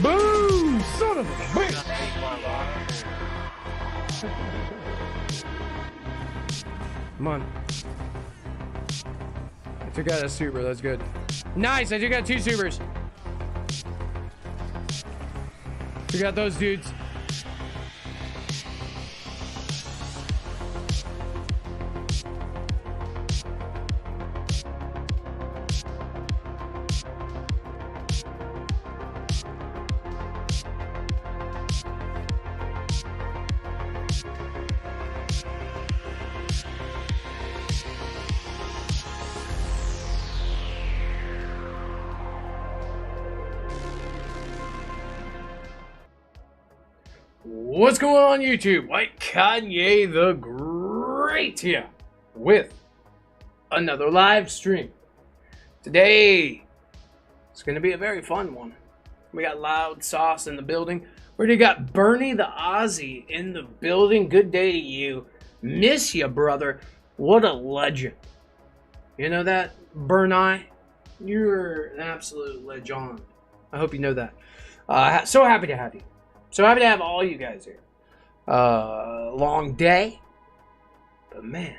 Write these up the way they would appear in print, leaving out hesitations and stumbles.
Boom! Son of a bitch! Come on. I took out a super, that's good. Nice, I took out 2 supers. Took out those dudes. What's going on YouTube? WhiteKanye the Great here with another live stream. Today, it's going to be a very fun one. We got Loud Sauce in the building. We already got Bernie the Aussie in the building. Good day to you. Miss you, brother. What a legend. You know that, Bernie? You're an absolute legend. I hope you know that. So happy to have you. So happy to have all you guys here. Long day. But man,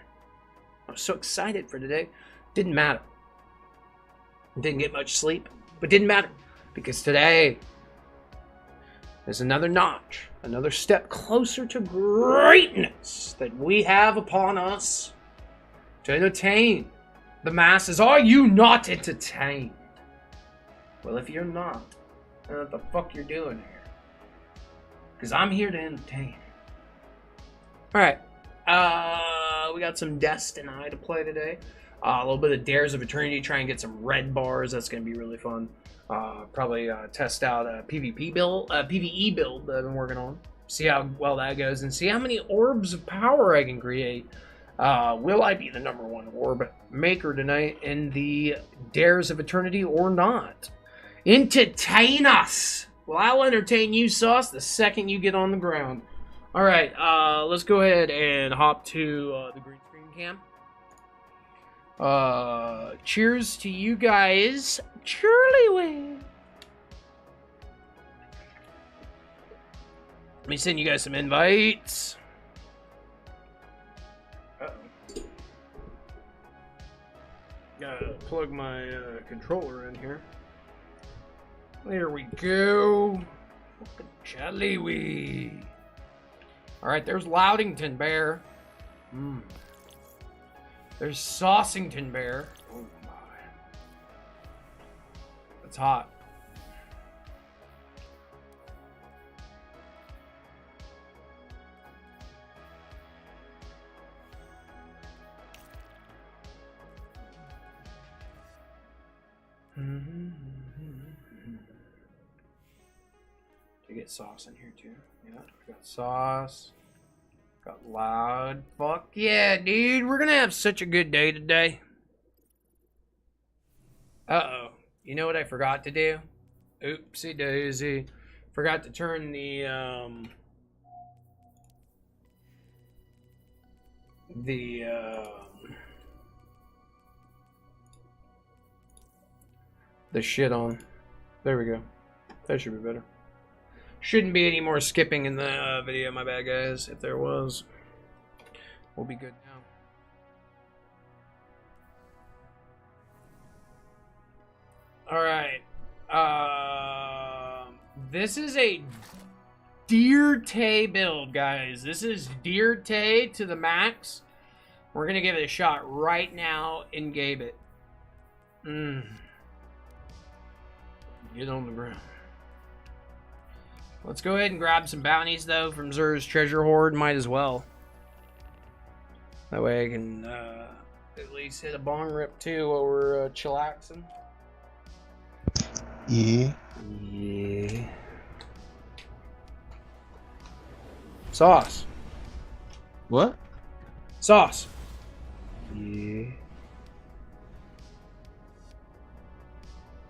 I was so excited for today. Didn't matter. Didn't get much sleep. But didn't matter. Because today is another notch. Another step closer to greatness that we have upon us. To entertain the masses. Are you not entertained? Well, if you're not, I don't know what the fuck you're doing here. Because I'm here to entertain. Alright. We got some Destiny to play today. A little bit of Dares of Eternity. Try and get some red bars. That's going to be really fun. Probably test out a PvP build, PvE build that I've been working on. See how well that goes. And see how many orbs of power I can create. Will I be the #1 orb maker tonight in the Dares of Eternity or not? Entertain us! Well, I'll entertain you, Sauce, the second you get on the ground. Alright, let's go ahead and hop to the green screen cam. Cheers to you guys. Surely way. Let me send you guys some invites. Uh-oh. Gotta plug my controller in here. There we go. Challywee. Alright, there's Loudington Bear. There's Saucington Bear. Oh my. That's hot. To get Sauce in here too. Yeah, got Sauce. Got Loud. Fuck yeah, dude. We're gonna have such a good day today. Uh-oh. You know what I forgot to do? Oopsie daisy. Forgot to turn the shit on. There we go. That should be better. Shouldn't be any more skipping in the video, my bad guys. If there was, we'll be good now. Alright. This is a Deer Tay build, guys. This is Deer Tay to the max. We're going to give it a shot right now and Gabe it. Get on the ground. Let's go ahead and grab some bounties, though, from Zur's treasure hoard. Might as well. That way I can at least hit a bong rip, too, while we're chillaxing. Yeah. Yeah. Sauce. What? Sauce. Yeah.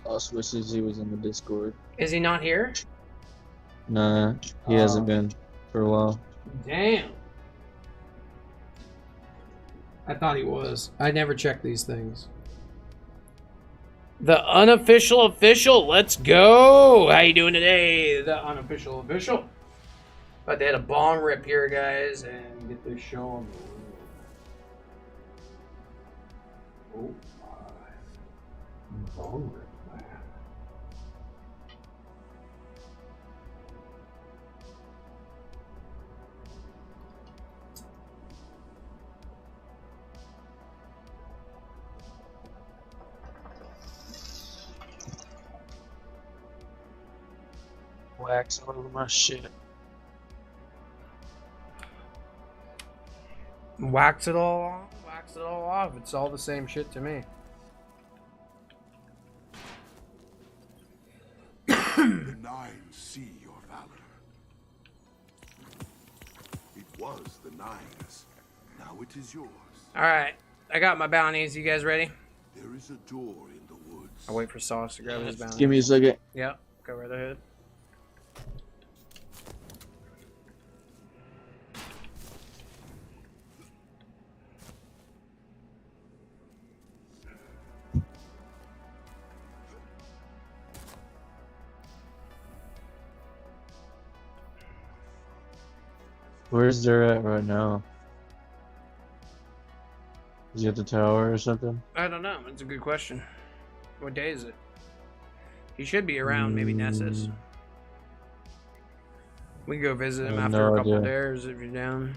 Sauce wishes he was in the Discord. Is he not here? Nah, he hasn't been for a while. Damn. I thought he was. I never check these things. The unofficial official. Let's go. How you doing today? The unofficial official. About to hit a bong rip here, guys, and get this show on the road. Oh my. Bong rip, man. Wax all over my shit. Wax it all off. Wax it all off. It's all the same shit to me. The Nine see your valor. It was the Nine's. Now it is yours. Alright. I got my bounties. You guys ready? There is a door in the woods. I'll wait for Sauce to grab his bounty. Give me a second. Yep. Go right ahead. Where's there at right now? Is he at the tower or something? I don't know. It's a good question. What day is it? He should be around, maybe Nessus. We can go visit him I have after no a couple idea. days if you're down.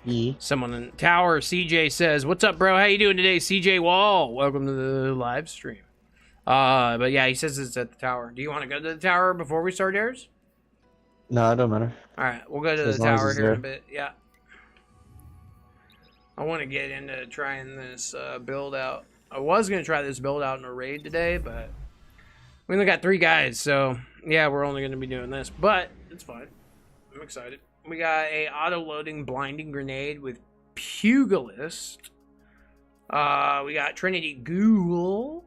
E. Someone in tower, CJ says, "What's up, bro? How you doing today, CJ Wall? Welcome to the live stream." But yeah, he says it's at the tower. Do you want to go to the tower before we start ours? No, it don't matter. All right, we'll go to As the long as tower it's here in a there. bit. Yeah. I want to get into trying this build out. I was gonna try this build out in a raid today, but we only got 3 guys, so yeah, we're only gonna be doing this. But it's fine. I'm excited. We got a auto-loading blinding grenade with Pugilist. We got Trinity Ghoul.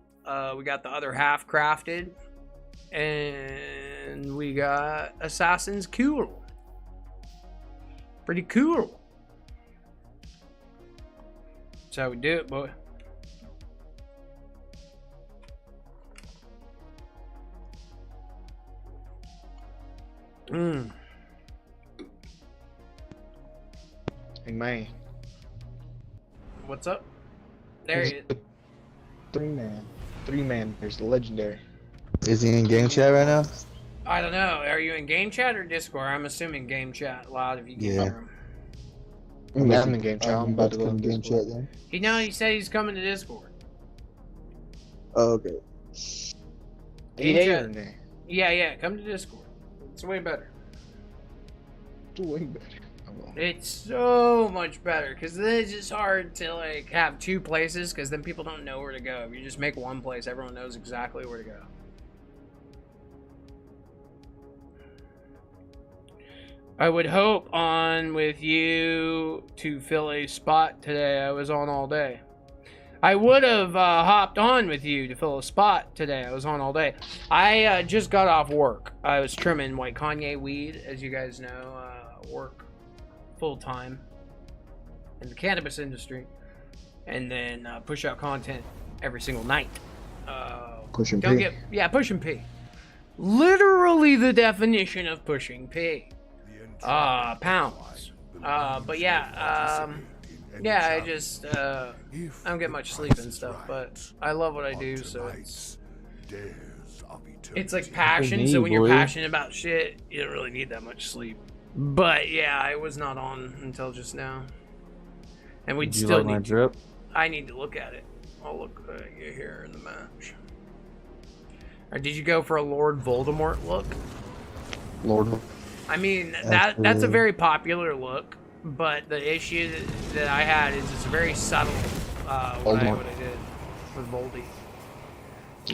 We got the other half crafted. And we got Assassin's Cool. Pretty cool. That's how we do it, boy. Hey man, What's up? There he is. 3-man. There's the legendary. Is he in game chat right now? I don't know. Are you in game chat or Discord? I'm assuming game chat. A lot of you can hear him. I'm in game chat. I'm about to go in game chat. then. He said he's coming to Discord. Oh, okay. Game Yeah, chat. in there. Yeah. Come to Discord. It's way better. Way better. It's so much better because then it's just hard to like have 2 places because then people don't know where to go. If you just make one place, everyone knows exactly where to go. I would hope on with you to fill a spot today. I was on all day. I would have hopped on with you to fill a spot today. I was on all day. I just got off work. I was trimming WhiteKanye weed, as you guys know. Work full-time in the cannabis industry. And then push out content every single night. Pushing Don't P. get... Yeah, pushing P. Literally the definition of pushing P. Pounds. But yeah, I just I don't get much sleep and stuff, but I love what I do, so it's like passion. So when you're passionate about shit, you don't really need that much sleep. But yeah, I was not on until just now, and we'd Did you still like my need. drip? I need to look at it. I'll look here in the match. Or did you go for a Lord Voldemort look? Lord. I mean, that's a very popular look, but the issue that I had is it's very subtle what I did with Voldy.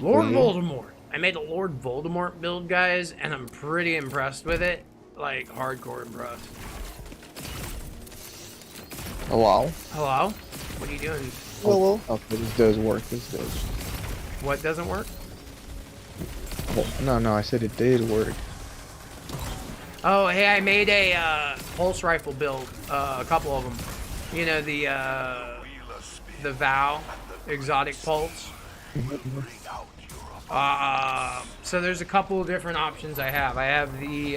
Lord Voldemort. I made a Lord Voldemort build, guys, and I'm pretty impressed with it. Like, hardcore impressed. Hello? Hello? What are you doing? Hello? Okay, this does work. This does. What doesn't work? Oh, no, I said it did work. Oh, hey, I made a pulse rifle build, a couple of them. You know, the Vow exotic pulse. So there's a couple of different options I have. I have the,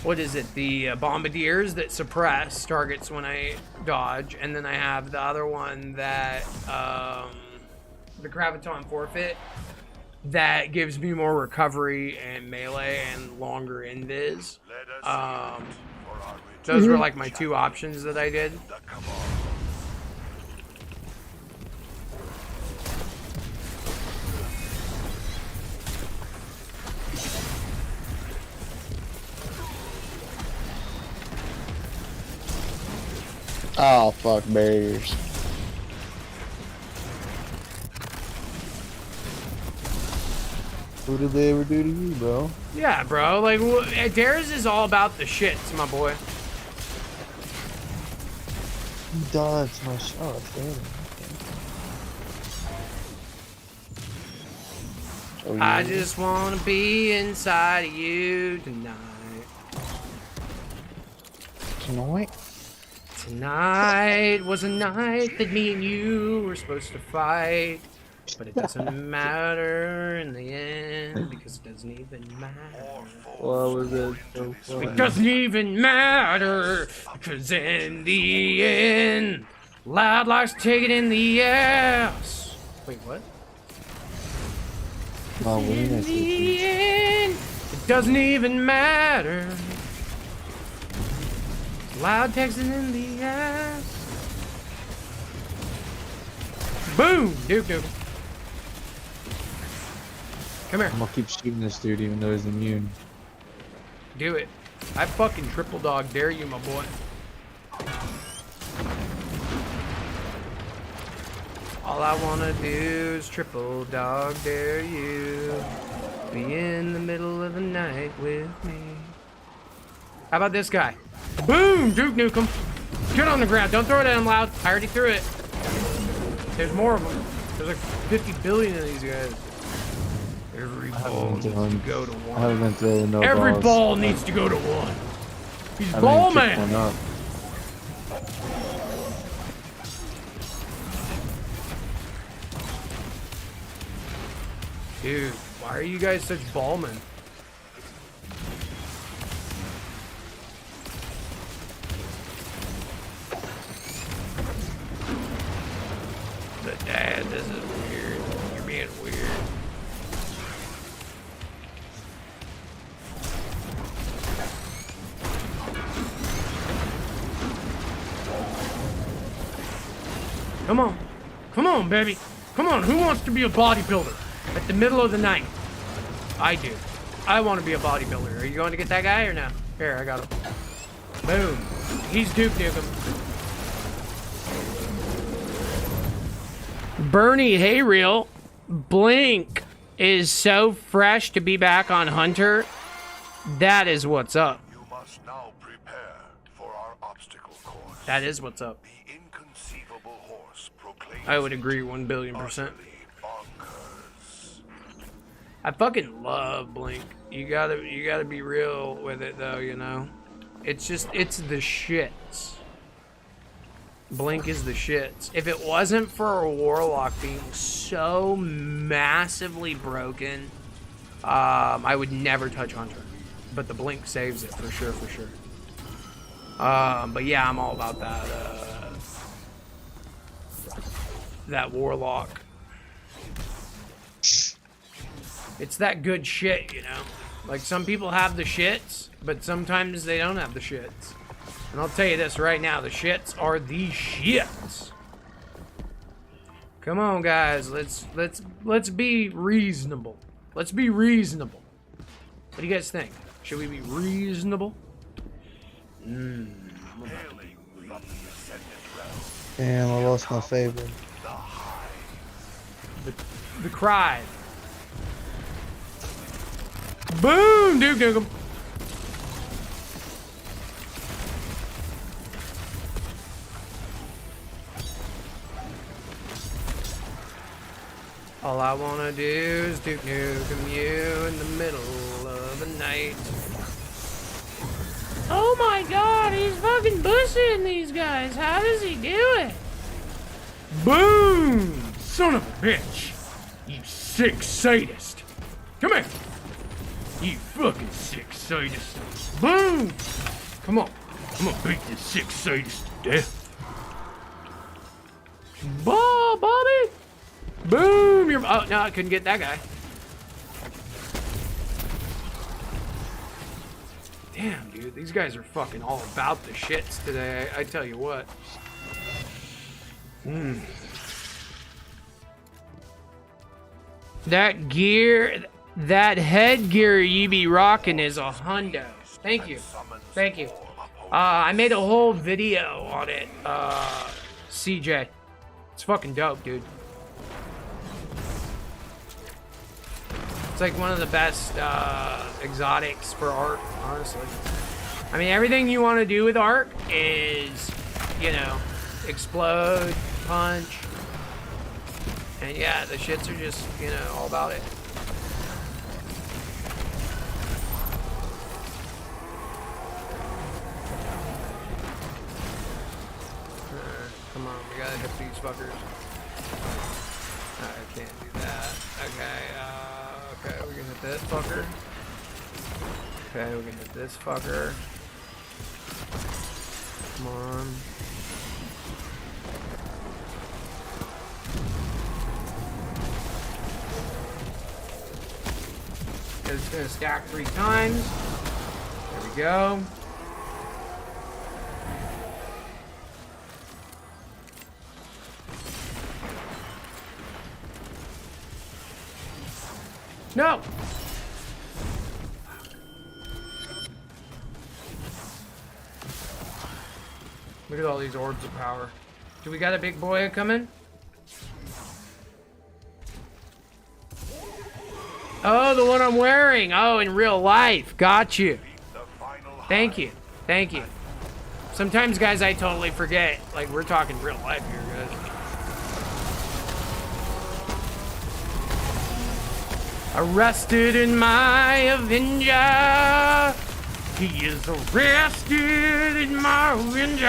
what is it? The bombardiers that suppress targets when I dodge. And then I have the other one that, the graviton forfeit, that gives me more recovery and melee and longer invis. Those were like my two options that I did. Oh, fuck bears. What did they ever do to you, bro? Yeah, bro. Like, Dares is all about the shits, my boy. You dodged my shot, damn. Oh, yeah. I just wanna be inside of you tonight. Tonight? Tonight was a night that me and you were supposed to fight. But it doesn't matter in the end because it doesn't even matter. What was it so funny? It doesn't even matter because in the end, Loud likes to take it in the ass. Wait, what? My In weenus the is end, it doesn't even matter. Loud takes it in the ass. Boom! Duke Nukem. Come here. I'm gonna keep shooting this dude even though he's immune. Do it. I fucking triple dog dare you, my boy. All I wanna do is triple dog dare you. Be in the middle of the night with me. How about this guy? Boom! Duke Nukem. Get on the ground. Don't throw it at him loud. I already threw it. There's more of them. There's like 50 billion of these guys. Every ball needs to go to I one. haven't been throwing no Every balls. ball needs to go to one. He's I haven't ball even kicked man. one up. Dude, why are you guys such ballmen? But Dad, this is weird. You're being weird. Come on. Come on, baby. Come on, who wants to be a bodybuilder at the middle of the night? I do. I want to be a bodybuilder. Are you going to get that guy or no? Here, I got him. Boom. He's Duke Nukem. Bernie, hey, real. Blink is so fresh to be back on Hunter. That is what's up. You must now prepare for our obstacle course. That is what's up. The inconceivable horse proclaims I would agree 1,000,000,000%. utterly bonkers. I fucking love Blink. You gotta be real with it though, you know? It's just, it's the shits. Blink is the shits. If it wasn't for a Warlock being so massively broken, I would never touch Hunter. But the Blink saves it for sure, for sure. But yeah, I'm all about that, that Warlock. It's that good shit, you know? Like, some people have the shits, but sometimes they don't have the shits. And I'll tell you this right now, the shits are the shits. Come on, guys, let's be reasonable. Let's be reasonable. What do you guys think? Should we be reasonable? Hailing from the ascendant realm, Damn, I lost my favorite. the high. The cry. Boom! Duke Nukem. All I wanna do is Duke Nukem you in the middle of the night. Oh my god, he's fucking bushing these guys. How does he do it? Boom! Son of a bitch. You sick sadist. Come here. You fucking sick sadist. Boom! Come on. I'm gonna beat this sick sadist to death. Bobby! Boom! You're. Oh, no, I couldn't get that guy. Damn, dude. These guys are fucking all about the shits today. I tell you what. That gear, that headgear you be rocking is a hundo. Thank you. Thank you. I made a whole video on it, CJ. It's fucking dope, dude. It's like one of the best exotics for art, honestly. I mean, everything you want to do with art is, you know, explode, punch. And yeah, the shits are just, you know, all about it. Come on, we gotta hit these fuckers. I can't do that. Okay, we can hit this fucker. Okay, we can hit this fucker. Come on. It's gonna stack 3 times. There we go. No! Look at all these orbs of power. Do we got a big boy coming? Oh, the one I'm wearing. Oh, in real life. Got you. Thank you. Thank you. Sometimes, guys, I totally forget. Like, we're talking real life here, guys. Arrested in my Avenger. He is arrested in my Avenger.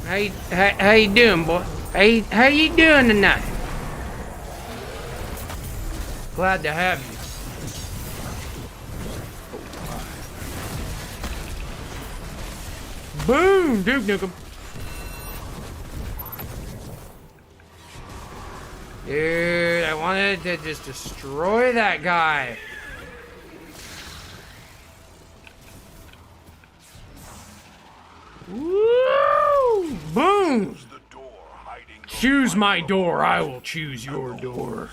How you doing, boy? How you doing tonight? Glad to have you. Boom! Duke Nukem. Dude, I wanted to just destroy that guy. Woo! Boom! Choose my door, I will choose your door.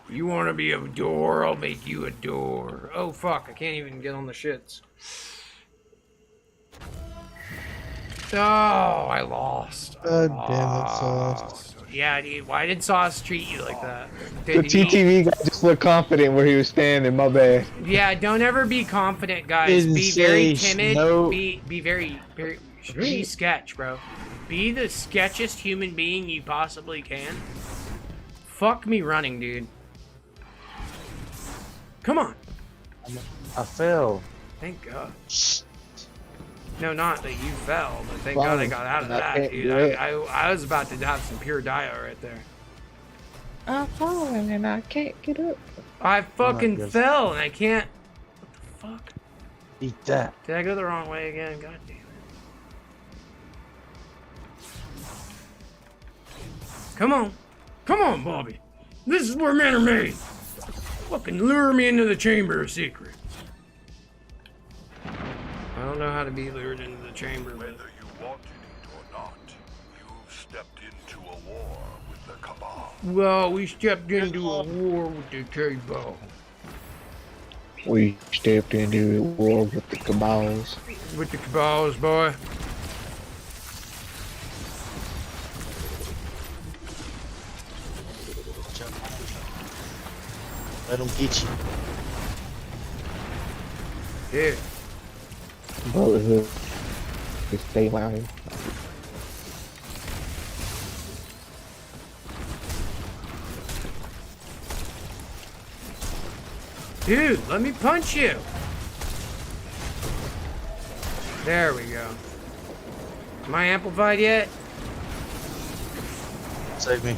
You want to be a door, I'll make you a door. Oh fuck, I can't even get on the shits. Oh, I lost. God damn it, Sauce. Yeah, dude, why did Sauce treat you like that? The TTV guy just looked confident where he was standing, my bad. Yeah, don't ever be confident, guys. Be very timid. no. Be very be sketch, bro. Be the sketchiest human being you possibly can. Fuck me running, dude. Come on. I fell. Thank God. No, not that you fell, but thank God I got out of that, dude. I was about to have some pure dio right there. I'm falling and I can't get up. I fucking fell and I can't. What the fuck? Eat that. Did I go the wrong way again? God damn it. Come on. Come on, Bobby. This is where men are made. Fucking lure me into the chamber of secrets. I don't know how to be lured into the chamber, but... Whether you wanted it or not, you've stepped into a war with the Cabal. Well, we stepped into a war with the Cabal. We stepped into a war with the Cabals. With the Cabals, boy. Let them get you. Yeah. Brotherhood. Just stay around here. Dude, let me punch you. There we go. Am I amplified yet? Save me.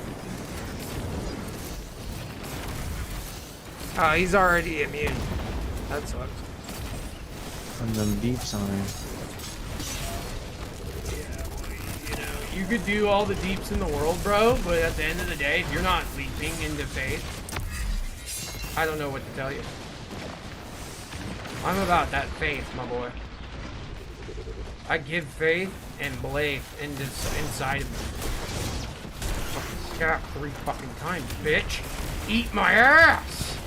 Oh, he's already immune. That sucks. And them deeps on him. You could do all the deeps in the world, bro, but at the end of the day, if you're not leaping into faith, I don't know what to tell you. I'm about that faith, my boy. I give faith and belief inside of me. Fucking scap 3 fucking times, bitch. Eat my ass!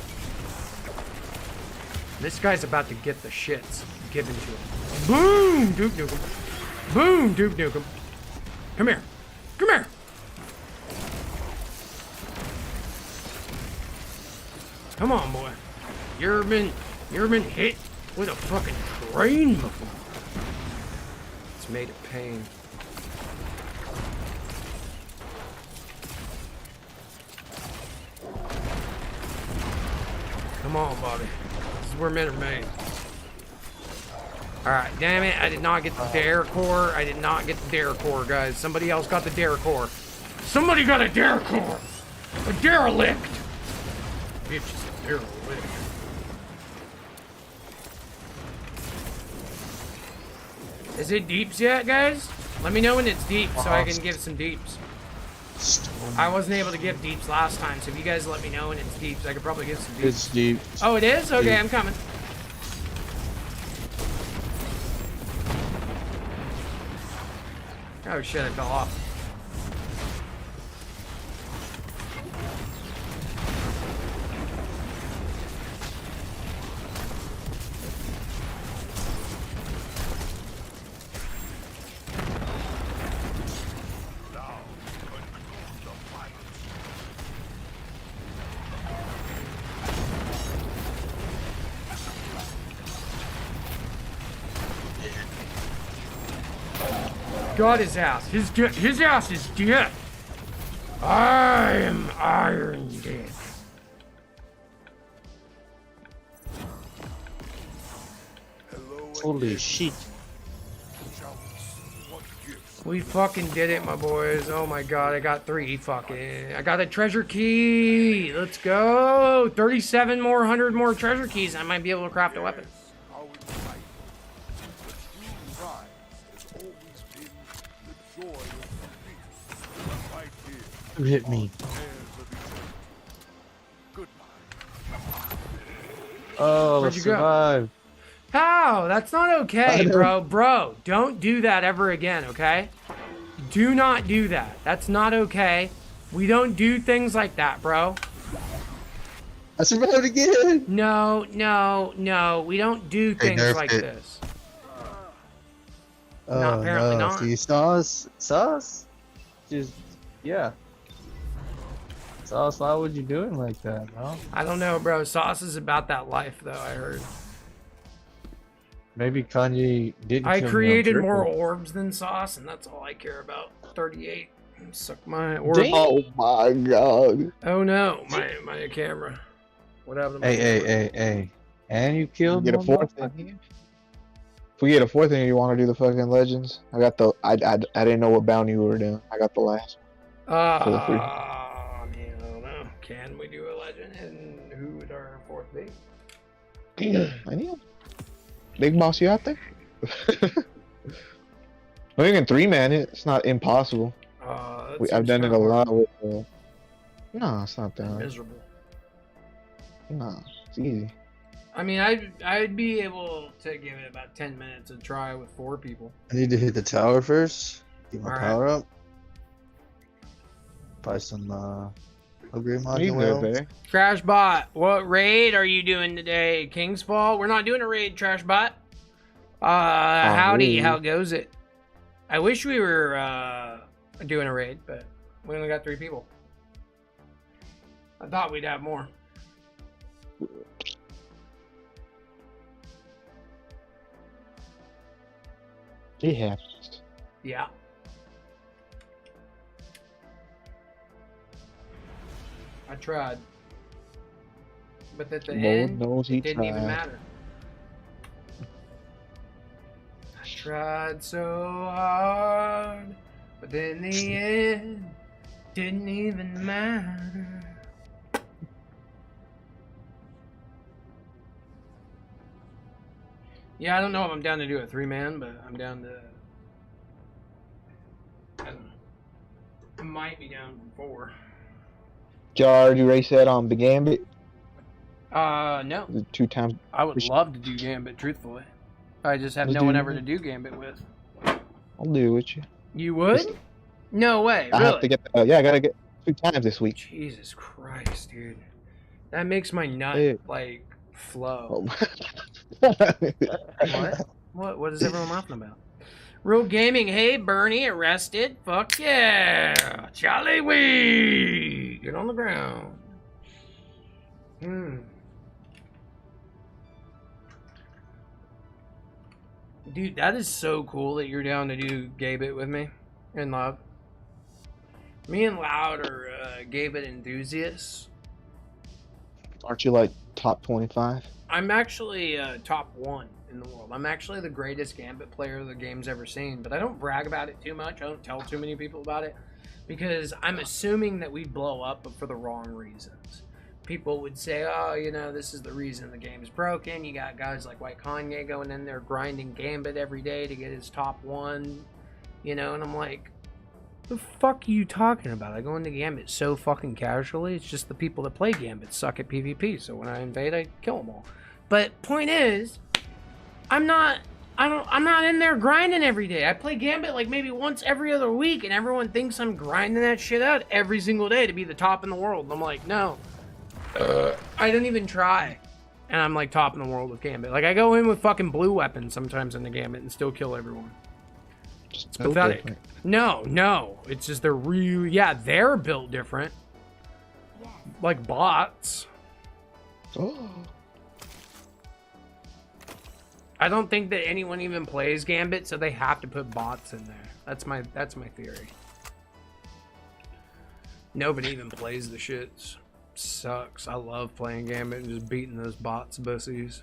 This guy's about to get the shits given to him. Boom! Duke Nukem. Boom! Duke Nukem. Come here. Come here. Come on, boy. You ever been hit with a fucking train before? It's made of pain. Come on, Bobby. This is where men are made. Alright, damn it, I did not get the dare core. I did not get the dare core, guys. Somebody else got the dare core. Somebody got a dare core! A derelict! Bitch is a derelict. Is it deeps yet, guys? Let me know when it's deep so I can give some deeps. I wasn't able to give deeps last time, so if you guys let me know when it's deeps, I could probably give some deeps. It's deep. Oh, it is? Okay, Deep. I'm coming. Oh shit, I fell off. Now, conclude the fight. Got his ass. His ass is dead. I am Iron Dick. Hello Holy again, shit. shall we see what gives? We fucking did it, my boys. Oh my god, I got 3 fucking. I got a treasure key. Let's go. 37 more, 100 more treasure keys. I might be able to craft a weapon. How we fight. The true prize has always been the joy of defeat. Right here, Who hit me? hands of each other. Goodbye. Oh, Where'd you go? survive. How? That's not okay, bro. Bro, don't do that ever again, okay? Do not do that. That's not okay. We don't do things like that, bro. I survived again. No, no, no. We don't do things nerfed like it. this. Oh, No, apparently no. not. See, sauce? Sauce? Just, yeah. Sauce, why would you do it like that, bro? I don't know, bro. Sauce is about that life, though, I heard. Maybe Kanye didn't I kill me on created more purpose. orbs than Sauce, and that's all I care about. 38. Suck my orb. Damn. Oh my god. Oh no, my camera. What happened to my Hey, camera? hey. And you killed Get a one fourth motherfucker? in. If we get a fourth in, you want to do the fucking legends? I got the. I didn't know what bounty we were doing. I got the last. I mean, I don't know. Can we do a legend? And who would our 4th be? I know. Big boss, you out there? We can 3-man it. It's not impossible. I've done it a lot with. No, it's not that. Miserable. No, it's easy. I mean, I'd be able to give it about 10 minutes to try with 4 people. I need to hit the tower first. Get my Alright. power up. Buy some upgrade You module. good, babe? Trashbot, what raid are you doing today? King's Fall? We're not doing a raid, Trashbot. Howdy, ooh. how goes it? I wish we were doing a raid, but we only got 3 people. I thought we'd have more. It happens. Yeah. I tried. But at the Lord end, knows he it didn't even tried. matter. I tried so hard, but in the end, Didn't even matter. Yeah, I don't know if I'm down to do a 3-man, but I'm down to... I don't know. I might be down for 4. Jar, you race that on the Gambit? No. The 2 times. I would love to do Gambit, truthfully. I just have no one ever to do Gambit with. I'll do it with you. You would? No way, I really? have to get. Yeah, I gotta get 2 times this week. Jesus Christ, dude. That makes my nut, Dude. like, flow. Oh. What is everyone laughing about? Real Gaming, hey, Bernie, arrested? Fuck yeah! Charlie Wee! Get on the ground. Dude, that is so cool that you're down to do Gambit with me and Loud. Me and Loud are Gambit enthusiasts. Aren't you like top 25? I'm actually top 1 in the world. I'm actually the greatest Gambit player the game's ever seen, but I don't brag about it too much. I don't tell too many people about it because I'm assuming that we'd blow up, but for the wrong reasons. People would say, oh, you know, this is the reason the game's broken. You got guys like WhiteKanye going in there grinding Gambit every day to get his top 1, you know, and I'm like, the fuck are you talking about? I go into Gambit so fucking casually. It's just the people that play Gambit suck at PvP, so when I invade, I kill them all. But point is, I'm not in there grinding every day. I play Gambit like maybe once every other week, and everyone thinks I'm grinding that shit out every single day to be the top in the world. And I'm like, no. I don't even try. And I'm like top in the world with Gambit. Like I go in with fucking blue weapons sometimes in the Gambit and still kill everyone. It's pathetic. Different. No. It's just they're really, yeah, they're built different. Like bots. Oh. I don't think that anyone even plays Gambit, so they have to put bots in there. That's my theory. Nobody even plays the shits. Sucks. I love playing Gambit and just beating those bots bussies.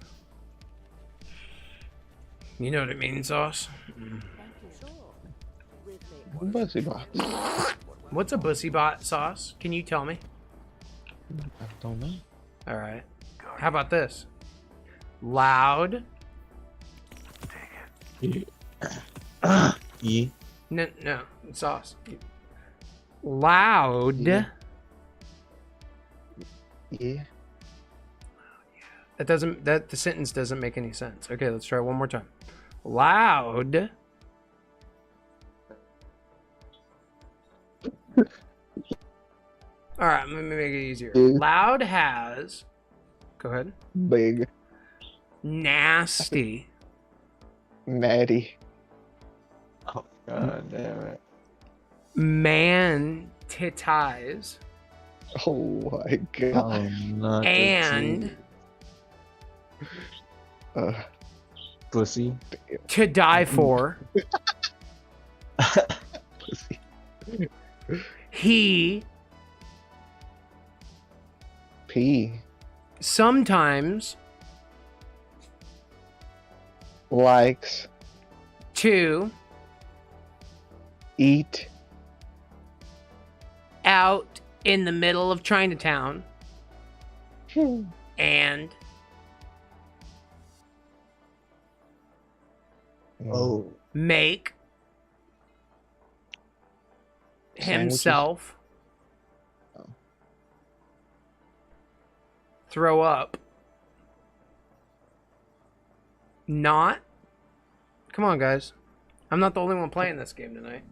You know what I mean, Sauce? Bussy box. What's a bussy bot, Sauce? Can you tell me? I don't know. Alright. How about this? Loud. Yeah. No, Sauce. Loud. Yeah. The sentence doesn't make any sense. Okay, let's try one more time. Loud. All right, let me make it easier. Loud has. Go ahead. Big. Nasty. Natty. Oh god damn it. Man titties. Oh my god. Oh, not And pussy. to die for. Pussy. He P. sometimes Likes. to Eat. out in the middle of Chinatown and Oh. make himself throw up. Not. Come on, guys. I'm not the only one playing this game tonight.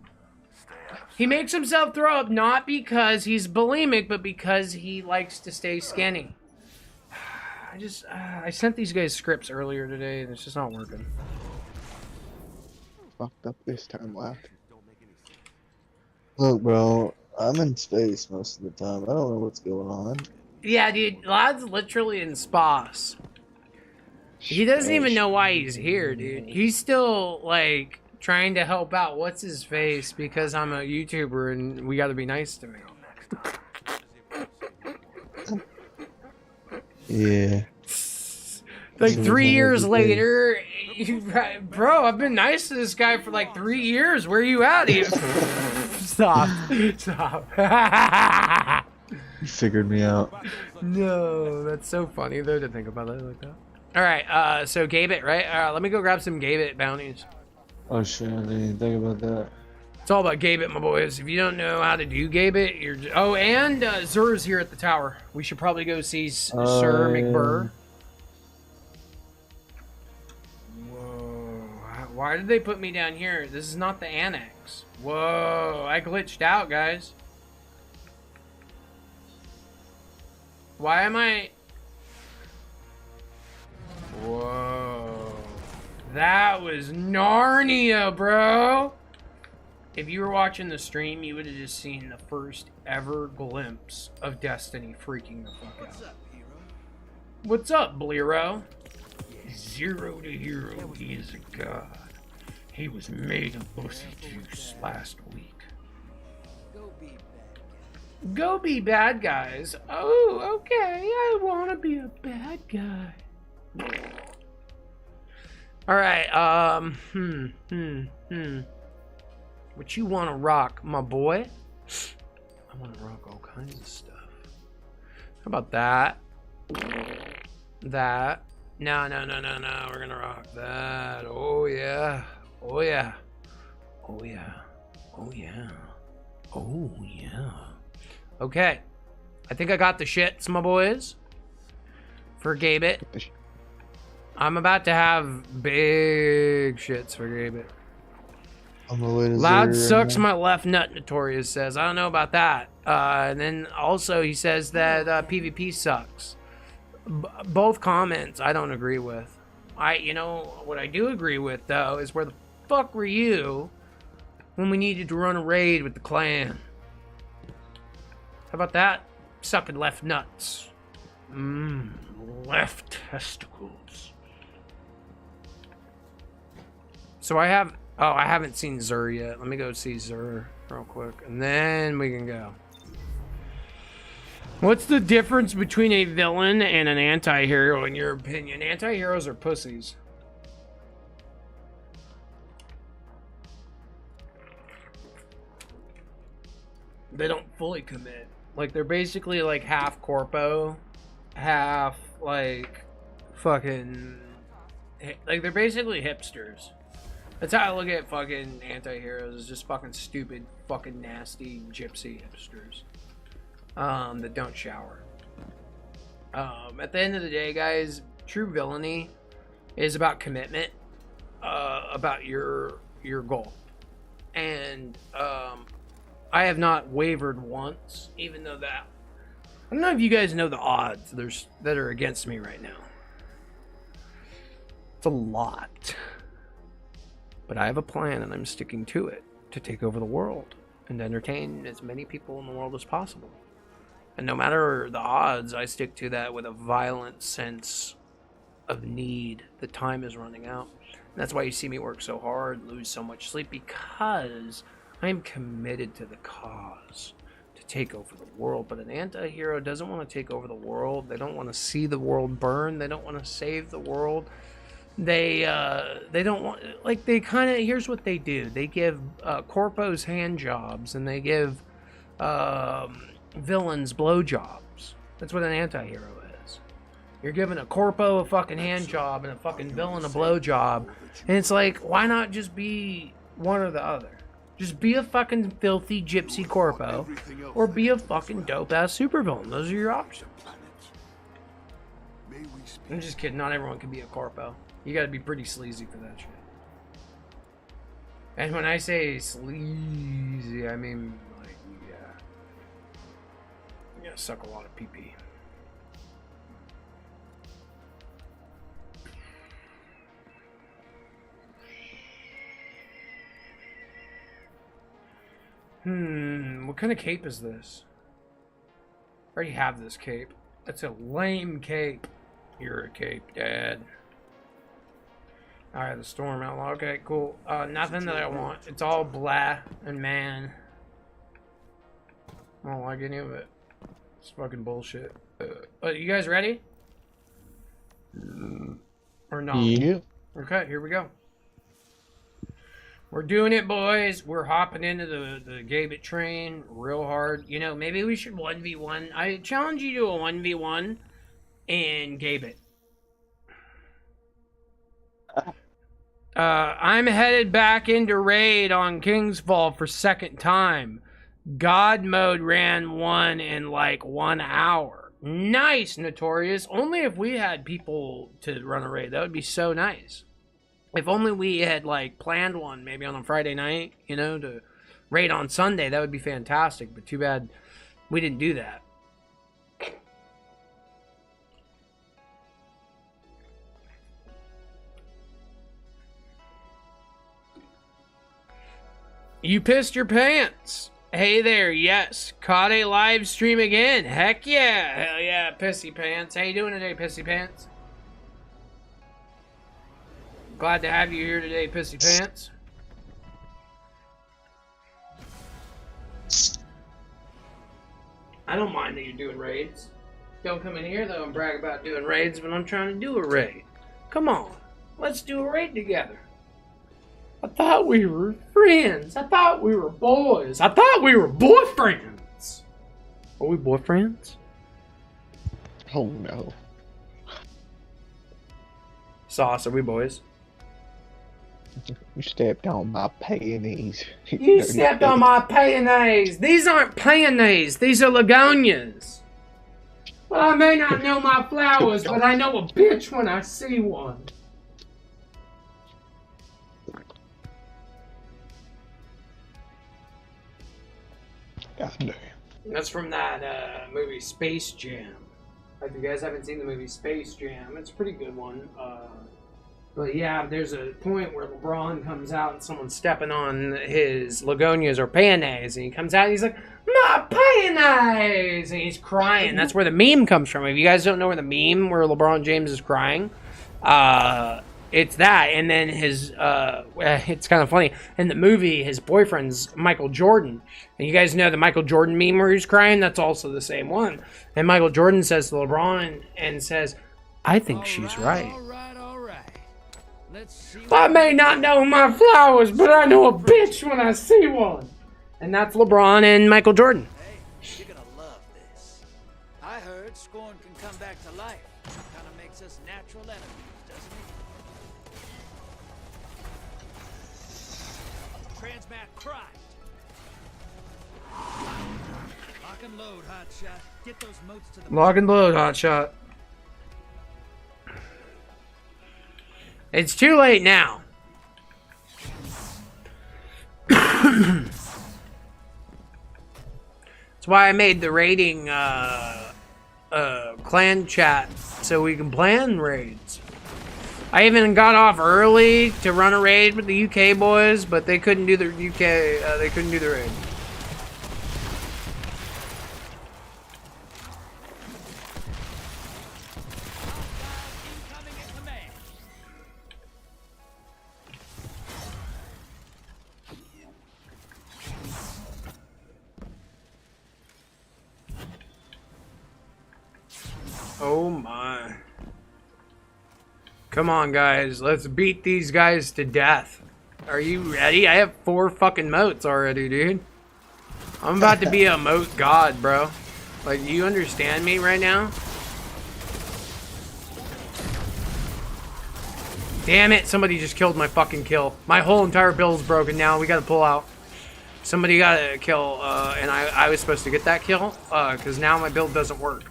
He makes himself throw up not because he's bulimic, but because he likes to stay skinny. I sent these guys scripts earlier today, and it's just not working. Fucked up this time left. Look, bro, I'm in space most of the time. I don't know what's going on. Yeah, dude, Lad's literally in spas. He doesn't even know why he's here, dude. He's still, like, trying to help out what's his face because I'm a YouTuber and we gotta be nice to me. Yeah. Like 3 years later, bro, I've been nice to this guy for like 3 years. Where you at? It's Stop. Stop. You figured me out. No, that's so funny though to think about it like that. All right, so Gabit, right? Let me go grab some Gabit bounties. Oh shit, I didn't even think about that. It's all about Gabit, my boys. If you don't know how to do Gabit, you're... Oh, and Zer's here at the tower. We should probably go see Sir McBurr. Whoa. Why did they put me down here? This is not the annex. Whoa, I glitched out, guys. Why am I... Whoa. That was Narnia, bro. If you were watching the stream, you would have just seen the first ever glimpse of Destiny freaking the fuck out. What's up, Blero? Zero to hero, he is a god. He was made of pussy juice last week. Go be bad guys. Oh, okay. I want to be a bad guy. All right. What you want to rock, my boy? I want to rock all kinds of stuff. How about that? That. No. We're going to rock that. Oh, yeah. Oh, yeah. Oh, yeah. Oh, yeah. Oh, yeah. Okay. I think I got the shits, my boys. For Gabit. I'm about to have big shits for Gabit. Loud sucks my left nut, Notorious says. I don't know about that. And then also he says that PvP sucks. Both comments I don't agree with. You know, what I do agree with, though, is where the fuck were you when we needed to run a raid with the clan? How about that? Sucking left nuts. Left testicles. So I have... Oh, I haven't seen Zur yet. Let me go see Zur real quick, and then we can go. What's the difference between a villain and an anti-hero, in your opinion? Anti-heroes are pussies. They don't fully commit. Like, they're basically like half corpo, half like fucking... Like, they're basically hipsters. That's how I look at fucking anti-heroes, is just fucking stupid, fucking nasty gypsy hipsters that don't shower. At the end of the day, guys, true villainy is about commitment, about your goal. And I have not wavered once, even though that... I don't know if you guys know the odds that are against me right now. It's a lot. But I have a plan, and I'm sticking to it, to take over the world and entertain as many people in the world as possible. And no matter the odds, I stick to that with a violent sense of need. The time is running out. And that's why you see me work so hard, lose so much sleep, because I am committed to the cause, to take over the world. But an anti-hero doesn't want to take over the world. They don't want to see the world burn. They don't want to save the world. They don't want, like, they kind of, here's what they do. They give corpos hand jobs, and they give villains blow jobs. That's what an anti-hero is. You're giving a corpo a fucking hand job and a fucking villain a blow job, and it's like, why not just be one or the other? Just be a fucking filthy gypsy corpo, or be a fucking dope-ass supervillain. Those are your options. I'm just kidding. Not everyone can be a corpo. You gotta be pretty sleazy for that shit. And when I say sleazy, I mean, like, yeah. You gotta suck a lot of pee-pee. What kind of cape is this? I already have this cape. That's a lame cape. You're a cape, Dad. Alright, the Storm Outlaw. Okay, cool. Nothing that I want. It's all blah and man. I don't like any of it. It's fucking bullshit. You guys ready? Or not? Yeah. Okay, here we go. We're doing it, boys. We're hopping into the Gabit train real hard. You know, maybe we should 1v1. I challenge you to a 1v1 in Gabit. I'm headed back into raid on Kingsfall for second time. God mode ran one in like 1 hour. Nice, Notorious. Only if we had people to run a raid. That would be so nice. If only we had like planned one maybe on a Friday night, you know, to raid on Sunday. That would be fantastic. But too bad we didn't do that. You pissed your pants. Hey there, yes. Caught a live stream again. Heck yeah. Hell yeah, Pissy Pants. How you doing today, Pissy Pants? Glad to have you here today, Pissy Pants. I don't mind that you're doing raids. Don't come in here, though, and brag about doing raids when I'm trying to do a raid. Come on. Let's do a raid together. I thought we were friends. I thought we were boys. I thought we were boyfriends. Are we boyfriends? Oh no. Sauce, are we boys? You stepped on my peonies. You stepped on my peonies. These aren't peonies. These are Ligonias. Well, I may not know my flowers, but I know a bitch when I see one. God damn. That's from that movie Space Jam. If you guys haven't seen the movie Space Jam, it's a pretty good one. But yeah, there's a point where LeBron comes out and someone's stepping on his Ligonias or peonies, and he comes out and he's like, my peonies! And he's crying. That's where the meme comes from. If you guys don't know where the meme where LeBron James is crying, it's that. And then his, it's kind of funny. In the movie, his boyfriend's Michael Jordan. And you guys know the Michael Jordan meme where he's crying? That's also the same one. And Michael Jordan says to LeBron and says, I think she's right. All right. Let's see. I may not know my flowers, but I know a bitch when I see one. And that's LeBron and Michael Jordan. Hey, you're gonna love this. I heard scorn can come back to life. Kind of makes us natural enemies, doesn't it? Transmat cry. Lock and load, hotshot. Get those motes to the Lock and load, hotshot. It's too late now. That's why I made the raiding clan chat so we can plan raids. I even got off early to run a raid with the UK boys, but they couldn't do the UK. They couldn't do the raid. Oh my. Come on, guys. Let's beat these guys to death. Are you ready? I have 4 fucking moats already, dude. I'm about to be a moat god, bro. Like, you understand me right now? Damn it. Somebody just killed my fucking kill. My whole entire build's broken now. We gotta pull out. Somebody gotta kill, and I was supposed to get that kill, because now my build doesn't work.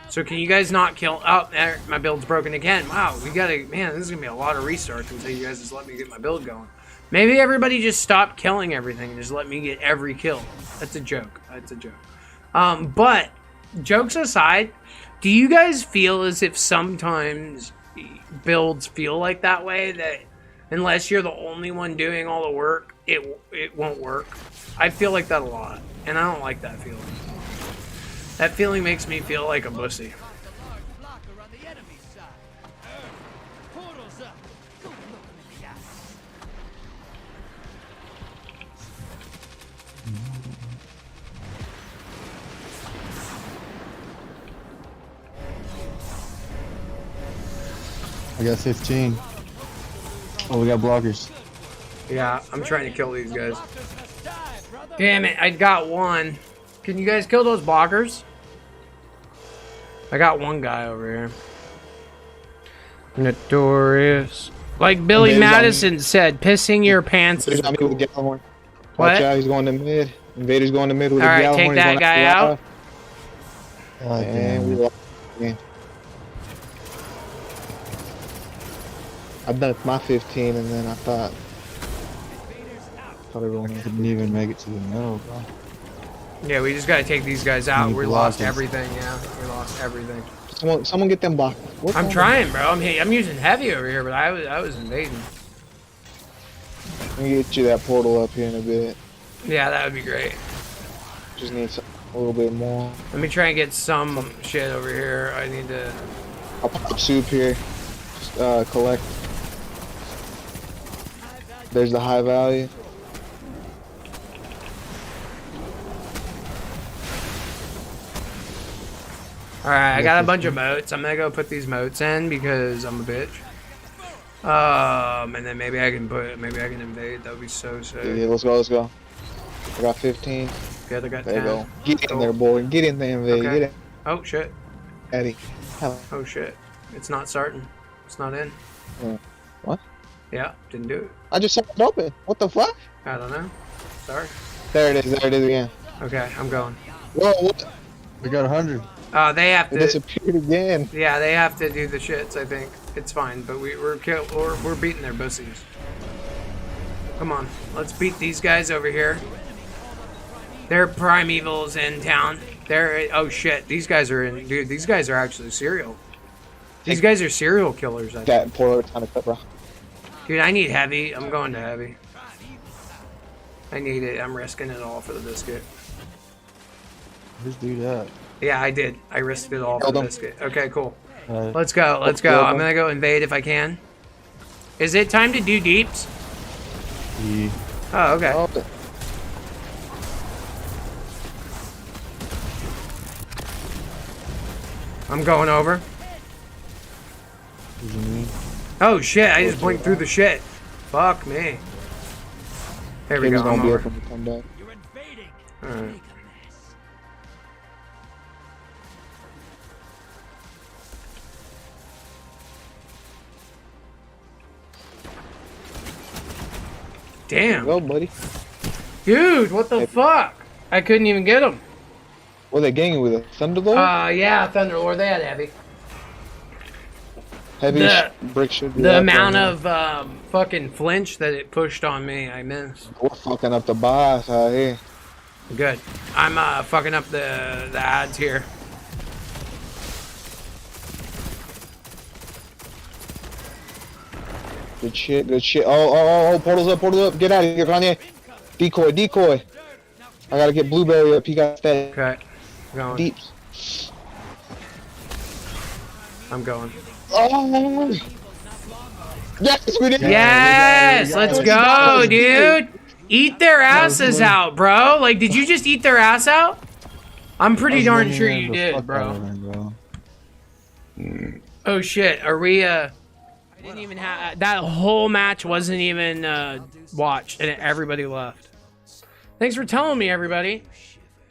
So can you guys not kill? Oh, there, my build's broken again. Wow, we gotta, man, this is gonna be a lot of restarts until you guys just let me get my build going. Maybe everybody just stop killing everything and just let me get every kill. That's a joke. That's a joke. But jokes aside, do you guys feel as if sometimes builds feel like that way, that unless you're the only one doing all the work, it won't work? I feel like that a lot, and I don't like that feeling. That feeling makes me feel like a pussy. I got 15. Oh, we got blockers. Yeah, I'm trying to kill these guys. Damn it, I got one. Can you guys kill those blockers? I got one guy over here. Notorious. Like Billy Madison said, pissing your pants is cool. Watch What? out, he's going to mid. Invader's going to mid with Alright, a Gallahorn. take that guy out. God And we damn. lost the game. I dunked my 15 and then I thought everyone else Couldn't even make it to the middle, bro. Yeah, we just gotta take these guys out. Need We lost blockers. everything, yeah. We lost everything. Someone get them blocked. I'm trying, bro. I'm using heavy over here, but I was invading. Let me get you that portal up here in a bit. Yeah, that would be great. Just need a little bit more. Let me try and get some shit over here. I need to... I'll pop soup here. Just collect. There's the high value. Alright, I got a bunch of moats. I'm gonna go put these moats in because I'm a bitch. And then maybe I can invade. That would be so sick. Yeah, let's go, let's go. I got 15. The other got There you 10. go. Get in there, boy. Get in there, invade. Okay. Get in. Oh, shit. Eddie. Hell. Oh, shit. It's not starting. It's not in. What? Yeah, didn't do it. I just saw it open. What the fuck? I don't know. Sorry. There it is again. Okay, I'm going. Whoa, what? We got 100. They have It to... disappeared again. Yeah, they have to do the shits, I think. It's fine, but we're beating their bussies. Come on, let's beat these guys over here. They're primevals in town. They're... Oh, shit. These guys are in... Dude, these guys are actually serial. These guys are serial killers, I think. That portal trying to cut, bro. Dude, I need heavy. I'm going to heavy. I need it. I'm risking it all for the biscuit. Just do that. Yeah, I did. I risked it all for Killed the him. biscuit. Okay, cool. Alright. Let's go. Let's go. I'm gonna go invade if I can. Is it time to do deeps? Yeah. Oh, okay. Oh, I'm going over. What do you mean? Oh shit! I just blinked through the shit. Fuck me. There we King's go. I'm gonna be over. up when we come back. You're invading. Alright. Make a mess. Damn. Go, buddy. Dude, what the fuck? I couldn't even get him. What are they ganging with? A Thunderlord? Yeah, Thunderlord. They had heavy. Heavy the- brick should be The up amount right now. of fucking flinch that it pushed on me, I missed. We're fucking up the boss out here. Good. I'm fucking up the ads here. Good shit, good shit. Oh, portal's up. Get out of here, Kanye. Decoy. I gotta get Blueberry up. He got fed. Okay. Going. Deeps. I'm going. Oh! Yes, we did. Yes, let's go, Let's go. dude. Eat their asses out, bro. Like, did you just eat their ass out? I'm pretty darn sure you did, bro. Oh shit, are we I didn't even have that whole match wasn't even watched and everybody left. Thanks for telling me, everybody.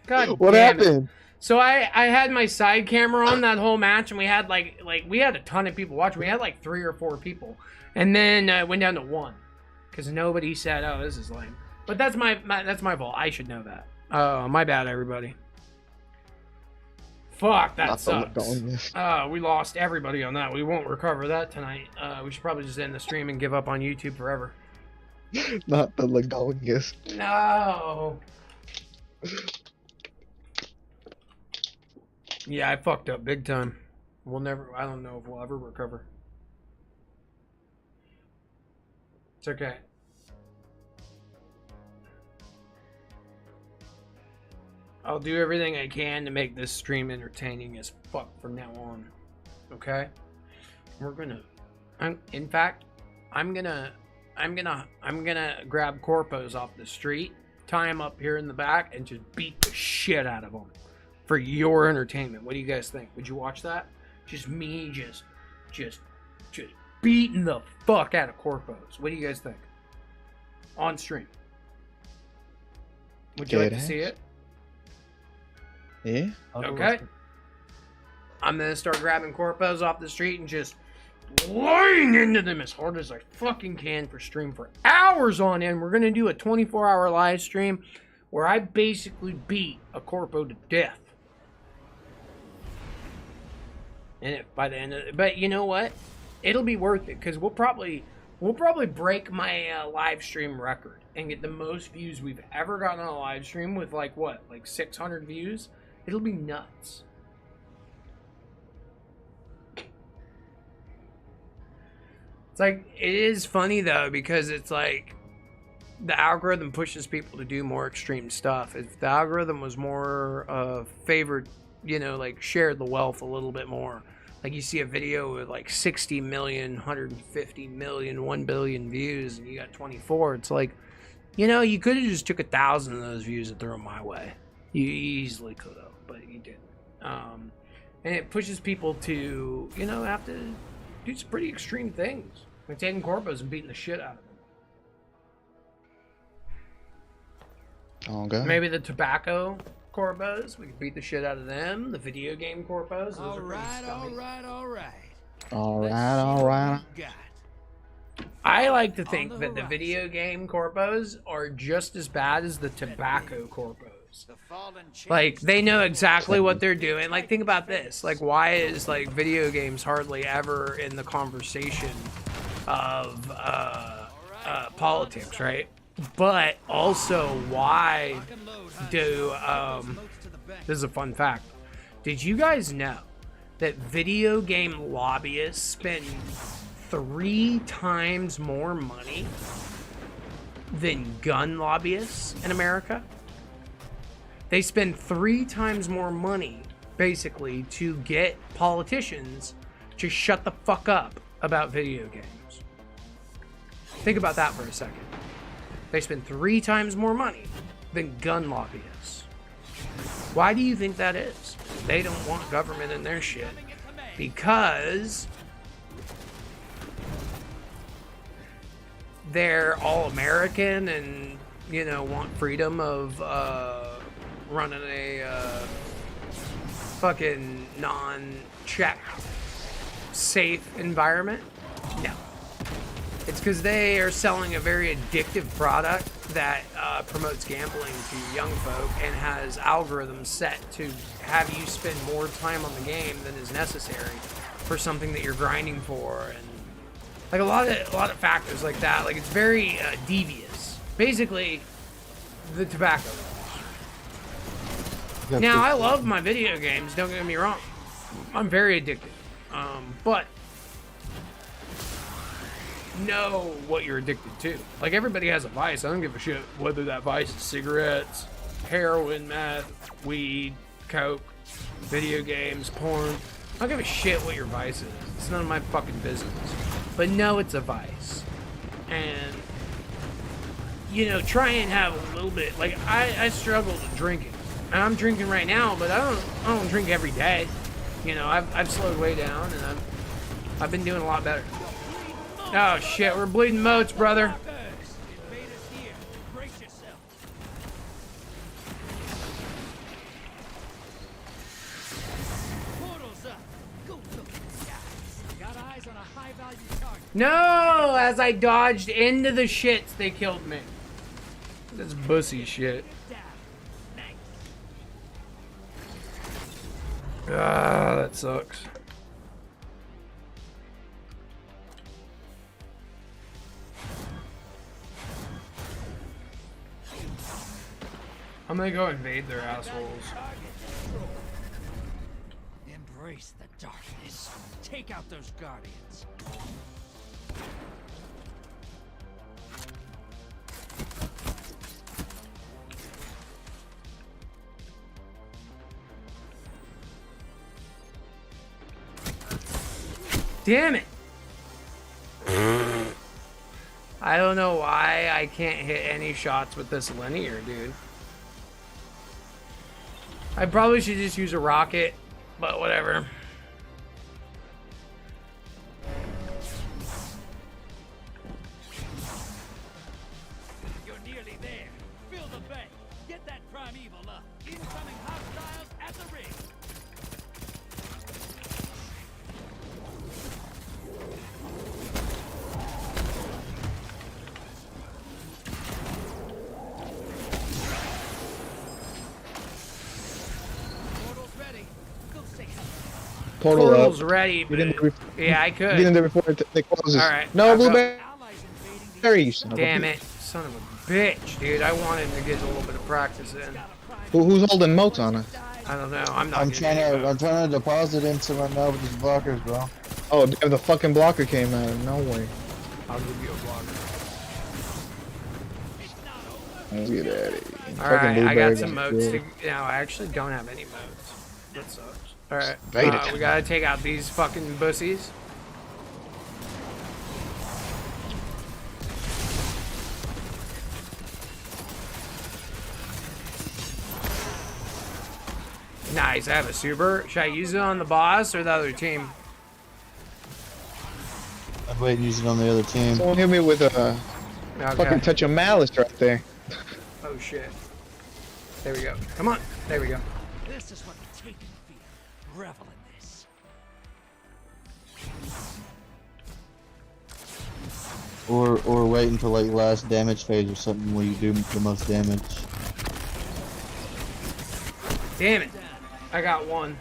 God What damn it. happened? So I had my side camera on that whole match, and we had like we had a ton of people watching. We had like 3 or 4 people, and then it went down to 1 because nobody said, "Oh, this is lame." But that's my fault. I should know that. Oh, my bad, everybody. Fuck, that Not the sucks. Legonius. We lost everybody on that. We won't recover that tonight. We should probably just end the stream and give up on YouTube forever. Not the Legonius. No. Yeah, I fucked up big time. We'll never, I don't know if we'll ever recover. It's okay. I'll do everything I can to make this stream entertaining as fuck from now on. Okay? We're gonna, in fact, I'm gonna grab corpos off the street, tie them up here in the back, and just beat the shit out of them for your entertainment. What do you guys think? Would you watch that? Just me, just beating the fuck out of corpos. What do you guys think? on stream. Would you like to see it? Yeah. Okay. I'm gonna start grabbing corpos off the street and just laying into them as hard as I fucking can for stream for hours on end. We're gonna do a 24-hour live stream where I basically beat a corpo to death. And it, by the end of it, but you know what? It'll be worth it because we'll probably break my live stream record and get the most views we've ever gotten on a live stream with like 600 views. It'll be nuts. It's like, it is funny though, because it's like the algorithm pushes people to do more extreme stuff. If the algorithm was more favored, you know, like shared the wealth a little bit more, like you see a video with like 60 million, 150 million, 1 billion views and you got 24, it's like, you know, you could have just took 1,000 of those views and threw them my way. You easily could have, but you didn't. And it pushes people to, you know, have to do some pretty extreme things, like taking corpos and beating the shit out of them. Oh, God. Maybe the tobacco corpos, we could beat the shit out of them. The video game corpos, those are pretty scummy. All right. I like to think that the video game corpos are just as bad as the tobacco corpos. Like, they know exactly what they're doing. Like, think about this. Like, why is, like, video games hardly ever in the conversation of politics, right? But also, why do, this is a fun fact. Did you guys know that video game lobbyists spend 3 times more money than gun lobbyists in America? They spend 3 times more money, basically, to get politicians to shut the fuck up about video games. Think about that for a second. They spend 3 times more money than gun lobbyists. Why do you think that is? They don't want government in their shit. Because they're all American and, you know, want freedom of running a fucking non-check safe environment? No. It's because they are selling a very addictive product that promotes gambling to young folk and has algorithms set to have you spend more time on the game than is necessary for something that you're grinding for, and like a lot of factors like that. Like, it's very devious. Basically, the tobacco. Now, I love my video games. Don't get me wrong. I'm very addicted. But know what you're addicted to. Like, everybody has a vice. I don't give a shit whether that vice is cigarettes, heroin, meth, weed, coke, video games, porn. I don't give a shit what your vice is. It's none of my fucking business. But know it's a vice. And, you know, try and have a little bit. Like, I struggle with drinking. And I'm drinking right now, but I don't drink every day. You know, I've slowed way down, and I've been doing a lot better. Oh shit, we're bleeding moats, brother. No, as I dodged into the shits, they killed me. That's bussy shit. Ah, that sucks. I'm gonna go invade their assholes. Embrace the darkness. Take out those guardians. Damn it! I don't know why I can't hit any shots with this linear, dude. I probably should just use a rocket, but whatever. Portal Portal's up. ready, Get in but there yeah, I Get in could. there before they close. All right, No, I'll go. Blueberry, you son of a Damn bitch. it, son of a bitch, dude. I wanted to get a little bit of practice in. Who's holding moats on us? I don't know. I'm not. I'm getting any trying votes. to deposit into right now with these blockers, bro. Oh, damn, the fucking blocker came out of nowhere. I'll give you a blocker. Let's get at it. All right, I got some moats. No, I actually don't have any moats. That sucks. All right, Beta. we gotta take out these fucking bussies. Nice, I have a super. Should I use it on the boss or the other team? I'd wait and use it on the other team. Someone hit me with a fucking Okay. touch of malice right there. Oh shit. There we go. Come on. There we go. This is what the Taken feel. Revel in this. Or wait until like last damage phase or something where you do the most damage. Damn it. I got one.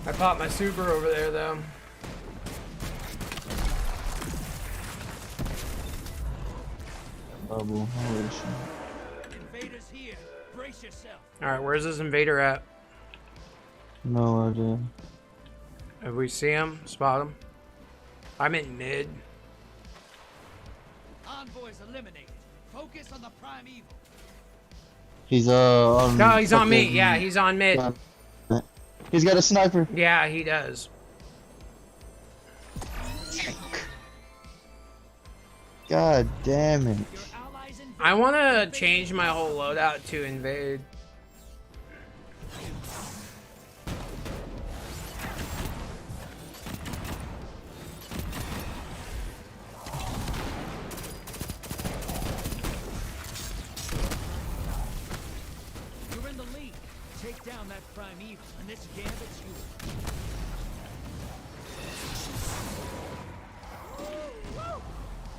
I popped my super over there though. Bubble. Holy shit. Invaders here. Brace yourself. Alright, where's this invader at? No idea. If we see him, spot him. I'm in mid. Envoys eliminated. Focus on the prime evil. He's on. No, he's on me. fucking- Yeah, he's on mid. He's got a sniper. Yeah, he does. God damn it. Your allies invade. I want to change my whole loadout to invade. You're in the lead. Take down that prime evil, and this gambit's yours.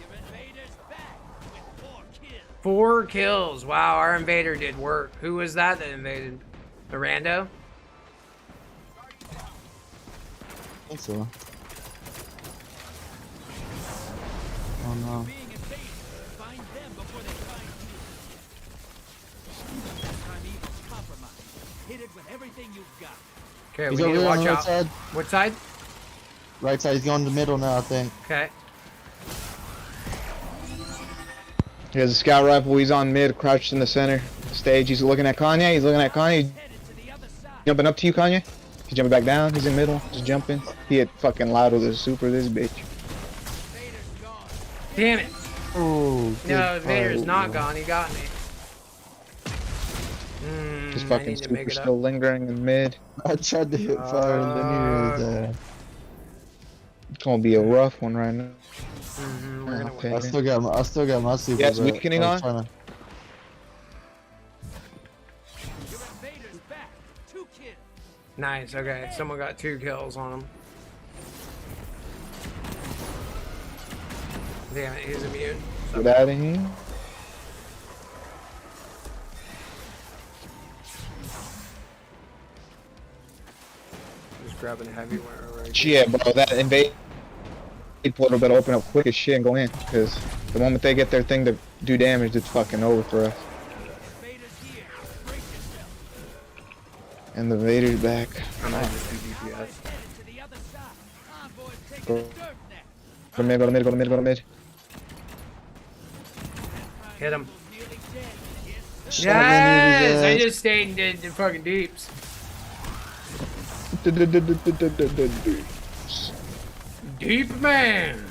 Your invaders back with 4 kills. 4 kills. Wow, our invader did work. Who was that invaded? The rando? I think so. Oh no. Being invaded. Find them before they find you. That prime evil's compromised. Hit it with everything you've got. Okay, He's we need over to there on watch the right out. side. What side? Right side. He's going to the middle now, I think. Okay. He has a scout rifle. He's on mid, crouched in the center stage. He's looking at Kanye. He's looking at Kanye. He's Headed to the other side. jumping up to you, Kanye. He's jumping back down. He's in middle. Just jumping. He hit fucking loud with his super, this bitch. Invaders gone. Damn it. Oh. No, invader's good not fight. gone. He got me. His I fucking need to make super it still up. lingering in mid. I tried to hit fire and then he was there. It's gonna be a rough one right now. We're gonna Okay. win. I still got my super. Yeah, it's but weakening I was on? trying to- Your invaders back. 2 kills. Nice. Okay, someone got 2 kills on him. Damn it, he's immune. Get out of here. Just grabbing a heavy one right Shit, bro, that invade portal better open up quick as shit and go in. Because the moment they get their thing to do damage, it's fucking over for us. Invaders here. Brace yourself. And the Vader's back. I might just do DPS. Headed to the other side. Envoys taking Go. a dirt nap. Go to mid, go to mid, go to mid, go to mid. Hit him. Nearly dead. Yes. Yes! I Yes. just stayed and did the fucking deeps. Deep man!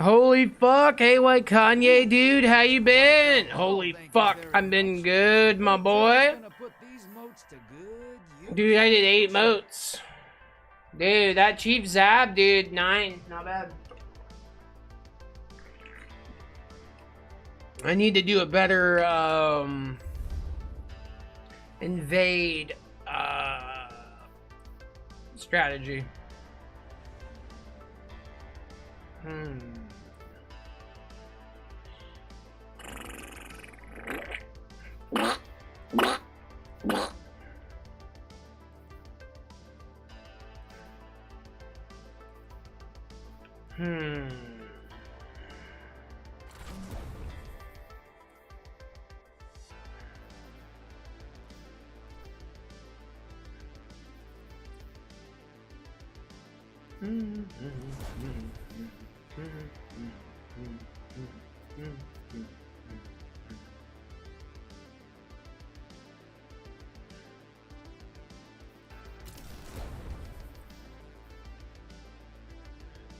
Holy fuck! Hey, WhiteKanye, dude, how you been? Holy fuck, I've been good, my boy. Gonna put these moats to good use. Dude, I did 8 moats. Dude, that cheap zap, dude, 9. Not bad. I need to do a better, invade, strategy.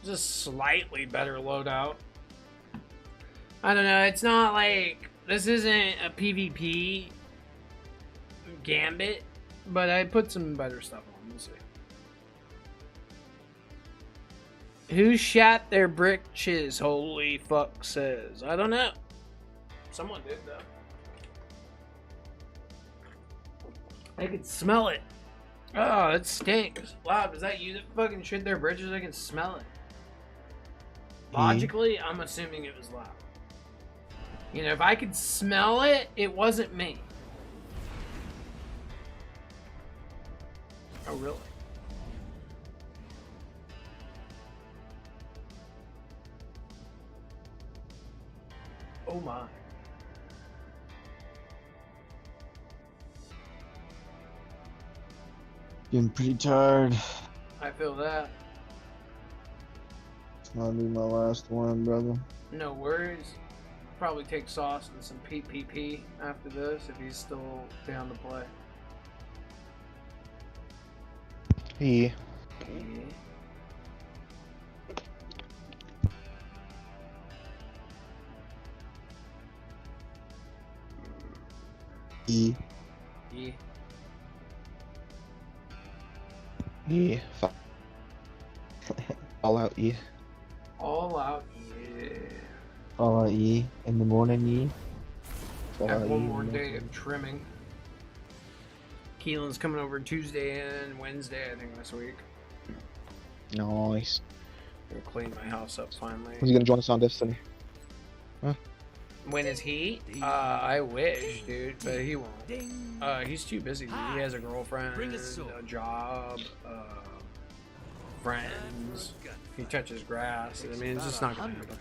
Just slightly better loadout. I don't know, it's not like, this isn't a PvP gambit, but I put some better stuff on, we'll see. Who shot their britches? Holy fuck says. I don't know. Someone did though. I can smell it. Oh, it stinks. Wow, does that you that fucking shit their britches? I can smell it. Logically, I'm assuming it was loud. You know, if I could smell it, it wasn't me. Oh, really? Oh my. Getting pretty tired. I feel that. It's gonna be my last one, brother. No worries. Probably take Sauce and some PPP after this if he's still down to play. Yeah. E. Yeah. Yeah. All out. Yeah. All out, yeah. All out E in the morning E. All Have out one E more in the day morning. of trimming. Keelan's coming over Tuesday and Wednesday, I think, this week. Nice. Gonna clean my house up finally. Who's he gonna join us on Destiny? When is he? I wish, dude, but he won't. Ding. He's too busy, dude. He has a girlfriend, Bring a sword. a job, friends. He touches grass. I mean, it's just not gonna happen.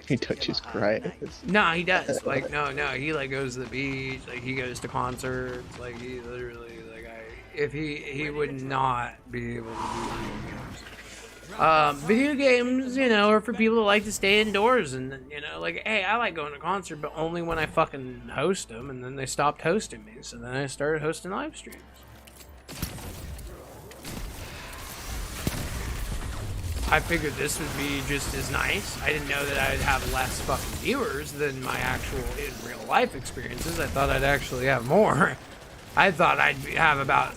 He touches grass. No, he does. Like, no, he like goes to the beach. Like, he goes to concerts. Like, he literally, like, if he would not be able to do video games. Video games, you know, are for people that like to stay indoors, and you know, like, hey, I like going to concert, but only when I fucking host them. And then they stopped hosting me, so then I started hosting live streams. I figured this would be just as nice. I didn't know that I'd have less fucking viewers than my actual in real life experiences. I thought I'd actually have more. I thought I'd have about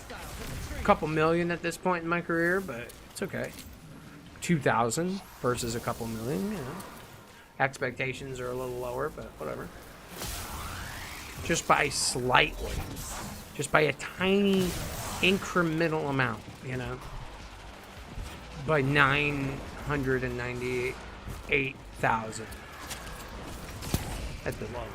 a couple million at this point in my career, but it's okay. 2,000 versus a couple million, you know. Expectations are a little lower, but whatever. Just by slightly. Just by a tiny incremental amount, you know. By 998,000 at the low end.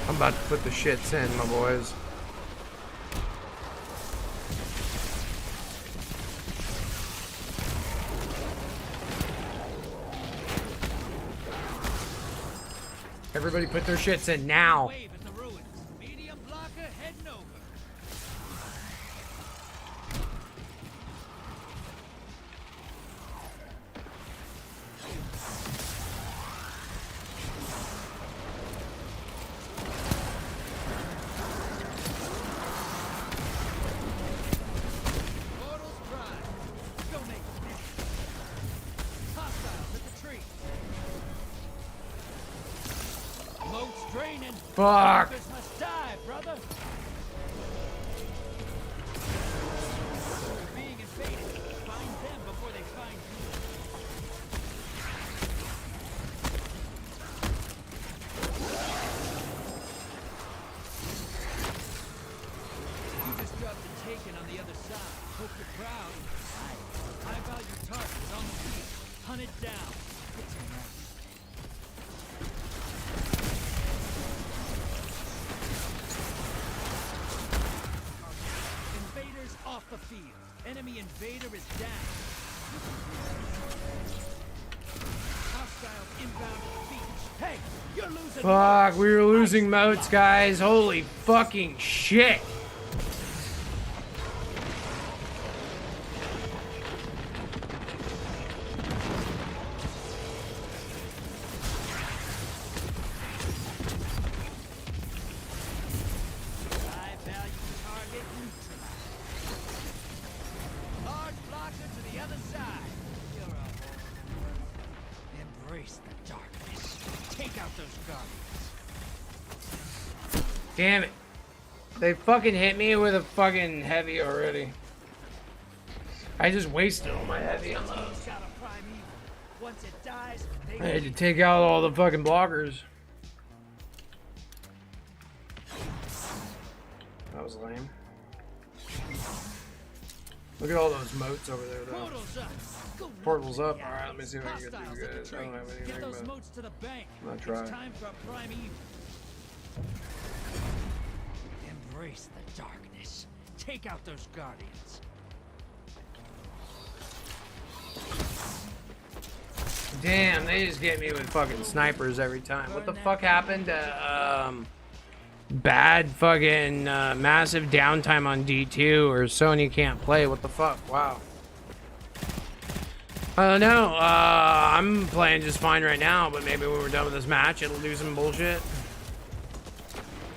I'm about to put the shits in, my boys. Everybody put their shits in now. Wave at the ruins. Medium blocker heading over. Portals prime. Go make it. Hostiles at the tree. Moat's draining. Fuck. This must die, brother. You're being invaded. Find them before they find you. You just dropped the taken on the other side. Hope you're proud. High value target is on the beat. Hunt it down. Get some rest. Invaders off field. Enemy invader is down. Hostiles inbound to the beach. Hey, you're losing. Fuck, we were losing moats, guys. Holy fucking shit. High value target neutralized. Large blocker to the other side. You're a embrace the darkness. Take out those guardians. Damn it. They fucking hit me with a fucking heavy already. I just wasted all my heavy on those. Got a prime evil. Once it dies, they I had to take out all the fucking blockers. That was lame. Look at all those moats over there, though. portals up. Go Portals knock up. them Alright, down. let me see if I can get Hostiles these at the guys. I don't have train. anything, Get those but moats to the bank. I'll It's try. time for a prime evil. Embrace the darkness. Take out those guardians. Damn, they just get me with fucking snipers every time. What the fuck happened to, bad fucking, massive downtime on D2 or Sony can't play? What the fuck? Wow. I don't know. I'm playing just fine right now, but maybe when we're done with this match, it'll do some bullshit.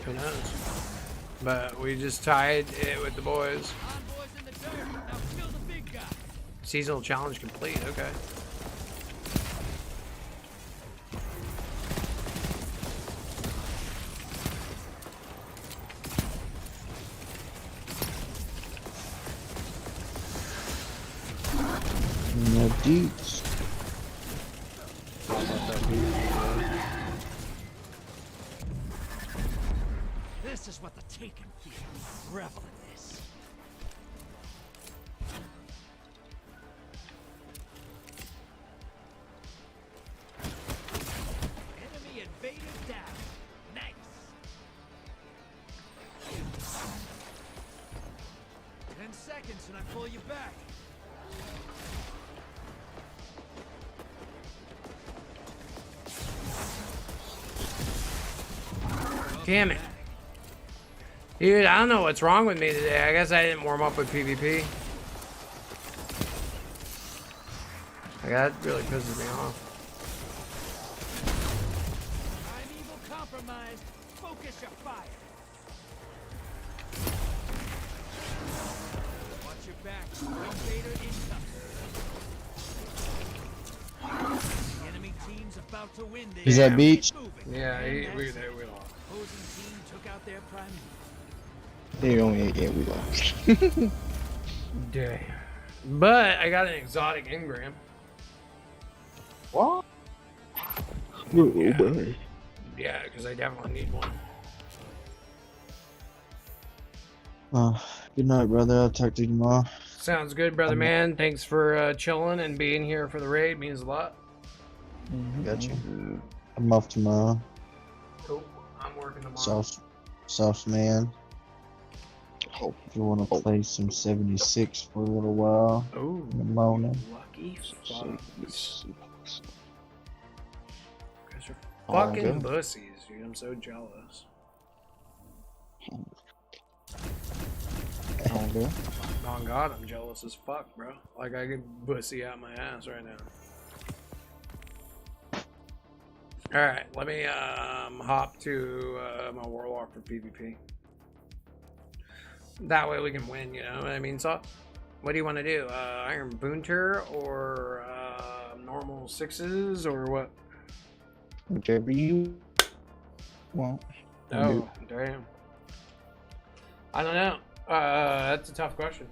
Who knows? But we just tied it with the boys. Envoys in the dirt. Now kill the big guy. Seasonal challenge complete. Okay. No deets. This is what the Taken feel. Revel in this. Enemy invader down. Nice. 10 seconds and I pull you back. Damn it. Dude, I don't know what's wrong with me today. I guess I didn't warm up with PvP. Like, that really pisses me off. I'm evil compromised. Focus your fire. Watch your back. Invader incoming. The enemy team's about to win this. Is that beach? Moving. Yeah, And we that's it. lost. Opposing team took out their prime. They only 8 we lost. Damn. But I got an exotic engram. What? Yeah, because I definitely need one. Good night, brother. I'll talk to you tomorrow. Sounds good, brother man. Thanks for chilling and being here for the raid. Means a lot. Got you. I'm off tomorrow. Cool. I'm working tomorrow. Sauce man. Oh, If you want to play some 76 for a little while Oh, in the morning. lucky fuck. so- Guys are Oh, fucking good. bussies, dude. I'm so jealous. Oh, good. On God, I'm jealous as fuck, bro. Like, I could bussy out my ass right now. Alright, let me hop to my Warlock for PvP. That way we can win, you know what I mean? So, what do you want to do? Iron Boonter or normal 6s or what? Whichever you want. Oh, damn. I don't know. That's a tough question.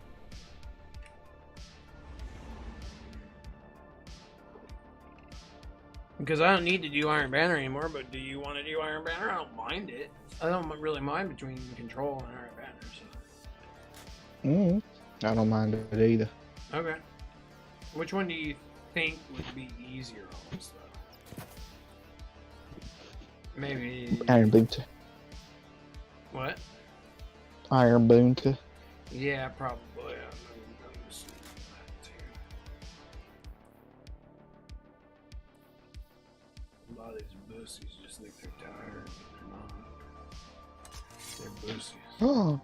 Because I don't need to do Iron Banner anymore, but do you want to do Iron Banner? I don't mind it. I don't really mind between Control and Iron Banner. So. I don't mind it either. Okay. Which one do you think would be easier almost, though? Maybe... Iron Boonta. What? Iron Boonta. Yeah, probably. I'm pussies, just like they're tired. They're not. They're pussies. Oh.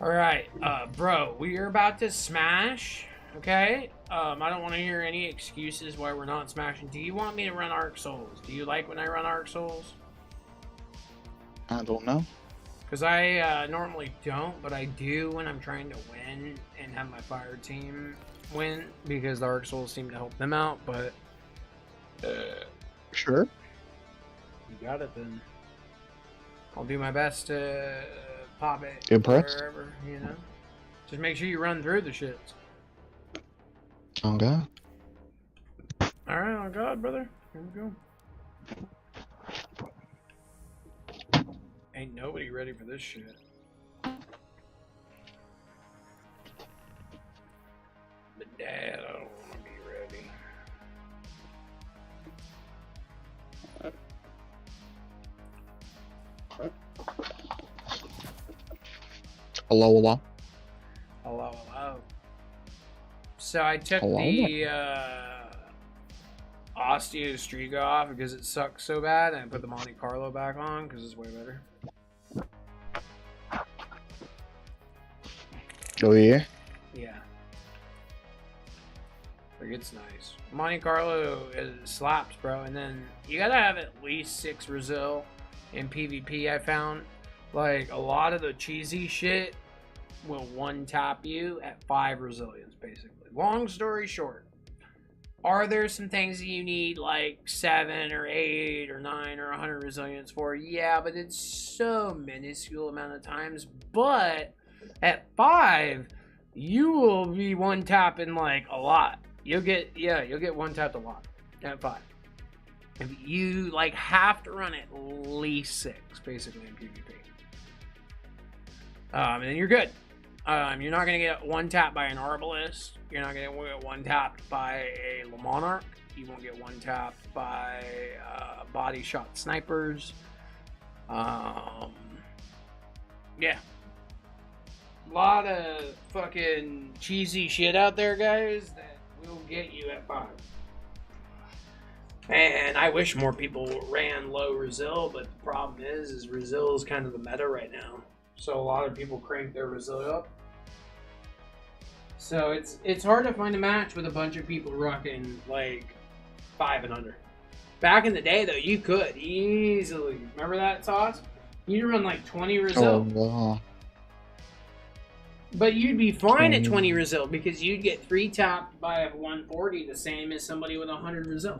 Alright, bro, we are about to smash, okay? I don't want to hear any excuses why we're not smashing. Do you want me to run Arc Souls? Do you like when I run Arc Souls? I don't know. Because I normally don't, but I do when I'm trying to win and have my fire team win, because the Arc Souls seem to help them out, but... Sure. You got it then. I'll do my best to pop it Impressed? wherever, you know? Just make sure you run through the shits. Oh god. Alright, oh god, brother. Here we go. Ain't nobody ready for this shit. But Dad, I don't want to be ready. Hello, hello. Hello, hello. So I took Hello? the Osteo Striga off because it sucks so bad, and I put the Monte Carlo back on because it's way better. Oh yeah. Yeah. Like, it's nice. Monte Carlo slaps, bro. And then you gotta have at least 6 Resil in PvP, I found. Like, a lot of the cheesy shit will one-tap you at 5 resilience, basically. Long story short, are there some things that you need, like 7 or 8 or 9 or 100 resilience for? Yeah, but it's so minuscule amount of times. But at 5, you will be one-tapping, like, a lot. You'll get one-tapped a lot at 5. If you, like, have to run at least 6, basically, in PvP. And then you're good. You're not going to get one-tapped by an Arbalist. You're not going to get one-tapped by a Le Monarch. You won't get one-tapped by body shot snipers. Yeah. A lot of fucking cheesy shit out there, guys, that will get you at 5. And I wish more people ran low Resil, but the problem is Resil is kind of the meta right now. So a lot of people crank their Resil up. So it's hard to find a match with a bunch of people rocking like 5 and under. Back in the day, though, you could easily. Remember that, Sauce? You'd run like 20 Resil. Oh no. But you'd be fine at 20 Resil because you'd get 3 tapped by a 140, the same as somebody with 100 Resil.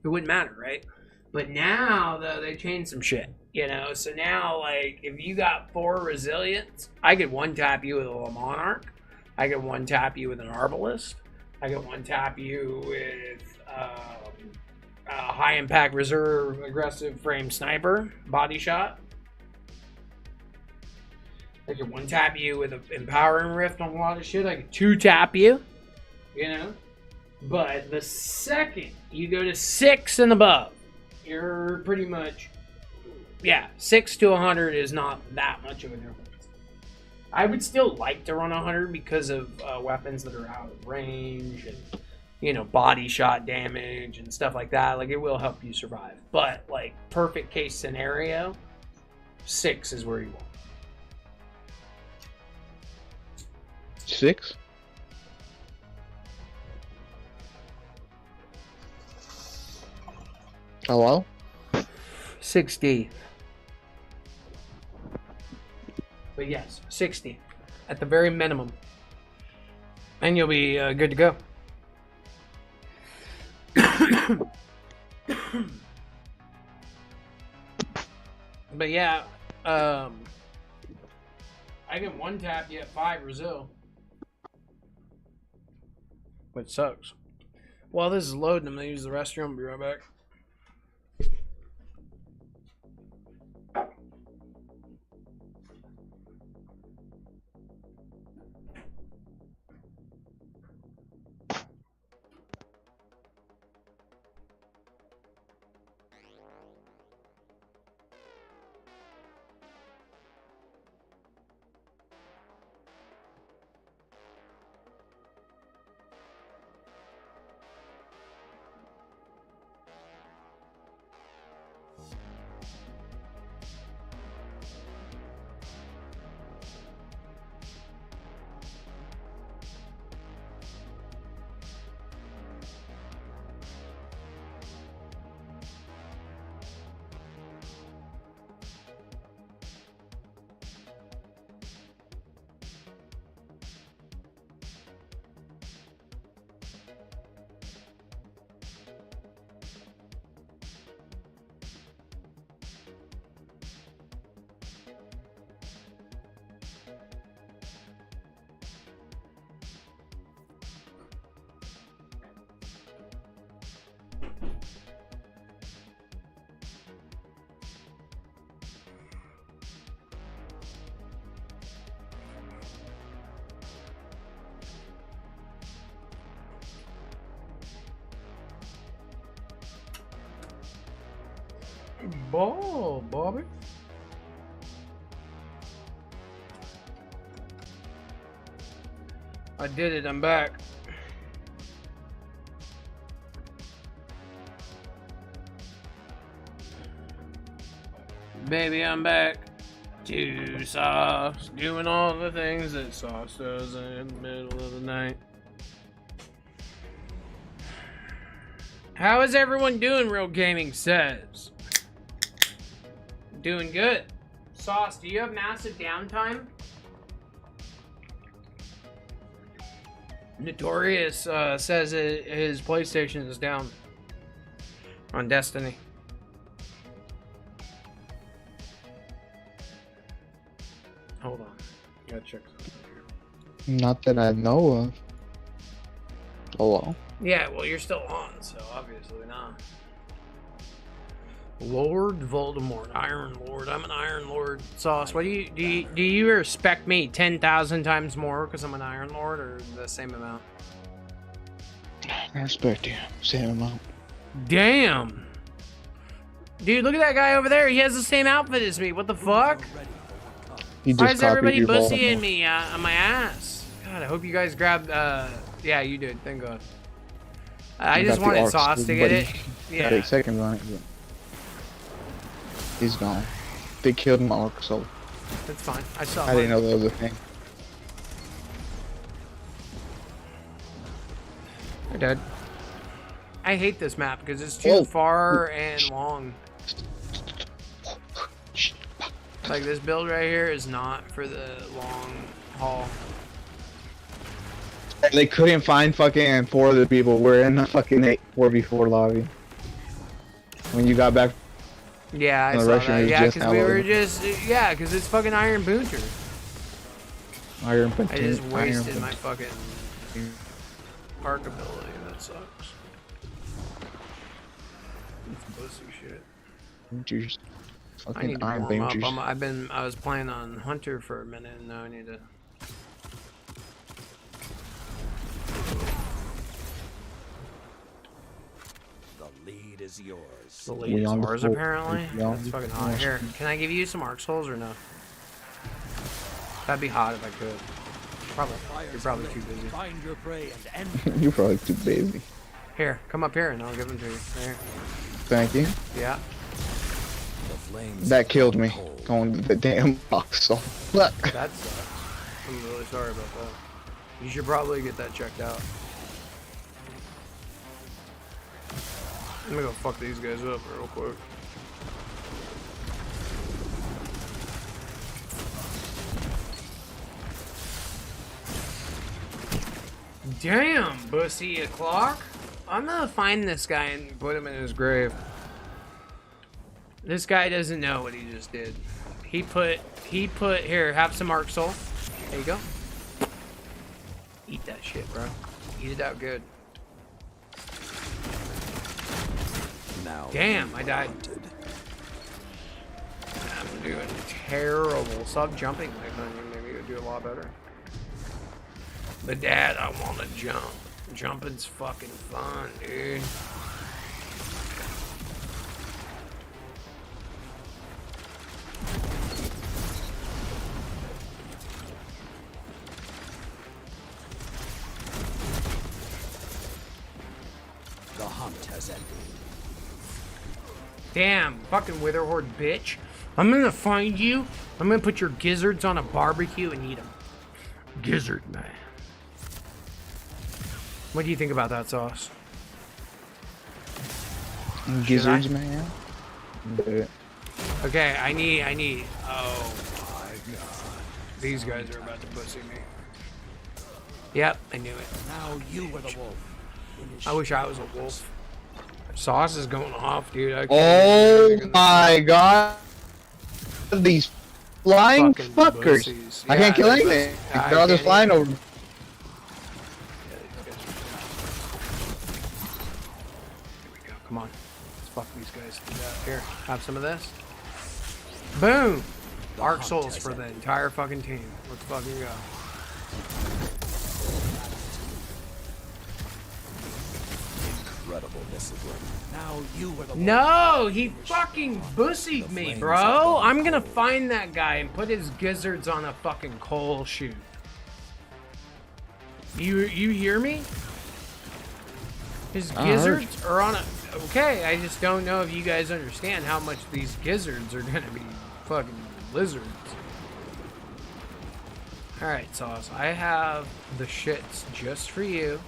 It wouldn't matter, right? But now, though, they changed some shit, you know? So now, like, if you got 4 resilience, I could one-tap you with a Le Monarch. I could one-tap you with an Arbalist. I could one-tap you with a high-impact reserve aggressive frame sniper body shot. I could one-tap you with an empowering rift on a lot of shit. I could 2-tap you, you know? But the second you go to 6 and above, you're pretty much, yeah, 6 to 100 is not that much of a difference. I would still like to run 100 because of weapons that are out of range and, you know, body shot damage and stuff like that. Like, it will help you survive. But, like, perfect case scenario, 6 is where you want. 6? Hello? 60. But yes, 60 at the very minimum. And you'll be good to go. But yeah, I can one-tap you at 5 Resil. Which sucks. While this is loading, I'm going to use the restroom. I'll be right back. Ball, Bobby. I did it, I'm back. Baby, I'm back. To Sauce, doing all the things that Sauce does in the middle of the night. How is everyone doing, Real Gaming says? Doing good. Sauce, do you have massive downtime? Notorious says his PlayStation is down on Destiny. Hold on. Gotta check something here. Not that I know of. Hello? Yeah, well, you're still on, so obviously not. Lord Voldemort, Iron Lord. I'm an Iron Lord. Sauce, what do you respect me 10,000 times more because I'm an Iron Lord, or the same amount? I respect you. Same amount. Damn. Dude, look at that guy over there. He has the same outfit as me. What the fuck? He just Why is copied everybody your bussying Voldemort. me on my ass? God, I hope you guys grabbed, yeah, you did. Thank God. I You just got the wanted arcs, Sauce to get buddy. it. Got Yeah. 8 seconds on it. But he's gone. They killed my arc, so That's fine. I saw I didn't mine. know that was a thing. They're dead. I hate this map because it's too Oh. far and long. Like, this build right here is not for the long haul. They couldn't find fucking 4 of the people. We're in the fucking 4v4 lobby. When you got back, Yeah, I The saw Russian that. is Yeah, just because we were out. just, yeah, because it's fucking Iron Boonter. Iron I just Iron wasted my fucking arc ability. That sucks. It's pussy shit. Juice. I Fucking need to Iron warm Beam up. juice. I was playing on Hunter for a minute, and now I need to. The lead is yours. The We lead is on the ours, floor. apparently. We on That's the fucking floor. hot. Here, can I give you some arc souls or no? That'd be hot if I could. Probably. You're probably too busy. Find your prey and end. You're probably too busy. Here, come up here and I'll give them to you. Right here. Thank you. Yeah. The flames That killed me. cold. Going to the damn box. So look. That sucks. I'm really sorry about that. You should probably get that checked out. I'm gonna go fuck these guys up real quick. Damn, bussy o'clock. I'm gonna find this guy and put him in his grave. This guy doesn't know what he just did. He put here, have some arc soul. There you go. Eat that shit, bro. Eat it out good. Now Damn, I you are died. hunted. I'm doing terrible. Stop jumping like that. Maybe you'll do a lot better. But Dad, I want to jump. Jumping's fucking fun, dude. The hunt has ended. Damn, fucking Witherhorde bitch. I'm gonna find you. I'm gonna put your gizzards on a barbecue and eat them. Gizzard man. What do you think about that, Sauce? Gizzards, man. Okay, I need. Oh my god. These guys are about to pussy me. Yep, I knew it. Now you were the wolf. I wish I was a wolf. Sauce is going off, dude. I can't Oh even- my god. These flying Fucking fuckers. pussies. I can't Yeah, kill they're anything. pussies. They're all just flying over. Here we go. Come on. Let's fuck these guys. Here, have some of this. Boom! Arc souls for the entire fucking team. Let's fucking go. Incredible discipline. Now you were the wolf. No, he fucking bussied me, bro. I'm gonna find that guy and put his gizzards on a fucking coal chute. You hear me? His gizzards are on a. Okay, I just don't know if you guys understand how much these gizzards are gonna be fucking lizards. Alright, Sauce, I have the shits just for you.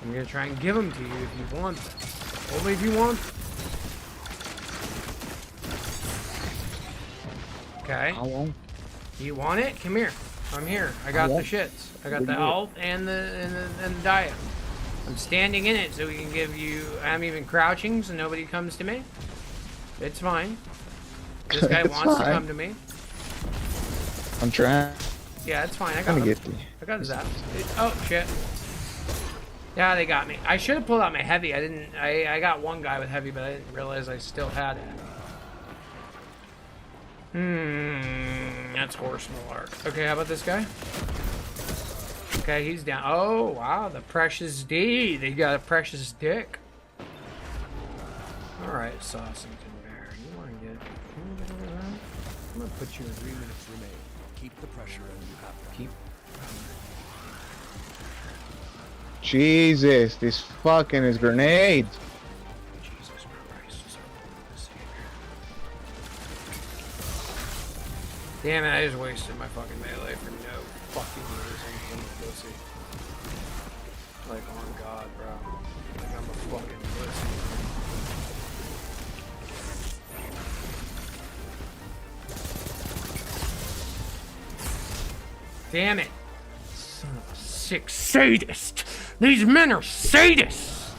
I'm gonna try and give them to you if you want them. Only if you want them. Okay. I won't. You want it? Come here. I'm here. I got the shits. I got the health and the diet. I'm standing in it so we can give you. I'm even crouching so nobody comes to me. It's fine. This guy It's wants to fine. come to me. I'm trying. Yeah, it's fine. I I'm got gonna him. get you. I got his ass. Oh shit. Yeah, they got me. I should have pulled out my heavy. I didn't. I got one guy with heavy, but I didn't realize I still had it. That's horse malark. Okay, how about this guy? Okay, he's down. Oh wow, the precious D. They got a precious dick. All right, Saucington Bear. You want to get? I'm gonna put you in 3 minutes remain. Keep the pressure and you have that. keep. Jesus, this fucking is grenades. Jesus Christ. Damn it, I just wasted my fucking melee for no fucking reason. I'm a pussy. Like, on God, bro. Like, I'm a fucking pussy. Damn it. Son of a sick sadist. These men are sadists.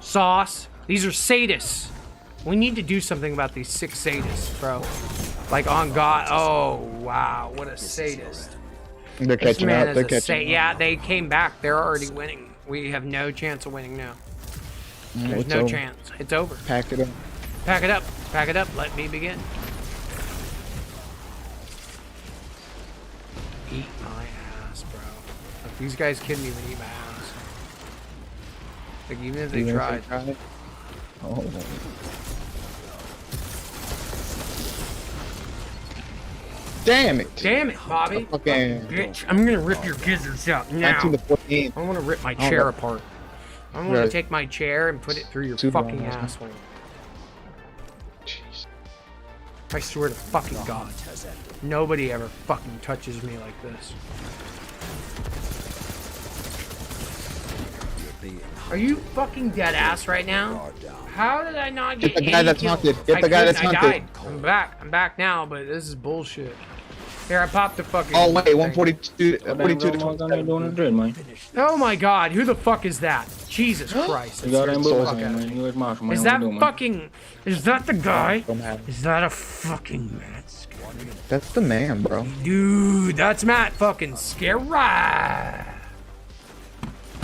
Sauce, these are sadists. We need to do something about these sick sadists, bro. Like, on God. Oh, wow. What a sadist. They're This catching man up. They're is a catching up. yeah, they came back. They're already winning. We have no chance of winning now. There's It's no over. chance. It's over. Pack it up. Pack it up. Pack it up. Let me begin. Eat my ass, bro. If these guys kidding me, they eat my ass. Like, even if they Even if tried. Oh. Damn it. Damn it, Bobby. Okay. Bitch, I'm gonna rip your gizzards out now. 19 to 14. I want to rip my chair no. apart. I want to Right. take my chair and put it through your Too fucking long, asshole. Jeez. I swear to fucking God. Nobody ever fucking touches me like this. Are you fucking dead ass right now? How did I not get Get the guy any that's kills? hunted. Get the guy that's I hunted. died. I'm back. I'm back now, but this is bullshit. Here, I popped the fucking. Oh, wait. thing. 142. 42 to 27. Oh my God, who the fuck is that? Jesus Christ. You got It's rainbow fuck man, out of man. me. You was Marshall, man. Is What that you doing, man? fucking? Is that the guy? Don't have it. Is that a fucking mask? That's the man, bro. Dude, that's Matt fucking scary.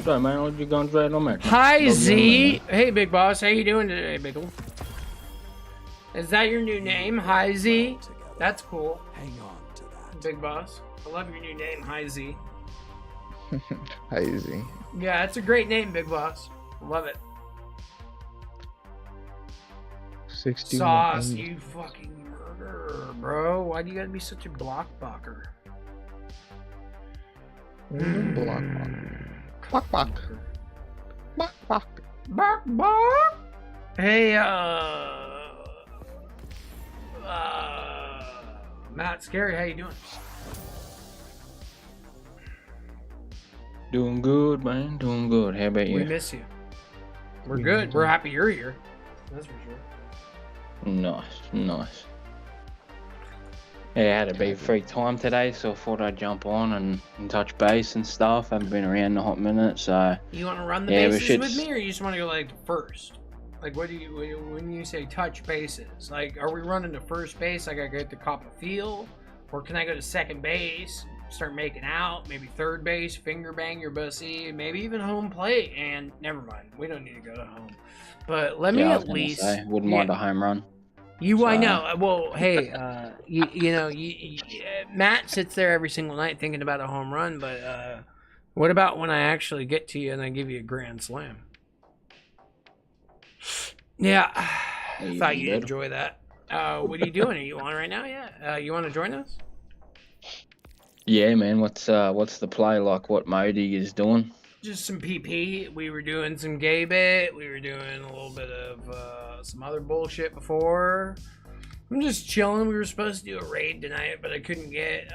Sorry, man. What you gonna try no man? Hi Z. Hey big boss, how you doing today, Biggle? Is that your new name? Hi Z. That's cool. Hang on to that. Big boss. I love your new name, Hi Z. How easy. Yeah, it's a great name, Big Boss. Love it. 61. Sauce, you fucking murderer, bro. Why do you gotta be such a blockbucker? Block. Block, block. Block, block. Bark, bark. Hey, Matt, Scary, how you doing? Doing good, man. Doing good. How about We you? miss you. We're good. We're happy you're here. That's for sure. Nice, nice. Yeah, I had a bit of free time today, so I thought I'd jump on and touch base and stuff. Haven't been around in a hot minute, so You want to run the Yeah, we bases should- with me, or you just want to go like first? Like, what do you when you say touch bases? Like, are we running to first base? Like, I get to cop a field, or can I go to second base, start making out? Maybe third base, finger bang your bussy, maybe even home plate. And never mind, we don't need to go to home. But let me yeah, I was at gonna least say, wouldn't mind a home run. I So- know. Well, hey, Matt sits there every single night thinking about a home run, but what about when I actually get to you and I give you a grand slam? Yeah, I you thought you'd good? enjoy that. What are you doing? Are you on right now? Yeah. You want to join us? Yeah, man. What's the play like? What mode are you doing? Just some PP. We were doing some gay bit. We were doing a little bit of some other bullshit before. I'm just chilling. We were supposed to do a raid tonight, but I couldn't get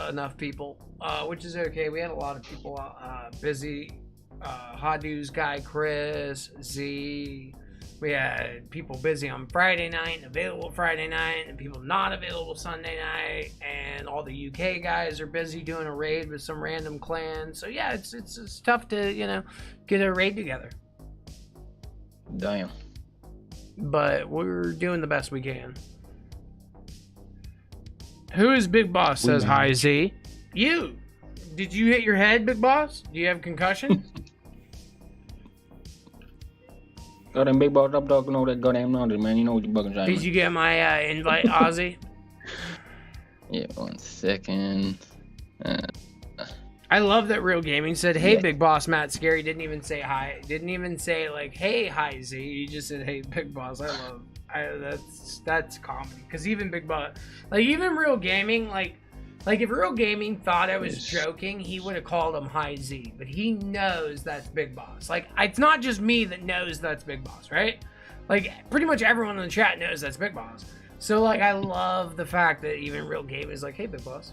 enough people, which is okay. We had a lot of people busy. Hadu's guy, Chris, Z. We had people busy on Friday night and available Friday night, and people not available Sunday night, and all the UK guys are busy doing a raid with some random clan. So yeah, it's tough to get a raid together, Damn. but we're doing the best we can. Who is Big Boss? Says hi Z. You. Did you hit your head, Big Boss? Do you have concussion? Got them big balls up talking all that goddamn nonsense, man. You know what you're bugging, Did you get my invite, Ozzy? Yeah, 1 second. I love that Real Gaming said, "Hey, Yeah. Big Boss Matt Scary." Didn't even say hi. Didn't even say like, "Hey, hi Z." He just said, "Hey, Big Boss." That's comedy. Because even Big Boss, like even Real Gaming, like if Real Gaming thought I was joking, he would have called him Hi Z. But he knows that's Big Boss. Like it's not just me that knows that's Big Boss, right? Like pretty much everyone in the chat knows that's Big Boss. So like I love the fact that even Real Gaming is like, "Hey, Big Boss."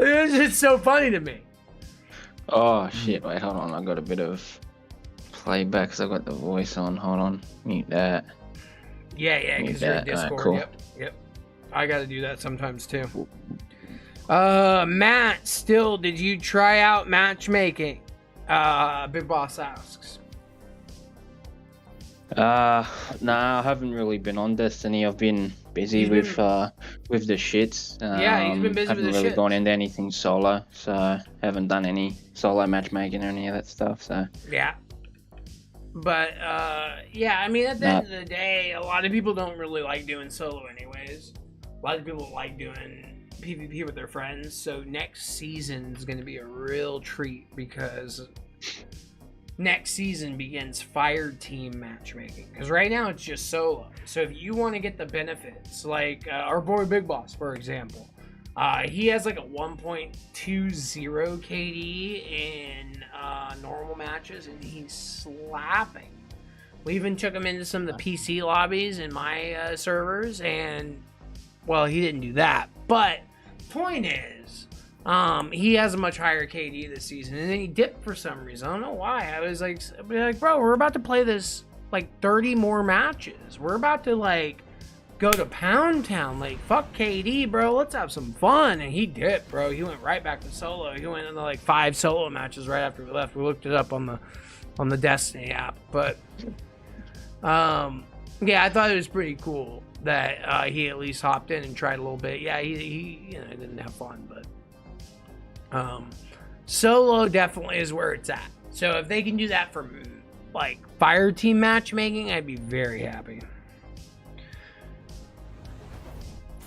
It's just so funny to me. Oh shit! Wait, hold on. I got a bit of playback because I got the voice on. Hold on. Mute that. Yeah, because you're in Yeah, alright, Discord. cool. Yep. I got to do that sometimes too. Matt, still, did you try out matchmaking? Big Boss asks. Nah, I haven't really been on Destiny. I've been busy with the shits. Yeah, he's been busy haven't with the really shits. gone into anything solo, so haven't done any solo matchmaking or any of that stuff. So Yeah. But, yeah, I mean, at the end of the day, a lot of people don't really like doing solo anyways. A lot of people like doing PvP with their friends. So next season is going to be a real treat because next season begins fire team matchmaking. Because right now it's just solo. So if you want to get the benefits, like our boy Big Boss, for example, he has like a 1.20 KD in normal matches, and he's slapping. We even took him into some of the PC lobbies in my servers, and well, he didn't do that. But point is, he has a much higher KD this season, and then he dipped for some reason. I don't know why. I was like, bro, we're about to play this like 30 more matches. We're about to like go to Pound Town. Like, fuck KD, bro. Let's have some fun. And he dipped, bro. He went right back to solo. He went into like 5 solo matches right after we left. We looked it up on the Destiny app. But yeah, I thought it was pretty cool that he at least hopped in and tried a little bit. Yeah, he didn't have fun, but solo definitely is where it's at. So if they can do that for like fire team matchmaking, I'd be very happy.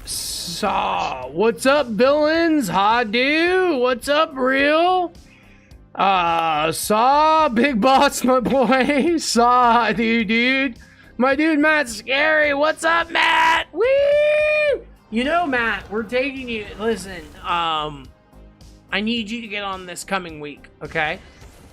Saw, what's up, villains? Hadu, what's up, Real? Saw, Big Boss, my boy. Saw, dude. My dude, Matt Scary. What's up, Matt? Woo! You know, Matt, we're taking you. Listen, I need you to get on this coming week, okay?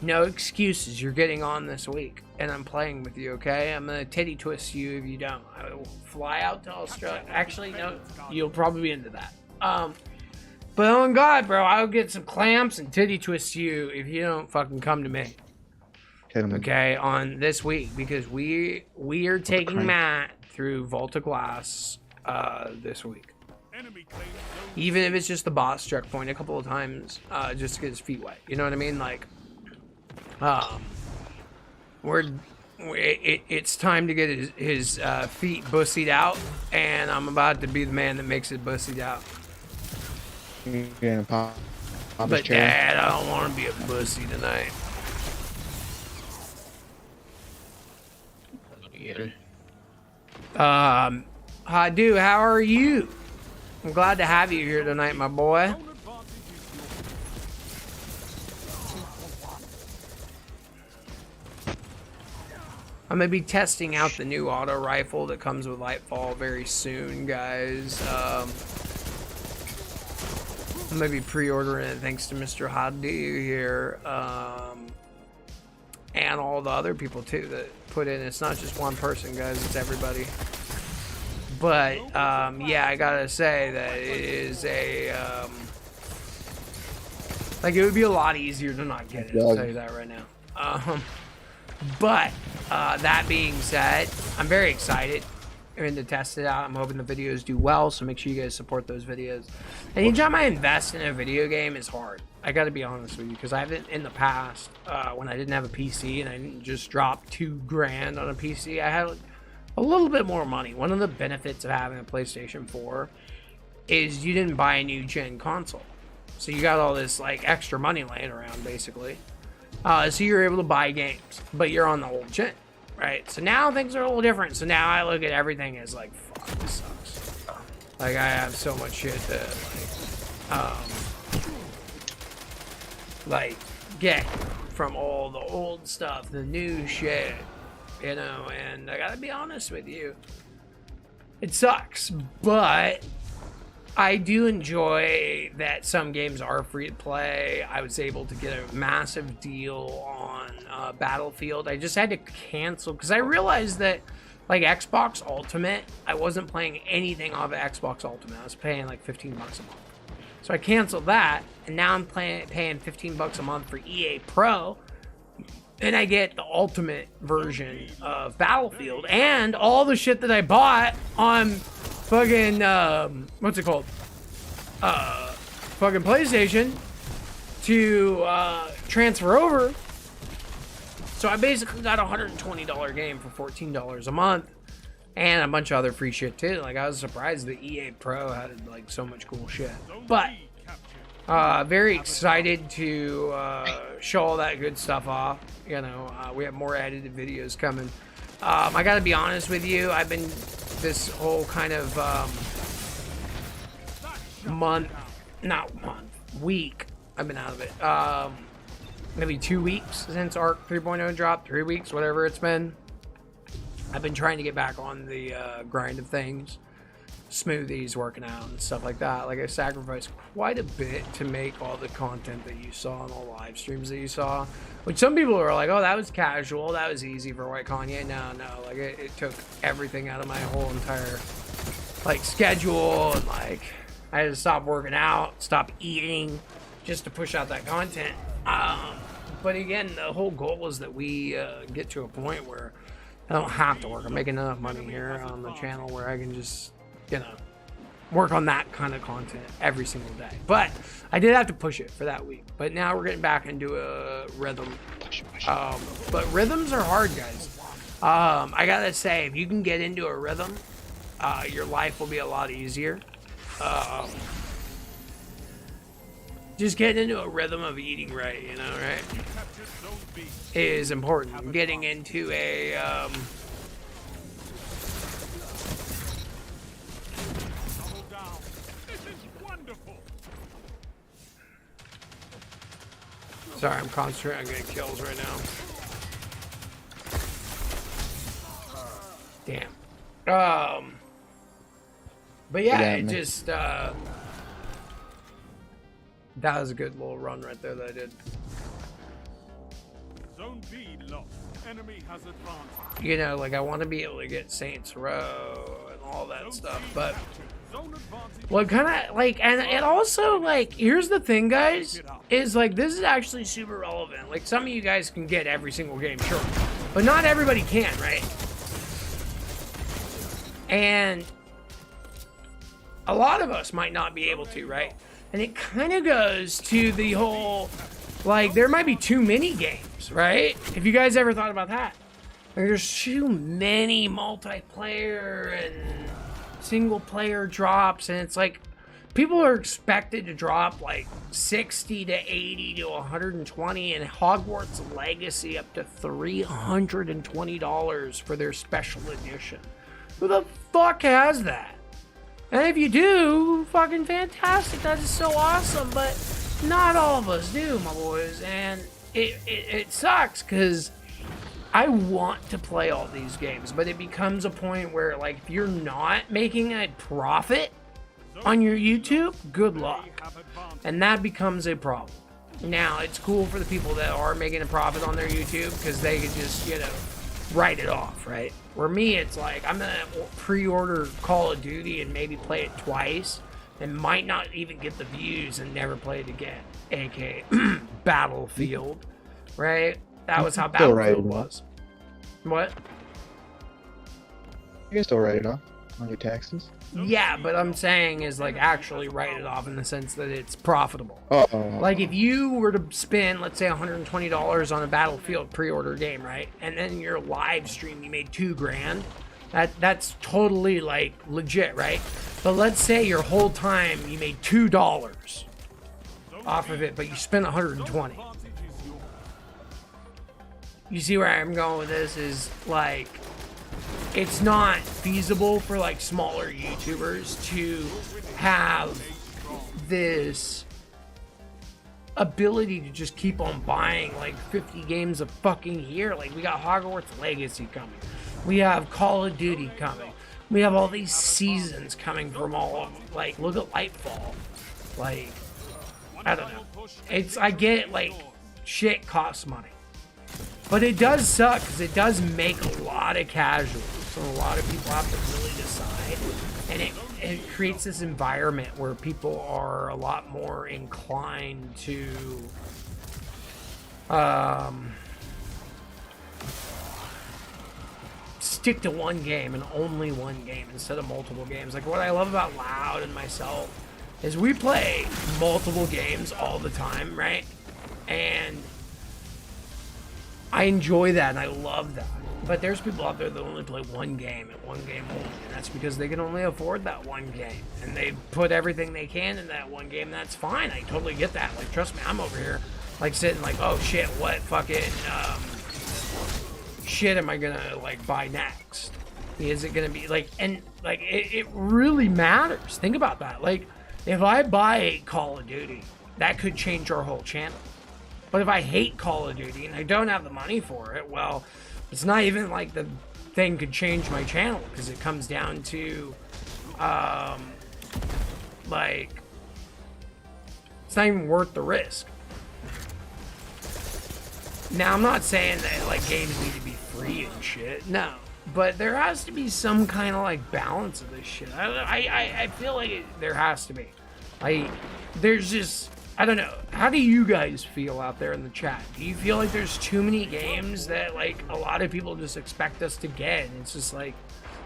No excuses. You're getting on this week. and I'm playing with you, okay? I'm gonna titty twist you if you don't. I will fly out to Australia. Actually, no, you'll probably be into that. But on God, bro, I'll get some clamps and titty twist you if you don't fucking come to me. Okay, on this week, because we are taking Matt through Volta Glass this week. Even if it's just the boss checkpoint a couple of times, just to get his feet wet. You know what I mean? Like, it's time to get his feet bussied out, and I'm about to be the man that makes it bussied out. Yeah, But Dad, I don't want to be a bussy tonight. Hadu, how are you? I'm glad to have you here tonight, my boy. I'm gonna be testing out the new auto rifle that comes with Lightfall very soon, guys. I'm gonna be pre-ordering it thanks to Mr. Hadu here, and all the other people too that put in. It's not just one person, guys, it's everybody. But yeah, I gotta say that it is a like, it would be a lot easier to not get it, I'll tell you that right now. But that being said, I'm very excited to test it out. I'm hoping the videos do well, so make sure you guys support those videos. Anytime I invest in a video game, it's hard. I gotta be honest with you, because I haven't in the past, when I didn't have a PC and I didn't just drop $2 grand on a PC, I had a little bit more money. One of the benefits of having a PlayStation 4 is you didn't buy a new gen console, so you got all this like extra money laying around basically. So you're able to buy games, but you're on the old gen, right? So now things are a little different. So now I look at everything as like, fuck, this sucks. Like, I have so much shit to like get from all the old stuff, the new shit, you know. And I gotta be honest with you, it sucks, but I do enjoy that some games are free to play. I was able to get a massive deal on Battlefield. I just had to cancel because I realized that, like, Xbox Ultimate, I wasn't playing anything off of Xbox Ultimate. I was paying like 15 bucks a month. So I canceled that, and now I'm paying 15 bucks a month for EA Pro, and I get the Ultimate version of Battlefield and all the shit that I bought on fucking what's it called? Fucking PlayStation to transfer over. So I basically got a $120 game for $14 a month, and a bunch of other free shit too. Like, I was surprised that EA Pro had like so much cool shit. But very excited to show all that good stuff off. You know, we have more edited videos coming. I gotta be honest with you, I've been this whole kind of week, I've been out of it. Maybe 2 weeks since Arc 3.0 dropped, 3 weeks, whatever it's been. I've been trying to get back on the grind of things, smoothies, working out, and stuff like that. Like, I sacrificed quite a bit to make all the content that you saw on all the live streams that you saw. Which some people are like, oh, that was casual, that was easy for WhiteKanye. No, like, it took everything out of my whole entire, like, schedule, and, like, I had to stop working out, stop eating, just to push out that content. But again, the whole goal is that we get to a point where I don't have to work. I'm making enough money here on the channel where I can just, you know, work on that kind of content every single day. But I did have to push it for that week. But now we're getting back into a rhythm. But rhythms are hard, guys. I gotta say, if you can get into a rhythm, your life will be a lot easier. Just getting into a rhythm of eating right, you know, right, is important. Getting into a sorry, I'm concentrating on getting kills right now. Damn. But yeah, it just that was a good little run right there that I did. Zone B lost. Enemy has advanced. You know, like I want to be able to get Saints Row and all that stuff, but Zone advantage. well, kind of like, and it also like, here's the thing, guys, is like this is actually super relevant. Like some of you guys can get every single game, sure, but not everybody can, right? And a lot of us might not be able to, right? And it kind of goes to the whole, like, there might be too many games, right? If you guys ever thought about that. Like, there's too many multiplayer and single player drops, and it's like, people are expected to drop like 60 to 80 to 120, and Hogwarts Legacy up to $320 for their special edition. Who the fuck has that? And if you do, fucking fantastic. That is so awesome. But not all of us do, my boys. And it sucks because I want to play all these games. But it becomes a point where, like, if you're not making a profit on your YouTube, good luck. And that becomes a problem. Now, it's cool for the people that are making a profit on their YouTube because they can just, you know, write it off, right? Where me, it's like, I'm gonna pre-order Call of Duty and maybe play it twice and might not even get the views and never play it again, aka Battlefield, right? That was how Battlefield was. What? You can still write it off on your taxes. Yeah, but I'm saying is like actually write it off in the sense that it's profitable. Uh-oh. Like if you were to spend, let's say, $120 on a Battlefield pre-order game, right? And then your live stream you made $2,000. That's totally like legit, right? But let's say your whole time you made $2 off of it, but you spent 120. You see where I'm going with this is like, it's not feasible for like smaller YouTubers to have this ability to just keep on buying like 50 games a fucking year. Like we got Hogwarts Legacy coming, we have Call of Duty coming, we have all these seasons coming from all of them. Like look at Lightfall. Like I don't know, it's, I get like shit costs money, but it does suck because it does make a lot of casuals. So a lot of people have to really decide, and it creates this environment where people are a lot more inclined to stick to one game and only one game instead of multiple games. Like what I love about Loud and myself is we play multiple games all the time, right? And I enjoy that and I love that. But there's people out there that only play one game and one game only, and that's because they can only afford that one game, and they put everything they can in that one game. That's fine. I totally get that. Like, trust me, I'm over here, like, sitting like, oh shit, what fucking shit am I gonna like buy next? Is it gonna be like, and like, it really matters. Think about that. Like, if I buy Call of Duty, that could change our whole channel. But if I hate Call of Duty and I don't have the money for it, well, it's not even like the thing could change my channel, because it comes down to, like, it's not even worth the risk. Now, I'm not saying that, like, games need to be free and shit, no. But there has to be some kind of, like, balance of this shit. I feel like there has to be. Like, there's just, I don't know. How do you guys feel out there in the chat? Do you feel like there's too many games that, like, a lot of people just expect us to get? And it's just like,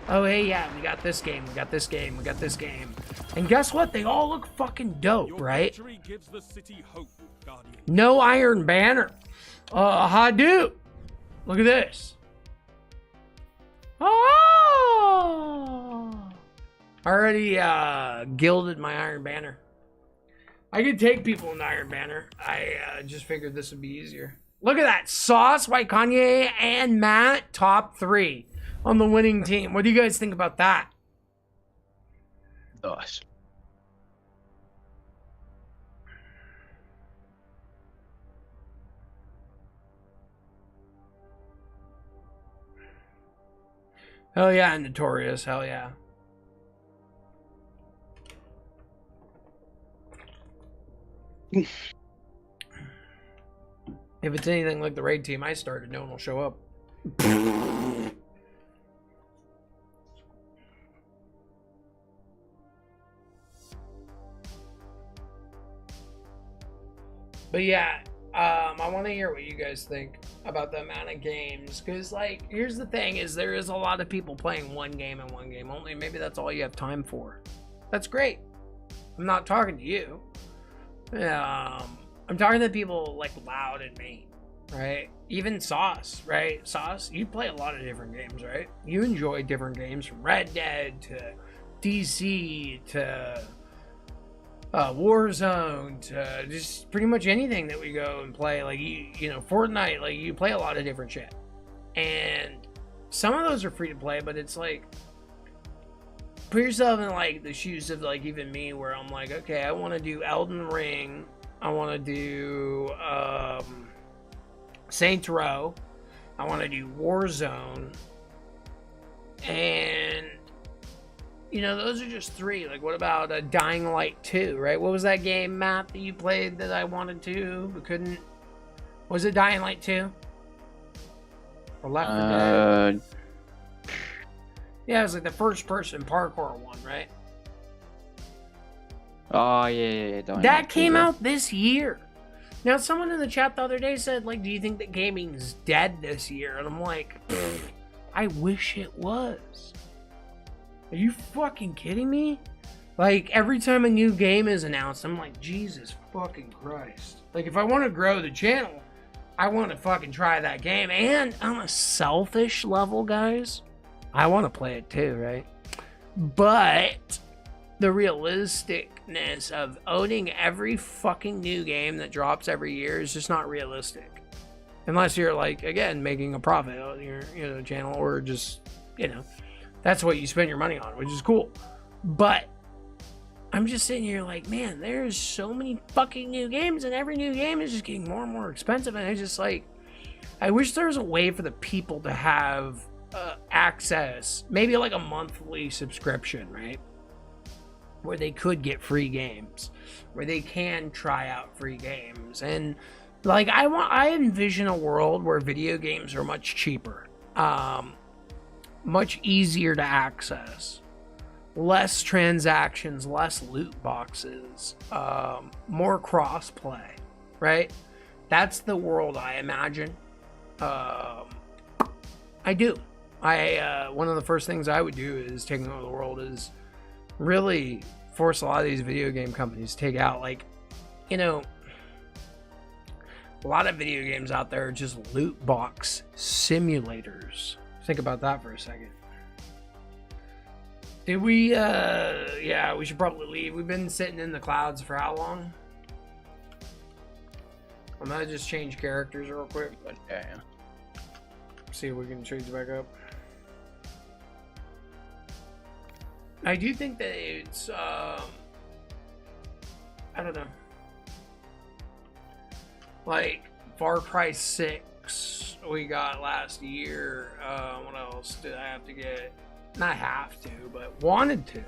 oh, hey, yeah, we got this game, we got this game, we got this game. And guess what? They all look fucking dope, right? Gives the city hope, Guardian. No Iron Banner. How do? Look at this. Oh! I already gilded my Iron Banner. I could take people in Iron Banner. I just figured this would be easier. Look at that. Sauce, WhiteKanye, and Matt, top 3 on the winning team. What do you guys think about that? Nice. Hell yeah, Notorious. Hell yeah. If it's anything like the raid team I started, no one will show up. But yeah, I want to hear what you guys think about the amount of games. Because, like, here's the thing is there is a lot of people playing one game and one game only. Maybe that's all you have time for. That's great. I'm not talking to you. I'm talking to people like Loud and me, right? Even Sauce, right? Sauce, you play a lot of different games, right? You enjoy different games from Red Dead to DC to Warzone to just pretty much anything that we go and play. Like you know, Fortnite. Like you play a lot of different shit, and some of those are free to play, but it's like put yourself in like the shoes of like even me, where I'm like, okay, I want to do Elden Ring, I want to do Saints Row, I want to do Warzone, and you know, those are just three. Like, what about Dying Light 2, right? What was that game, Matt, that you played that I wanted to but couldn't? Was it Dying Light 2? Or Left 4 Dead? Yeah, it was like the first-person parkour one, right? Oh, yeah. That came out this year. Now, someone in the chat the other day said, like, do you think that gaming's dead this year? And I'm like, I wish it was. Are you fucking kidding me? Like, every time a new game is announced, I'm like, Jesus fucking Christ. Like, if I want to grow the channel, I want to fucking try that game. And on a selfish level, guys, I want to play it too, right? But the realisticness of owning every fucking new game that drops every year is just not realistic. Unless you're, like, again, making a profit on your channel, or just, that's what you spend your money on, which is cool. But I'm just sitting here like, man, there's so many fucking new games, and every new game is just getting more and more expensive. And I just like, I wish there was a way for the people to have access, maybe like a monthly subscription, right? Where they could get free games, where they can try out free games. And like, I envision a world where video games are much cheaper. Much easier to access, less transactions, less loot boxes, more cross-play, right? That's the world I imagine. I do. One of the first things I would do is taking over the world is really force a lot of these video game companies to take out, like, a lot of video games out there are just loot box simulators. Think about that for a second. Did we, yeah, we should probably leave. We've been sitting in the clouds for how long? I'm gonna just change characters real quick. Yeah. See if we can change back up. I do think that it's, I don't know. Like, Far Cry 6 we got last year. What else did I have to get? Not have to, but wanted to,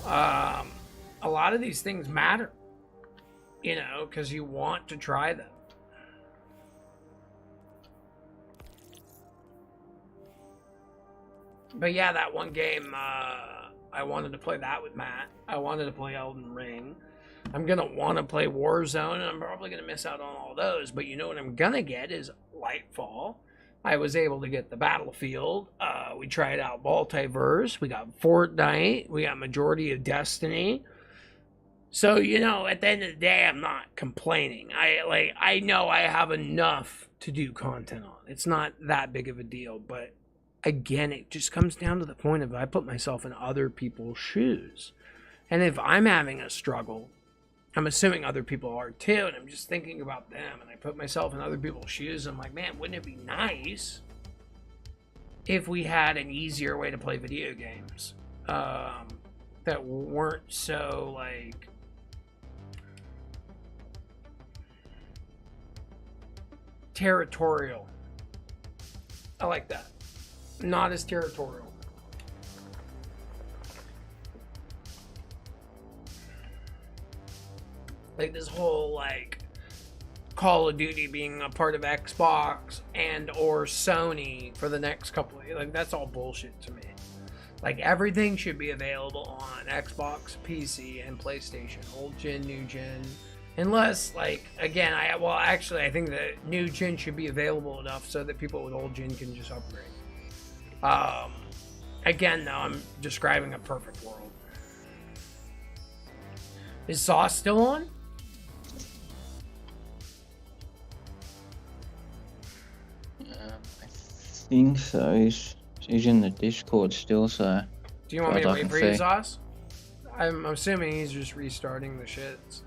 a lot of these things matter, because you want to try them. But yeah, that one game, I wanted to play that with Matt. I wanted to play Elden Ring. I'm going to want to play Warzone, and I'm probably going to miss out on all those. But you know what I'm going to get is Lightfall. I was able to get the Battlefield. We tried out Multiverse. We got Fortnite. We got majority of Destiny. So, at the end of the day, I'm not complaining. I know I have enough to do content on. It's not that big of a deal. But again, it just comes down to the point of I put myself in other people's shoes. And if I'm having a struggle, I'm assuming other people are too, and I'm just thinking about them, and I put myself in other people's shoes. I'm like, man, wouldn't it be nice if we had an easier way to play video games that weren't so, like, territorial. I like that. Not as territorial. Like this whole, like, Call of Duty being a part of Xbox and or Sony for the next couple of years. Like, that's all bullshit to me. Like, everything should be available on Xbox, PC, and PlayStation. Old gen, new gen. Unless, like, again, I think that new gen should be available enough so that people with old gen can just upgrade. Again, though, I'm describing a perfect world. Is Sauce still on? I think so. He's in the Discord still, so. Do you want me to I wait can for you, see. Sauce? I'm assuming he's just restarting the shits.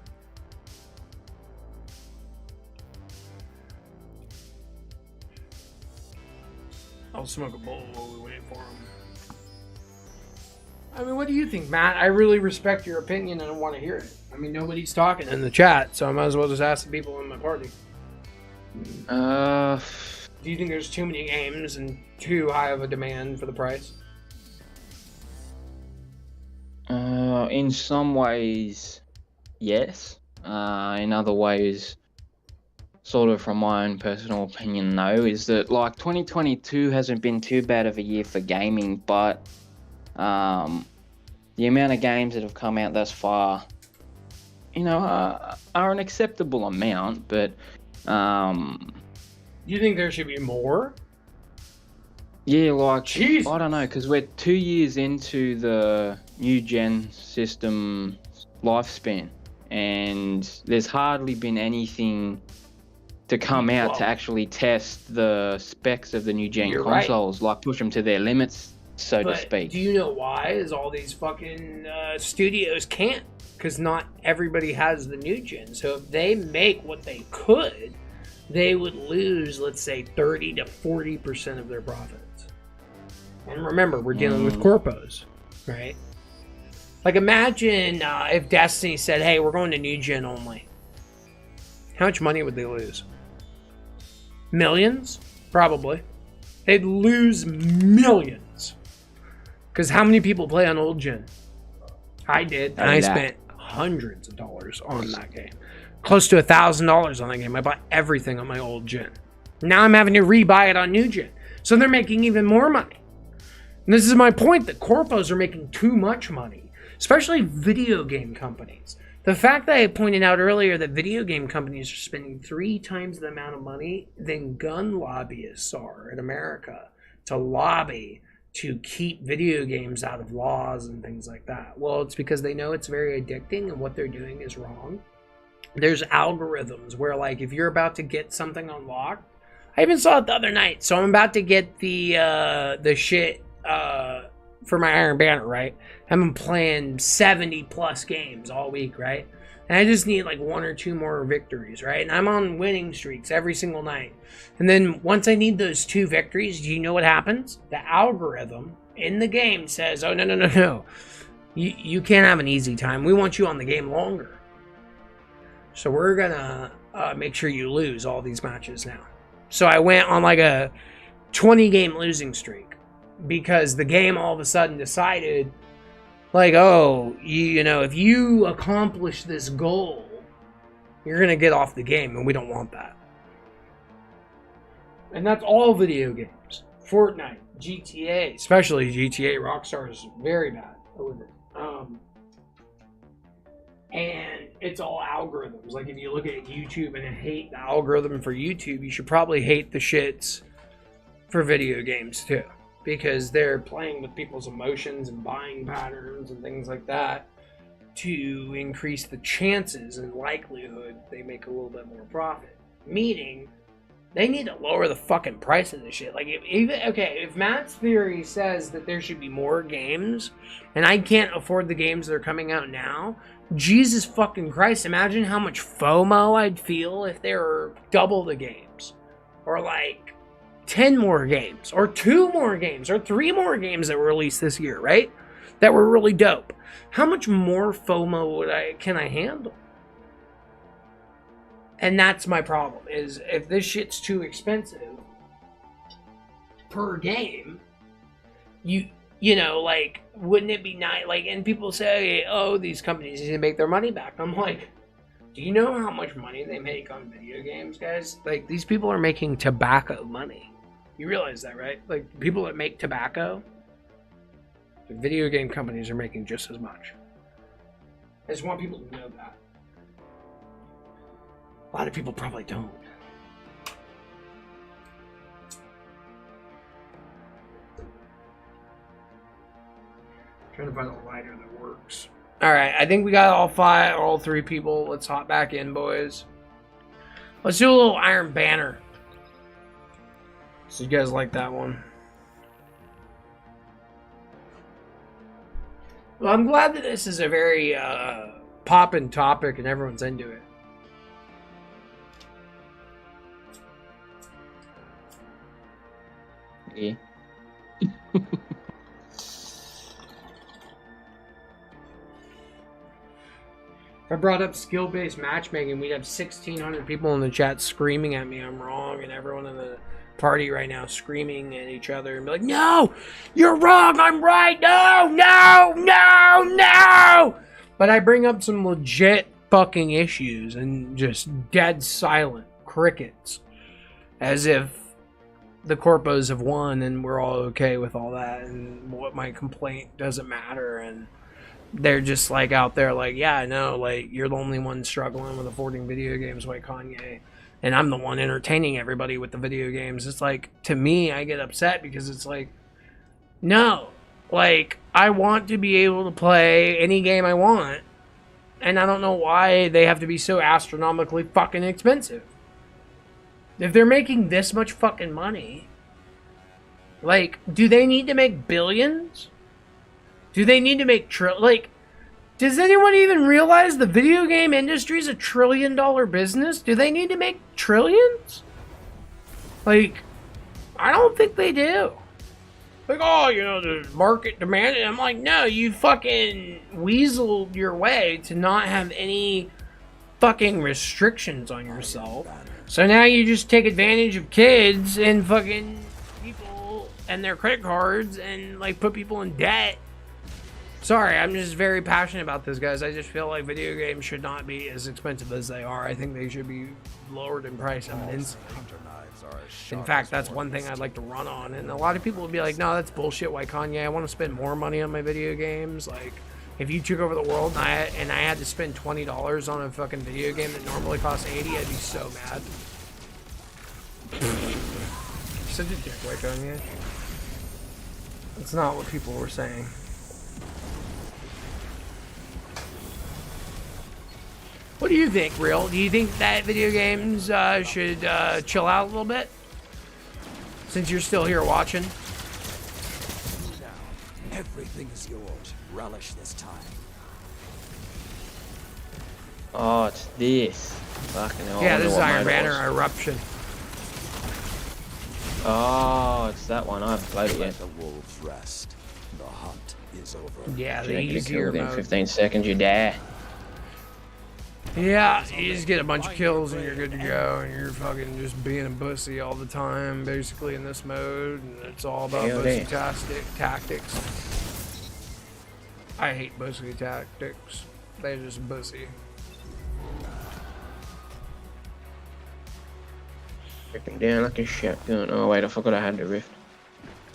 I'll smoke a bowl while we wait for him. I mean, what do you think, Matt? I really respect your opinion and I want to hear it. I mean, nobody's talking in the chat, so I might as well just ask the people in my party. Do you think there's too many games and too high of a demand for the price? In some ways, yes. In other ways, sort of from my own personal opinion, no, is that like 2022 hasn't been too bad of a year for gaming, but the amount of games that have come out thus far, you know, are an acceptable amount, but You think there should be more? yeah, like, Jesus. I don't know, because we're 2 years into the new gen system lifespan, and there's hardly been anything to come out to actually test the specs of the new gen You're right. consoles, like push them to their limits, so to But speak. do you know why? Is all these fucking studios can't, because not everybody has the new gen. So if they make what they could, they would lose, let's say, 30 to 40% of their profits. And remember, we're dealing with corpos, right? Like, imagine if Destiny said, "Hey, we're going to new gen only." How much money would they lose? Millions? Probably. They'd lose millions. Because how many people play on old gen? I did. And I spent hundreds of dollars on that game. Close to $1,000 on that game. I bought everything on my old gen. Now I'm having to rebuy it on new gen. So they're making even more money. And this is my point, that corpos are making too much money. Especially video game companies. The fact that I pointed out earlier that video game companies are spending 3 times the amount of money than gun lobbyists are in America to lobby to keep video games out of laws and things like that. Well, it's because they know it's very addicting and what they're doing is wrong. There's algorithms where, like, if you're about to get something unlocked, I even saw it the other night. So I'm about to get the shit for my Iron Banner, right? I've been playing 70 plus games all week, right? And I just need like 1 or 2 more victories, right? And I'm on winning streaks every single night. And then once I need those 2 victories, do you know what happens? The algorithm in the game says, "Oh, no. You can't have an easy time. We want you on the game longer. So we're gonna make sure you lose all these matches now." So I went on like a 20 game losing streak because the game all of a sudden decided, like, oh, you know, if you accomplish this goal, you're gonna get off the game, and we don't want that. And that's all video games. Fortnite, GTA, especially GTA. Rockstar is very bad with it. And it's all algorithms. Like, if you look at YouTube and hate the algorithm for YouTube, you should probably hate the shits for video games too. Because they're playing with people's emotions and buying patterns and things like that to increase the chances and likelihood they make a little bit more profit. Meaning, they need to lower the fucking price of this shit. Like, if Matt's theory says that there should be more games, and I can't afford the games that are coming out now, Jesus fucking Christ, imagine how much FOMO I'd feel if there were double the games. Or like 10 more games, or 2 more games, or 3 more games that were released this year, right? That were really dope. How much more FOMO can I handle? And that's my problem, is if this shit's too expensive per game, you know, like, wouldn't it be nice? Like, and people say, oh, these companies need to make their money back. I'm like, Do you know how much money they make on video games, guys? Like, these people are making tobacco money. You realize that, right? Like, people that make tobacco, the video game companies are making just as much. I just want people to know that. A lot of people probably don't. Trying to find a lighter that works. Alright, I think we got all three people. Let's hop back in, boys. Let's do a little Iron Banner. So you guys like that one? Well, I'm glad that this is a very poppin' topic and everyone's into it. Yeah. If I brought up skill-based matchmaking, we'd have 1,600 people in the chat screaming at me I'm wrong, and everyone in the party right now screaming at each other and be like, no, you're wrong, I'm right, no, no, no, no! But I bring up some legit fucking issues and just dead silent crickets. As if the corpos have won and we're all okay with all that and what my complaint doesn't matter, and they're just like out there like, yeah, I know, like, you're the only one struggling with affording video games, WhiteKanye, and I'm the one entertaining everybody with the video games. It's like, to me, I get upset because it's like, no, like, I want to be able to play any game I want, and I don't know why they have to be so astronomically fucking expensive. If they're making this much fucking money, like, do they need to make billions? Do they need to make like, does anyone even realize the video game industry is $1 trillion business? Do they need to make trillions? Like, I don't think they do. Like, oh, you know, the market demanded. I'm like, no, you fucking weaseled your way to not have any fucking restrictions on yourself. So now you just take advantage of kids and fucking people and their credit cards and, like, put people in debt. Sorry, I'm just very passionate about this, guys. I just feel like video games should not be as expensive as they are. I think they should be lowered in price. In fact, that's one thing I'd like to run on. And a lot of people would be like, no, that's bullshit, WhiteKanye. I want to spend more money on my video games. Like, if you took over the world and I had to spend $20 on a fucking video game that normally costs $80, I'd be so mad. You're such a dick, WhiteKanye. That's not what people were saying. What do you think, Real? Do you think that video games should chill out a little bit? Since you're still here watching. Everything is yours. Relish this time. Oh, it's this. Fucking hell. Yeah, this is Iron Banner Eruption. Oh, it's that one. I haven't played it yet. Let the wolves rest. The hunt is over. Yeah, You the don't get easier killed in mode. 15 seconds, you die. Yeah, you just get a bunch of kills and you're good to go, and you're fucking just being a pussy all the time, basically, in this mode, and it's all about Hell pussy yeah. tactics. I hate pussy tactics. They're just pussy. Freaking down like a shotgun. Oh wait, I forgot I had the rift.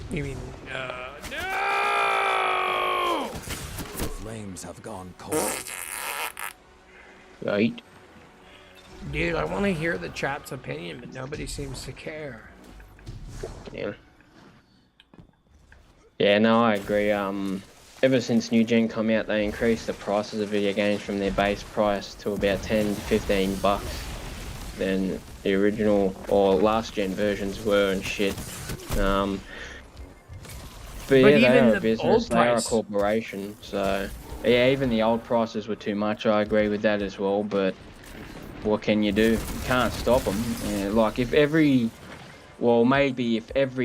You mean, no! The flames have gone cold. Right. Dude, I want to hear the chat's opinion, but nobody seems to care. Yeah. Yeah, no, I agree. Ever since New Gen come out, they increased the prices of video games from their base price to about 10 to 15 bucks than the original or last gen versions were and shit. But yeah, even they are the a business, old they are a price- corporation, so yeah, even the old prices were too much. I agree with that as well, but what can you do? You can't stop them. Yeah, like if every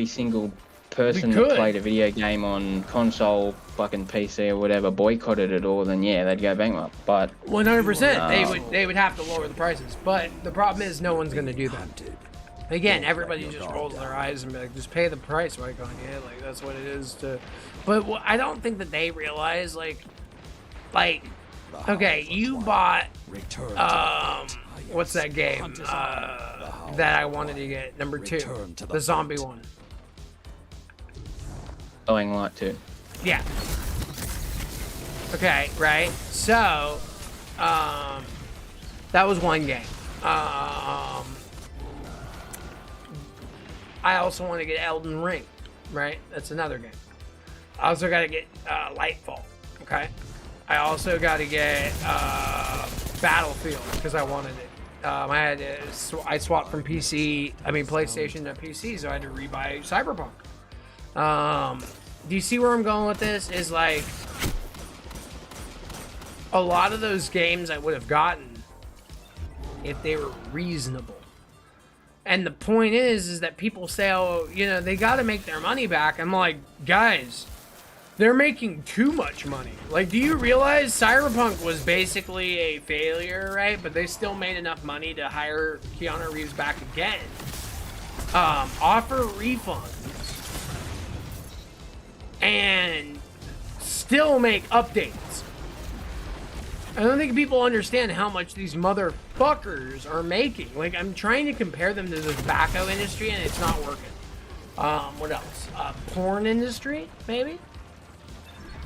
single person that played a video game on console, fucking PC or whatever boycotted it all, then yeah, they'd go bankrupt. But 100%, they would have to lower the prices, but the problem is no one's gonna do that. Again, everybody just rolls their eyes and be like, just pay the price, WhiteKanye. Like, that's what it is to. But I don't think that they realize, like, Okay, you bought Return what's that game that I wanted to get? Number 2, Return to the the zombie hunt. one. Going light too. Yeah. Okay, right. So, that was one game. I also want to get Elden Ring, right? That's another game. I also got to get Lightfall. Okay. I also got to get Battlefield because I wanted it. I swapped from PlayStation to PC, so I had to rebuy Cyberpunk. Do you see where I'm going with this? Is like a lot of those games I would have gotten if they were reasonable. And the point is that people say, oh, you know, they got to make their money back. I'm like, guys, they're making too much money. Like, do you realize Cyberpunk was basically a failure, right? But they still made enough money to hire Keanu Reeves back again. Offer refunds. And still make updates. I don't think people understand how much these motherfuckers are making. Like, I'm trying to compare them to the tobacco industry, and it's not working. What else? Porn industry, maybe?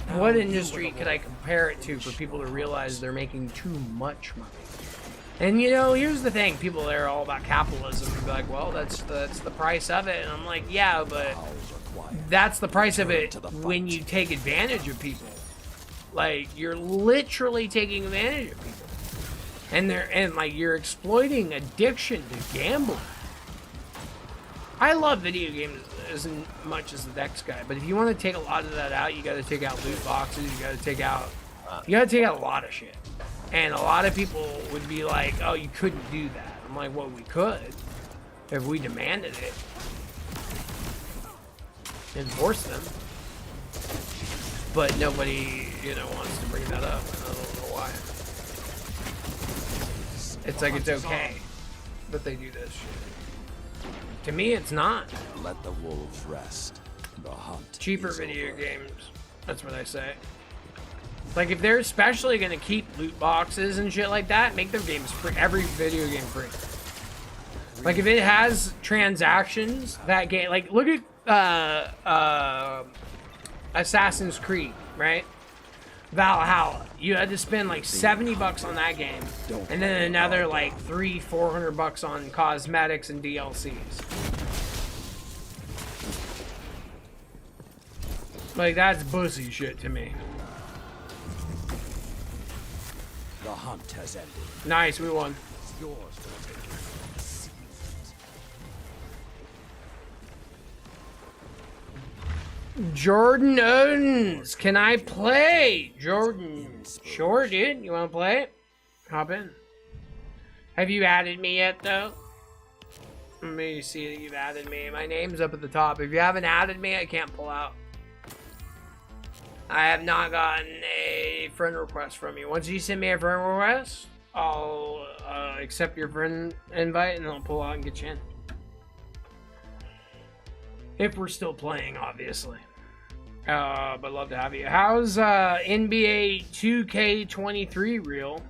What industry could I compare it to for people to realize they're making too much money? And, you know, here's the thing. People that are all about capitalism would be like, well, that's the price of it. And I'm like, yeah, but that's the price of it when you take advantage of people. Like, you're literally taking advantage of people. And like, you're exploiting addiction to gambling. I love video games as much as the next guy, but if you want to take a lot of that out, you got to take out loot boxes, you got to take out a lot of shit. And a lot of people would be like, oh, you couldn't do that. I'm like, well, we could if we demanded it. Enforce them. But nobody, you know, wants to bring that up. I don't know why. It's like it's okay that they do this shit. To me, it's not. Let the wolves rest. The hunt. Cheaper is video over. games. That's what I say. Like, if they're especially gonna keep loot boxes and shit like that, make their games free. Every video game free. Like, if it has transactions, that game, like, look at Assassin's Creed, right? Valhalla. You had to spend like $70 on that game, and then another like $300-400 on cosmetics and DLCs. Like, that's pussy shit to me. The hunt has ended. Nice, we won. It's yours for the taking. Jordan Owens, can I play? Jordan, sure, dude. You want to play it? Hop in. Have you added me yet, though? Let me see that you've added me. My name's up at the top. If you haven't added me, I can't pull out. I have not gotten a friend request from you. Once you send me a friend request, I'll accept your friend invite and I'll pull out and get you in. If we're still playing, obviously. But love to have you. How's NBA 2K23 real?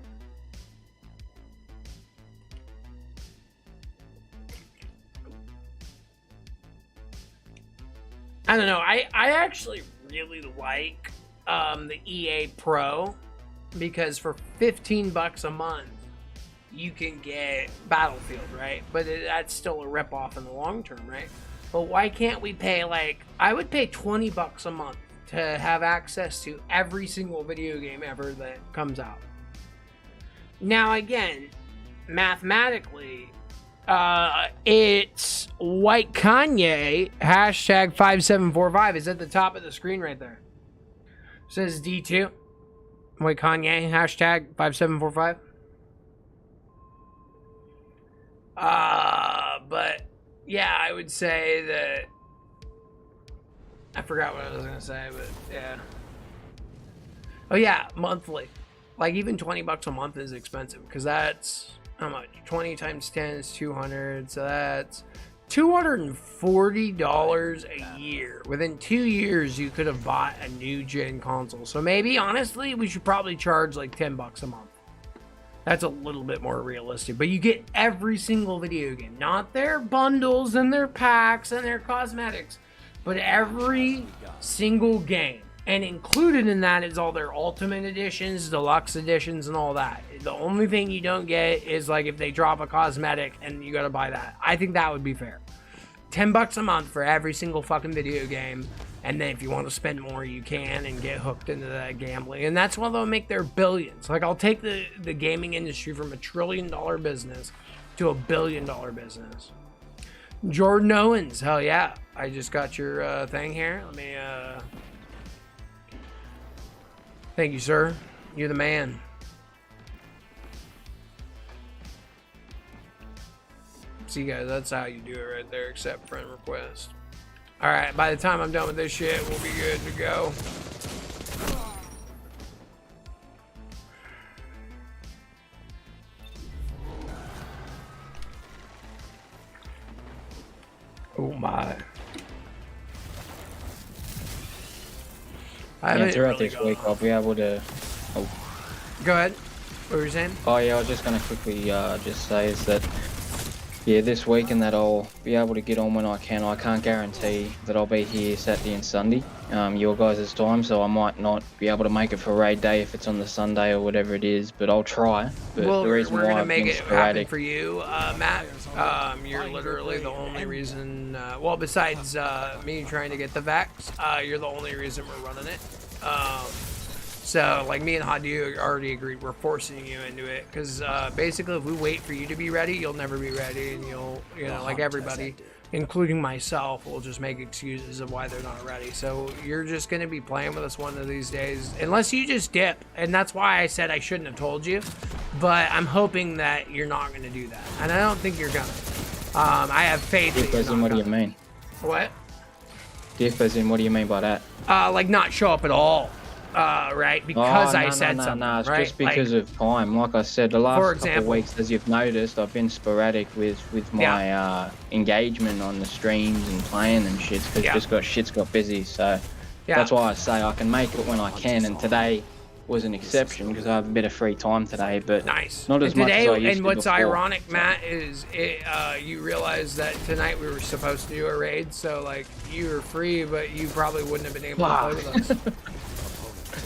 I don't know. I actually really like the EA Pro because for $15 a month you can get Battlefield, right? But that's still a ripoff in the long term, right? But why can't we pay, like, I would pay $20 a month to have access to every single video game ever that comes out. Now, again, mathematically, it's WhiteKanye, hashtag 5745 is at the top of the screen right there. It says D2. WhiteKanye, hashtag 5745. But yeah, I would say that I forgot what I was gonna say, but yeah. Oh yeah, monthly. Like, even $20 a month is expensive because that's how much? 20 times 10 is 200, so that's $240 a year. Within 2 years, you could have bought a new gen console. So maybe, honestly, we should probably charge like $10 a month. That's a little bit more realistic. But you get every single video game. Not their bundles and their packs and their cosmetics, but every single game. And included in that is all their ultimate editions, deluxe editions, and all that. The only thing you don't get is like if they drop a cosmetic and you gotta buy that. I think that would be fair. $10 a month for every single fucking video game. And then if you want to spend more, you can and get hooked into that gambling. And that's why they'll make their billions. Like, I'll take the gaming industry from $1 trillion business to $1 billion business. Jordan Owens, hell yeah. I just got your thing here. Let me, thank you, sir. You're the man. See, guys, that's how you do it right there. Accept friend request. All right, by the time I'm done with this shit, we'll be good to go. Oh my. Yeah, throughout this week, I'll be able to. Oh. Go ahead. What were you saying? Oh yeah, I was just gonna quickly just say is that yeah, this week and that I'll be able to get on when I can. I can't guarantee that I'll be here Saturday and Sunday, your guys' time, so I might not be able to make it for raid day if it's on the Sunday or whatever it is, but I'll try. But well, the reason we're why gonna I've make been it sporadic, happen for you, Matt. You're literally the only reason. Well, besides me trying to get the vax, you're the only reason we're running it. So, like, me and Hadu already agreed we're forcing you into it, because basically if we wait for you to be ready, you'll never be ready, and you'll, you know, like everybody, including myself, will just make excuses of why they're not ready. So you're just going to be playing with us one of these days, unless you just dip, and that's why I said I shouldn't have told you, but I'm hoping that you're not going to do that, and I don't think you're going to. I have faith that you're not. what do you mean? What? Diff as in, what do you mean by that? Like not show up at all. Right? Because I said something. No, it's right? just because of time. Like I said, the last couple of weeks, as you've noticed, I've been sporadic with my engagement on the streams and playing and shit, because shit's got busy. So that's why I say I can make it when I can. And today was an exception because I have a bit of free time today, but not as much as I used to. And what's before. ironic, Matt, is you realize that tonight we were supposed to do a raid, so like you were free, but you probably wouldn't have been able to play with us.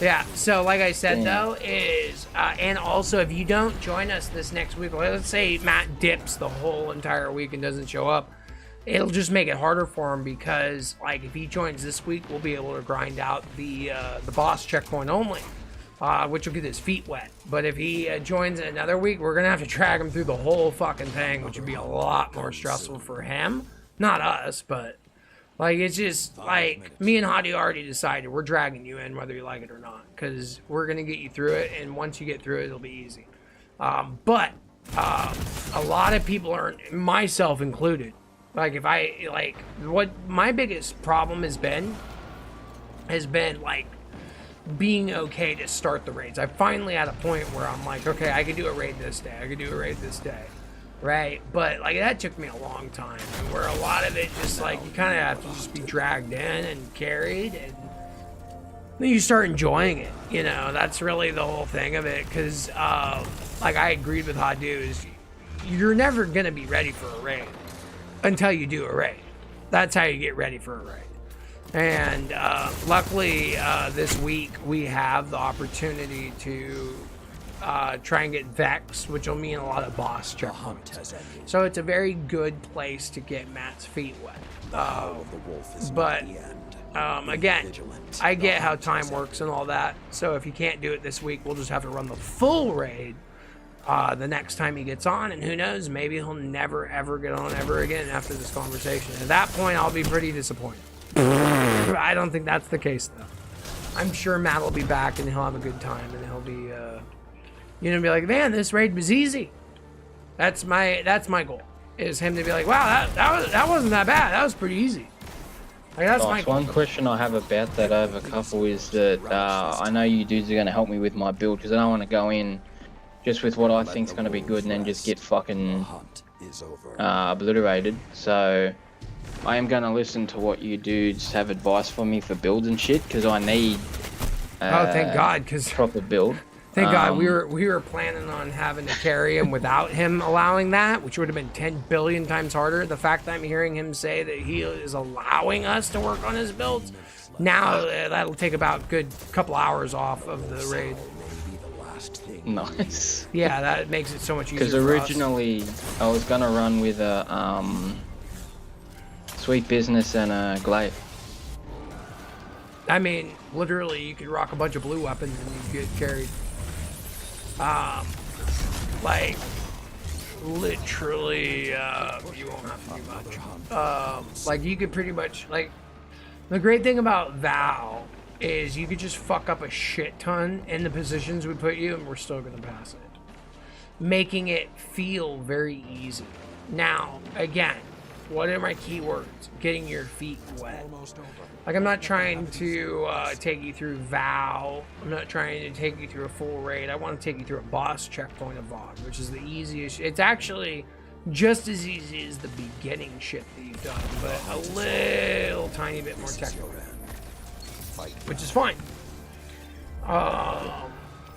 Yeah, so like I said, though, is, and also if you don't join us this next week, let's say Matt dips the whole entire week and doesn't show up, it'll just make it harder for him, because, like, if he joins this week, we'll be able to grind out the boss checkpoint only, which will get his feet wet. But if he joins in another week, we're going to have to drag him through the whole fucking thing, which would be a lot more stressful for him. Not us, but... like, it's just, like, me and Hadi already decided we're dragging you in whether you like it or not, because we're going to get you through it, and once you get through it, it'll be easy. But a lot of people are, myself included, like, if I, like, what my biggest problem has been, like, being okay to start the raids. I finally at a point where I'm like, okay, I could do a raid this day, I could do a raid this day. Right, but like that took me a long time, and where a lot of it just like you kind of have to just be dragged in and carried, and then you start enjoying it. You know, that's really the whole thing of it. Because like I agreed with Hadu, is you're never gonna be ready for a raid until you do a raid. That's how you get ready for a raid. And luckily this week we have the opportunity to try and get Vex, which will mean a lot of boss checkpoints. So it's a very good place to get Matt's feet wet. But again, I get how time works and all that. So if you can't do it this week, we'll just have to run the full raid the next time he gets on. And who knows, maybe he'll never ever get on ever again after this conversation. At that point, I'll be pretty disappointed. I don't think that's the case though. I'm sure Matt will be back and he'll have a good time, and he'll be you know, be like, man, this raid was easy. That's my goal, is him to be like, wow, that wasn't that bad. That was pretty easy. Like, that's my goal. One question I have about that over couple is that I know you dudes are going to help me with my build, because I don't want to go in just with what I think is going to be good and then just get fucking is over. obliterated. So I am gonna listen to what you dudes have advice for me for builds and shit, because I need Oh, thank God, because proper build. thank God we were planning on having to carry him without him allowing that, which would have been 10 billion times harder. The fact that I'm hearing him say that he is allowing us to work on his builds, now that'll take about a good couple hours off of the raid. Maybe the last thing. Nice. Yeah, that makes it so much easier. Because originally I was gonna run with a Sweet Business and a Glaive. I mean, literally, you could rock a bunch of blue weapons and you get carried. Like, literally, you won't have to do much. Like, you could pretty much, like, the great thing about Val is you could just fuck up a shit ton in the positions we put you and we're still gonna pass it. Making it feel very easy. Now, again, what are my keywords? Getting your feet wet. Like, I'm not trying to take you through Val. I'm not trying to take you through a full raid. I want to take you through a boss checkpoint of VOG, which is the easiest. It's actually just as easy as the beginning shit that you've done, but a little tiny bit more technical, which is fine.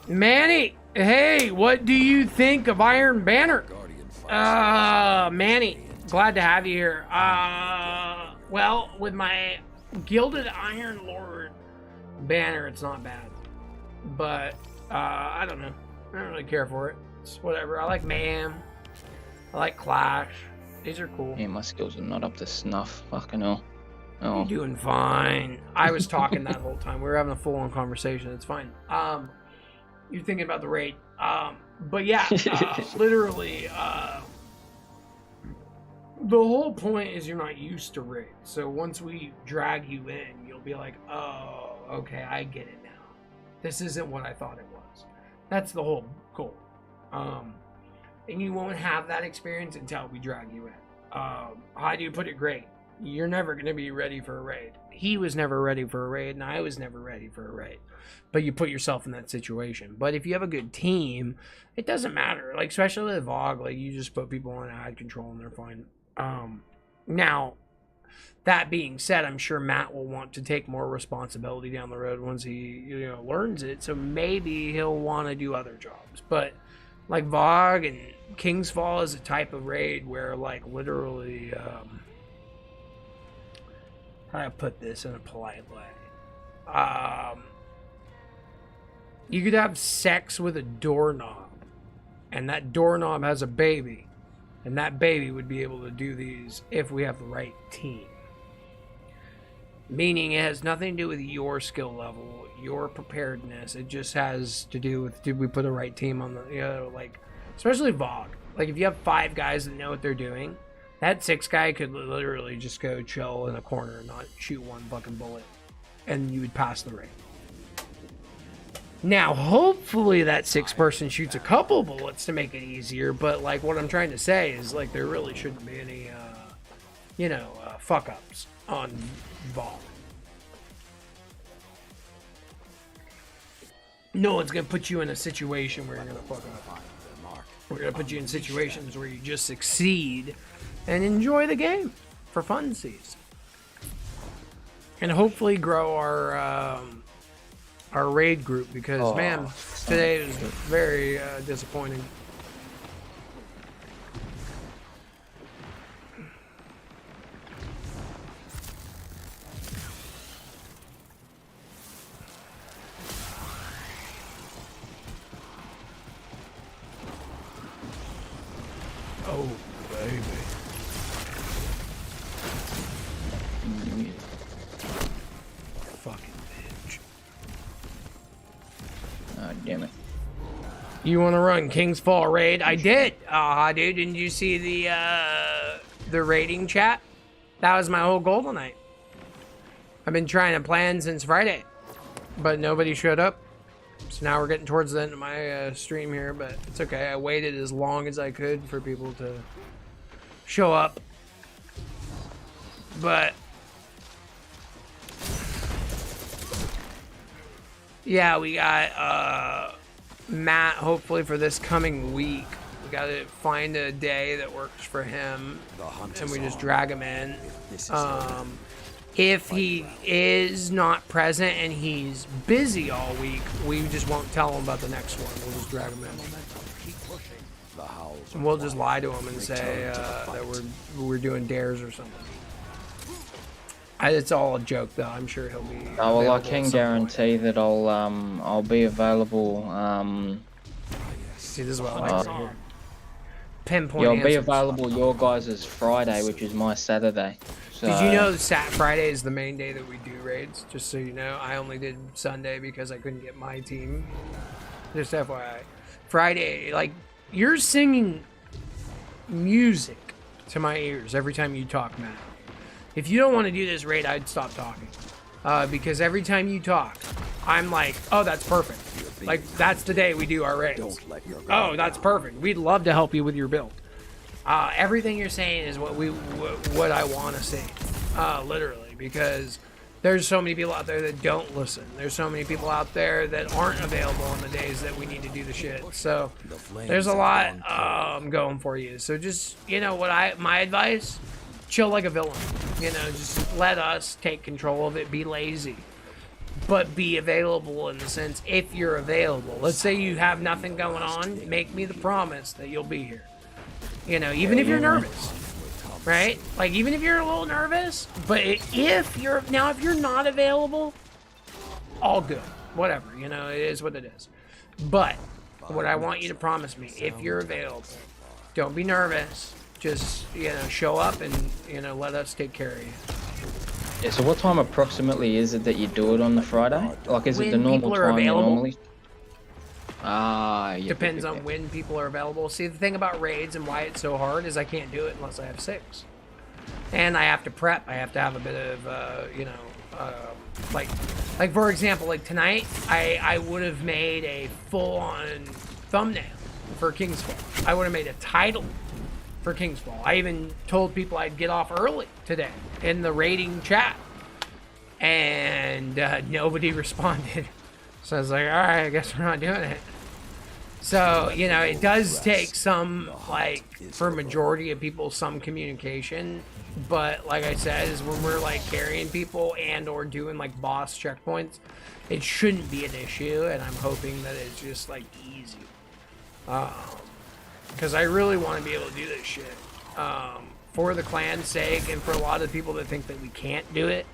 Manny, hey, what do you think of Iron Banner? Manny, glad to have you here. Well, with my Gilded Iron Lord banner, it's not bad, but I don't know. I don't really care for it. It's whatever. I like Mayhem. I like Clash. These are cool. Yeah, my skills are not up to snuff. Fucking hell. Oh. You're doing fine. I was talking that whole time. We were having a full-on conversation. It's fine. You're thinking about the raid. But yeah, literally, the whole point is you're not used to raids. So once we drag you in, you'll be like, oh, okay, I get it now. This isn't what I thought it was. That's the whole goal. And you won't have that experience until we drag you in. How do you put it? Great. You're never going to be ready for a raid. He was never ready for a raid, and I was never ready for a raid. But you put yourself in that situation. But if you have a good team, it doesn't matter. Like, especially with VOG, like, you just put people on ad control and they're fine. Now, that being said, I'm sure Matt will want to take more responsibility down the road once he, learns it. So maybe he'll want to do other jobs. But like VOG and King's Fall is a type of raid where, like, literally, how do I put this in a polite way? You could have sex with a doorknob, and that doorknob has a baby. And that baby would be able to do these if we have the right team. Meaning it has nothing to do with your skill level, your preparedness. It just has to do with, did we put the right team on the, like, especially VOG. Like, if you have 5 guys that know what they're doing, that 6th guy could literally just go chill in a corner and not shoot one fucking bullet. And you would pass the raid. Now, hopefully that 6th person shoots a couple bullets to make it easier, but, like, what I'm trying to say is, like, there really shouldn't be any, fuck-ups on VOG. No one's going to put you in a situation where you're going to fuck up. We're going to put you in situations where you just succeed and enjoy the game for funsies. And hopefully grow our raid group, because man, today was very disappointing. Oh baby. Fucking bitch. Oh, damn it. You want to run King's Fall raid? I did. Dude, didn't you see the raiding chat? That was my whole goal tonight. I've been trying to plan since Friday, but nobody showed up. So now we're getting towards the end of my stream here, but it's okay. I waited as long as I could for people to show up. But yeah, we got Matt hopefully for this coming week. We gotta find a day that works for him, and we just drag him in. If he is not present and he's busy all week, we just won't tell him about the next one. We'll just drag him in. And we'll just lie to him and say that we're doing dares or something. It's all a joke, though. I'm sure he'll be. Oh well, I can guarantee that I'll be available. See, this is what I like to hear. Pinpoint. You'll be answers. available your guys' Friday, which is my Saturday. So, Did you know Friday is the main day that we do raids? Just so you know, I only did Sunday because I couldn't get my team. Just FYI, Friday, like you're singing music to my ears every time you talk, Matt. If you don't want to do this raid, I'd stop talking. Because every time you talk, I'm like, oh, that's perfect. Like, that's the day we do our raids. Oh, that's perfect. We'd love to help you with your build. Everything you're saying is what I want to see. Literally. Because there's so many people out there that don't listen. There's so many people out there that aren't available on the days that we need to do the shit. So, there's a lot going for you. So just, you know, my advice... Chill like a villain, you know, just let us take control of it, be lazy, but be available in the sense, if you're available. Let's say you have nothing going on, make me the promise that you'll be here. You know, even if you're nervous, right? Like, even if you're a little nervous, but if you're not available, all good, whatever, you know, it is what it is. But what I want you to promise me, if you're available, don't be nervous. Just, you know, show up and, you know, let us take care of you. Yeah, so what time approximately is it that you do it on the Friday? Like, is it the normal time you normally? Yeah. Depends on when people are available. See, the thing about raids and why it's so hard is I can't do it unless I have 6. And I have to prep. I have to have a bit of, you know, like for example, like tonight, I would have made a full-on thumbnail for King's Fall. I would have made a title for King's Fall. I even told people I'd get off early today in the raiding chat, and nobody responded. So I was like, all right, I guess we're not doing it. So, you know, it does take some, like, for majority of people, some communication. But like I said, is when we're like carrying people and or doing like boss checkpoints, it shouldn't be an issue, and I'm hoping that it's just like easy. Because I really want to be able to do this shit for the clan's sake, and for a lot of people that think that we can't do it.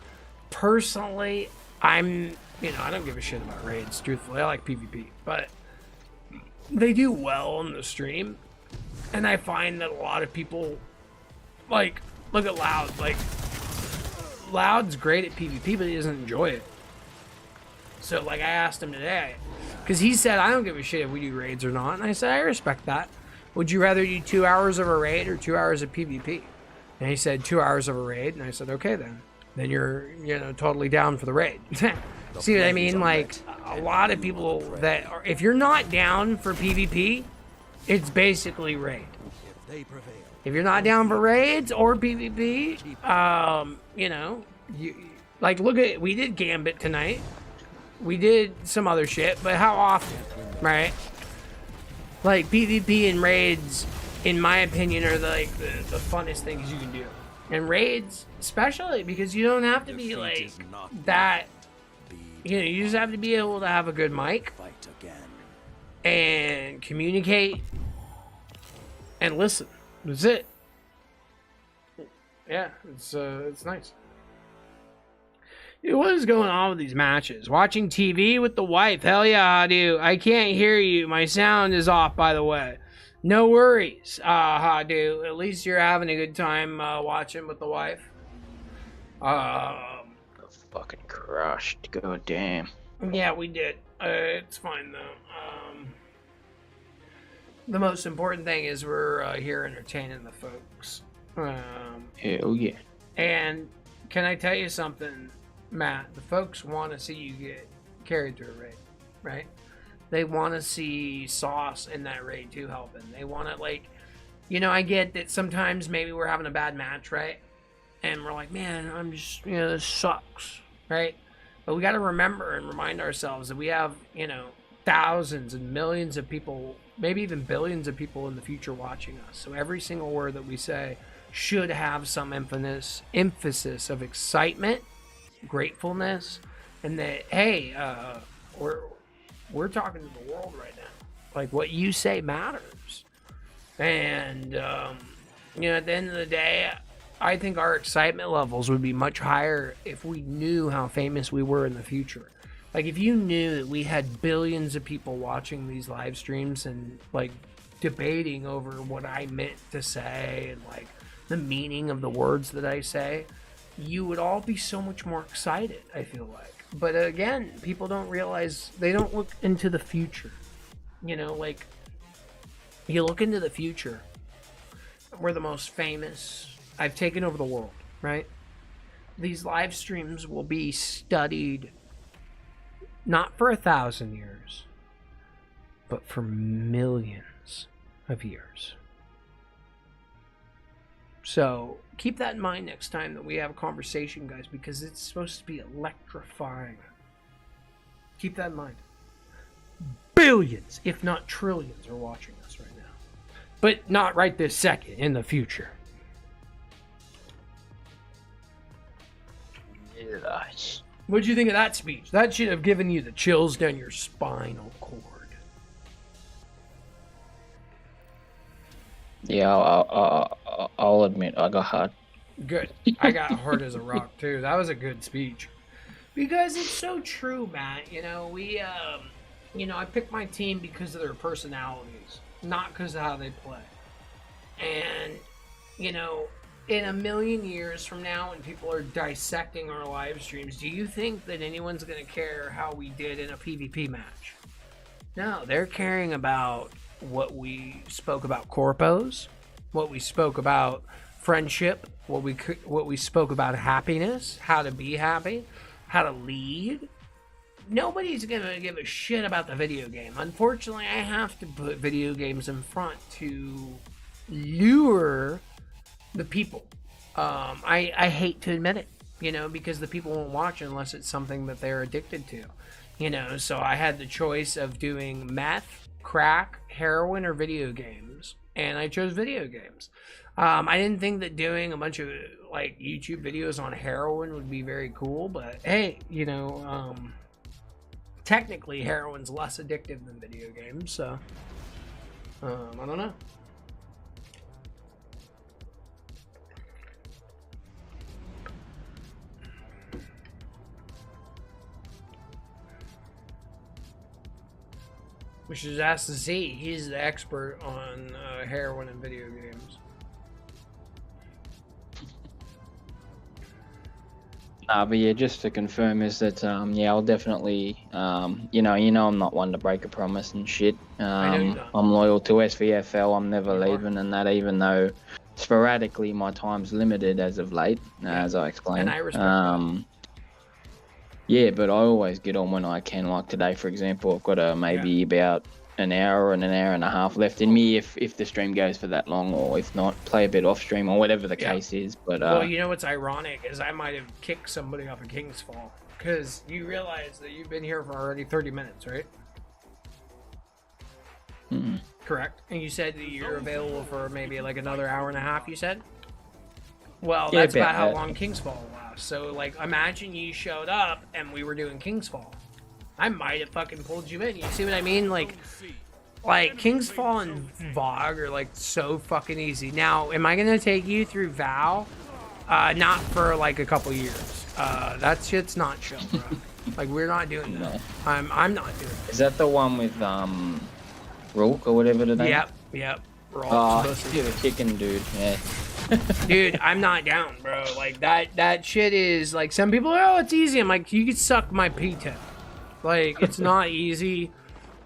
Personally, I don't give a shit about raids, truthfully. I like PvP, but they do well on the stream, and I find that a lot of people, like, look at Loud. Like, Loud's great at PvP, but he doesn't enjoy it. So, like, I asked him today, because he said, I don't give a shit if we do raids or not, and I said, I respect that. Would you rather do 2 hours of a raid or 2 hours of PvP? And he said 2 hours of a raid, and I said, okay then. Then you're, you know, totally down for the raid. See what I mean? Like, a lot of people that are, if you're not down for PvP, it's basically raid. If you're not down for raids or PvP, you know, like, look at, we did Gambit tonight. We did some other shit, but how often, right? Like, PvP and raids, in my opinion, are like the funnest things you can do. And raids, especially, because you don't have to be like that. You know, you just have to be able to have a good mic and communicate and listen. That's it. Yeah, it's nice. What is going on with these matches? Watching TV with the wife. Hell yeah, Hadu. I can't hear you. My sound is off, by the way. No worries, Hadu. At least you're having a good time watching with the wife. Fucking crushed. God damn. Yeah, we did. It's fine, though. The most important thing is we're here entertaining the folks. Hell yeah. And can I tell you something, Matt? The folks want to see you get carried through a raid, right? They want to see Sauce in that raid too helping. They want to, like, you know, I get that sometimes maybe we're having a bad match, right? And we're like, man, I'm just, this sucks, right? But we got to remember and remind ourselves that we have, thousands and millions of people, maybe even billions of people in the future watching us. So every single word that we say should have some emphasis of excitement, gratefulness, and that, hey, we're talking to the world right now. Like, what you say matters. And you know, at the end of the day, I think our excitement levels would be much higher if we knew how famous we were in the future. Like, if you knew that we had billions of people watching these live streams and, like, debating over what I meant to say and, like, the meaning of the words that I say, you would all be so much more excited, I feel like. But again, people don't realize, they don't look into the future. You know, like, you look into the future, we're the most famous. I've taken over the world, right? These live streams will be studied not for 1,000 years, but for millions of years. So keep that in mind next time that we have a conversation, guys, because it's supposed to be electrifying. Keep that in mind. Billions, if not trillions, are watching us right now. But not right this second, in the future. Nice. What'd you think of that speech? That should have given you the chills down your spinal cord. Yeah, I'll admit I got hard. Good. I got hard as a rock too. That was a good speech. Because it's so true, Matt. You know, I pick my team because of their personalities, not because of how they play. And, you know, in a million years from now, when people are dissecting our live streams, do you think that anyone's going to care how we did in a PvP match? No, they're caring about what we spoke about corpos, what we spoke about friendship, what we spoke about happiness, how to be happy, how to lead. Nobody's going to give a shit about the video game. Unfortunately, I have to put video games in front to lure the people. I hate to admit it, you know, because the people won't watch unless it's something that they're addicted to, you know. So I had the choice of doing meth, crack, heroin, or video games, and I chose video games. I didn't think that doing a bunch of like YouTube videos on heroin would be very cool, but hey, you know, technically heroin's less addictive than video games, so I don't know. We should ask Z. He's the expert on heroin and video games. But yeah, just to confirm is that yeah, I'll definitely you know I'm not one to break a promise and shit. I know you're not. I'm loyal to SVFL. I'm never leaving, and that even though sporadically my time's limited as of late, as I explained. And I respect that. Yeah, but I always get on when I can. Like today, for example, I've got maybe about an hour and a half left in me if the stream goes for that long, or if not, play a bit off stream or whatever the case is. But well, you know what's ironic is I might have kicked somebody off of King's Fall because you realize that you've been here for already 30 minutes, right? Correct. And you said that you're available for maybe like another hour and a half. You said. Well, Yeah, that's about how that. long King's Fall lasts. So, like, imagine you showed up and we were doing King's Fall. I might have fucking pulled you in. You see what I mean? Like King's Fall and VOG are, like, so fucking easy. Now, am I going to take you through Val? Not for, like, a couple years. That shit's not chill, bro. Like, we're not doing that. I'm not doing it. is that the one with Rook or whatever today? Yep. We're all Oh, supposed to you're the kicking dude. Yeah. Dude, I'm not down, bro. Like, that shit is, like, some people are, oh, it's easy. I'm like, you could suck my P10. Like, it's not easy.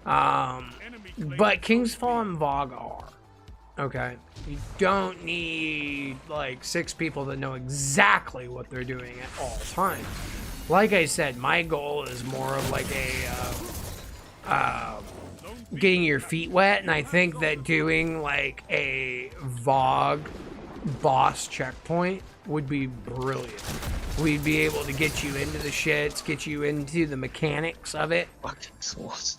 But King's Fall and VOG are. Okay? You don't need, like, 6 people that know exactly what they're doing at all times. Like I said, my goal is more of, like, getting your feet wet, and I think that doing, like, a VOG boss checkpoint would be brilliant. We'd be able to get you into the shits, get you into the mechanics of it. Fucking sauce.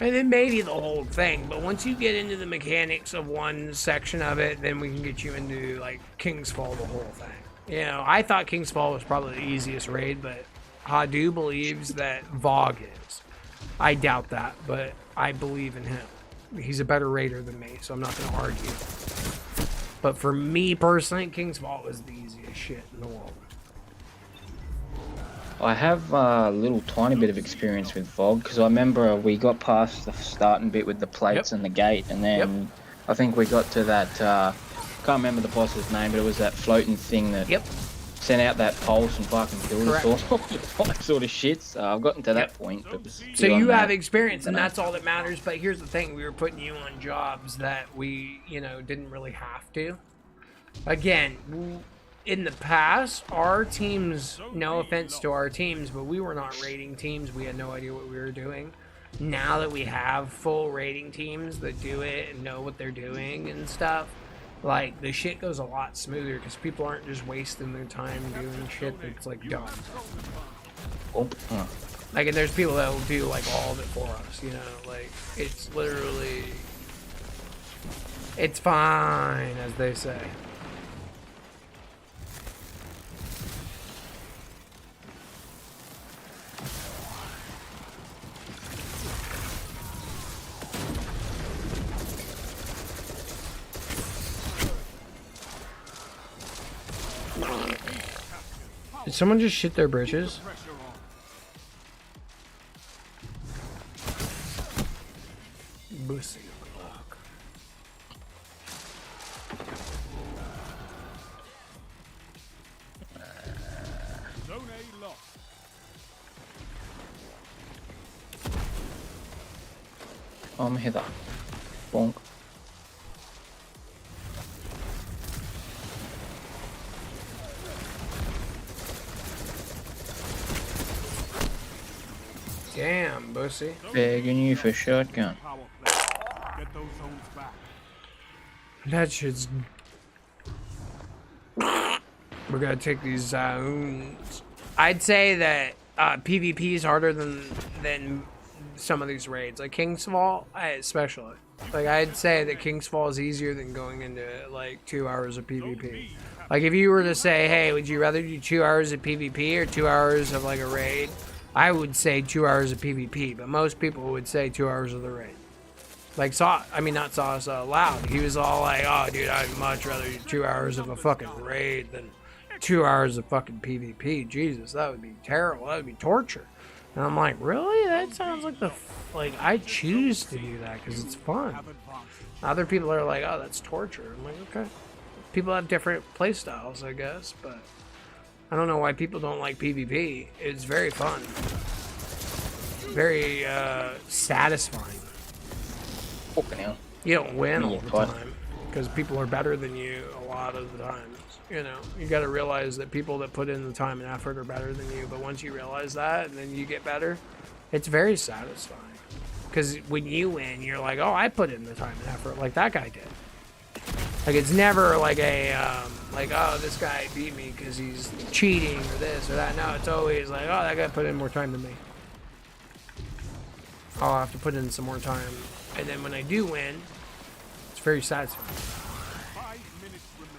And then maybe the whole thing, but once you get into the mechanics of one section of it, then we can get you into, like, King's Fall, the whole thing. You know, I thought King's Fall was probably the easiest raid, but Hadu believes that Vogue is. I doubt that, but I believe in him. He's a better raider than me, so I'm not going to argue. But for me personally, King's Fall is the easiest shit in the world. I have a little tiny bit of experience with Vogue because I remember we got past the starting bit with the plates and the gate, and then I think we got to that. Can't remember the boss's name, but it was that floating thing that sent out that pulse and fucking killed us all. That sort of shit. So I've gotten to that point. But so you have experience, and that's all that matters. But here's the thing: we were putting you on jobs that we, you know, didn't really have to. Again, in the past, our teams, no offense to our teams, but we were not rating teams. We had no idea what we were doing. Now that we have full rating teams that do it and know what they're doing and stuff, like, the shit goes a lot smoother because people aren't just wasting their time doing shit that's, like, dumb. Like, and there's people that will do, like, all of it for us, you know? Like, it's literally... It's fine, as they say. Did someone just shit their britches? Bussy o'clock. Zone A lost. I'm hither. Bonk. Damn, Bussy. Begging you for shotgun. Power play. Get those zones back. That shit's... We're gonna take these zones. I'd say that PvP is harder than some of these raids. Like King's Fall, especially. Like, I'd say that King's Fall is easier than going into, like, 2 hours of PvP. Like, if you were to say, hey, would you rather do 2 hours of PvP or 2 hours of, like, a raid? I would say 2 hours of PvP, but most people would say 2 hours of the raid. Like, not Sauce Loud. He was all like, oh, dude, I'd much rather do 2 hours of a fucking raid than 2 hours of fucking PvP. Jesus, that would be terrible. That would be torture. And I'm like, really? That sounds like I choose to do that because it's fun. Other people are like, oh, that's torture. I'm like, okay. People have different play styles, I guess, but I don't know why people don't like PvP. It's very fun. Very satisfying. You don't win all the time because people are better than you a lot of the times. You know, you got to realize that people that put in the time and effort are better than you. But once you realize that and then you get better, it's very satisfying. Because when you win, you're like, oh, I put in the time and effort like that guy did. Like, it's never like a, like, oh, this guy beat me because he's cheating or this or that. No, it's always like, oh, that guy put in more time than me. I'll have to put in some more time. And then when I do win, it's very satisfying. 5 minutes remain.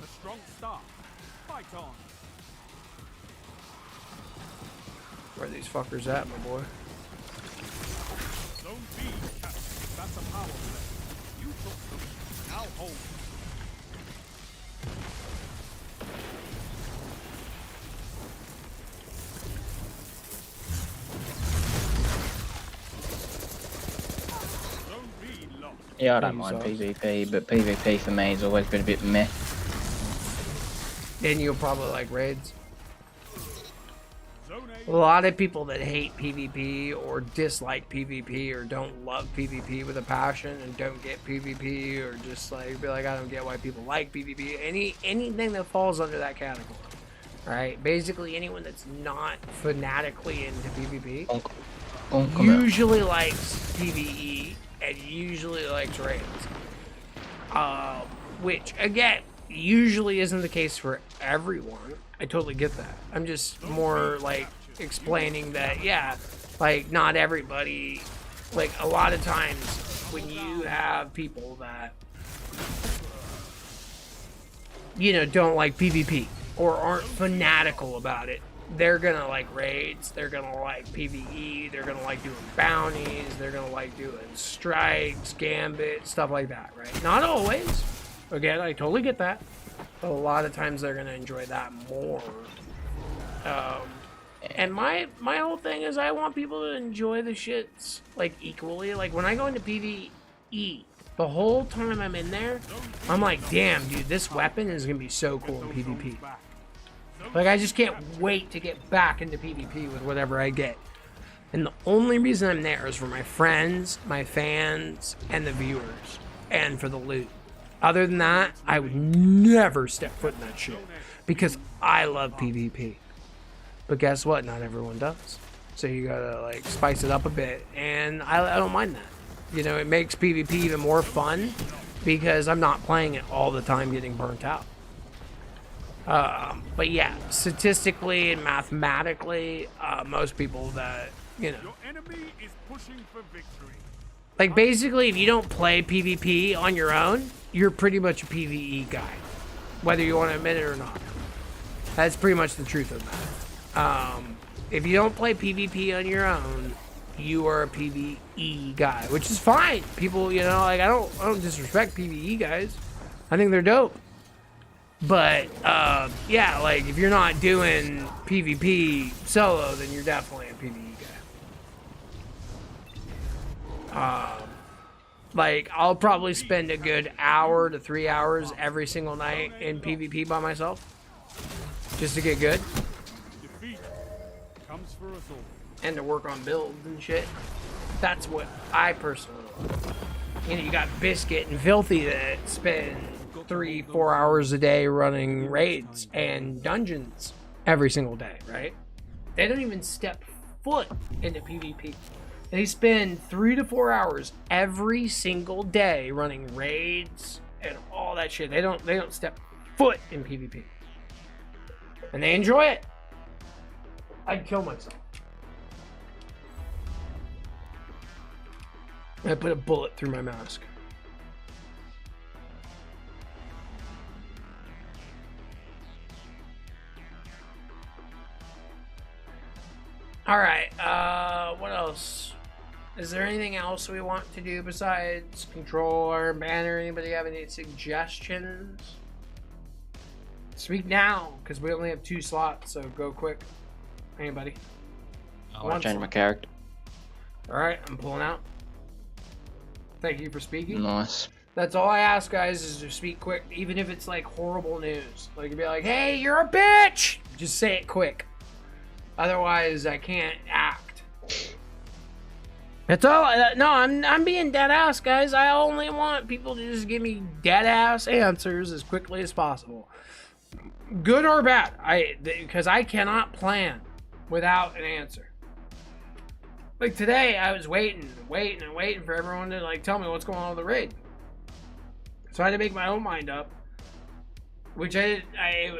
A strong start. Fight on. Where are these fuckers at, my boy? Zone B captured. That's a power play. You took them. Now hold. Zone B lost. Yeah, I don't mind PvP, but PvP for me has always been a bit meh. Then you'll probably like raids. Zone A lot of people that hate PvP or dislike PvP or don't love PvP with a passion and don't get PvP or just like be like, I don't get why people like PvP. Anything that falls under that category, right? Basically anyone that's not fanatically into PvP usually likes PvE and usually likes raids. Which again, usually isn't the case for everyone. I totally get that. I'm just more like explaining that, yeah, like not everybody Like, a lot of times when you have people that, you know, don't like PvP or aren't fanatical about it, they're gonna like raids, they're gonna like PvE, they're gonna like doing bounties, they're gonna like doing strikes, gambit, stuff like that, right? Not always. Again, I totally get that. But a lot of times they're gonna enjoy that more. And my whole thing is I want people to enjoy the shits like equally. Like when I go into PvE, the whole time I'm in there, I'm like, damn, dude, this weapon is gonna be so cool in PvP. Like I just can't wait to get back into PvP with whatever I get. And the only reason I'm there is for my friends, my fans, and the viewers, and for the loot. Other than that, I would never step foot in that shit because I love PvP. But guess what? Not everyone does. So you gotta like spice it up a bit, and I don't mind that. You know, it makes PvP even more fun because I'm not playing it all the time getting burnt out. But yeah, statistically and mathematically, most people that, you know, Your enemy is pushing for victory. like basically if you don't play PvP on your own, you're pretty much a PvE guy, whether you want to admit it or not. That's pretty much the truth of that. If you don't play PvP on your own, you are a PvE guy, which is fine. People, you know, like I don't disrespect PvE guys. I think they're dope. But yeah, like if you're not doing PvP solo, then you're definitely a PvE guy. Like I'll probably spend a good hour to 3 hours every single night in PvP by myself, just to get good. Defeat comes for us all. And to work on builds and shit. That's what I personally love. You know, you got Biscuit and Filthy that spend 3-4 hours a day running raids and dungeons every single day, right? They don't even step foot into PvP. They spend 3 to 4 hours every single day running raids and all that shit. They don't step foot in PvP. And they enjoy it. I'd kill myself. I put a bullet through my mask. Alright, what else? Is there anything else we want to do besides control our banner? Anybody have any suggestions? Speak now, because we only have 2 slots, so go quick. Anybody? I want to change my character. Alright, I'm pulling out. Thank you for speaking. Nice. That's all I ask, guys, is to speak quick, even if it's like horrible news. Like, you'd be like, hey, you're a bitch! Just say it quick. Otherwise, I can't act. That's all. No, I'm being dead ass, guys. I only want people to just give me dead ass answers as quickly as possible. Good or bad. Because I cannot plan without an answer. Like today, I was waiting for everyone to like tell me what's going on with the raid. So I had to make my own mind up, which it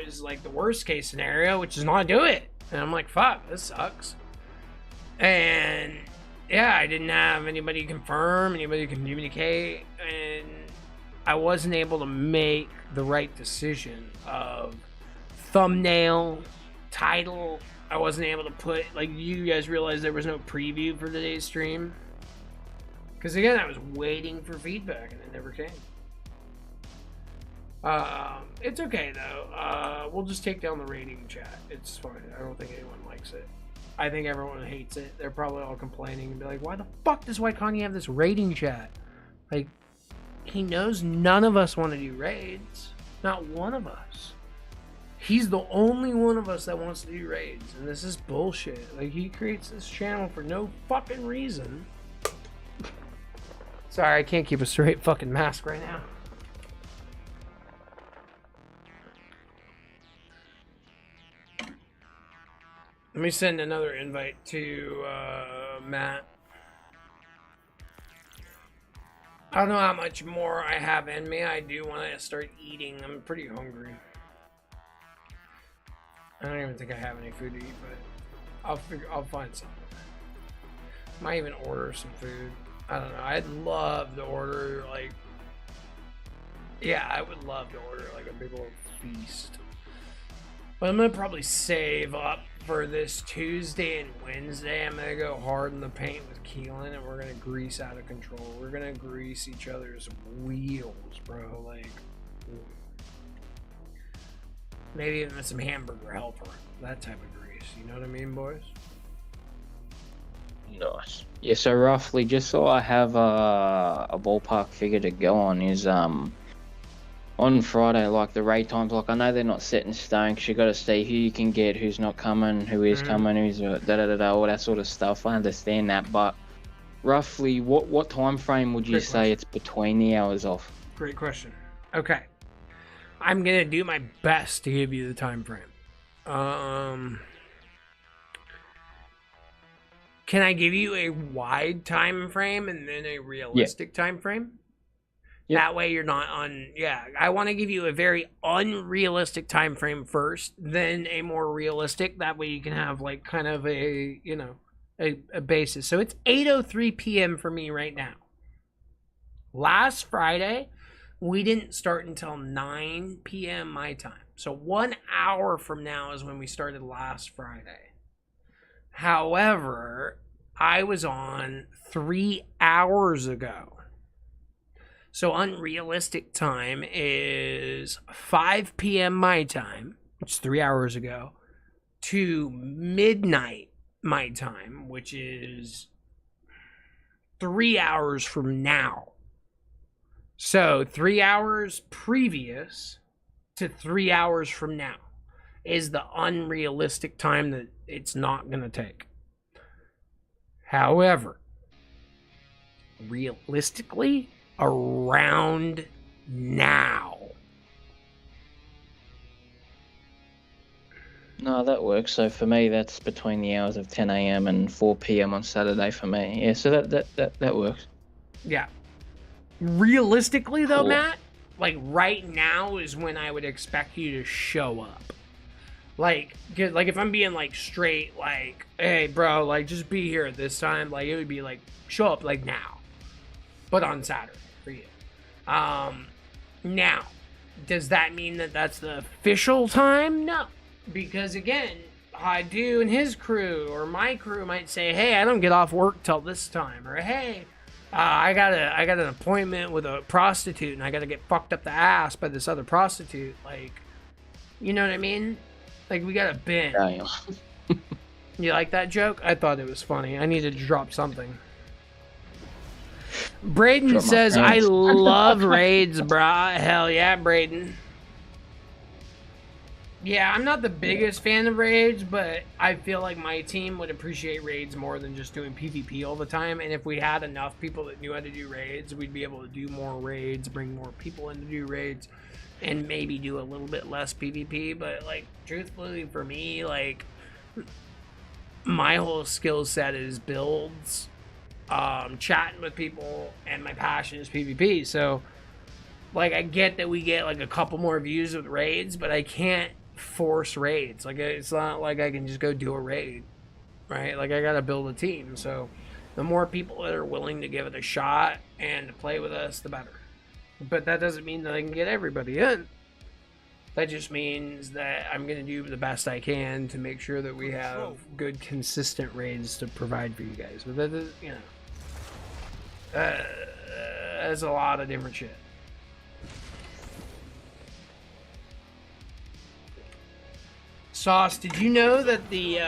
was like the worst case scenario, which is not do it. And I'm like, fuck, this sucks. And yeah, I didn't have anybody confirm, anybody communicate, and I wasn't able to make the right decision of thumbnail, title. I wasn't able to put, like, you guys realize there was no preview for today's stream? Because again, I was waiting for feedback and it never came. It's okay though. We'll just take down the rating chat. It's fine. I don't think anyone likes it. I think everyone hates it. They're probably all complaining and be like, why the fuck does WhiteKanye have this rating chat? Like, he knows none of us want to do raids. Not one of us. He's the only one of us that wants to do raids, and this is bullshit. Like, he creates this channel for no fucking reason. Sorry, I can't keep a straight fucking mask right now. Let me send another invite to Matt. I don't know how much more I have in me. I do want to start eating. I'm pretty hungry. I don't even think I have any food to eat, but I'll find something. Might even order some food. I don't know. I'd love to order like. Yeah, I would love to order like a big old feast. But I'm gonna probably save up for this Tuesday and Wednesday. I'm gonna go hard in the paint with Keelan, and we're gonna grease out of control. We're gonna grease each other's wheels, bro. Like, maybe even with some hamburger helper, that type of grease. You know what I mean, boys? Nice. Yeah, so roughly, just so I have a ballpark figure to go on, is on Friday, like the raid times, like I know they're not set in stone because you got to see who you can get, who's not coming, who is coming, who's all that sort of stuff. I understand that, but roughly, what time frame would you say it's between the hours of? Great question. Okay, I'm gonna do my best to give you the time frame. Can I give you a wide time frame and then a realistic time frame? Yep. That way you're not on. Yeah, I want to give you a very unrealistic time frame first, then a more realistic. That way you can have like kind of a, you know, a basis. So it's 8:03 p.m. for me right now. Last Friday, we didn't start until 9 p.m. my time. So 1 hour from now is when we started last Friday. However, I was on 3 hours ago. So unrealistic time is 5 p.m. my time, which is 3 hours ago, to midnight my time, which is 3 hours from now. So 3 hours previous to 3 hours from now is the unrealistic time that it's not going to take. However, realistically, around now. No, that works. So for me, that's between the hours of 10 a.m. and 4 p.m. on Saturday for me. Yeah, so that works. Yeah. Realistically, though, Cool. Matt, like right now is when I would expect you to show up. Like if I'm being like straight, like, hey, bro, like just be here at this time. Like it would be like show up like now, but on Saturday for you. Now, does that mean that that's the official time? No, because again, Hadu and his crew or my crew might say, hey, I don't get off work till this time, or hey, I got an appointment with a prostitute and I got to get fucked up the ass by this other prostitute. Like, you know what I mean? Like, we got a bin. Damn. You like that joke? I thought it was funny. I needed to drop something. Braden says, I love raids, brah. Hell yeah, Braden. Yeah, I'm not the biggest fan of raids, but I feel like my team would appreciate raids more than just doing PvP all the time. And if we had enough people that knew how to do raids, we'd be able to do more raids, bring more people in to do raids, and maybe do a little bit less PvP. But, like, truthfully, for me, like, my whole skill set is builds, chatting with people, and my passion is PvP. So, like, I get that we get, like, a couple more views with raids, but I can't force raids. Like, it's not like I can just go do a raid, right? Like, I gotta build a team. So, the more people that are willing to give it a shot and to play with us, the better. But that doesn't mean that I can get everybody in. That just means that I'm going to do the best I can to make sure that we have good, consistent raids to provide for you guys. But that is, you know, that's a lot of different shit. Sauce, did you know that the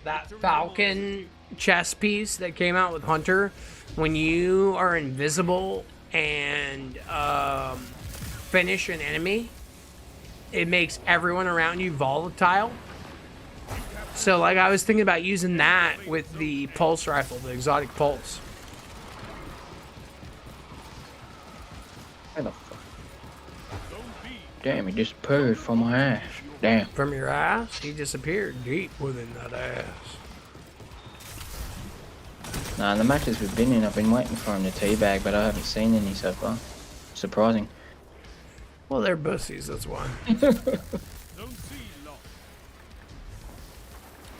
that Falcon chess piece that came out with Hunter, when you are invisible and finish an enemy, it makes everyone around you volatile? So, like, I was thinking about using that with the pulse rifle, the exotic pulse. Where the fuck? Damn, he just purred from my ass. Damn. From your ass? He disappeared deep within that ass. Nah, the matches we've been in, I've been waiting for him to teabag, but I haven't seen any so far. Surprising. Well, they're bussies, that's why.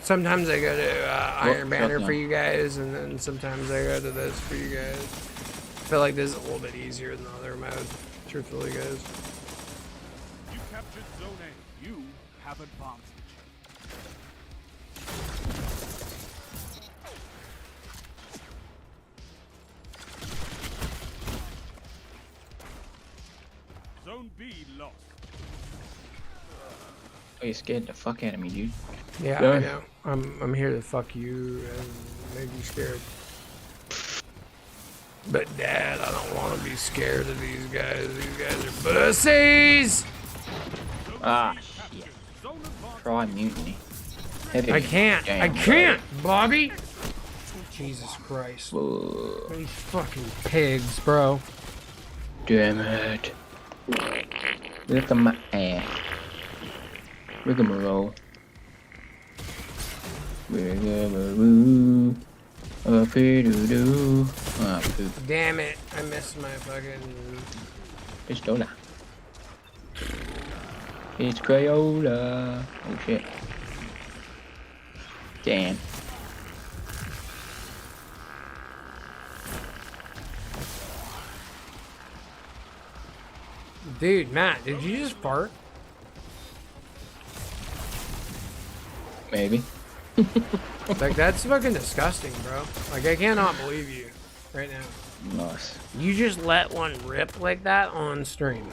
Sometimes I go to Iron Banner for shotgun. you guys, and then sometimes I go to this for you guys. I feel like this is a little bit easier than the other mode, truthfully, guys. You captured Zone A. You have advantage. Zone B lost. Oh, you scared the fuck out of me, dude. Yeah, Yeah. I know. I'm here to fuck you and make you scared. But Dad, I don't want to be scared of these guys. These guys are pussies. Ah, shit. Zone advantage. Try mutiny. Heavy I can't. I damn, can't, Bobby. Jesus Christ. bro. These fucking pigs, bro. Damn it. Look at my ass. Rigmarole. Rigmarole. Doo. Ah, poop. Damn it. I missed my fucking... Pistola. It's Crayola. Oh shit. Damn. Dude, Matt, did you just fart? Maybe. Like, that's fucking disgusting, bro. Like, I cannot believe you right now. Nice. You just let one rip like that on stream.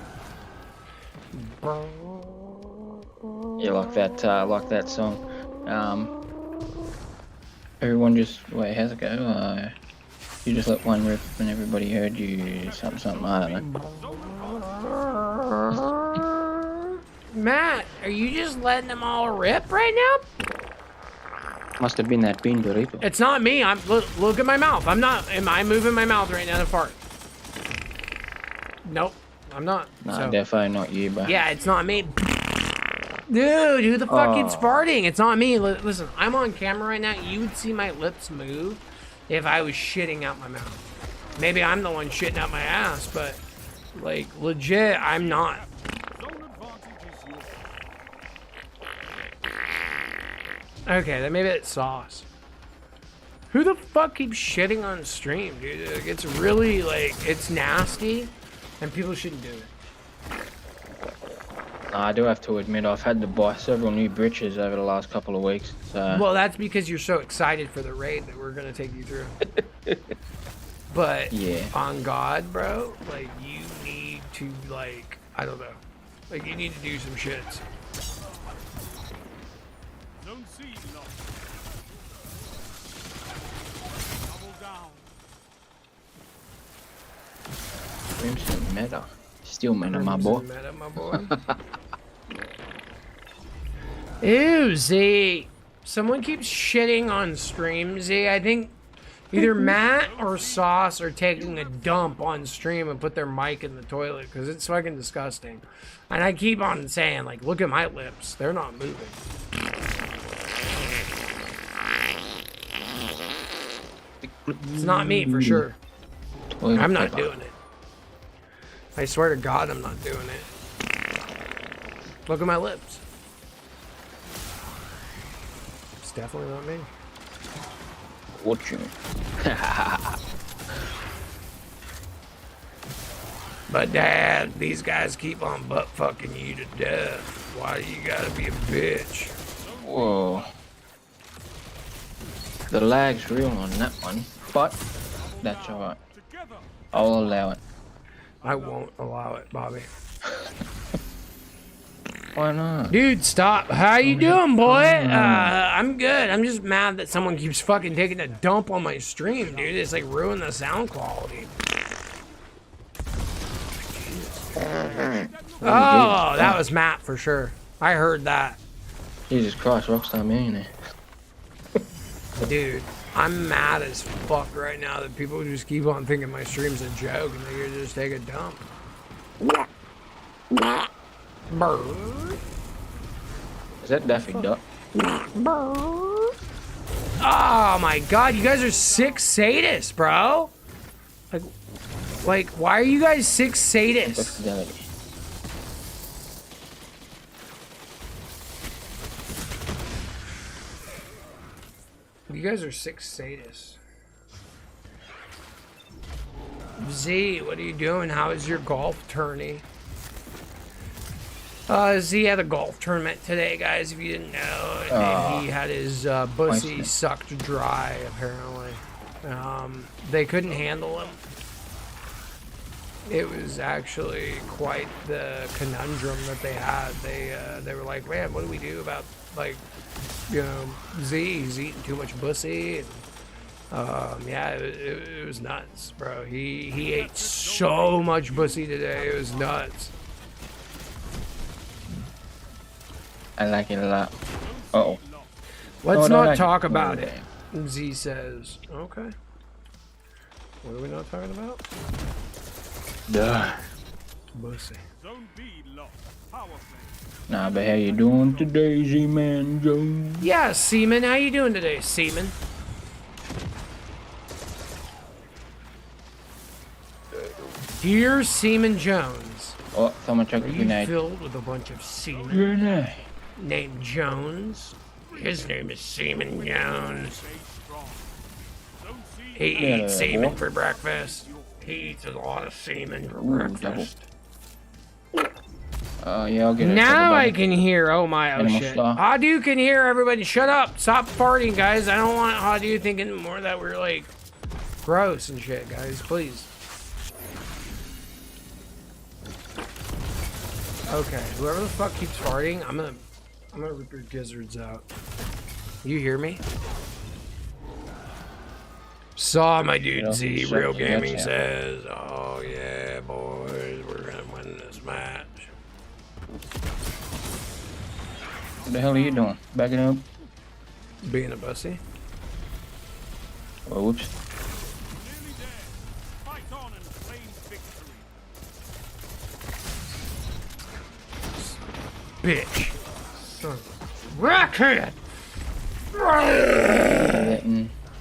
Yeah, like that song. Everyone just wait. How's it go? You just let one rip and everybody heard you. Something. I don't know. Matt, are you just letting them all rip right now? Must have been that bean burrito. It's not me. I'm look at my mouth. I'm not. Am I moving my mouth right now to fart? Nope, I'm not. Nah, So- definitely not you, bro. Yeah, it's not me. Dude, who the fuck is Oh. farting? It's not me. Listen, I'm on camera right now. You would see my lips move if I was shitting out my mouth. Maybe I'm the one shitting out my ass, but like legit, I'm not. Zone advantage is yours. Okay, then maybe it's sauce. Who the fuck keeps shitting on stream, dude? Like, it's really like it's nasty, and people shouldn't do it. Nah, I do have to admit, I've had to buy several new britches over the last couple of weeks. So Well, that's because you're so excited for the raid that we're gonna take you through. But Yeah. on God, bro, like you need to like I don't know, like you need to do some shits. Zone C lost. Double down. Crimson meta. Still meta, my boy. Meta, my boy. Ew, Z. Someone keeps shitting on stream, Z. I think either Matt or Sauce are taking a dump on stream and put their mic in the toilet because it's fucking disgusting. And I keep on saying, like, look at my lips. They're not moving. It's not me for sure. Toilet I'm not paper. doing it. I swear to God, I'm not doing it. Look at my lips. It's definitely not me. What you mean? But Dad, these guys keep on butt fucking you to death. Why do you gotta be a bitch? Whoa. The lag's real on that one, but that's alright. Together. I'll allow it. I won't allow it, Bobby. Why not? Dude, stop. How you doing, boy? I'm good. I'm just mad that someone keeps fucking taking a dump on my stream, dude. It's like ruined the sound quality. Oh, that was Matt for sure. I heard that. Jesus Christ, Rockstar Millionaire. Dude, I'm mad as fuck right now that people just keep on thinking my stream's a joke and they just take a dump. Bird. Is that Daffy Duck? Oh my god, you guys are sick sadists, bro. Like, why are you guys sick sadists? Fidelity. You guys are sick sadists. Z, what are you doing? How is your golf tourney? Z had a golf tournament today, guys, if you didn't know. And he had his bussy sucked dry, apparently. They couldn't handle him. It was actually quite the conundrum that they had. They were like, man, what do we do about, like, you know, Z? He's eating too much bussy. And, yeah, it was nuts, bro. He ate so much bussy today. It was nuts. I like it a lot. Uh-oh. Let's not talk about it, Z says. Okay. What are we not talking about? Duh. Bussy. Zone B lost. Power play. Nah, but how you doing today, Z-Man Jones? Yeah, Seaman. How you doing today, Seaman? Dear Seaman Jones. Oh, someone chucked Are a you grenade. filled with a bunch of seamen Grenade. named Jones? His name is Seaman Jones. Stay strong. Zone C. He Yeah, eats semen boy. for breakfast. He eats a lot of semen for Ooh, breakfast. Yeah, I'll get it. Now I can hear. Oh my, oh Animal shit. Star. Hadu can hear everybody. Shut up. Stop farting, guys. I don't want Hadu thinking more that we're like gross and shit, guys. Please. Okay, whoever the fuck keeps farting, I'm gonna rip your gizzards out. You hear me? Saw my dude Yeah, Z, shut Real the Gaming ass out. says, oh yeah, boys, we're gonna win this match. What the hell are you doing? Backing up? Being a bussy. Oh, whoops. Nearly there. Fight on and claim victory. Bitch. Son of a rackhead.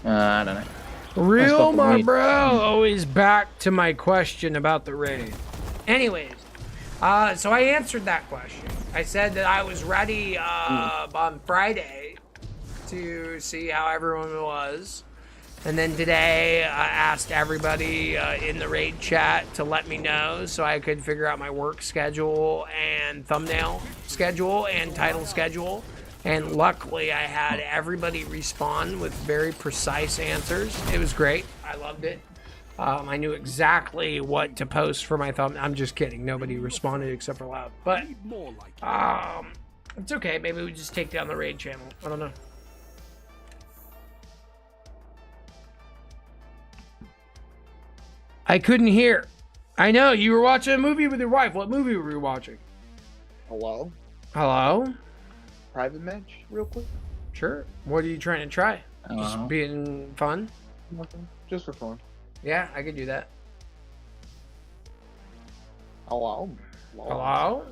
I don't know. Real, fucking my weird. bro. Always back to my question about the raid. Anyways, so I answered that question. I said that I was ready on Friday to see how everyone was. And then today I asked everybody in the raid chat to let me know so I could figure out my work schedule and thumbnail schedule and title schedule. And luckily I had everybody respond with very precise answers. It was great. I loved it. I knew exactly what to post for my thumbnail. I'm just kidding. Nobody responded except for Loud. But Need more like it. it's okay. Maybe we just take down the raid channel. I don't know. I couldn't hear. I know, you were watching a movie with your wife. What movie were you watching? Hello? Hello? Private match, real quick? Sure. What are you trying to try? Uh-huh. Just being fun? Nothing. Just for fun. Yeah, I could do that. Hello? Hello?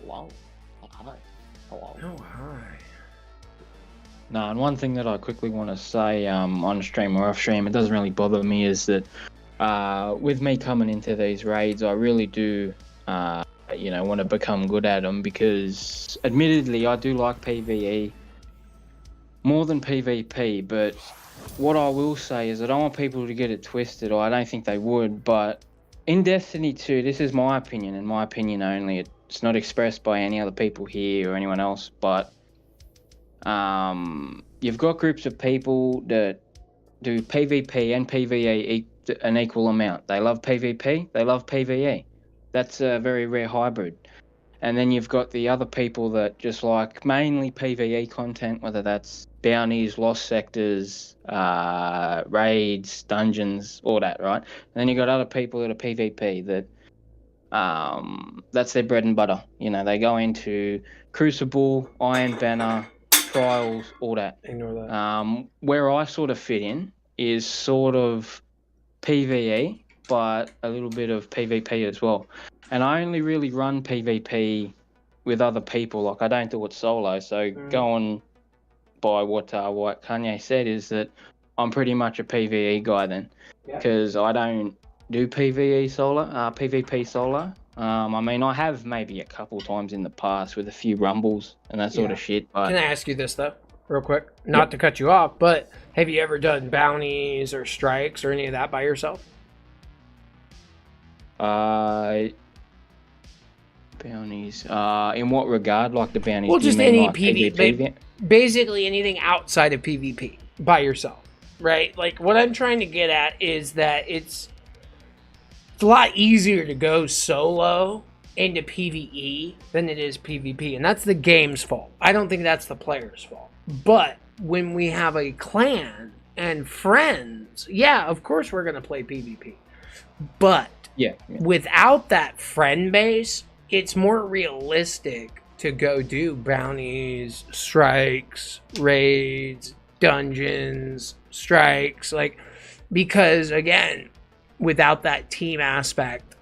Hello? Hi. Hello? Oh, hi. No, and one thing that I quickly want to say on stream or off stream, it doesn't really bother me, is that with me coming into these raids, I really do, want to become good at them, because admittedly I do like PvE more than PvP, but what I will say is I don't want people to get it twisted, or I don't think they would, but in Destiny 2, this is my opinion, and my opinion only, it's not expressed by any other people here or anyone else, but you've got groups of people that do PvP and PvE an equal amount. They love PvP, they love PvE. That's a very rare hybrid. And then you've got the other people that just like mainly PvE content, whether that's bounties, lost sectors, raids, dungeons, all that, right? And then you've got other people that are PvP that that's their bread and butter. You know, they go into Crucible, Iron Banner, Trials, all that. Ignore that. Where I sort of fit in is sort of PvE, but a little bit of PvP as well. And I only really run PvP with other people. Like, I don't do it solo. So going by what WhiteKanye said is that I'm pretty much a PvE guy then, because I don't do PvP solo. I mean, I have maybe a couple times in the past with a few rumbles and that sort of shit, but Can I ask you this though, real quick? Not to cut you off, but have you ever done bounties or strikes or any of that by yourself? bounties. In what regard? Like the bounties? Well, do you just mean any like PvP, event? basically anything outside of PvP by yourself, right? Like what I'm trying to get at is that it's a lot easier to go solo into PvE than it is PvP, and that's the game's fault. I don't think that's the player's fault. But when we have a clan and friends, yeah, of course we're gonna play PvP. But Yeah. without that friend base, it's more realistic to go do bounties, strikes, raids, dungeons, strikes, like, because again, without that team aspect,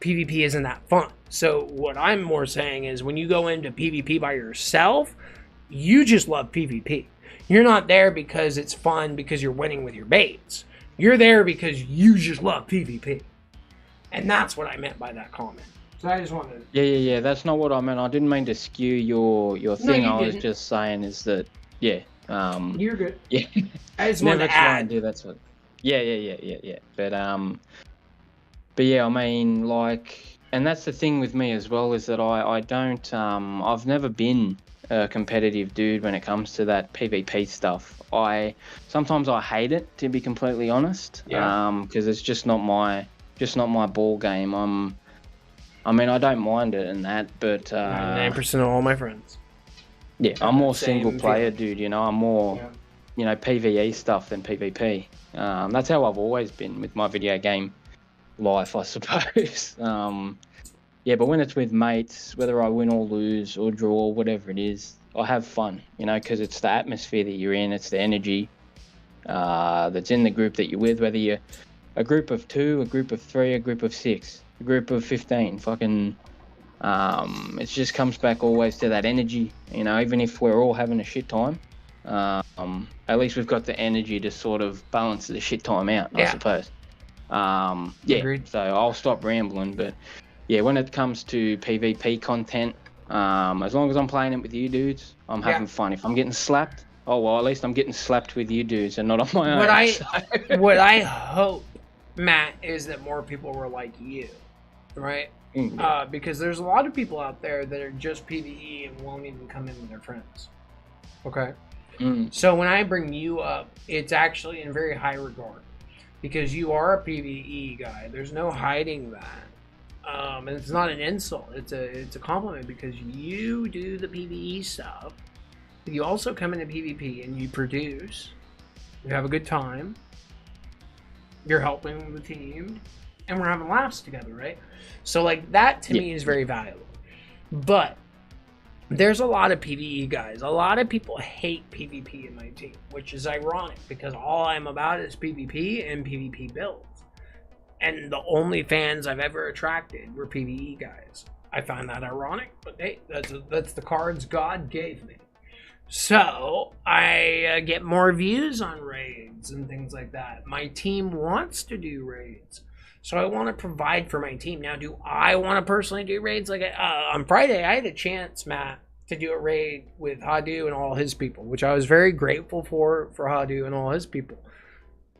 PvP isn't that fun. So what I'm more saying is when you go into PvP by yourself, you just love PvP. You're not there because it's fun because you're winning with your baits. You're there because you just love PvP. And that's what I meant by that comment. So I just wanted to... Yeah. That's not what I meant. I didn't mean to skew your thing. you I was didn't. just saying is that yeah. You're good. Yeah. I just Never wanted to try and add. do that sort. Yeah. But yeah, I mean, like, and that's the thing with me as well is that I don't I've never been a competitive dude when it comes to that PvP stuff. Sometimes I hate it, to be completely honest. Yeah. Because it's just not my ball game. I mean, I don't mind it and that, but 99% of all my friends. yeah, I'm more Same single player, feeling. dude. You know, I'm more Yeah. you know, PvE stuff than PvP. That's how I've always been with my video game life, I suppose. Yeah, but when it's with mates, whether I win or lose or draw or whatever it is, I have fun, you know, because it's the atmosphere that you're in, it's the energy that's in the group that you're with, whether you're a group of 2, a group of 3, a group of 6, a group of 15, fucking... it just comes back always to that energy, you know, even if we're all having a shit time. At least we've got the energy to sort of balance the shit time out, I Yeah. suppose. Yeah, Agreed. so I'll stop rambling, but yeah, when it comes to PvP content, as long as I'm playing it with you dudes, I'm having fun. If I'm getting slapped, oh well, at least I'm getting slapped with you dudes and not on my own. What I hope, Matt, is that more people were like you, right? Because there's a lot of people out there that are just PvE and won't even come in with their friends. Okay? So when I bring you up, it's actually in very high regard. Because you are a PvE guy. There's no hiding that. And it's not an insult. It's a compliment because you do the PvE stuff. But you also come into PvP and you produce. You have a good time. You're helping the team. And we're having laughs together, right? So like that to me is very valuable. But there's a lot of PvE guys. A lot of people hate PvP in my team, which is ironic because all I'm about is PvP and PvP builds. And the only fans I've ever attracted were PvE guys. I find that ironic, but hey, that's the cards God gave me. So I get more views on raids and things like that. My team wants to do raids. So I want to provide for my team. Now, do I want to personally do raids? Like on Friday, I had a chance, Matt, to do a raid with Hadu and all his people, which I was very grateful for Hadu and all his people.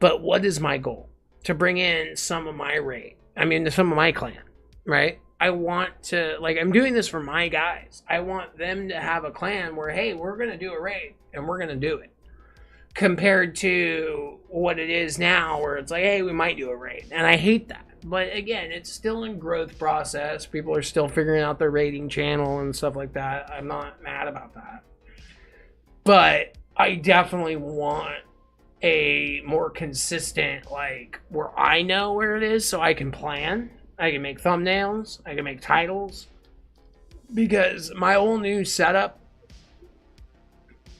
But what is my goal? To bring in some of my raid. I mean, some of my clan, right? I want to, like, I'm doing this for my guys. I want them to have a clan where, hey, we're going to do a raid and we're going to do it. Compared to what it is now where it's like, hey, we might do a raid. And I hate that. But again, it's still in growth process. People are still figuring out their raiding channel and stuff like that. I'm not mad about that. But I definitely want a more consistent, like, where I know where it is so I can plan. I can make thumbnails. I can make titles. Because my whole new setup,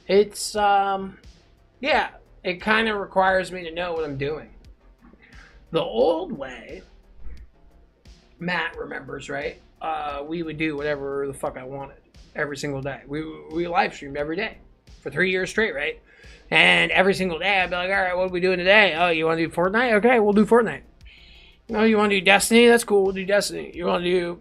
it's, yeah, it kind of requires me to know what I'm doing. The old way, Matt remembers, right? We would do whatever the fuck I wanted every single day. We live streamed every day for 3 years straight, right? And every single day I'd be like, all right, what are we doing today? Oh, you want to do Fortnite? Okay, we'll do Fortnite. No, you want to do Destiny? That's cool. We'll do Destiny. You want to do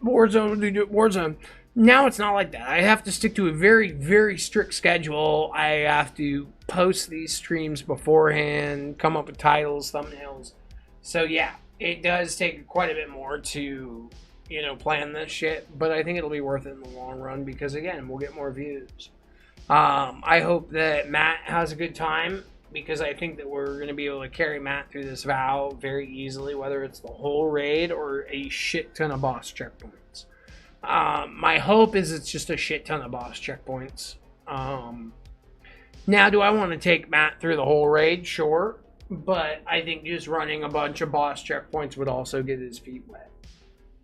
Warzone? We'll do Warzone. Now it's not like that. I have to stick to a very, very strict schedule. I have to post these streams beforehand, come up with titles, thumbnails. So yeah, it does take quite a bit more to, you know, plan this shit. But I think it'll be worth it in the long run because, again, we'll get more views. I hope that Matt has a good time because I think that we're going to be able to carry Matt through this vow very easily, whether it's the whole raid or a shit ton of boss checkpoints. My hope is it's just a shit ton of boss checkpoints. Now, do I want to take Matt through the whole raid? Sure. But I think just running a bunch of boss checkpoints would also get his feet wet.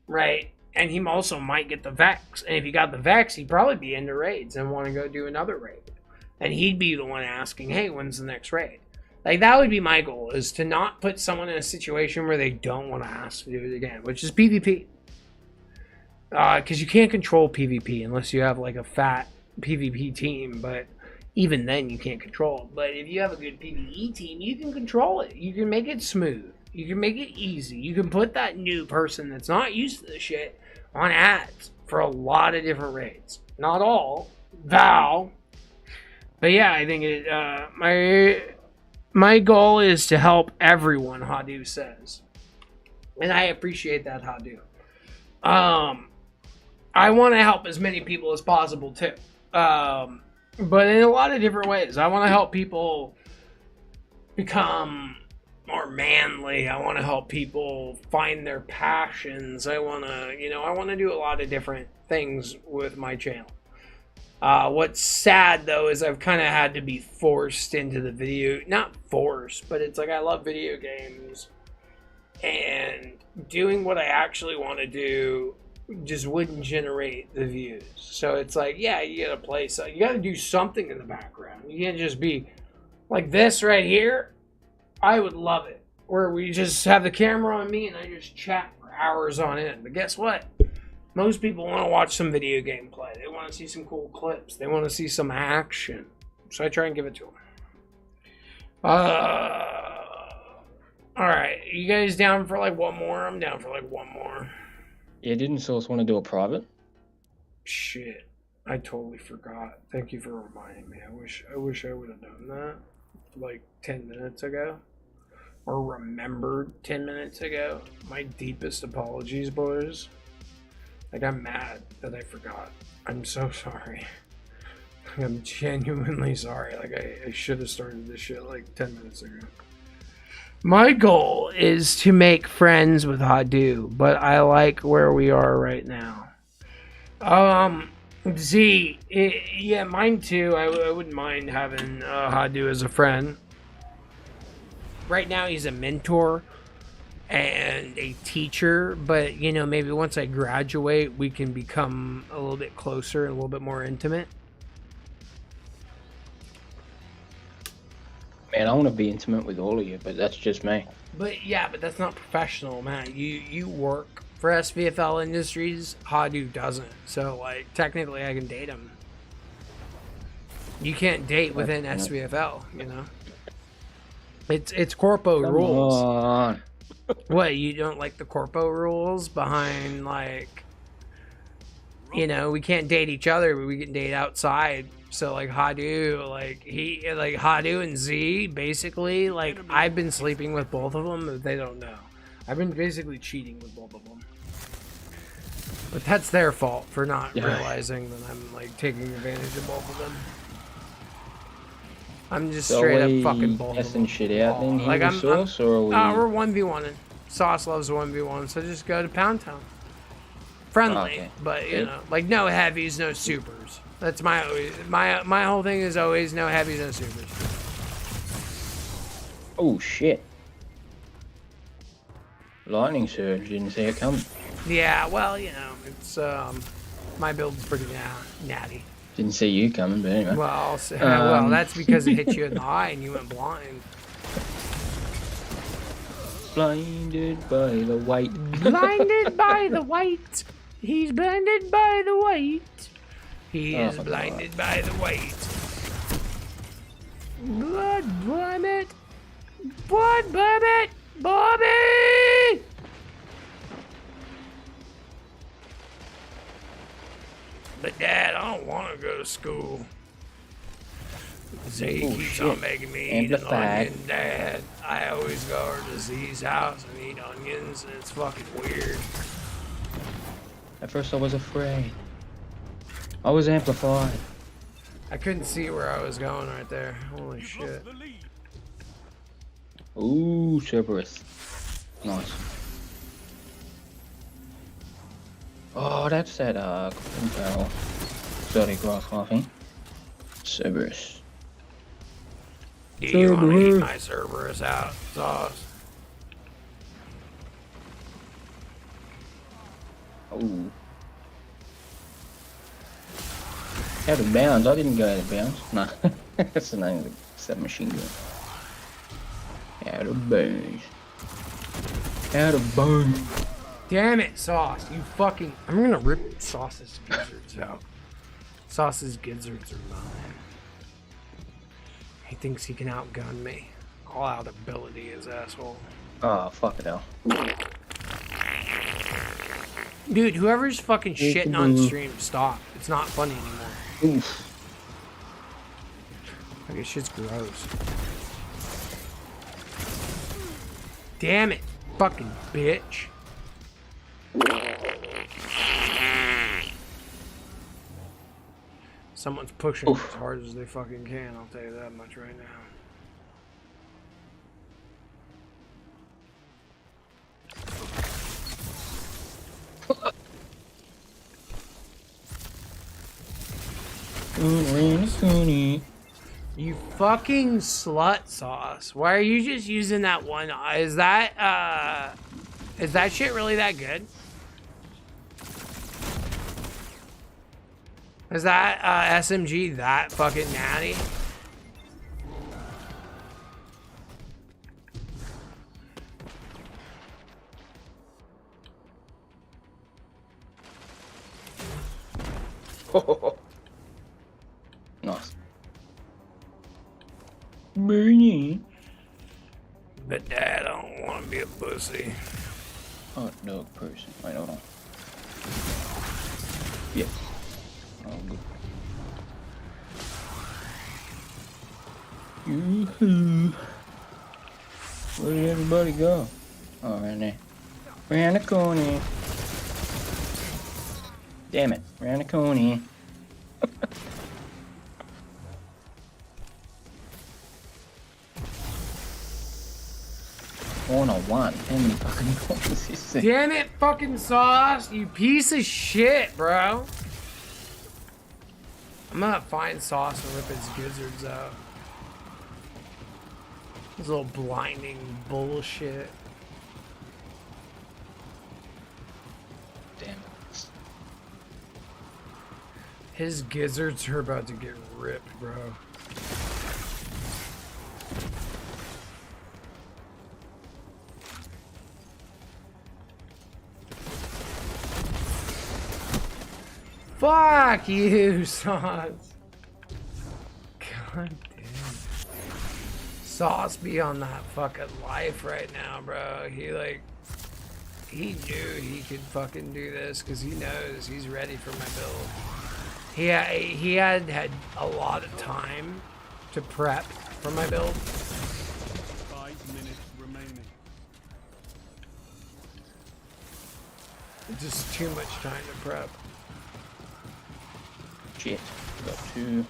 Right? And he also might get the Vex. And if he got the Vex, he'd probably be into raids and want to go do another raid. And he'd be the one asking, hey, when's the next raid? Like, that would be my goal, is to not put someone in a situation where they don't want to ask to do it again, which is PvP. Because you can't control PvP unless you have, like, a fat PvP team, but even then you can't control it. But if you have a good PvE team, you can control it. You can make it smooth. You can make it easy. You can put that new person that's not used to this shit on ads for a lot of different raids. Not all. Val. But yeah, I think my goal is to help everyone, Hadu says. And I appreciate that, Hadu. I want to help as many people as possible too. But in a lot of different ways. I want to help people become more manly. I want to help people find their passions. I want to do a lot of different things with my channel. What's sad though is I've kind of had to be forced into the video, not forced, but it's like I love video games and doing what I actually want to do just wouldn't generate the views. So it's like, yeah, you gotta play, so you gotta do something in the background. You can't just be like this right here. I would love it where we just have the camera on me and I just chat for hours on end. But guess what? Most people want to watch some video gameplay. They want to see some cool clips. They want to see some action. So I try and give it to them. Alright, you guys down for like one more? I'm down for like one more. Yeah, didn't Source want to do a private? Shit, I totally forgot. Thank you for reminding me. I wish I would have done that like 10 minutes ago. Or remembered 10 minutes ago. My deepest apologies, boys. Like, I'm mad that I forgot. I'm so sorry. I'm genuinely sorry. Like, I should have started this shit like 10 minutes ago. My goal is to make friends with Hadu, but I like where we are right now. Z, yeah, mine too. I wouldn't mind having Hadu as a friend. Right now, he's a mentor and a teacher, but you know, maybe once I graduate we can become a little bit closer and a little bit more intimate. Man, I want to be intimate with all of you, but that's just me. But yeah, but that's not professional, man. You work for SVFL Industries. Hadu doesn't, so like technically I can date him. You can't date within SVFL, you know. It's corpo rules. On. What, you don't like the corpo rules behind, like, you know, we can't date each other, but we can date outside. So like Hadu, like Hadu and Z, basically, like I've been sleeping with both of them, but they don't know. I've been basically cheating with both of them. But that's their fault for not realizing that I'm like taking advantage of both of them. I'm just So straight we up fucking both of them. shit out then here Like with Sauce, or are we... we're 1v1ing. Sauce loves 1v1, so just go to Pound Town. Friendly, Okay. but you know, like no heavies, no supers. That's my whole thing is always no heavies, no supers. Oh shit. Lightning surge, didn't see it coming. Yeah, well, you know, it's my build's pretty natty. Didn't see you coming, but anyway. Well, well, that's because it hit you in the eye and you went blind. Blinded by the white. Blinded by the white. He's blinded by the white. He is blinded by the white. Blood vomit. Blood vomit. Bobby! don't want to go to school. Zay Oh, keeps shit. on making me eat an Amplified. onion, Dad. I always go over to Z's house and eat onions, and it's fucking weird. At first I was afraid. I was amplified. I couldn't see where I was going right there. Holy You've shit. lost the lead. Ooh, Cerberus. Nice. Oh, that's that golden barrel. Dirty grass, I think. Cerberus. Do you want to eat Cerberus. my Cerberus out sauce? Oh. Out of bounds. I didn't go out of bounds. No. That's the name of the submachine gun. Out of bounds. Out of bounds. Damn it, Sauce. You fucking... I'm gonna rip Sauce's gizzards out. Sauce's gizzards are mine. He thinks he can outgun me. All out ability, his asshole. Oh, fuck it hell. Dude, whoever's fucking shitting on stream, stop. It's not funny anymore. Oof. Like, this shit's gross. Damn it, fucking bitch. Someone's pushing Oof. as hard as they fucking can, I'll tell you that much right now. You fucking slut, Sauce. Why are you just using that one? Is that shit really that good? Is that SMG that fucking natty? Nice. Bernie. But Dad, I don't want to be a pussy. Hot dog person. Wait, hold on. Yep. Oh, good. Yoo-hoo. Where did everybody go? Oh, right there. Ran the corner. Damn it. Ran the corner. 101. How many fucking points is this? Damn it, fucking Sauce, you piece of shit, bro. I'm gonna find Sauce and rip his gizzards out. This little blinding bullshit. Damn it. His gizzards are about to get ripped, bro. Fuck you, Sauce. God damn. Sauce be on that fucking life right now, bro. He knew he could fucking do this because he knows he's ready for my build. He had a lot of time to prep for my build. 5 minutes remaining. Just too much time to prep. Shit. Got two.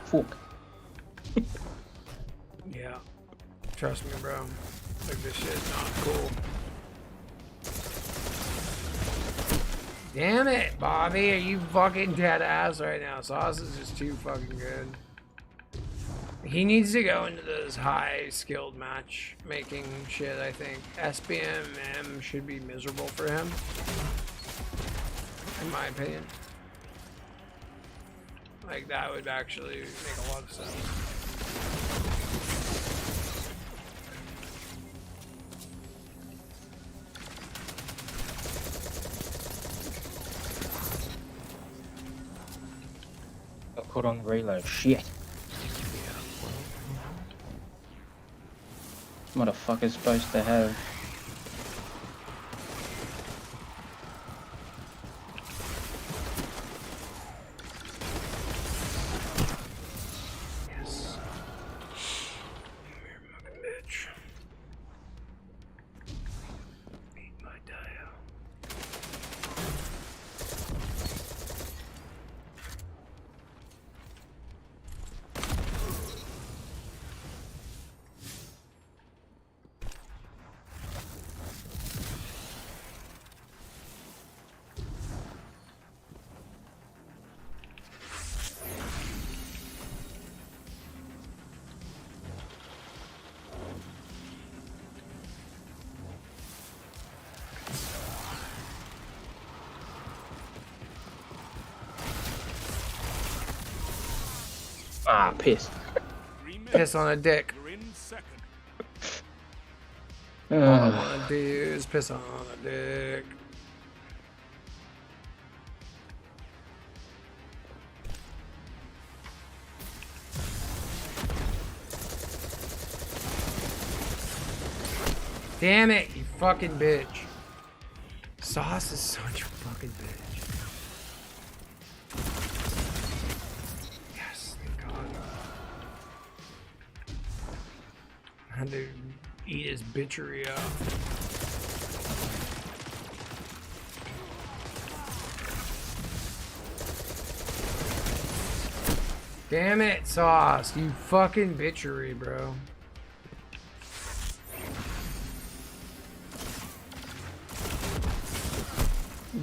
Fuck. Yeah. Trust me, bro. Like, this shit's not cool. Damn it, Bobby. Are you fucking dead ass right now? Sauce is just too fucking good. He needs to go into this high skilled matchmaking shit, I think. SBMM should be miserable for him. In my opinion. Like, that would actually make a lot of sense. Got caught on the reload. Shit. Motherfucker's supposed to have. Ah, piss. 3 minutes. Piss on a dick. You're in second. All I wanna do is piss on a dick. Damn it, you fucking bitch. Sauce is such a fucking bitch. Yes, thank God. I had to eat his bitchery up. Damn it, Sauce, you fucking bitchery, bro.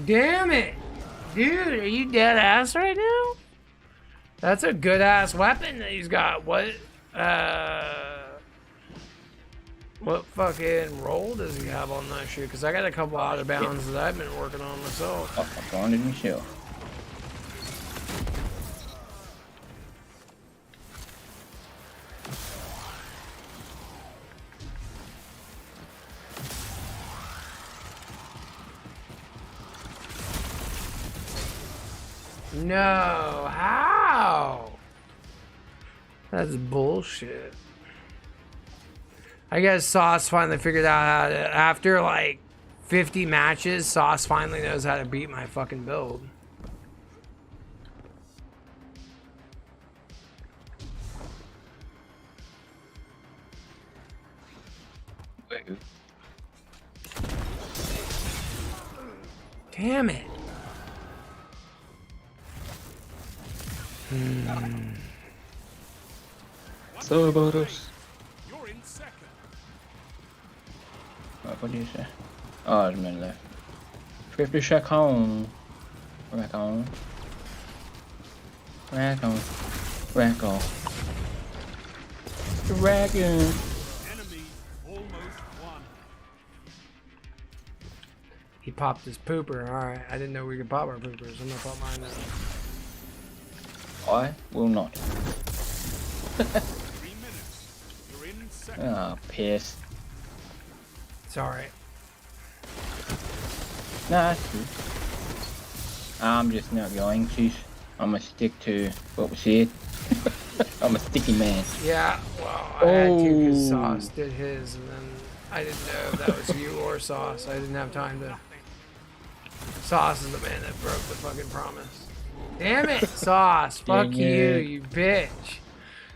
Damn it! Dude, are you dead ass right now? That's a good ass weapon that he's got. What fucking roll does he have on that shit? Because I got a couple out of bounds that I've been working on myself. Oh, I found it in shell. No, how? That's bullshit. I guess Sauce finally figured out how to, after like 50 matches, Sauce finally knows how to beat my fucking build. Damn it. So about us. You're in second. What do you say? Oh, it's a minute left. 50 seconds. Rack on. Rack on. Rack on. Dragon. Enemy almost won. He popped his pooper. Alright, I didn't know we could pop our poopers. I'm gonna pop mine now. I will not. 3 minutes. You're in second. Ah, piss. It's alright. Nah, that's good. I'm just not going to. I'm gonna stick to what we said. I'm a sticky man. Yeah, well, I had to because Oh. Sauce did his, and then I didn't know if that was you or Sauce. I didn't have time to. Sauce is the man that broke the fucking promise. Damn it, Sauce. Fuck Dang you, it. you bitch.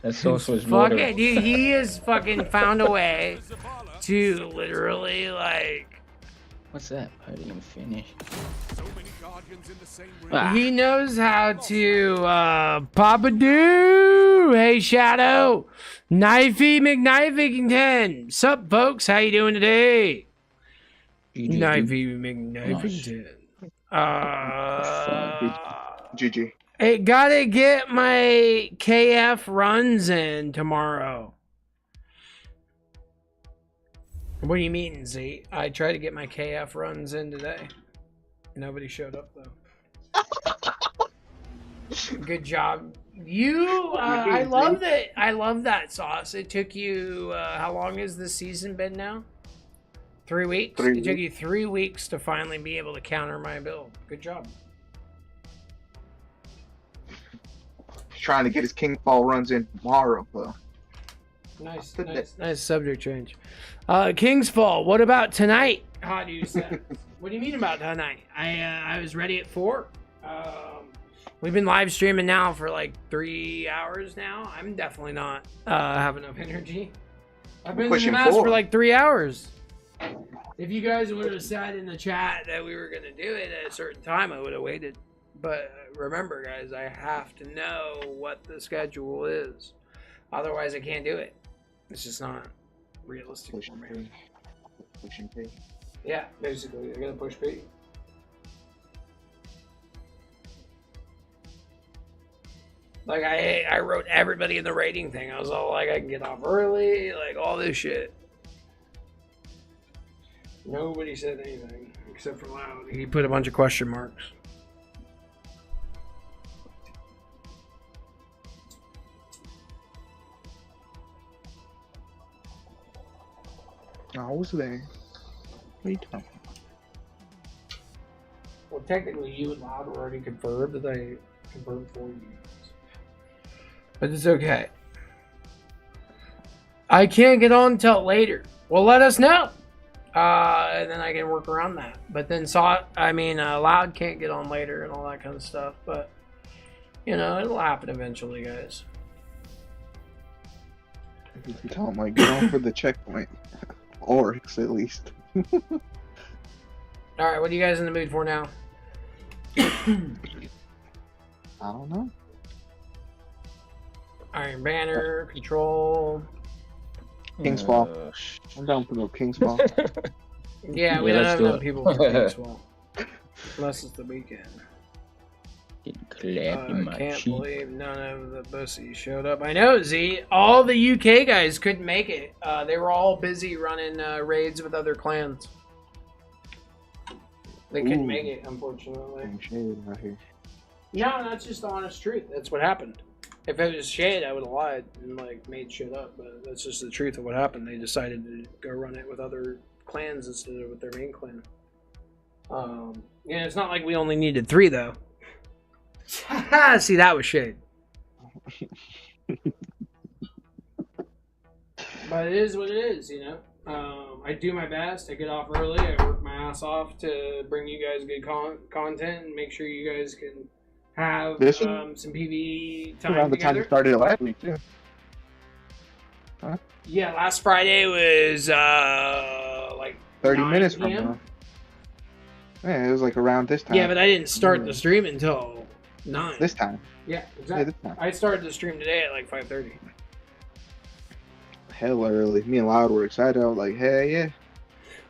That sauce was Fuck water. it, dude. He has fucking found a way to literally, like. What's that? Podium finish. So many guardians in the same ring. Ah. He knows how to Papa Do. Hey Shadow, Knifey McKnifington. Sup folks, how you doing today? Knifey McKnifington. GG. Hey, gotta get my KF runs in tomorrow. What do you mean, Z? I tried to get my KF runs in today. Nobody showed up though. Good job. You, I love that. I love that, Sauce. It took you, how long has this season been now? 3 weeks? It took you 3 weeks to finally be able to counter my build. Good job. Trying to get his King Fall runs in tomorrow, but Nice subject change. King's Fall, what about tonight? How do you say? What do you mean about tonight? I was ready at 4. We've been live streaming now for like 3 hours now. I'm definitely not have enough energy. I've been in the match for like 3 hours. If you guys would have said in the chat that we were gonna do it at a certain time, I would have waited. But remember, guys, I have to know what the schedule is. Otherwise, I can't do it. It's just not realistic for me. Pushing P. Yeah, basically, they're gonna push P. Like I wrote everybody in the rating thing. I was all like, I can get off early, like all this shit. Nobody said anything except for Loud. He put a bunch of question marks. I was there. What are you talking? Well, technically, you and Loud were already confirmed that I confirmed for you. But it's okay. I can't get on until later. Well, let us know. And then I can work around that. But then Loud can't get on later and all that kind of stuff. But, you know, it'll happen eventually, guys. You can tell him, like, get on for the checkpoint. Oryx, at least. Alright, what are you guys in the mood for now? I don't know. Iron Banner, Control. King's Fall. I'm down for the King's Fall. Yeah, we Yeah, don't let's have do no it. people for King's Fall. Unless it's the weekend. I can't believe none of the bussies showed up. I know, Z. All the UK guys couldn't make it. They were all busy running raids with other clans. They couldn't make it, unfortunately. Some shade right here. No, that's just the honest truth. That's what happened. If it was shade, I would have lied and like made shit up. But that's just the truth of what happened. They decided to go run it with other clans instead of with their main clan. Yeah, it's not like we only needed 3 though. See, that was shade. But it is what it is, you know. I do my best. I get off early. I work my ass off to bring you guys good content and make sure you guys can have some PvE time Around the time together. it started last week, too. Yeah, last Friday was like 30 9 minutes from PM. now. Yeah, it was like around this time. Yeah, but I didn't start the stream until 9. This time. Yeah, Yeah, exactly. this time. I started the stream today at like 5:30. Hell early. Me and Loud were excited. I was like, hey, yeah.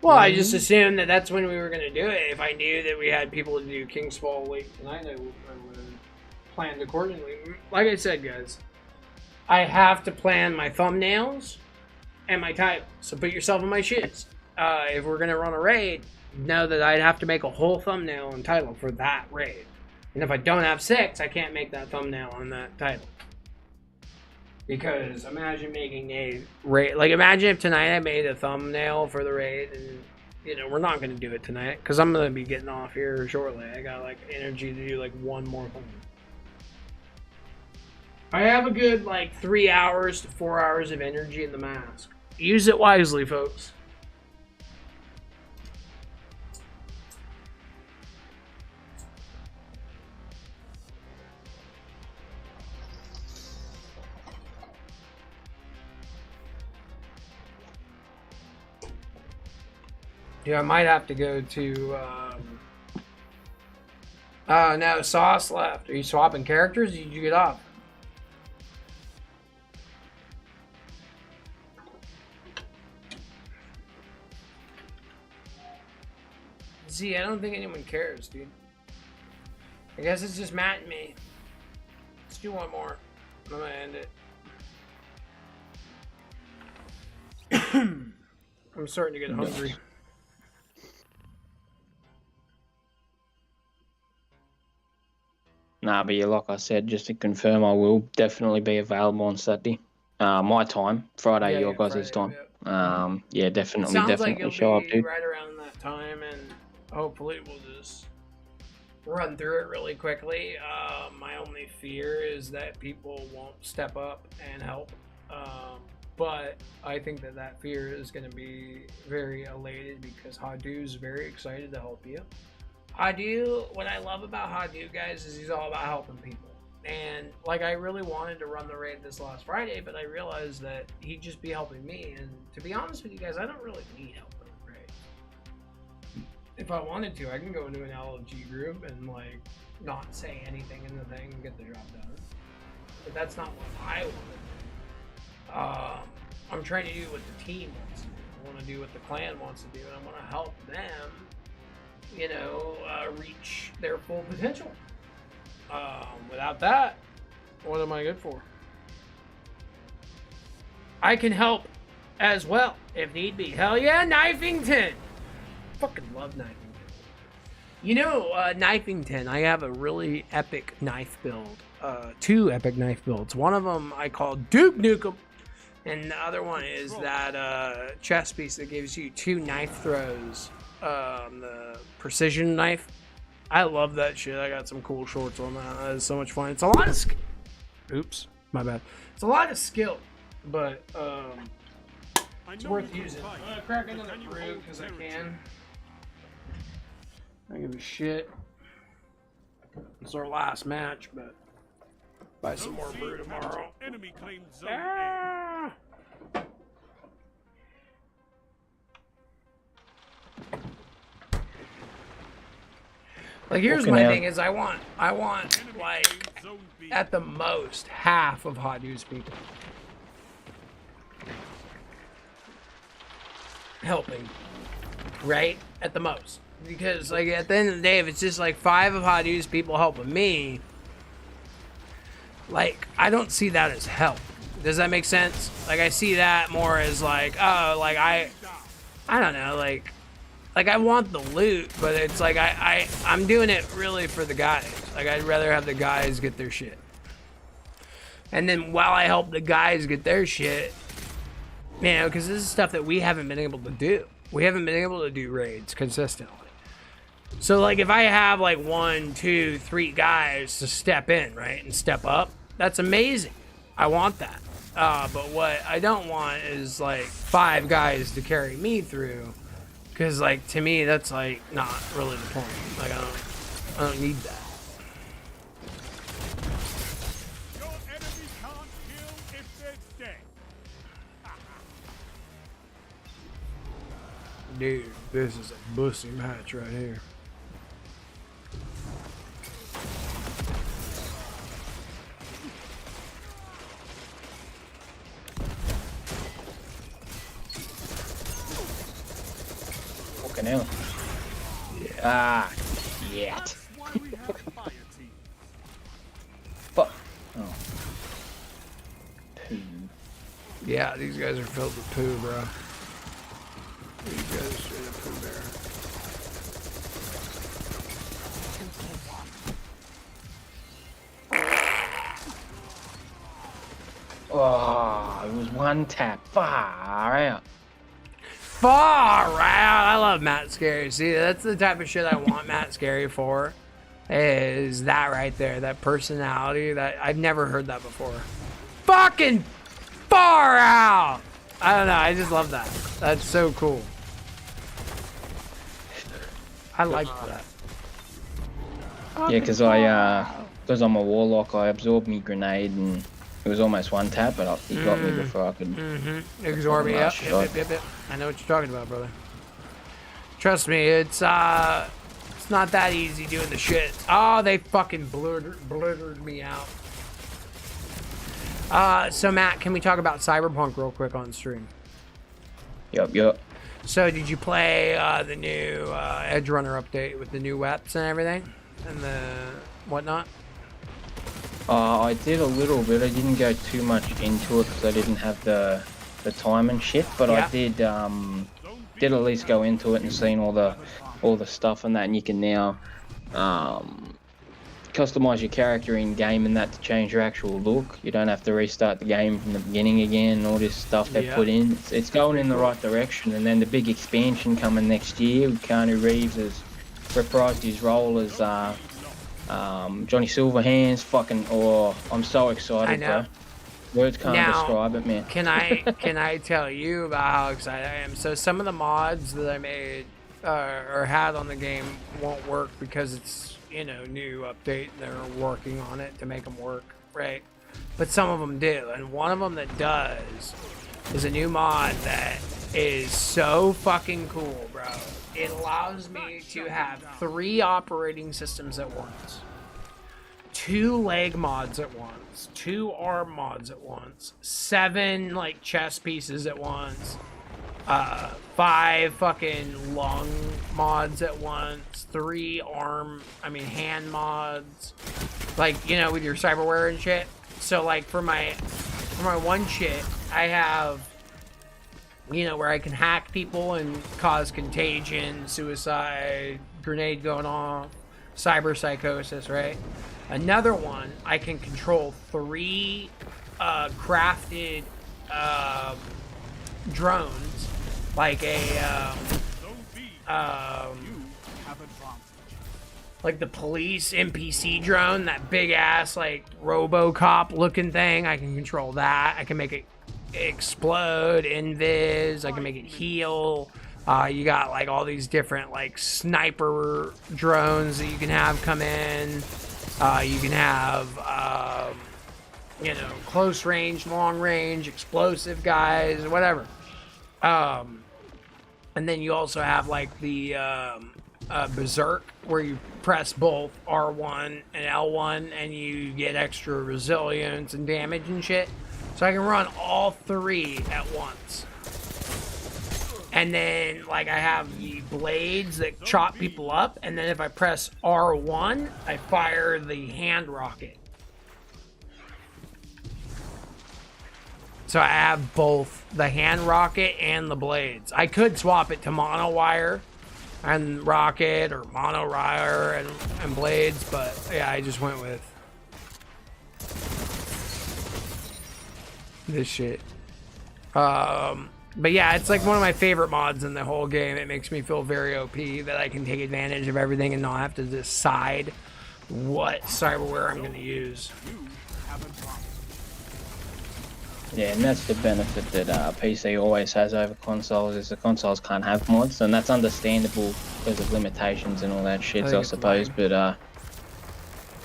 Well, I just assumed that that's when we were going to do it. If I knew that we had people to do King's Fall late tonight, I would have planned accordingly. Like I said, guys, I have to plan my thumbnails and my title. So put yourself in my shoes. If we're going to run a raid, know that I'd have to make a whole thumbnail and title for that raid. And if I don't have 6, I can't make that thumbnail and that title. Because imagine making a raid, like imagine if tonight I made a thumbnail for the raid and, you know, we're not going to do it tonight because I'm going to be getting off here shortly. I got like energy to do like one more thing. I have a good like 3 hours to 4 hours of energy in the mask. Use it wisely, folks. Yeah, I might have to go to, no, Sauce left. Are you swapping characters? Or did you get off? Z, I don't think anyone cares, dude. I guess it's just Matt and me. Let's do one more. I'm gonna end it. I'm starting to get hungry. Nah, but yeah, like I said, just to confirm, I will definitely be available on Saturday. My time, Friday, Yeah, your yeah, guys' Friday, time. Yeah, definitely, Sounds like definitely it'll show up, be dude. right around that time, and hopefully we'll just run through it really quickly. My only fear is that people won't step up and help, but I think that that fear is going to be very elated because Hadu's very excited to help you. Hadu, what I love about Hadu, guys, is he's all about helping people. And, like, I really wanted to run the raid this last Friday, but I realized that he'd just be helping me. And to be honest with you guys, I don't really need help in the raid. If I wanted to, I can go into an LFG group and, like, not say anything in the thing and get the job done. But that's not what I want to do. I'm trying to do what the team wants to do. I want to do what the clan wants to do, and I want to help them, you know, reach their full potential. Without that, what am I good for? I can help as well, if need be. Hell yeah, Knifington! Fucking love Knifington. You know, Knifington, I have a really epic knife build. 2 epic knife builds. One of them I call Duke Nukem, And the other one is that chest piece that gives you 2 knife throws. The precision knife. I love that shit. I got some cool shorts on that. That is so much fun. It's a lot of oops, my bad. It's a lot of skill, but it's worth using. I'm gonna crack another brew because I can. I don't give a shit. It's our last match, but buy some more brew tomorrow. Enemy claimed zone Ah! Like, here's my thing is I want like A. Zone B. at the most half of hot news people helping, right? At the most, because like at the end of the day, if it's just like 5 of hot news people helping me, like I don't see that as help. Does that make sense? Like I see that more as like, oh, like I don't know, like I want the loot, but it's like I'm doing it really for the guys. Like I'd rather have the guys get their shit. And then while I help the guys get their shit, you know, because this is stuff that we haven't been able to do. We haven't been able to do raids consistently. So like if I have like 1, 2, 3 guys to step in, right, and step up, that's amazing. I want that. But what I don't want is like 5 guys to carry me through. Because, like, to me, that's, like, not really the point. Like, I don't need that. Your enemy can't kill if they're dead. Dude, this is a bussy match right here. Fucking hell. Ah, yet. That's why we have fire teams. Fuck. Oh. Poo. Yeah, these guys are filled with poo, bro. These guys are straight up poo bear. Oh, it was one tap. Far out. Far out. I love Matt Scary. See, that's the type of shit I want Matt Scary for. Is that right there? That personality that I've never heard that before. Fucking far out. I don't know. I just love that. That's so cool. I like that. Yeah, because because I'm a warlock, I absorbed me grenade and it was almost one tap, but he got me before I could. Absorb me. Yep. I know what you're talking about, brother. Trust me, it's not that easy doing the shit. Oh, they fucking blurred me out. So Matt, can we talk about Cyberpunk real quick on stream? Yep. So did you play the new Edge Runner update with the new weapons and everything? And the whatnot? I did a little bit. I didn't go too much into it because I didn't have the time and shit. But Yeah. I did at least go into it and seen all the stuff and that. And you can now customize your character in game and that to change your actual look. You don't have to restart the game from the beginning again and all this stuff they put in. It's going in the right direction. And then the big expansion coming next year. Keanu Reeves has reprised his role as Johnny Silverhands. Fucking, I'm so excited, I know. bro. Words can't Now, describe it, man. Can I tell you about how excited I am? So some of the mods that I made or had on the game won't work because it's, new update. They're working on it to make them work, right? But some of them do, and one of them that does is a new mod that is so fucking cool, bro. It allows me to have 3 operating systems at once, 2 leg mods at once, 2 arm mods at once, 7 like chest pieces at once, 5 fucking lung mods at once, 3 hand mods, like, with your cyberware and shit. So like for my one shit, I have, where I can hack people and cause contagion, suicide, grenade going off, cyber psychosis, right? Another one, I can control 3 crafted drones, like a like the police NPC drone, that big ass like RoboCop looking thing. I can control that. I can make it explode, invis. I can make it heal. You got like all these different like sniper drones that you can have come in. You can have you know, close range, long range, explosive guys, whatever. And then you also have like the Berserk, where you press both R1 and L1 and you get extra resilience and damage and shit. So I can run all three at once. And then like I have the blades that chop people up, and then if I press R1, I fire the hand rocket. So I have both the hand rocket and the blades. I could swap it to mono wire and rocket, or mono wire and blades, but yeah, I just went with this shit. But yeah, it's like one of my favorite mods in the whole game. It makes me feel very OP that I can take advantage of everything and not have to decide what cyberware I'm going to use. Yeah, and that's the benefit that PC always has over consoles, is the consoles can't have mods, and that's understandable because of limitations and all that shit, I suppose. But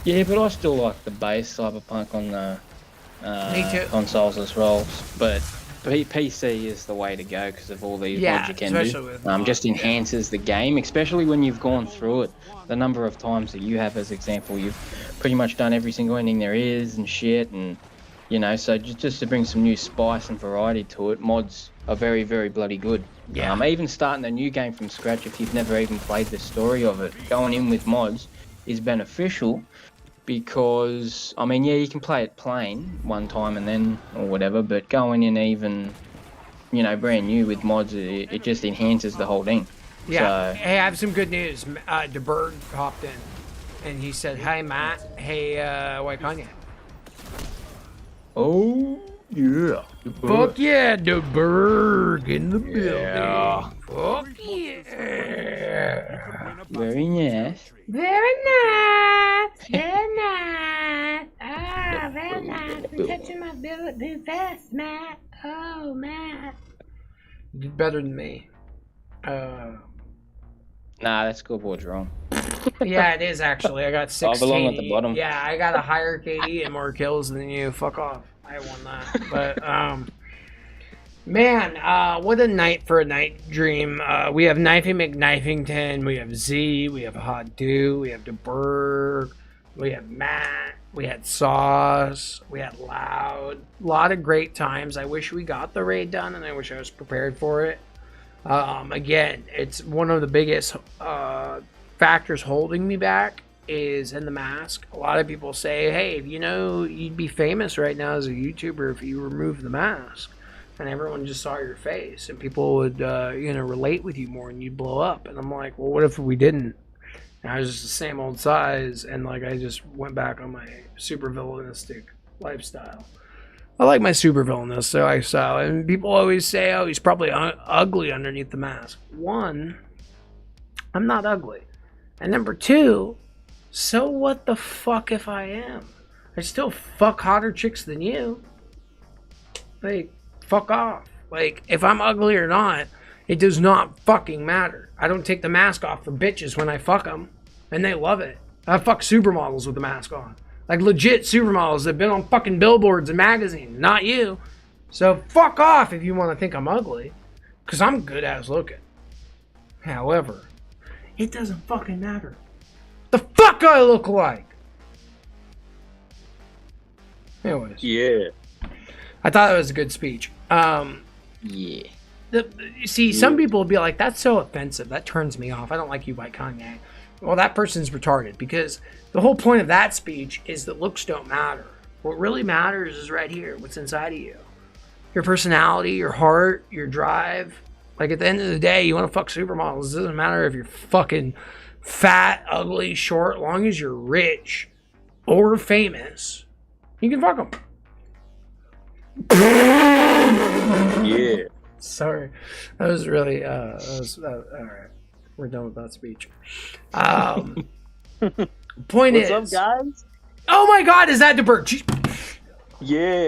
yeah, but I still like the base Cyberpunk on the consoles as well. But PC is the way to go because of all these mods you can do. With, just enhances the game, especially when you've gone through it. The number of times that you have, as example, you've pretty much done every single ending there is and shit, and you know, so just to bring some new spice and variety to it, mods are very, very bloody good. Yeah. Even starting a new game from scratch, if you've never even played the story of it, going in with mods is beneficial because, I mean, yeah, you can play it plain one time and then, or whatever, but going in even, you know, brand new with mods, it just enhances the whole thing. Yeah. So, hey, I have some good news. DeBerg hopped in and he said, "Hey, Matt. Hey, WhiteKanye." Oh, yeah. Fuck yeah, the Berg in the building. Fuck yeah. Very nice. Very nice. Very nice. Ah, very nice. You're touching my booty vest, Matt. Oh, Matt. You did better than me. Nah, that scoreboard's wrong. Yeah, it is actually. I got 16. I belong at the bottom. Yeah, I got a higher KD and more kills than you. Fuck off. I won that. But, man, what a night for a night dream. We have Knifey McKnifington, we have Z, we have Hot Do, we have DeBerg, we have Matt, we had Sauce, we had Loud. A lot of great times. I wish we got the raid done, and I wish I was prepared for it. Again, it's one of the biggest factors holding me back is in the mask. A lot of people say, hey, you know, you'd be famous right now as a YouTuber if you removed the mask and everyone just saw your face and people would, you know, relate with you more and you'd blow up. And I'm like, well, what if we didn't? And I was just the same old size and like I just went back on my super villainistic lifestyle. I like my super villainous lifestyle, and people always say, oh, he's probably ugly underneath the mask. One, I'm not ugly. And number two, so what the fuck if I am? I still fuck hotter chicks than you. Like, fuck off. Like, if I'm ugly or not, it does not fucking matter. I don't take the mask off for bitches when I fuck them, and they love it. I fuck supermodels with the mask on. Like, legit supermodels that have been on fucking billboards and magazines, not you. So, fuck off if you want to think I'm ugly, because I'm good as looking. However, it doesn't fucking matter. The fuck I look like. Anyways. Yeah. I thought it was a good speech. Yeah. You see, some people will be like, that's so offensive. That turns me off. I don't like you, WhiteKanye. Well, that person's retarded because the whole point of that speech is that looks don't matter. What really matters is right here, what's inside of you. Your personality, your heart, your drive. Like, at the end of the day, you want to fuck supermodels. It doesn't matter if you're fucking fat, ugly, short. As long as you're rich or famous, you can fuck them. Yeah. Sorry, that was really all right. We're done with that speech. Point What's is, up, guys? oh my God, is that the bird? Jeez. Yeah.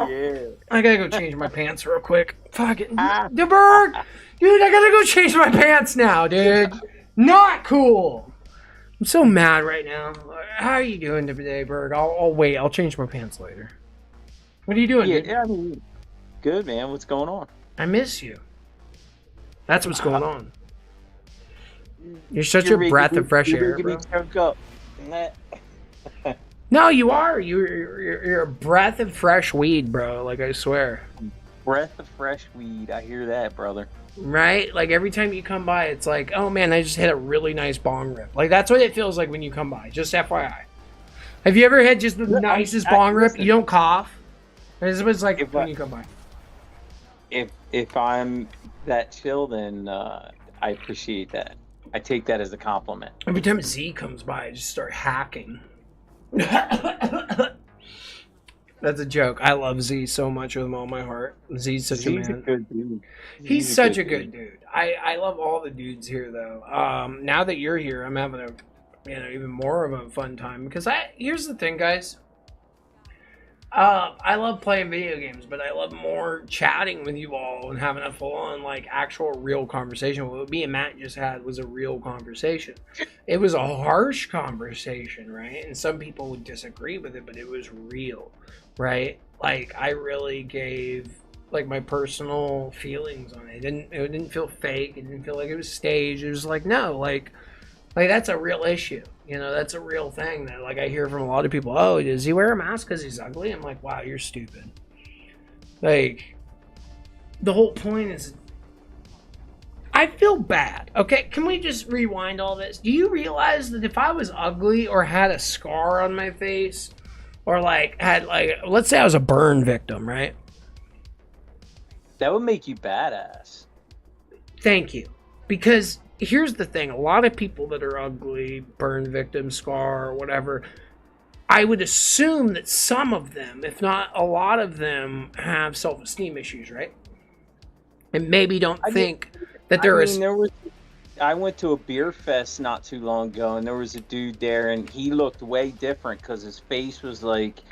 Yeah. I gotta go change my pants real quick. Fuck it, Ah. the bird, dude. I gotta go change my pants now, dude. Not cool. I'm so mad right now. How are you doing today, Berg? I'll wait. I'll change my pants later. What are you doing, dude? Yeah, I mean, good, man. What's going on? I miss you. That's what's going on. You're such a breath of fresh air, bro. No, you are. You're a breath of fresh weed, bro. Like, I swear. Breath of fresh weed. I hear that, brother. Right? Like, every time you come by, it's like, oh man, I just hit a really nice bong rip. Like, that's what it feels like when you come by. Just FYI. Have you ever had just the nicest bong rip? You don't cough. This is what it's like when you come by. If I'm that chill, then I appreciate that. I take that as a compliment. Every time Z comes by, I just start hacking. That's a joke. I love Z so much with all my heart. Z's such a man. A good dude. He's such a good dude. I love all the dudes here though. Now that you're here, I'm having a even more of a fun time because here's the thing, guys. I love playing video games, but I love more chatting with you all and having a full-on, like, actual real conversation. What me and Matt just had was a real conversation. It was a harsh conversation, right? And some people would disagree with it, but it was real, right? Like, I really gave, like, my personal feelings on it. It didn't feel fake. It didn't feel like it was staged. It was like, no, like that's a real issue. You know, that's a real thing that, like, I hear from a lot of people. Oh, does he wear a mask because he's ugly? I'm like, wow, you're stupid. Like, the whole point is, I feel bad. Okay, can we just rewind all this? Do you realize that if I was ugly or had a scar on my face, or like had like, let's say I was a burn victim, right? That would make you badass. Thank you, because here's the thing, a lot of people that are ugly, burn victim, scar, or whatever, I would assume that some of them, if not a lot of them, have self-esteem issues, right? And maybe don't think that there is... I went to a beer fest not too long ago, and there was a dude there, and he looked way different because his face was like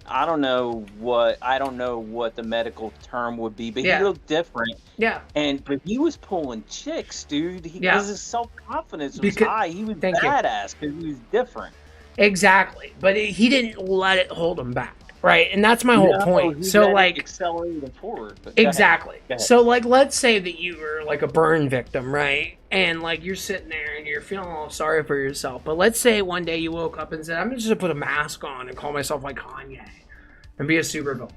I don't know what the medical term would be, but he looked different. Yeah. But he was pulling chicks, dude. Because his self-confidence was high. He was badass because he was different. Exactly. But he didn't let it hold him back. Right? And that's my whole point. So, like, accelerating forward. Exactly. Go ahead. So, like, let's say that you were like a burn victim, right? And like you're sitting there and you're feeling all sorry for yourself. But let's say one day you woke up and said, I'm just gonna put a mask on and call myself like Kanye and be a supervillain.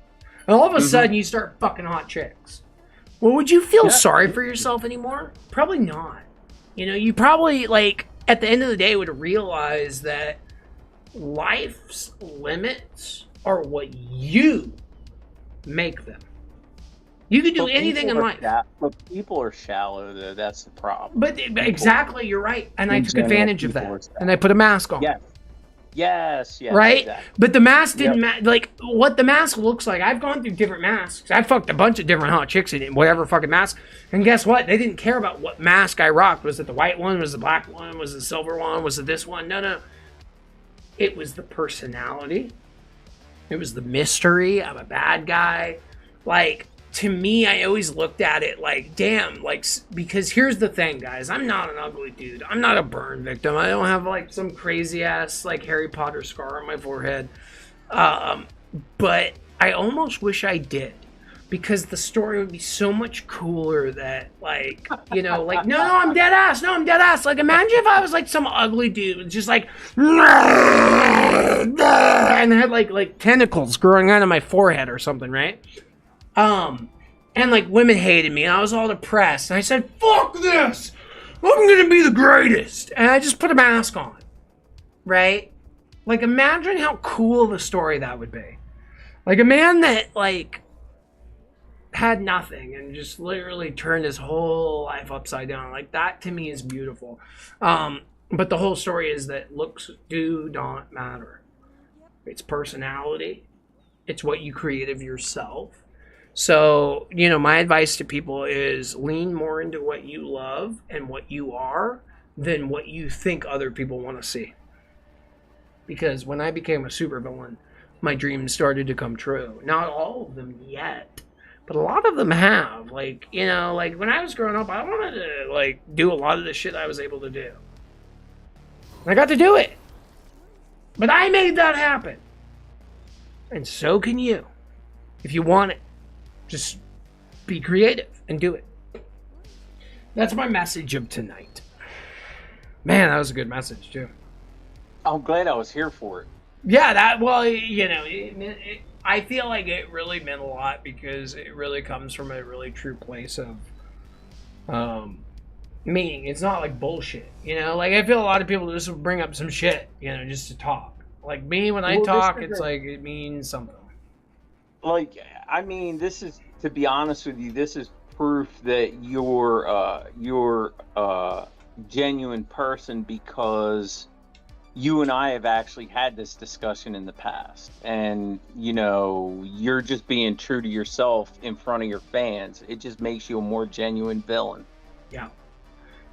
And all of a sudden you start fucking hot chicks. Well, would you feel sorry for yourself anymore? Probably not. You know, you probably, like, at the end of the day would realize that life's limits are what you make them. You can do anything in life. But people are shallow, though. That's the problem. But exactly, you're right. And I took advantage of that. And I put a mask on. Yes. Right? Exactly. But the mask didn't like, what the mask looks like. I've gone through different masks. I fucked a bunch of different hot chicks in whatever fucking mask. And guess what? They didn't care about what mask I rocked. Was it the white one? Was it the black one? Was it the silver one? Was it this one? No. It was the personality. It was the mystery. I'm a bad guy. Like, to me, I always looked at it like, damn, like, because here's the thing, guys. I'm not an ugly dude. I'm not a burn victim. I don't have, like, some crazy-ass, like, Harry Potter scar on my forehead. But I almost wish I did. Because the story would be so much cooler that, like, you know, like, no, I'm dead ass. No, I'm dead ass. Like, imagine if I was, like, some ugly dude just, like, and had, like tentacles growing out of my forehead or something, right? And, like, women hated me, and I was all depressed. And I said, fuck this! I'm gonna be the greatest! And I just put a mask on. Right? Like, imagine how cool the story that would be. Like, a man that, like, had nothing and just literally turned his whole life upside down. Like, that to me is beautiful. But the whole story is that looks do not matter. It's personality It's what you create of yourself. So, you know, my advice to people is lean more into what you love and what you are than what you think other people want to see. Because when I became a supervillain, my dreams started to come true. Not all of them yet, but a lot of them have. Like, you know, like when I was growing up, I wanted to like do a lot of the shit I was able to do. I got to do it. But I made that happen. And so can you. If you want it, just be creative and do it. That's my message of tonight. Man, that was a good message too. I'm glad I was here for it. Yeah, that, well, you know, I feel like it really meant a lot because it really comes from a really true place of meaning. It's not like bullshit, you know? Like, I feel a lot of people just bring up some shit, you know, just to talk. Like, me, when I talk, it's like, it means something. Like, I mean, this is, to be honest with you, this is proof that you're a genuine person, because you and I have actually had this discussion in the past, and you know, you're just being true to yourself in front of your fans. It just makes you a more genuine villain. Yeah.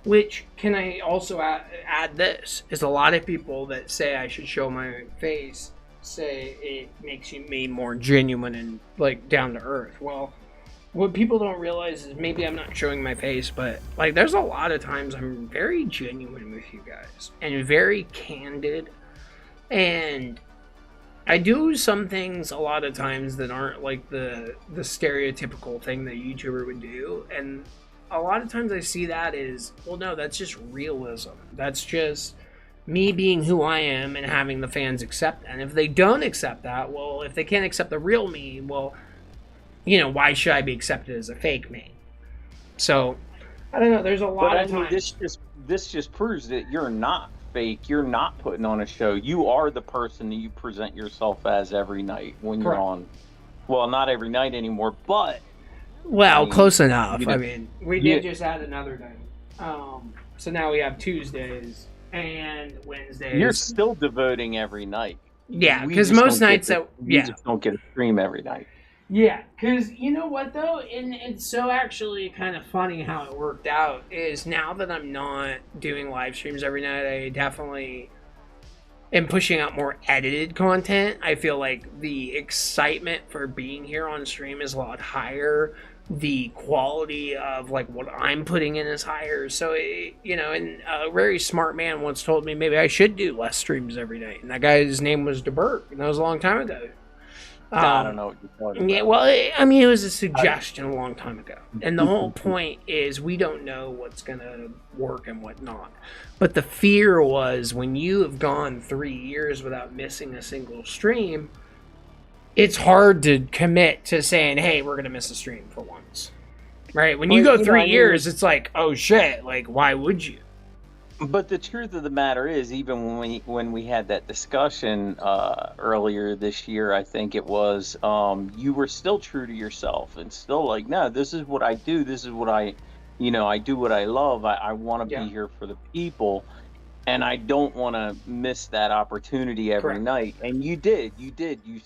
Which, can I also add this, is a lot of people that say I should show my face say it makes me more genuine and like down to earth. Well, what people don't realize is maybe I'm not showing my face, but like there's a lot of times I'm very genuine with you guys and very candid, and I do some things a lot of times that aren't like the stereotypical thing that a YouTuber would do, and a lot of times I see that as, well, no, that's just realism. That's just me being who I am and having the fans accept that. And if they don't accept that, well, if they can't accept the real me, well, you know, why should I be accepted as a fake me? So, I don't know, there's a lot of times. This just proves that you're not fake. You're not putting on a show. You are the person that you present yourself as every night when you're on. Well, not every night anymore, but. Well, I mean, close enough. You know, I mean, we did just add another day. So now we have Tuesdays and Wednesdays. You're still devoting every night. Yeah, because most nights you just don't get a stream every night. Yeah, because you know what though, and it's so actually kind of funny how it worked out, is now that I'm not doing live streams every night, I definitely am pushing out more edited content. I feel like the excitement for being here on stream is a lot higher. The quality of like what I'm putting in is higher. So, you know, and a very smart man once told me maybe I should do less streams every night. And that guy's name was DeBerk, and that was a long time ago. I don't know what you're talking about. Yeah, well, I mean, it was a suggestion a long time ago. And the whole point is we don't know what's going to work and what not. But the fear was when you have gone 3 years without missing a single stream, it's hard to commit to saying, hey, we're going to miss a stream for once. Right? When you go 3 years, it's like, oh, shit. Like, why would you? But the truth of the matter is, even when we had that discussion earlier this year, I think it was, you were still true to yourself and still like, no, this is what I do. This is what I do what I love. I want to be here for the people, and I don't want to miss that opportunity every night. And you did. You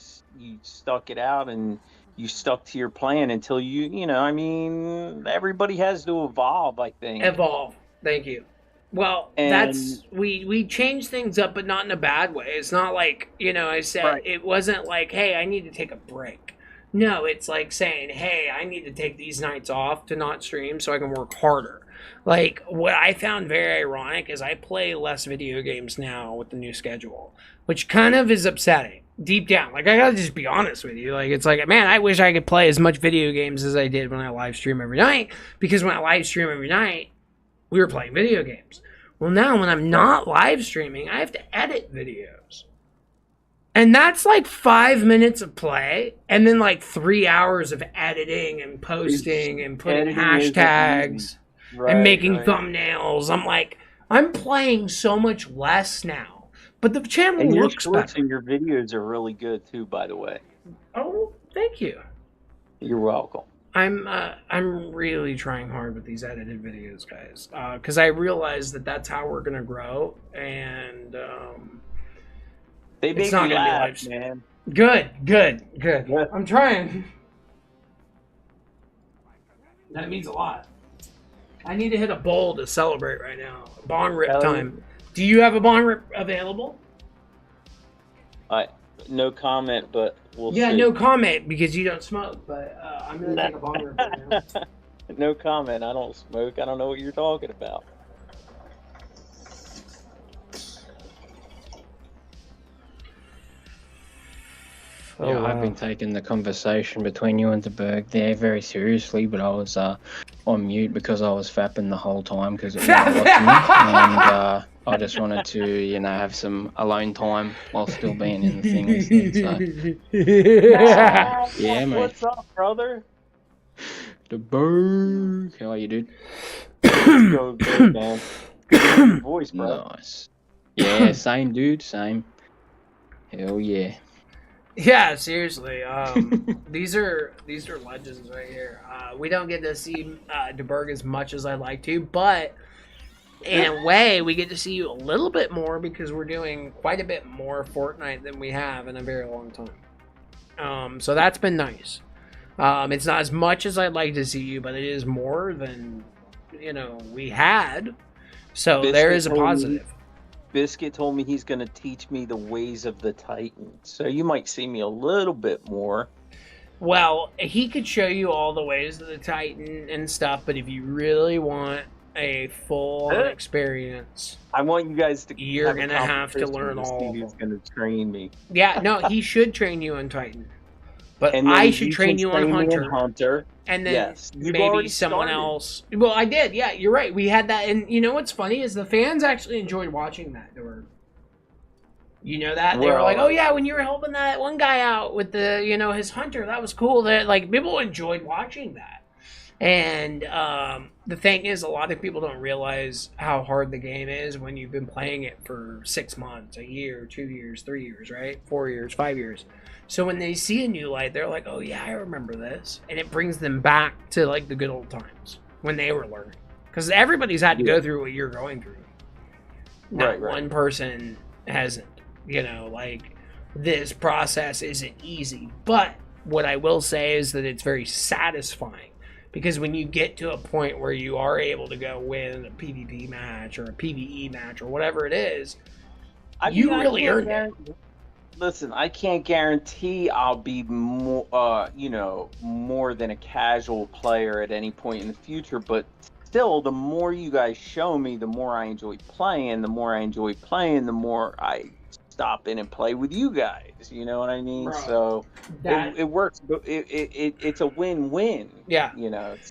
stuck it out, and you stuck to your plan until I mean, everybody has to evolve, I think. Evolve. Thank you. Well, that's we changed things up, but not in a bad way. It's not like, I said it wasn't like, hey, I need to take a break. No, it's like saying, hey, I need to take these nights off to not stream so I can work harder. Like, what I found very ironic is I play less video games now with the new schedule, which kind of is upsetting deep down. Like, I gotta just be honest with you. Like, it's like, man, I wish I could play as much video games as I did when I live stream every night, because when I live stream every night, we were playing video games. Well, now when I'm not live streaming, I have to edit videos. And that's like 5 minutes of play, and then like 3 hours of editing and posting and putting hashtags and making thumbnails. I'm like, I'm playing so much less now. But the channel looks better. And your videos are really good too, by the way. Oh, thank you. You're welcome. I'm really trying hard with these edited videos, guys, because I realize that that's how we're gonna grow, and they make me laugh, man. Good, good, good. Yeah. I'm trying. That means a lot. I need to hit a bowl to celebrate right now. Bong rip Hell yeah. time. Do you have a bong rip available? No comment, but we'll Yeah, see. no comment because you don't smoke, but I'm going to take a bong rip right now. No comment. I don't smoke. I don't know what you're talking about. Yeah, Oh, I've wow. been taking the conversation between you and the Berg there very seriously, but I was on mute because I was fapping the whole time because it meant a lot to me, and I just wanted to, you know, have some alone time while still being in the thing and stuff. So, yeah, mate. What's up, brother? The Berg. How are you, dude? Go, good, man. Good to hear your voice, bro. Nice. Yeah, same, dude. Same. Hell yeah. Yeah, seriously. These are legends right here. We don't get to see DeBerg as much as I'd like to, but in a way, we get to see you a little bit more because we're doing quite a bit more Fortnite than we have in a very long time. So that's been nice. It's not as much as I'd like to see you, but it is more than we had. So there is a positive. Biscuit told me he's going to teach me the ways of the Titan, so you might see me a little bit more. Well, he could show you all the ways of the Titan and stuff, but if you really want a full experience, I want you guys to. You're gonna have to learn all of them. He's going to train me. Yeah, no, he should train you on Titan, but And then I should you train can you on train me Hunter, and then Yes, you've maybe already someone started. else. Well, I did. Yeah, you're right. We had that, and you know what's funny is the fans actually enjoyed watching that. They were, they were Well, like, "Oh yeah, when you were helping that one guy out with the, his Hunter, that was cool." That like people enjoyed watching that. And the thing is, a lot of people don't realize how hard the game is when you've been playing it for 6 months, a year, 2 years, 3 years, right? 4 years, 5 years. So when they see a new light, they're like, "Oh yeah, I remember this," and it brings them back to like the good old times when they were learning. Because everybody's had to go through what you're going through. Not Right. one person hasn't. Like this process isn't easy, but what I will say is that it's very satisfying. Because when you get to a point where you are able to go win a PvP match or a PvE match or whatever it is, you really earned it. Listen, I can't guarantee I'll be more, more than a casual player at any point in the future. But still, the more you guys show me, the more I enjoy playing. The more I enjoy playing, the more I stop in and play with you guys. You know what I mean? Bro, So that- it works. It's a win-win. Yeah.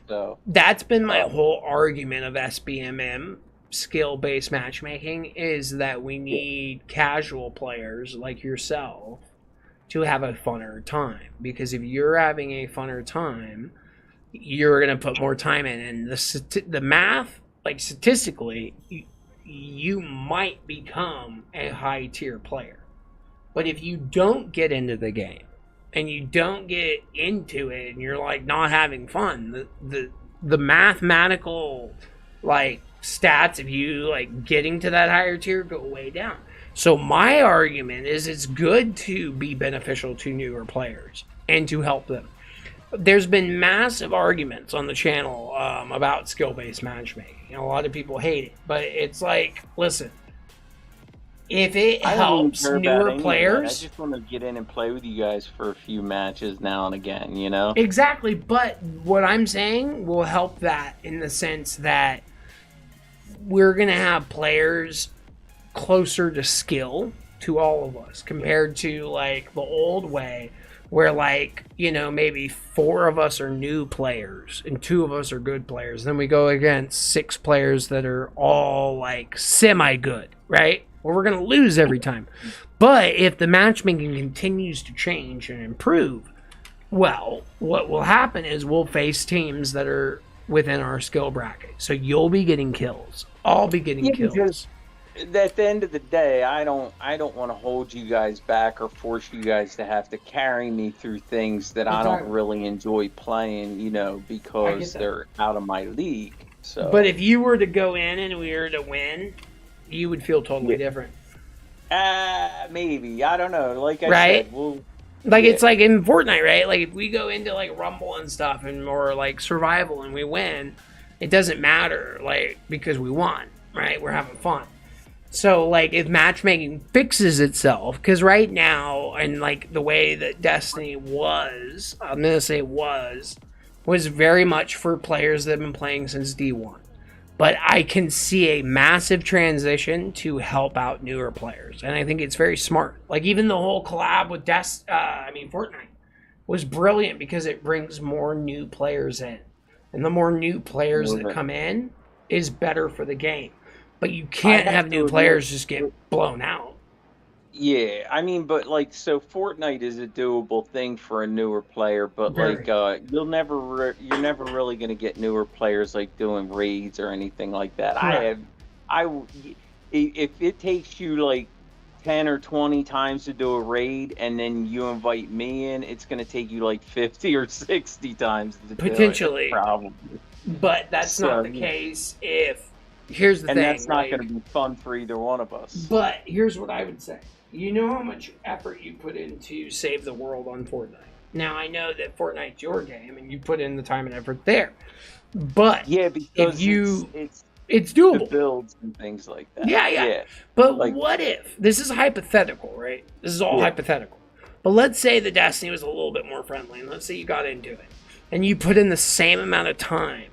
So That's been my whole argument of SBMM, skill-based matchmaking, is that we need casual players like yourself to have a funner time. Because if you're having a funner time, you're going to put more time in. And the math, like statistically, you might become a high-tier player. But if you don't get into the game, and you don't get into it, and you're like not having fun, the mathematical like stats of you like getting to that higher tier go way down. So my argument is it's good to be beneficial to newer players and to help them. There's been massive arguments on the channel about skill-based matchmaking. A lot of people hate it, but it's like, listen, if it I don't helps even care about newer any of that. players, I just want to get in and play with you guys for a few matches now and again. exactly. But what I'm saying will help that in the sense that we're gonna have players closer to skill to all of us compared to like the old way where like maybe 4 of us are new players and 2 of us are good players, then we go against 6 players that are all like semi good, right? Well, we're gonna lose every time. But if the matchmaking continues to change and improve, well, what will happen is we'll face teams that are within our skill bracket, so you'll be getting kills, I'll be getting kills. Because at the end of the day, I don't want to hold you guys back or force you guys to have to carry me through things that I don't really enjoy playing, because they're out of my league. So, but if you were to go in and we were to win, you would feel totally different. maybe, I don't know. Like I Right? said, Like, Yeah. it's like in Fortnite, right? Like, if we go into, like, Rumble and stuff and more, like, survival and we win, it doesn't matter, like, because we won, right? We're having fun. So, like, if matchmaking fixes itself, because right now, and, like, the way that Destiny was, I'm going to say was very much for players that have been playing since D1. But I can see a massive transition to help out newer players, and I think it's very smart. Like even the whole collab with Fortnite was brilliant because it brings more new players in, and the more new players that come in is better for the game. But you can't have new players just get blown out. Yeah, I mean, but like, so Fortnite is a doable thing for a newer player, but Very. like, you're never really gonna get newer players like doing raids or anything like that. Correct. If it takes you like 10 or 20 times to do a raid, and then you invite me in, it's gonna take you like 50 or 60 times to do it. Potentially. Probably. But that's not the case if. Here's the thing. And that's not like, gonna be fun for either one of us. But here's what I would say. You know how much effort you put into Save the World on Fortnite. Now, I know that Fortnite's your game, and you put in the time and effort there. But yeah, because it's doable. The builds and things like that. Yeah. But like, what if, this is hypothetical, right? This is all hypothetical. But let's say the Destiny was a little bit more friendly, and let's say you got into it, and you put in the same amount of time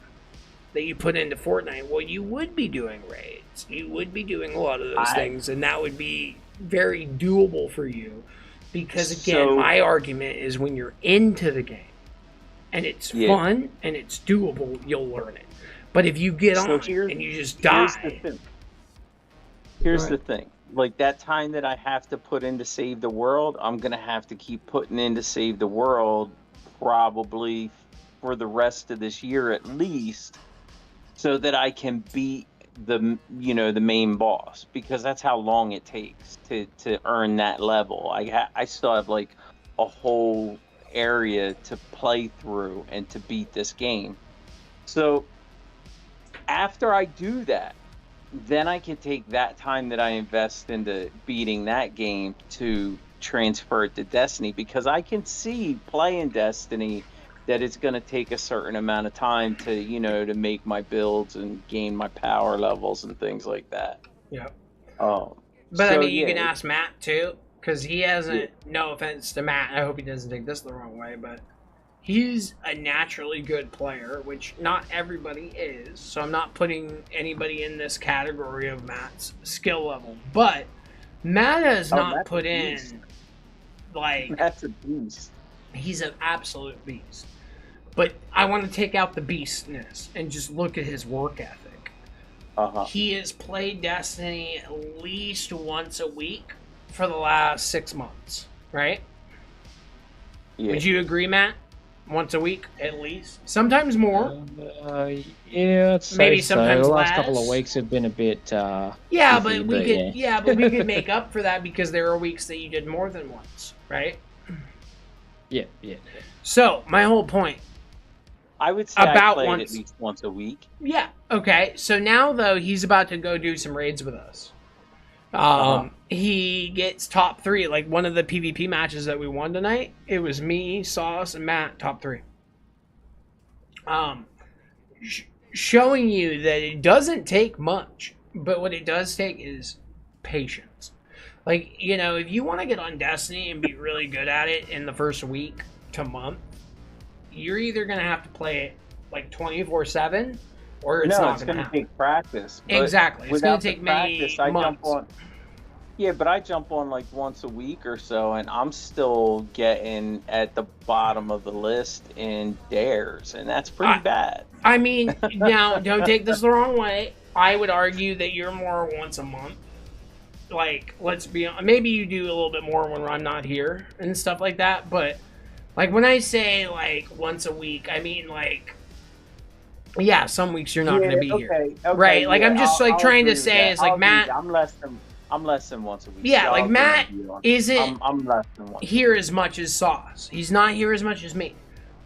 that you put into Fortnite. Well, you would be doing raids. You would be doing a lot of those things, and that would be very doable for you. Because, again, my argument is when you're into the game, and it's fun, and it's doable, you'll learn it. But if you get on and you just die... Here's the thing. Like, that time that I have to put in to save the world, I'm going to have to keep putting in to save the world probably for the rest of this year at least, so that I can beat the main boss, because that's how long it takes to earn that level. I still have like a whole area to play through and to beat this game. So after I do that, then I can take that time that I invest into beating that game to transfer it to Destiny, because I can see playing Destiny that it's going to take a certain amount of time to, to make my builds and gain my power levels and things like that. Yeah. But I mean, you can ask Matt too, because he hasn't, no offense to Matt, I hope he doesn't take this the wrong way, but he's a naturally good player, which not everybody is, so I'm not putting anybody in this category of Matt's skill level, but Matt has not put in, like... That's a beast. He's an absolute beast. But I want to take out the beastness and just look at his work ethic. He has played Destiny at least once a week for the last 6 months, right? Yeah. Would you agree, Matt? Once a week, at least. Sometimes more. Yeah, I'd say maybe sometimes so. The last less. couple of weeks have been a bit. But we could make up for that because there are weeks that you did more than once, right? Yeah. So my whole point. I would say I play at least once a week. Yeah. Okay. So now though, he's about to go do some raids with us. He gets top 3. Like one of the PvP matches that we won tonight, it was me, Sauce, and Matt, top 3. Showing you that it doesn't take much, but what it does take is patience. Like, if you want to get on Destiny and be really good at it in the first week to month, you're either going to have to play it like 24/7, or it's not going to happen. Take practice. Exactly. It's going to take many months. But I jump on like once a week or so, and I'm still getting at the bottom of the list in dares, and that's pretty bad. I mean, now, don't take this the wrong way. I would argue that you're more once a month. Like, let's be honest, maybe you do a little bit more when I'm not here and stuff like that, but like when I say like once a week, I mean like, yeah, some weeks you're not going to be here, right? Like I'm just like trying to say is like Matt. I'm less than once a week. Yeah, like Matt isn't I'm less than once here as much as Sauce. He's not here as much as me,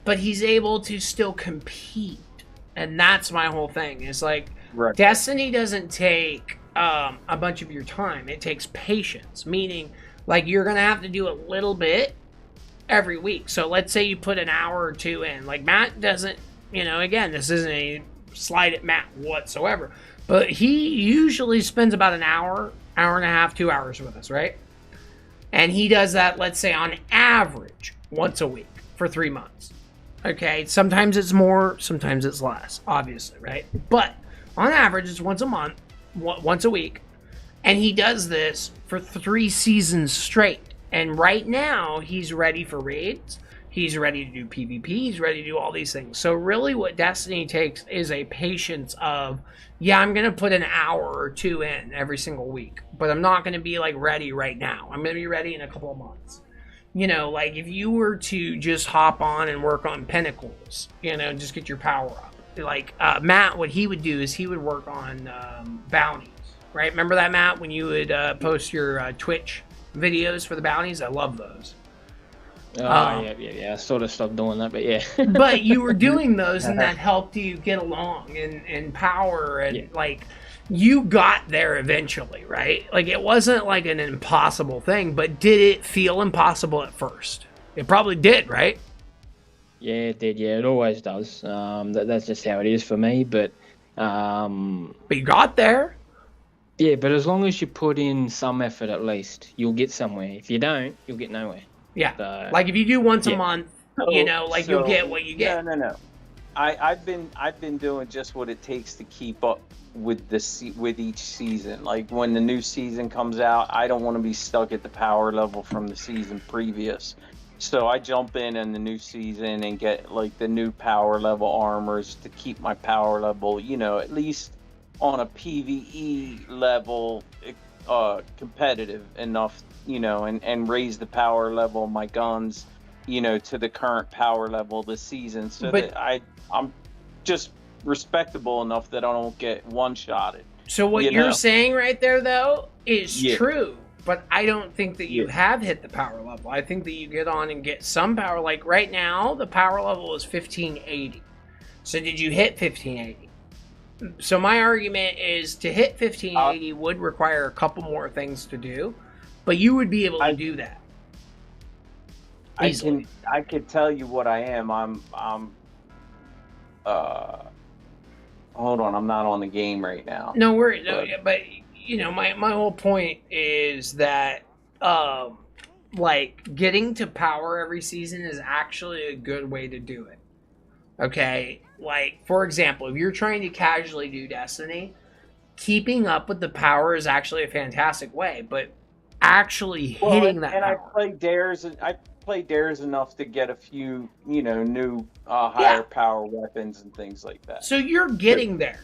but he's able to still compete, and that's my whole thing. Is like Destiny doesn't take a bunch of your time. It takes patience, meaning like you're gonna have to do a little bit every week. So let's say you put an hour or two in. Like Matt doesn't, again, this isn't a slight at Matt whatsoever, but he usually spends about an hour, hour and a half, 2 hours with us, right? And he does that, let's say, on average, once a week for 3 months. Okay, sometimes it's more, sometimes it's less, obviously, right? But on average, it's once a month, once a week. And he does this for 3 seasons straight. And right now, he's ready for raids. He's ready to do PvP. He's ready to do all these things. So really what Destiny takes is a patience of, yeah, I'm going to put an hour or 2 in every single week. But I'm not going to be, like, ready right now. I'm going to be ready in a couple of months. Like, if you were to just hop on and work on Pinnacles, just get your power up. Like, Matt, what he would do is he would work on bounties, right? Remember that, Matt, when you would post your Twitch videos for the bounties? I love those. Yeah. I sort of stopped doing that, but yeah. But you were doing those, and that helped you get along in power, and like you got there eventually, right? Like it wasn't like an impossible thing, but did it feel impossible at first? It probably did, right? Yeah, it did. Yeah, it always does. That's just how it is for me. But you got there. Yeah, but as long as you put in some effort, at least you'll get somewhere. If you don't, you'll get nowhere. Yeah, so, like if you do once a month, you'll get what you get. No. I've been doing just what it takes to keep up with with each season. Like when the new season comes out, I don't want to be stuck at the power level from the season previous. So I jump in the new season and get like the new power level armors to keep my power level, at least on a PvE level, competitive enough, and raise the power level of my guns, to the current power level this season, so that I'm just respectable enough that I don't get one-shotted. So what you're saying right there, though, is true, but I don't think that you have hit the power level. I think that you get on and get some power. Like right now, the power level is 1580. So did you hit 1580? So my argument is to hit 1580 would require a couple more things to do, but you would be able to do that. Easily. I could tell you what I am. I'm hold on, I'm not on the game right now. No worries. But my whole point is that like getting to power every season is actually a good way to do it. Okay? Like, for example, if you're trying to casually do Destiny, keeping up with the power is actually a fantastic way, but actually hitting that power. I play dares enough to get a few, new higher power weapons and things like that. So you're getting there.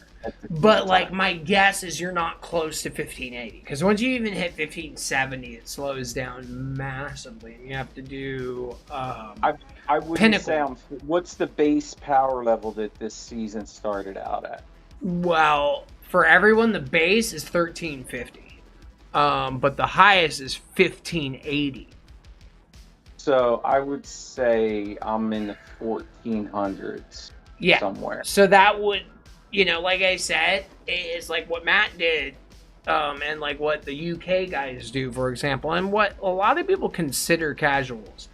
But, like, my guess is you're not close to 1580. Because once you even hit 1570, it slows down massively. And you have to do I wouldn't Pinnacle. say what's the base power level that this season started out at? Well, for everyone, the base is 1350. But the highest is 1580. So I would say I'm in the 1400s somewhere. So that would, like I said, it's like what Matt did, and like what the UK guys do, for example, and what a lot of people consider casuals,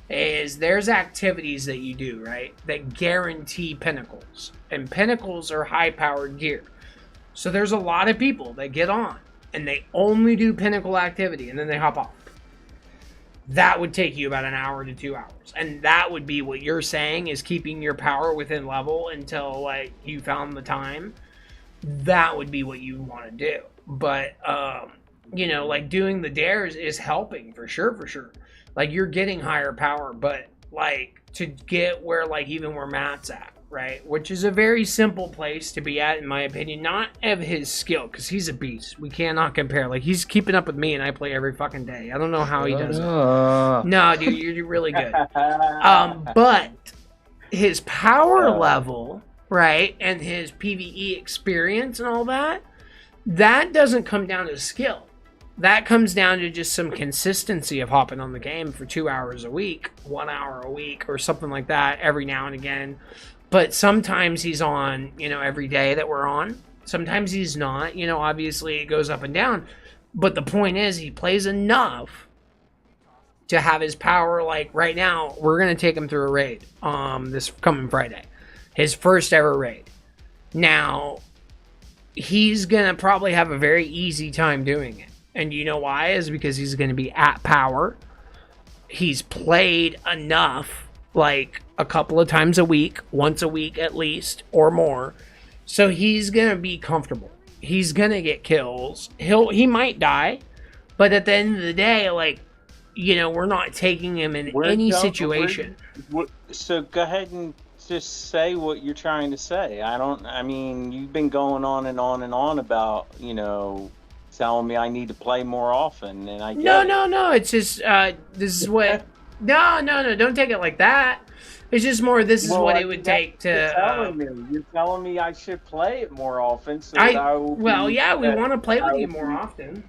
is there's activities that you do, right, that guarantee pinnacles. And pinnacles are high-powered gear. So there's a lot of people that get on, and they only do pinnacle activity, and then they hop off. That would take you about an hour to 2 hours. And that would be what you're saying, is keeping your power within level until, like, you found the time. That would be what you want to do. But, like, doing the dares is helping, for sure. Like, you're getting higher power, but, like, to get where, like, even where Matt's at, right? Which is a very simple place to be at, in my opinion. Not of his skill, because he's a beast. We cannot compare. Like, he's keeping up with me, and I play every fucking day. I don't know how he does it. No, dude, you're really good. But his power level, right, and his PvE experience and all that, that doesn't come down to skill. That comes down to just some consistency of hopping on the game for 2 hours a week, 1 hour a week, or something like that every now and again. But sometimes he's on, every day that we're on. Sometimes he's not. Obviously it goes up and down. But the point is, he plays enough to have his power. Like right now, we're gonna take him through a raid this coming Friday, his first ever raid. Now he's gonna probably have a very easy time doing it, and you know why? Is because he's gonna be at power. He's played enough, like a couple of times a week, once a week at least or more, so he's gonna be comfortable. He's gonna get kills. He might die, but at the end of the day, like, you know, we're not taking him in any situation. So go ahead and just say what you're trying to say. I mean, you've been going on and on and on about, you know, telling me I need to play more often, and I get it. No. It's just this is what. No. Don't take it like that. It's just more. This is what it would take to. You're telling me I should play it more often, so that I will. Well, yeah, we want to play with you more often.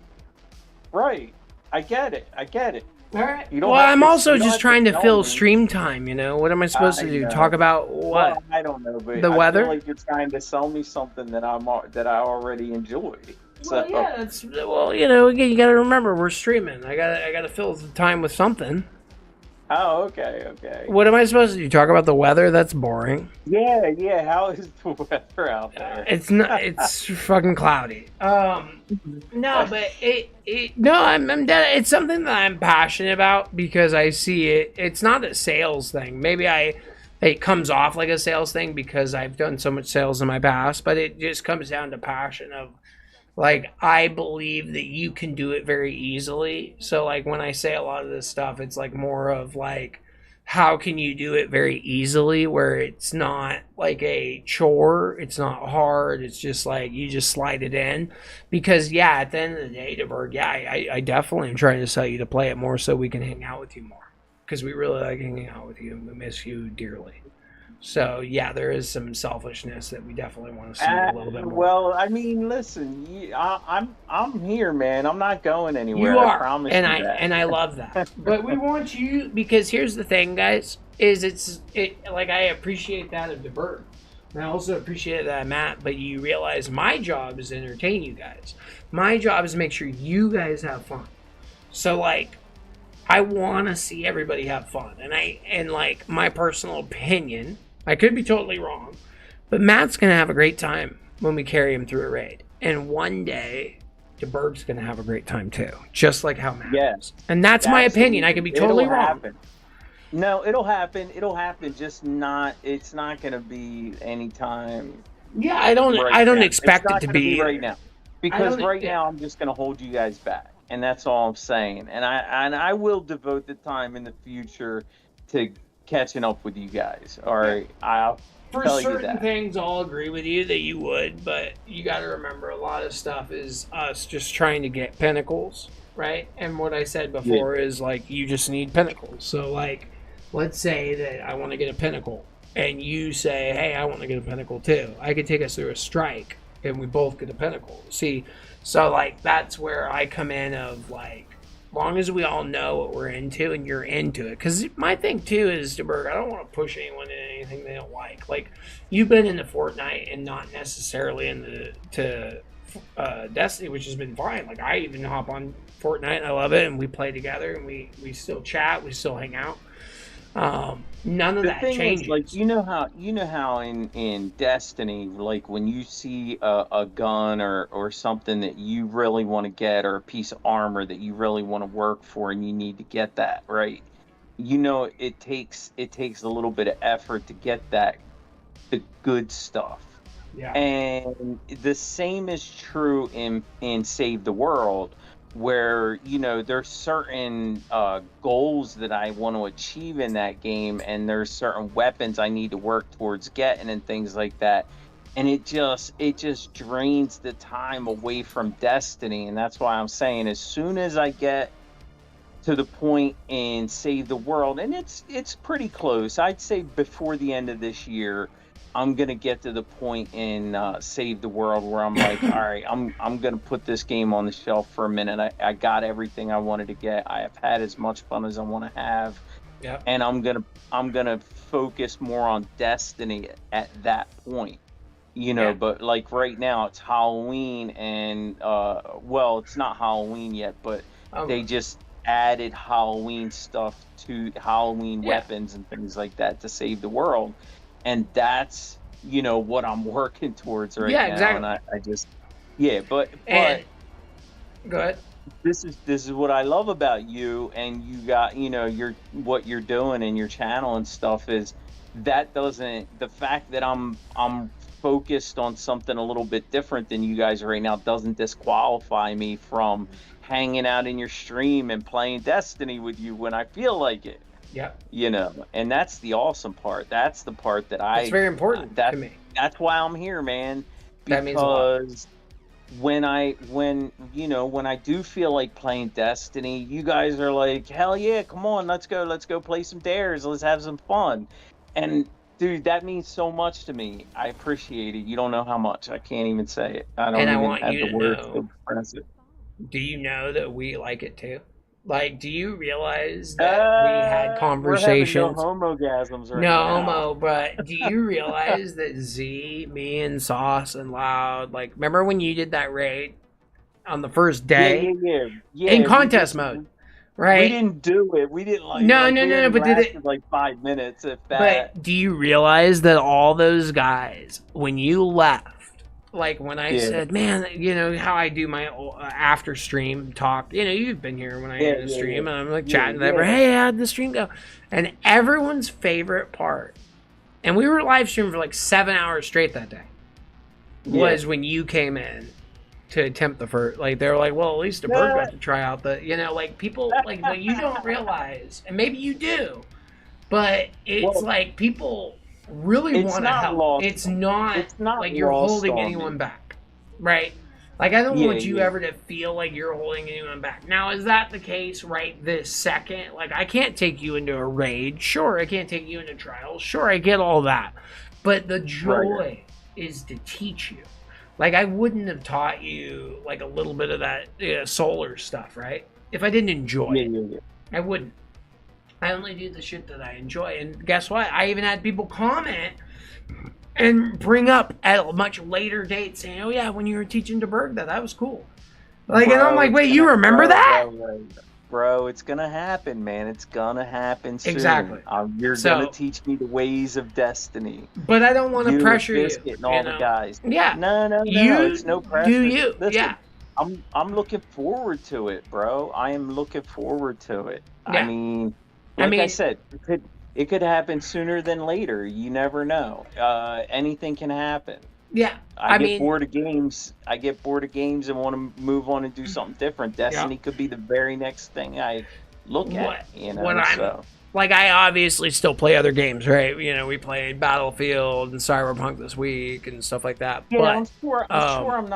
Right. I get it. All right. Well, I'm also just trying to fill stream time. You know, what am I supposed to do? know. Talk about what? Well, I don't know, but The weather? I feel like you're trying to sell me something that I already enjoy. Well, yeah, you know, you got to remember we're streaming. I got to fill the time with something. Oh, okay. What am I supposed to do? Talk about the weather? That's boring. Yeah. How is the weather out there? It's not. It's fucking cloudy. No, but I'm dead. It's something that I'm passionate about because I see it. It's not a sales thing. Maybe it comes off like a sales thing because I've done so much sales in my past, but it just comes down to passion of, like, I believe that you can do it very easily. So, like, when I say a lot of this stuff, it's, like, more of, like, how can you do it very easily where it's not, like, a chore. It's not hard. It's just, like, you just slide it in. Because, yeah, at the end of the day, DeBerg, yeah, I definitely am trying to sell you to play it more so we can hang out with you more. Because we really like hanging out with you and we miss you dearly. So, yeah, there is some selfishness that we definitely want to see a little bit more. Well, I mean, listen, I'm here, man. I'm not going anywhere. You are, I promise and you that. I love that. But we want you, because here's the thing, guys, is like, I appreciate that of DeBerg. And I also appreciate that, Matt, but you realize my job is to entertain you guys. My job is to make sure you guys have fun. So, like, I want to see everybody have fun. And like, my personal opinion, I could be totally wrong, but Matt's going to have a great time when we carry him through a raid. And one day, DeBerg's going to have a great time too, just like how Matt is. And that's my opinion. I could be totally wrong. Happen. No, it'll happen. It'll happen. Just not. It's not going to be anytime. Yeah, I don't expect it to be right now, because right now I'm just going to hold you guys back, and that's all I'm saying. And I will devote the time in the future to catching up with you guys. All right, I'll for tell you certain that. things, I'll agree with you that you would, but you got to remember a lot of stuff is us just trying to get pinnacles, right? And what I said before is, like, you just need pinnacles. So, like, let's say that I want to get a pinnacle, and you say, hey, I want to get a pinnacle too. I could take us through a strike, and we both get a pinnacle. See, so, like, that's where I come in of, like, long as we all know what we're into and you're into it. Because my thing too is, DeBerg, I don't want to push anyone into anything they don't like. Like, you've been into Fortnite and not necessarily into Destiny, which has been fine. Like, I even hop on Fortnite and I love it, and we play together and we still chat, we still hang out. None of that changes. Is, like, you know how in Destiny, like, when you see a gun or something that you really want to get, or a piece of armor that you really want to work for, and you need to get that, right? You know, it takes a little bit of effort to get the good stuff. Yeah. And the same is true in Save the World, where, you know, there's certain goals that I want to achieve in that game, and there's certain weapons I need to work towards getting and things like that. And it just drains the time away from Destiny. And that's why I'm saying, as soon as I get to the point in Save the World, and it's pretty close, I'd say before the end of this year, I'm gonna get to the point in Save the World where I'm like, all right, I'm gonna put this game on the shelf for a minute. I got everything I wanted to get. I have had as much fun as I want to have, and I'm gonna focus more on Destiny at that point, you know. But like right now, it's Halloween, and well, it's not Halloween yet, but they just added Halloween stuff to Halloween Yeah. weapons and things like that to save the world, and that's what I'm working towards right Yeah, now. exactly. And I just but And go ahead. this is what I love about you, and you got your what you're doing in your channel and stuff is that doesn't the fact that I'm focused on something a little bit different than you guys right now doesn't disqualify me from hanging out in your stream and playing Destiny with you when I feel like it. Yep. And that's the awesome part. That's the part that It's very important to me. That's why I'm here, man. That means a lot. Because when I do feel like playing Destiny, you guys are like, hell yeah, come on, let's go play some dares, let's have some fun. And dude, that means so much to me. I appreciate it. You don't know how much. I can't even say it. I don't And I even want have you the to words know. to express it. Do you know that we like it too? Like, do you realize that we had conversations? We're having no homogasms right No now. homo, but do you realize that Z, me, and Sauce and Loud, like, remember when you did that raid on the first day Yeah. in contest mode, right? We didn't do it. We didn't like. No, like, no, we no, only but did it- lasted like 5 minutes, if that. But do you realize that all those guys, when you left, like when I Yeah. said, man, how I do my after stream talk, you've been here when I Yeah, had a yeah, stream, yeah. and I'm like Yeah, chatting to them, hey, how'd the stream go? And everyone's favorite part, and we were live streaming for like 7 hours straight that day, was when you came in to attempt the first, like, they were like, well, at least the bird got to try out the, like, people, like, what you don't realize, and maybe you do, but it's like people really It's want to not help. lost It's on- not it's not like you're lost holding on anyone me. back, right? Like, I don't Yeah, want you yeah. ever to feel like you're holding anyone back. Now, is that the case right this second? Like, I can't take you into a raid. Sure, I can't take you into trials. Sure, I get all that. But the joy is to teach you. Like, I wouldn't have taught you, like, a little bit of that solar stuff, right? If I didn't enjoy it. Yeah. I wouldn't. I only do the shit that I enjoy. And guess what? I even had people comment and bring up at a much later date saying, oh, yeah, when you were teaching DeBerg that was cool. Like, and I'm like, wait, you remember that? Bro, it's gonna happen, man. It's gonna happen soon. Exactly. You're So- gonna teach me the ways of Destiny. But I don't want to You, pressure you. Biscuit, and all the guys. Yeah. No. You It's no pressure. do you. Listen, Yeah. I'm looking forward to it, bro. I am looking forward to it. Yeah. I mean, like I mean- said, it could happen sooner than later. You never know. Anything can happen. Yeah. I get mean, bored of games. I get bored of games and want to move on and do something different. Destiny could be the very next thing I look at. Like, I obviously still play other games, right? We played Battlefield and Cyberpunk this week and stuff like that. Yeah, but I'm sure I'm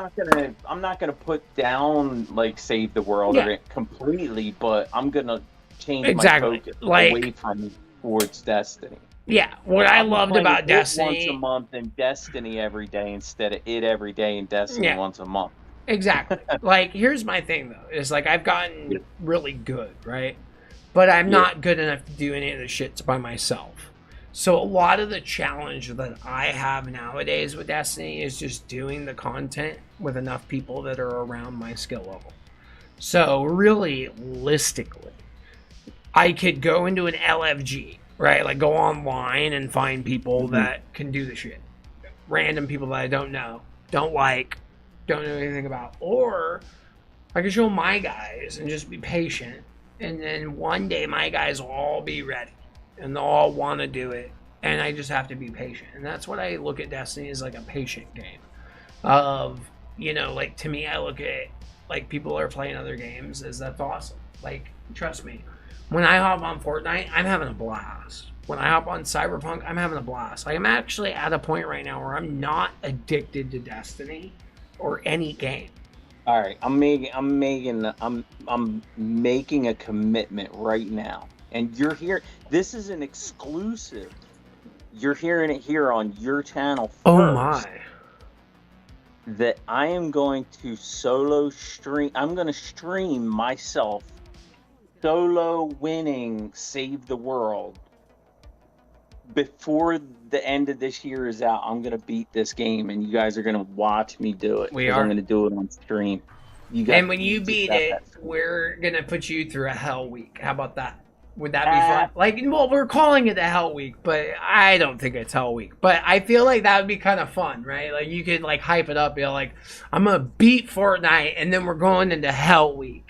not gonna put down like Save the World completely, but I'm gonna change my focus away from towards Destiny. Yeah, what I I'm loved playing about it Destiny once a month and Destiny every day instead of it every day and Destiny once a month. Exactly. Like, here's my thing, though. Is, like, I've gotten really good, right? But I'm not good enough to do any of the shits by myself. So a lot of the challenge that I have nowadays with Destiny is just doing the content with enough people that are around my skill level. So, realistically, I could go into an LFG, right? Like, go online and find people that can do the shit. Random people that I don't know, don't like, don't know anything about. Or I could show my guys and just be patient. And then one day my guys will all be ready. And they'll all want to do it. And I just have to be patient. And that's what I look at Destiny as, like, a patient game. Like, to me, I look at, like, people are playing other games as that's awesome. Like, trust me. When I hop on Fortnite, I'm having a blast. When I hop on Cyberpunk, I'm having a blast. Like, I'm actually at a point right now where I'm not addicted to Destiny or any game. All right, I'm making a commitment right now, and you're here. This is an exclusive. You're hearing it here on your channel first. Oh my! That I am going to solo stream. I'm going to stream myself solo winning Save the World. Before the end of this year is out, I'm going to beat this game, and you guys are going to watch me do it. We 'cause are. I'm going to do it on stream. You got, And when you just beat got it, that. we're gonna put you through a hell week. How about that? Would that be fun? Like, well, we're calling it a hell week, but I don't think it's hell week. But I feel like that would be kind of fun, right? Like, you could like hype it up, be like, I'm gonna beat Fortnite, and then we're going into hell week.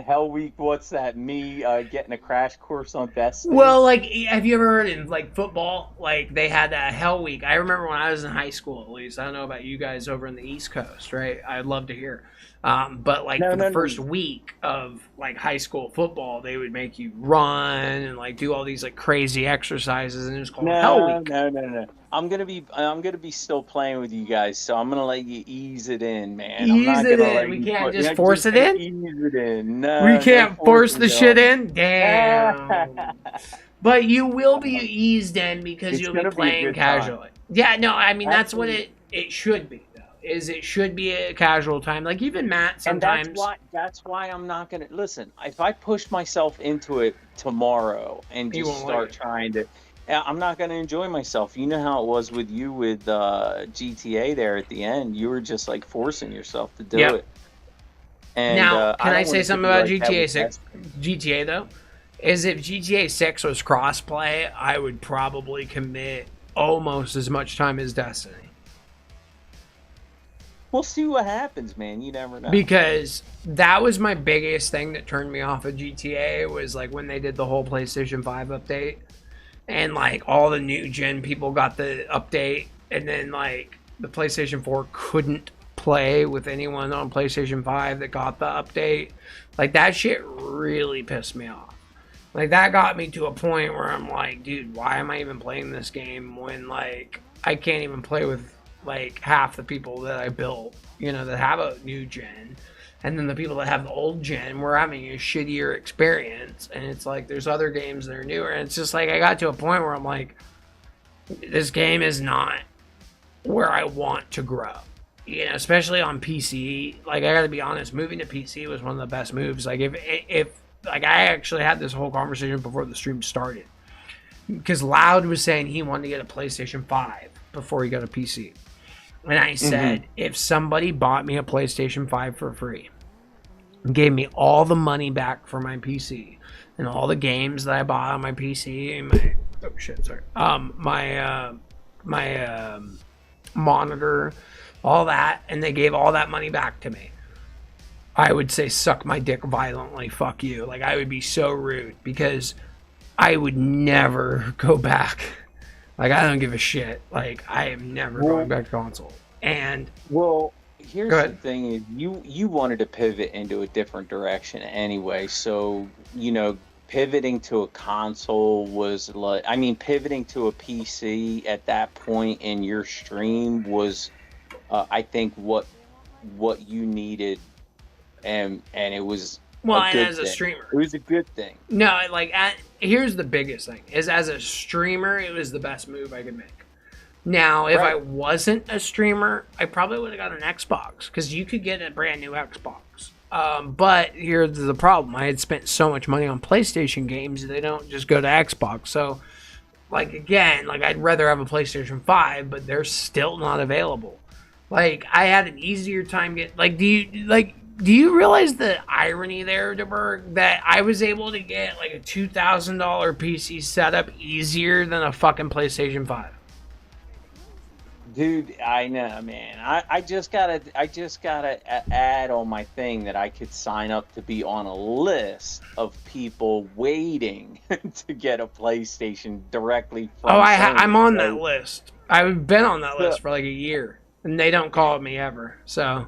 Hell week, what's that? Me getting a crash course on Destiny? Well, like, have you ever heard in like football, like they had a hell week? I remember when I was in high school, at least. I don't know about you guys over in the East Coast, right? I'd love to hear. But like for the first week of like high school football, they would make you run and like do all these like crazy exercises, and it was called hell week. No. I'm gonna be still playing with you guys, so I'm gonna let you ease it in, man. I'm Ease not it gonna in. let We you can't put- just yeah, force it in? Ease it in. No, We no can't force the forcing shit it in? Damn. But you will be eased in because It's you'll be gonna be a playing good time. casually. Yeah, no, I mean, that's what Actually- it should be, though. Is it should be a casual time. Like, even Matt sometimes. And that's why I'm not gonna listen. If I push myself into it tomorrow and You just won't start like it. trying to, I'm not gonna enjoy myself. You know how it was with you with GTA there at the end. You were just like forcing yourself to do Yep. it. And Now, can I don't say want it to something be about like that GTA with 6? GTA, though? Is if GTA 6 was crossplay, I would probably commit almost as much time as Destiny. We'll see what happens, man. You never know. Because that was my biggest thing that turned me off of GTA was like when they did the whole PlayStation 5 update. And like all the new gen people got the update. And then like the PlayStation 4 couldn't play with anyone on PlayStation 5 that got the update. Like that shit really pissed me off. Like that got me to a point where I'm like, dude, why am I even playing this game when like I can't even play with like half the people that I built, you know, that have a new gen, and then the people that have the old gen, we're having a shittier experience. And it's like there's other games that are newer, and it's just like I got to a point where I'm like, this game is not where I want to grow, you know, especially on PC. Like I gotta be honest, moving to PC was one of the best moves. Like if like I actually had this whole conversation before the stream started, because Loud was saying he wanted to get a PlayStation 5 before he got a PC. And I said, if somebody bought me a PlayStation 5 for free, and gave me all the money back for my PC, and all the games that I bought on my PC, and my monitor, all that, and they gave all that money back to me, I would say suck my dick violently, fuck you. Like, I would be so rude, because I would never go back. Like, I don't give a shit. Like, I am never going back to console. And well, here's the thing: is you wanted to pivot into a different direction anyway. So you know, pivoting to a console was like, I mean, pivoting to a PC at that point in your stream was, I think what you needed, and it was. Well, a and good as a thing. streamer. It was a good thing. No, like, here's the biggest thing, is as a streamer, it was the best move I could make. Now, if I wasn't a streamer, I probably would have got an Xbox, because you could get a brand new Xbox. But here's the problem. I had spent so much money on PlayStation games, they don't just go to Xbox. So, like, again, like, I'd rather have a PlayStation 5, but they're still not available. Like, I had an easier time getting, like, do you realize the irony there, DeBerg, that I was able to get like a $2,000 PC setup easier than a fucking PlayStation 5? Dude, I know, man. I just gotta add on my thing that I could sign up to be on a list of people waiting to get a PlayStation directly from. Oh, Sony. I'm on that list. I've been on that list for like a year, and they don't call me ever. So.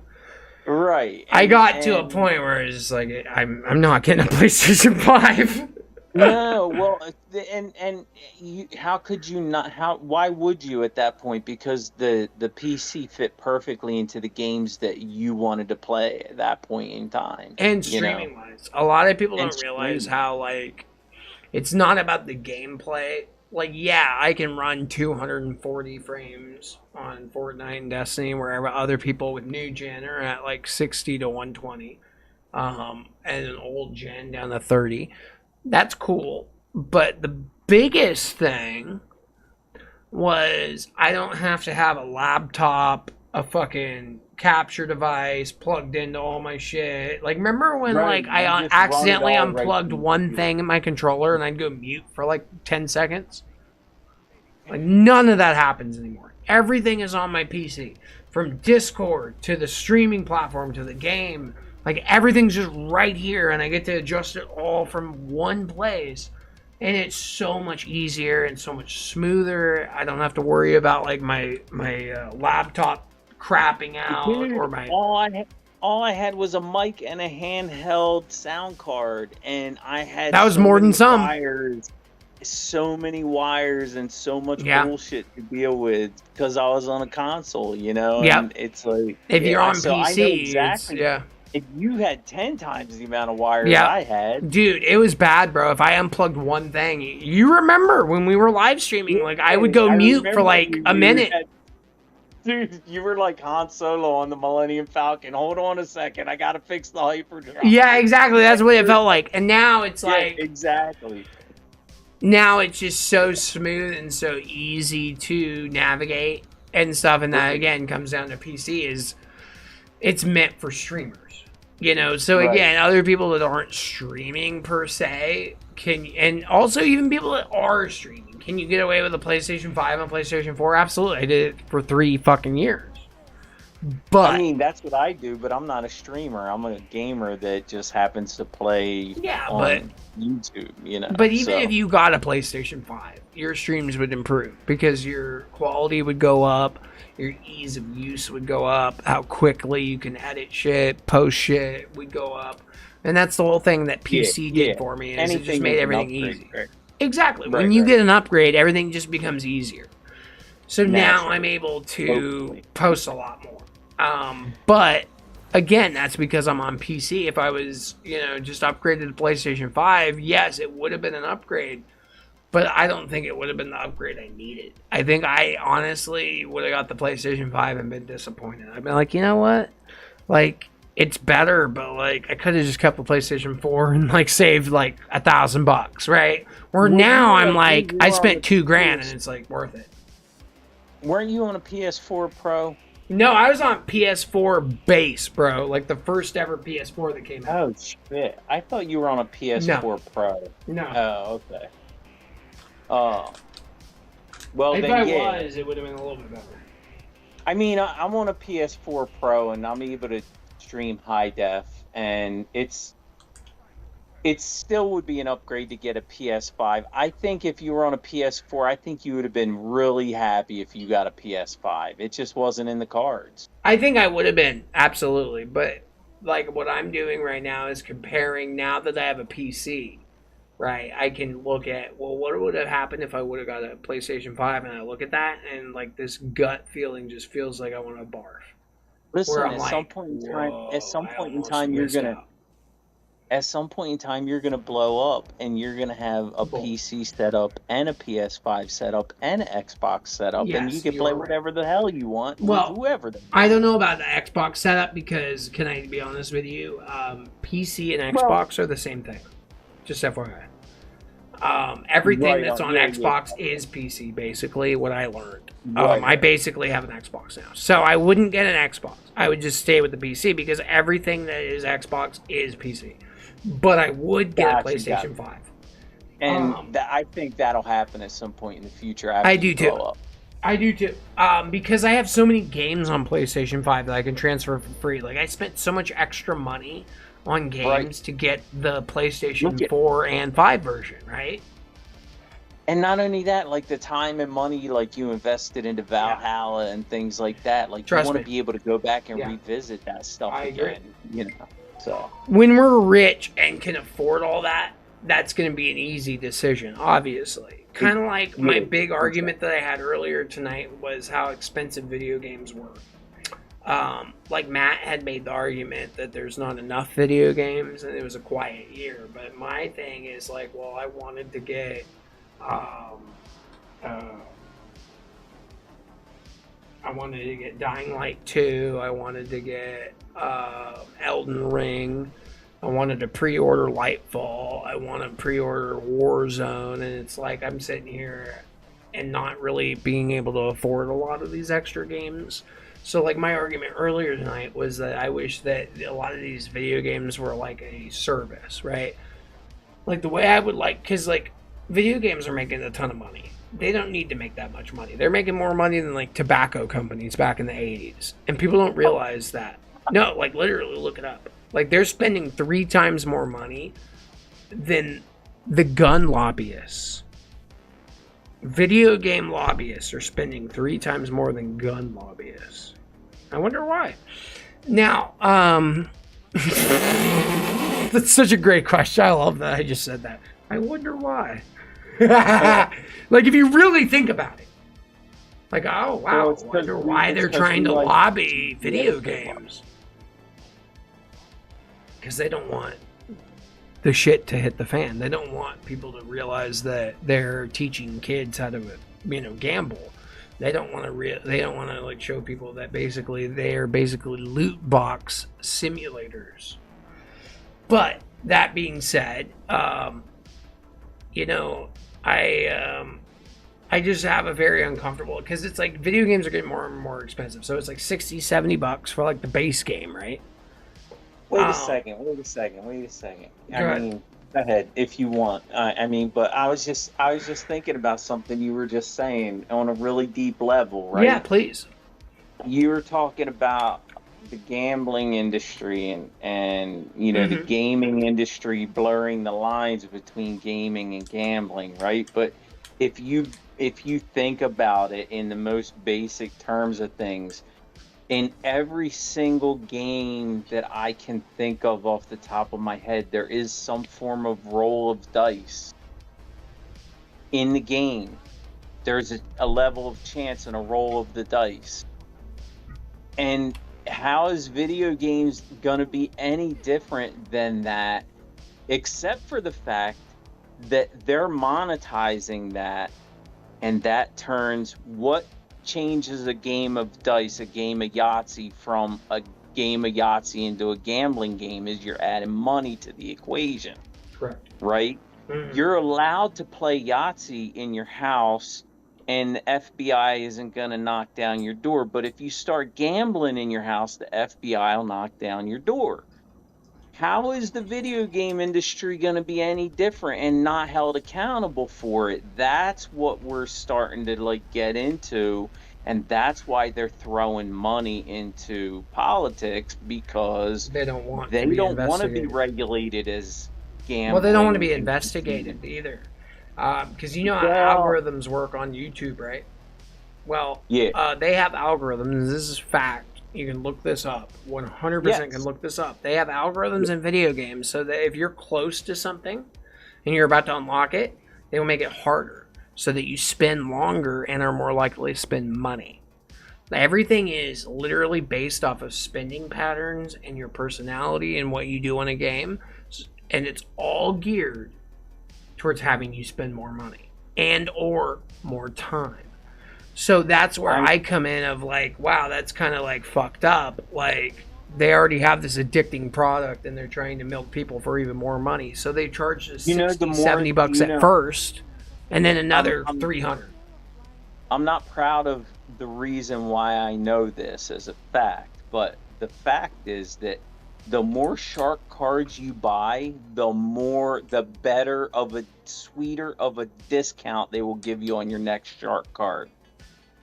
Right. I got to a point where it's just like I'm not getting a PlayStation 5. No, well, and you, how could you not? Why would you at that point? Because the PC fit perfectly into the games that you wanted to play at that point in time. And streaming wise, a lot of people don't realize how like it's not about the gameplay. Like, yeah, I can run 240 frames on Fortnite and Destiny, wherever other people with new gen are at like 60 to 120, and an old gen down to 30. That's cool. But the biggest thing was I don't have to have a laptop, a fucking capture device plugged into all my shit. Like, remember when Right, like I you just run it accidentally all right unplugged through the one computer. thing in my controller and I'd go mute for like 10 seconds? Like, none of that happens anymore. Everything is on my PC. From Discord to the streaming platform to the game. Like, everything's just right here, and I get to adjust it all from one place. And it's so much easier and so much smoother. I don't have to worry about, like, my laptop crapping out Dude, or my... all I had was a mic and a handheld sound card, and I had That was so more than many some. wires, so many wires, and so much Yeah. bullshit to deal with because I was on a console, you know. Yep. And it's like If you're on so I know PC, exactly. yeah. If you had 10 times the amount of wires Yeah. I had, Dude, it was bad, bro. If I unplugged one thing, you remember when we were live streaming, like I would go mute for remember like you a minute. Dude, you were like Han Solo on the Millennium Falcon. Hold on a second, I gotta fix the hyperdrive. Yeah, exactly. That's what it felt like. And now it's Yeah, like, exactly. now it's just so smooth and so easy to navigate and stuff. And that again comes down to PC is it's meant for streamers, you know. So Right. again, other people that aren't streaming per se can, and also even people that are streaming, can you get away with a PlayStation 5 and PlayStation 4? Absolutely. I did it for 3 fucking years. But I mean, that's what I do, but I'm not a streamer. I'm a gamer that just happens to play on YouTube, you know. But even so. if you got a PlayStation 5, your streams would improve because your quality would go up, your ease of use would go up, how quickly you can edit shit, post shit would go up. And that's the whole thing that PC did for me, is it just made everything easy. Right. Exactly. Right, when you right. get an upgrade, everything just becomes easier. So now Naturally. I'm able to Hopefully. post a lot more. But again, that's because I'm on PC. If I was, you know, just upgraded to PlayStation 5, yes, it would have been an upgrade. But I don't think it would have been the upgrade I needed. I think I honestly would have got the PlayStation 5 and been disappointed. I'd been like, you know what? Like, it's better, but like I could have just kept the PlayStation 4 and like saved like $1,000, right? Or Well, now you I'm were- like, you I were on spent the $2,000 PS and it's like worth it. Weren't you on a PS4 Pro? No, I was on PS4 base, bro. Like the first ever PS4 that came out. Oh shit! I thought you were on a PS4 Pro. No. Oh, okay. Well If then, I yeah. was, it would have been a little bit better. I mean, I'm on a PS4 Pro, and I'm able to stream high def, and it still would be an upgrade to get a PS5. I think if you were on a PS4, I think you would have been really happy if you got a PS5. It just wasn't in the cards. I think I would have been, absolutely. But like what I'm doing right now is comparing, now that I have a PC, right? I can look at, well, what would have happened if I would have got a PlayStation 5, and I look at that and like this gut feeling just feels like I want to barf. Listen, Where I'm at like, some point in time, at some "Whoa, I point in almost time, you're missed gonna. out." At some point in time, you're gonna blow up, and you're gonna have a Boom. PC setup and a PS5 setup and an Xbox setup, and Yes, you can you're play right. whatever the hell you want Well, with whoever. I don't know about the Xbox setup because, can I be honest with you, PC and Xbox are the same thing. Just FYI. Everything Right that's on, on yeah, Xbox is PC, basically, what I learned. Right. I basically have an Xbox now. So I wouldn't get an Xbox. I would just stay with the PC because everything that is Xbox is PC. But I would get Gotcha, a PlayStation gotcha. 5. And I think that'll happen at some point in the future. After I you do too. blow up. I do too. Because I have so many games on PlayStation 5 that I can transfer for free. Like, I spent so much extra money on games to get the PlayStation Look at- 4 and 5 version, right? And not only that, like the time and money like you invested into Valhalla and things like that, like Trust you want me. to be able to go back and Yeah. revisit that stuff I agree. again, you know. So When we're rich and can afford all that, that's going to be an easy decision, obviously. Kind of like my yeah, big argument that I had earlier tonight was how expensive video games were. Like Matt had made the argument that there's not enough video games and it was a quiet year. But my thing is like, well, I wanted to get Dying Light 2. I wanted to get Elden Ring. I wanted to pre-order Lightfall. I want to pre-order Warzone. And it's like I'm sitting here and not really being able to afford a lot of these extra games. So like my argument earlier tonight was that I wish that a lot of these video games were like a service, right? Like the way I would like, because like video games are making a ton of money. They don't need to make that much money. They're making more money than like tobacco companies back in the 80s. And people don't realize that. No, like literally look it up. Like they're spending 3 times more money than the gun lobbyists. Video game lobbyists are spending 3 times more than gun lobbyists. I wonder why. Now, that's such a great question. I love that I just said that. I wonder why. Like if you really think about it. Like, oh wow, I wonder why they're trying to lobby video games. Because they don't want the shit to hit the fan. They don't want people to realize that they're teaching kids how to, gamble. They don't want to they don't want to like show people that basically they're basically loot box simulators. But that being said, I just have a very uncomfortable, because it's like video games are getting more and more expensive. So it's like $60-$70 for like the base game, right? Wait a second. I mean, go ahead if you want. But I was just thinking about something you were just saying on a really deep level, right? Yeah, please. You were talking about the gambling industry and the gaming industry blurring the lines between gaming and gambling, right? But if you think about it in the most basic terms of things, in every single game that I can think of off the top of my head, there is some form of roll of dice. In the game, there's a level of chance and a roll of the dice. And how is video games going to be any different than that, except for the fact that they're monetizing that, and that turns what changes a game of dice, a game of Yahtzee, from a game of Yahtzee into a gambling game is you're adding money to the equation. Correct. Right? Mm-hmm. You're allowed to play Yahtzee in your house and the FBI isn't going to knock down your door. But if you start gambling in your house, the FBI will knock down your door. How is the video game industry going to be any different and not held accountable for it? That's what we're starting to get into, and that's why they're throwing money into politics, because they don't want to be regulated as gambling. Well, they don't want to be investigated either, because how algorithms work on YouTube, right? Well, yeah, they have algorithms. This is fact. You can look this up. 100% can look this up. They have algorithms in video games so that if you're close to something and you're about to unlock it, they will make it harder so that you spend longer and are more likely to spend money. Everything is literally based off of spending patterns and your personality and what you do in a game. And it's all geared towards having you spend more money and or more time. So that's where I come in of wow, that's kind of fucked up. They already have this addicting product and they're trying to milk people for even more money. So they charge us $70 at first and then another $300. I'm not proud of the reason why I know this as a fact, but the fact is that the more shark cards you buy, the better of a sweeter of a discount they will give you on your next shark card.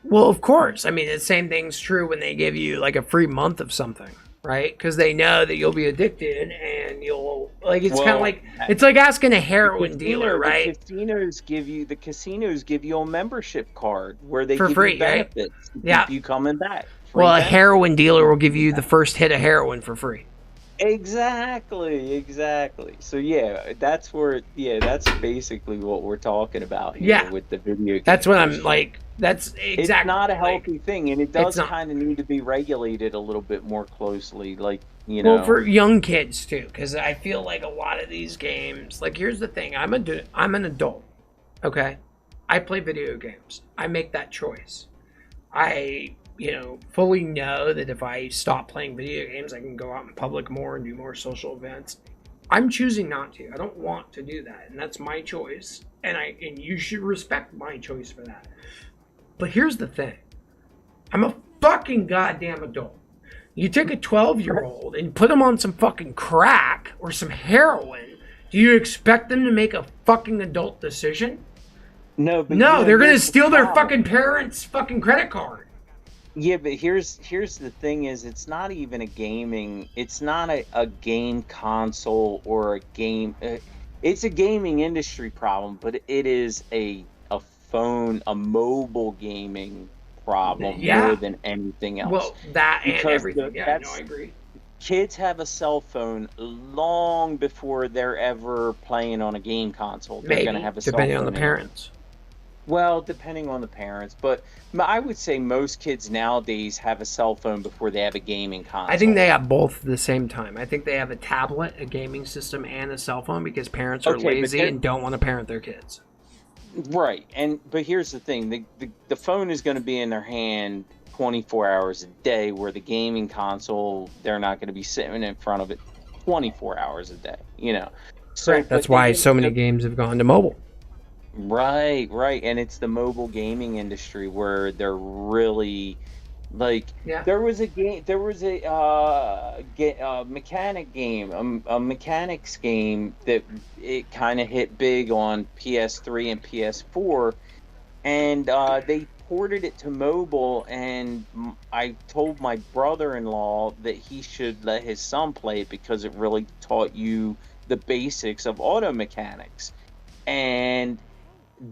Well, of course. I mean, the same thing's true when they give you a free month of something, right? Because they know that you'll be addicted and you'll it's kind of it's like asking a heroin dealer, right? The casinos give you a membership card where they for give free, you benefits to keep you coming back. A heroin dealer will give you the first hit of heroin for free. Exactly. So that's basically what we're talking about here with the video game. That's what I'm that's exactly. It's not a healthy thing, and it does kind of need to be regulated a little bit more closely, Well, for young kids too, because I feel like a lot of these games. Here's the thing: I'm an adult. Okay, I play video games. I make that choice. I fully know that if I stop playing video games, I can go out in public more and do more social events I'm choosing not to. I don't want to do that, and that's my choice. And you should respect my choice for that. But here's the thing. I'm a fucking goddamn adult. You take a 12-year-old and put them on some fucking crack or some heroin. Do you expect them to make a fucking adult decision? No, but No, they're gonna here's the steal their problem. fucking parents' fucking credit card. Yeah, but here's the thing: is it's not even a gaming. It's not a game console or a game. It's a gaming industry problem, but it is a phone, a mobile gaming problem more than anything else. Well, that and Because everything. Yeah, no, that's- I agree. Kids have a cell phone long before they're ever playing on a game console. They're Maybe, going to have a cell depending on phone the in parents. Well, depending on the parents, but I would say most kids nowadays have a cell phone before they have a gaming console. I think they have both at the same time. I think they have a tablet, a gaming system, and a cell phone because parents are Okay, but lazy they're- and don't want to parent their kids. Right, but here's the thing: the phone is going to be in their hand 24 hours a day, where the gaming console, they're not going to be sitting in front of it 24 hours a day. You know, so Right. That's but why they- so many games have gone to mobile. Right, and it's the mobile gaming industry where they're really like. Yeah. There was a game. There was a mechanic game, a mechanics game that it kind of hit big on PS3 and PS4, and they ported it to mobile. And I told my brother-in-law that he should let his son play it because it really taught you the basics of auto mechanics, and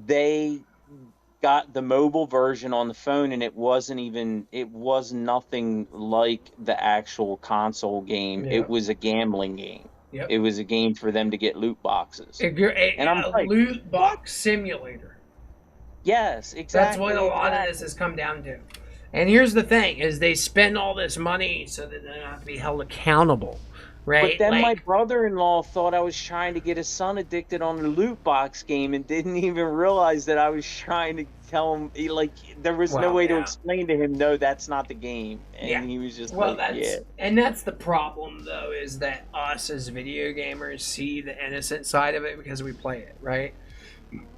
they got the mobile version on the phone, and it was nothing like the actual console game. Yeah. It was a gambling game. Yep. It was a game for them to get loot boxes. If you're And I'm a like, loot box simulator. Yes, exactly. That's what a lot of this has come down to. And here's the thing: is they spend all this money so that they don't have to be held accountable, right? But then my Like, brother-in-law thought I was trying to get his son addicted on the loot box game and didn't even realize that I was trying to tell him, there was no Well, way to yeah. explain to him, no, that's not the game. And Yeah. he was just well, like, yeah. that's the problem, though, is that us as video gamers see the innocent side of it because we play it, right?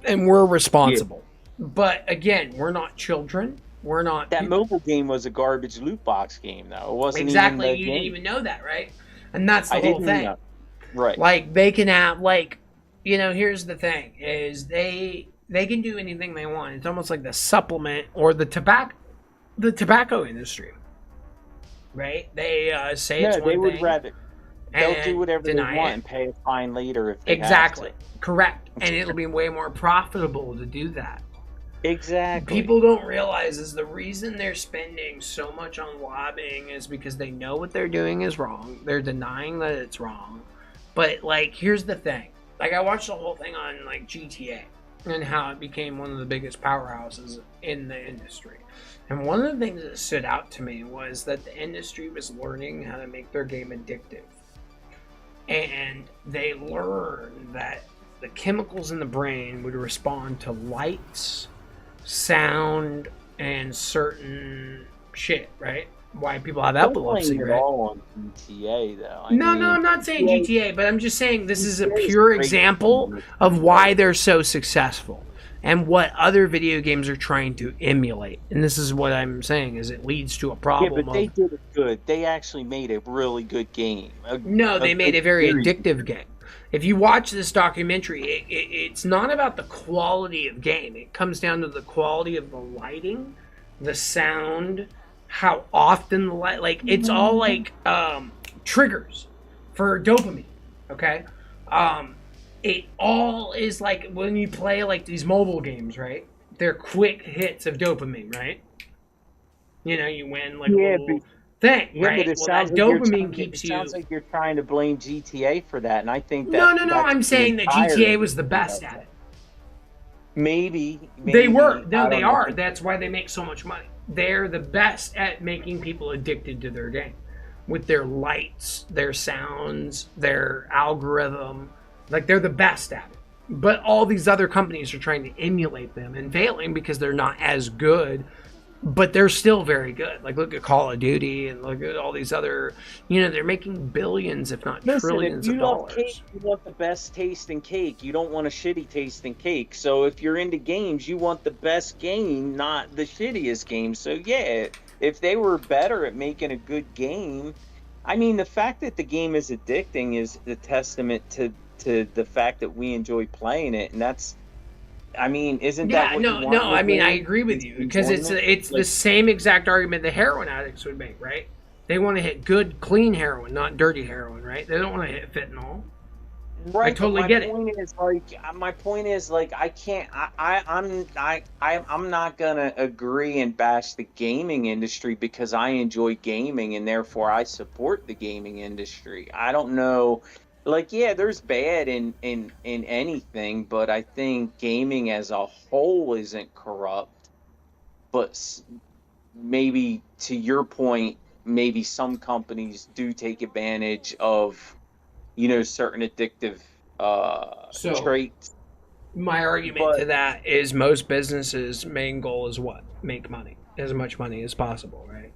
And we're responsible. But again, we're not children. We're not. That mobile game was a garbage loot box game, though. It wasn't exactly. even the You game. didn't even know that, right? And that's the I whole didn't thing. know. Right. Like they can have here's the thing: is they can do anything they want. It's almost like the supplement or the tobacco industry, right? They say it's No, one they would thing rather. They'll and do whatever they deny want it. and pay a fine later if they Exactly. have to. Correct. And it'll be way more profitable to do that. Exactly. People don't realize is the reason they're spending so much on lobbying is because they know what they're doing is wrong. They're denying that it's wrong. But here's the thing. I watched the whole thing on GTA and how it became one of the biggest powerhouses in the industry. And one of the things that stood out to me was that the industry was learning how to make their game addictive. And they learned that the chemicals in the brain would respond to lights, sound, and certain shit, right? Why people have They're epilepsy, playing it right? all on GTA, though. No, I'm not saying GTA, but I'm just saying this is a GTA is pure great. example of why they're so successful and what other video games are trying to emulate. And this is what I'm saying is it leads to a Yeah, problem but they of did it good. They actually made a really good game. no, they made good a very series. addictive game. If you watch this documentary, it's not about the quality of game. It comes down to the quality of the lighting, the sound, how often the light. It's all triggers for dopamine. Okay, it all is when you play these mobile games, right? They're quick hits of dopamine, right? You win a Yeah, little thing, Yeah, right? but it Well, sounds that like you're dopamine trying- keeps it you. sounds like you're trying to blame GTA for that, and I think that. No. that's I'm the saying that entire- GTA was the best at it. Maybe They were. I No, don't they know. are. That's why they make so much money. They're the best at making people addicted to their game with their lights, their sounds, their algorithm. They're the best at it. But all these other companies are trying to emulate them and failing because they're not as good but they're still very good. Like, look at Call of Duty and look at all these other, you know, they're making billions, if not trillions if of you love dollars. cake, you want the best tasting cake. You don't want a shitty tasting cake. So if you're into games, you want the best game, not the shittiest game. So yeah, if they were better at making a good game, I mean, the fact that the game is addicting is a testament to the fact that we enjoy playing it, and that's, I mean, isn't that what you want? No, I mean, I game? agree with you, because it's Enjoyment? the same exact argument the heroin addicts would make, right? They want to hit good, clean heroin, not dirty heroin, right? They don't want to hit fentanyl. Right, I totally but get it. my point is like I can't I'm not gonna agree and bash the gaming industry because I enjoy gaming and therefore I support the gaming industry. I don't know, like, yeah, there's bad in anything, but I think gaming as a whole isn't corrupt. But maybe to your point, maybe some companies do take advantage of, you know, certain addictive traits. My argument to that is most businesses' main goal is what? Make money. As much money as possible, right?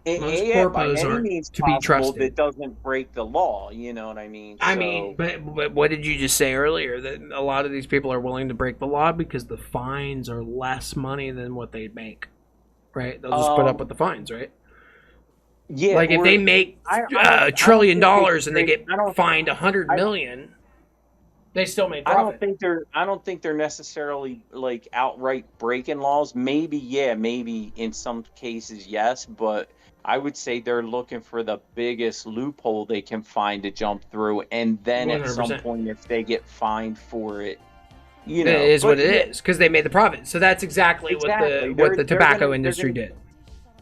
Most corpos aren't to be trusted. That doesn't break the law, you know what I mean? I mean, but what did you just say earlier? That a lot of these people are willing to break the law because the fines are less money than what they'd make, right? They'll just put up with the fines, right? Yeah, like if they make $1 trillion and they get fined $100 million, they still made profit. I don't think they're necessarily like outright breaking laws. Maybe in some cases yes, but I would say they're looking for the biggest loophole they can find to jump through, and then 100%. At some point, if they get fined for it, you know, it is what it is because they made the profit. So that's exactly. what the tobacco industry did.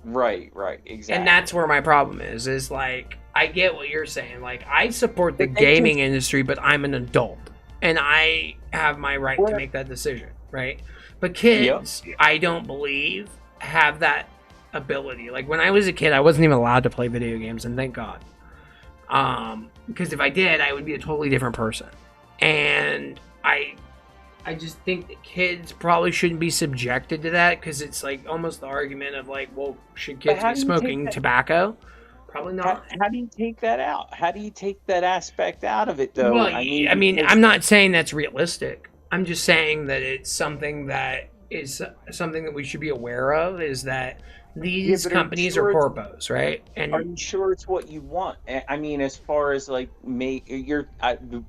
Right, exactly. And that's where my problem is like, I get what you're saying. Like, I support the gaming industry, but I'm an adult. And I have my right to make that decision, right? But kids, I don't believe, have that ability. Like, when I was a kid, I wasn't even allowed to play video games, and thank God. Because if I did, I would be a totally different person. And I just think that kids probably shouldn't be subjected to that because it's like almost the argument of like, well, should kids be smoking tobacco? Probably not. How do you take that out? How do you take that aspect out of it, though? Well, I mean, I'm not saying that's realistic. I'm just saying that it's something that is something that we should be aware of. Is that these companies are corpos, right? And are you sure it's what you want? I mean, as far as like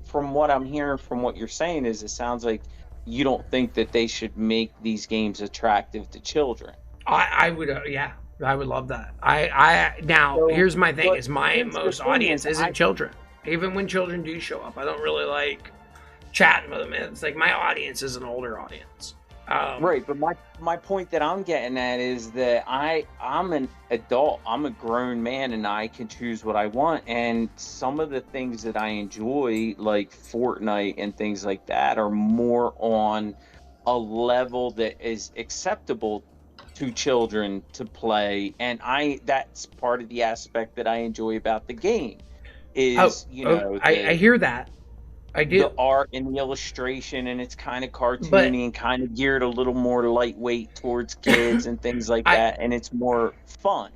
from what I'm hearing, from what you're saying, is it sounds like you don't think that they should make these games attractive to children. I would, yeah, I would love that. Here's my thing: is my most audience isn't children. Even when children do show up, I don't really like chatting with them. It's like my audience is an older audience. Right, but my point that I'm getting at is that I'm an adult. I'm a grown man, and I can choose what I want. And some of the things that I enjoy, like Fortnite and things like that, are more on a level that is acceptable to children to play. And that's part of the aspect that I enjoy about the game. I hear that. I do. The art and the illustration, and it's kind of cartoony and kind of geared a little more lightweight towards kids and things like that, and it's more fun.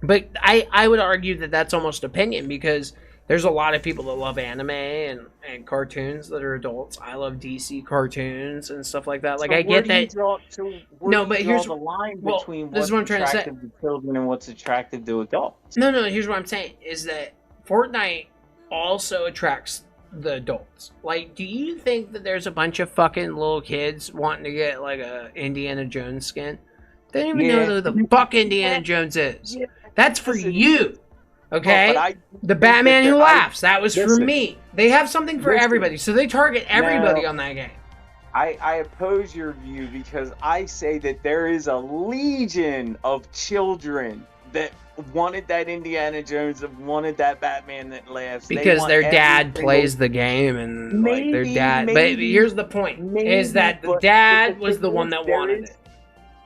But I would argue that that's almost opinion because there's a lot of people that love anime and cartoons that are adults. I love DC cartoons and stuff like that. Like, I get that. But here's the line between this is what I'm trying to say. To children and what's attractive to adults. No. Here's what I'm saying: is that Fortnite also attracts the adults. Like, do you think that there's a bunch of fucking little kids wanting to get like a Indiana Jones skin? They don't even know who the fuck Indiana Jones is. Yeah. That's for you. Okay? The Batman Who Laughs. That was for me. They have something for everybody. So they target everybody on that game. I oppose your view because I say that there is a legion of children that wanted that Indiana Jones, that wanted that Batman that laughs. Because their dad plays the game and like their dad. But here's the point: is that the dad was the one that wanted it.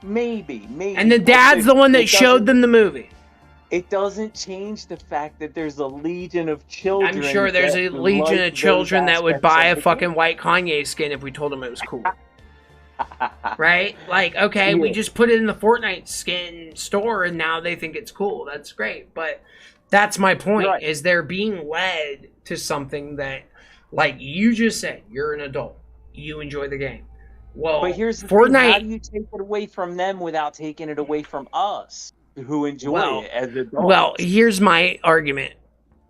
Maybe. And the dad's the one that showed them the movie. It doesn't change the fact that there's a legion of children. I'm sure there's a legion of children that would buy a fucking white Kanye skin if we told them it was cool. Right? Like, okay, we Yeah. just put it in the Fortnite skin store and now they think it's cool. That's great. But that's my point, Right. is they're being led to something that, like you just said, you're an adult. You enjoy the game. Well, But here's the thing: how do Fortnite, you take it away from them without taking it away from us who enjoy well, it as adults? well, here's my argument.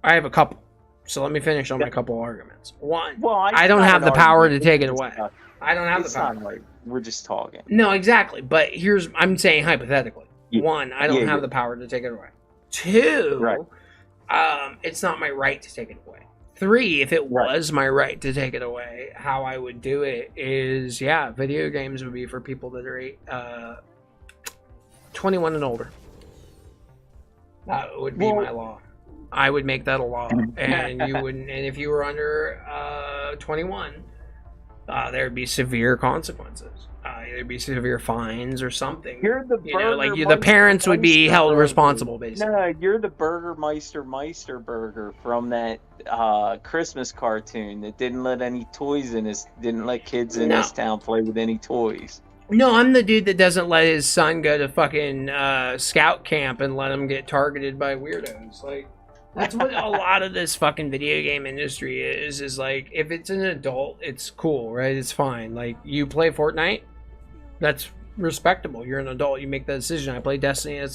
I have a couple. So let me finish on my couple arguments. One, Well, I it's don't not have an the power argument, to take it it's away. not- I don't have It's the power. not like we're just talking. No, exactly. But here's, I'm saying hypothetically. Yeah. One, I don't Yeah, have yeah. the power to take it away. Two, Right. it's not my right to take it away. Three, if it Right. was my right to take it away, how I would do it is, yeah, video games would be for people that are 21 and older. That would be my law. I would make that a law, and you wouldn't. And if you were under 21, there'd be severe consequences. There'd be severe fines or something. You're the You know, like the Burgermeister parents would be held Burger. responsible, basically. No, you're the Burgermeister Burger from that Christmas cartoon that didn't let any toys in his, didn't let kids in No. this town play with any toys. No, I'm the dude that doesn't let his son go to fucking scout camp and let him get targeted by weirdos. Like, that's what a lot of this fucking video game industry is like, if it's an adult, it's cool, right? It's fine. Like, you play Fortnite, that's respectable. You're an adult, you make that decision. I play Destiny,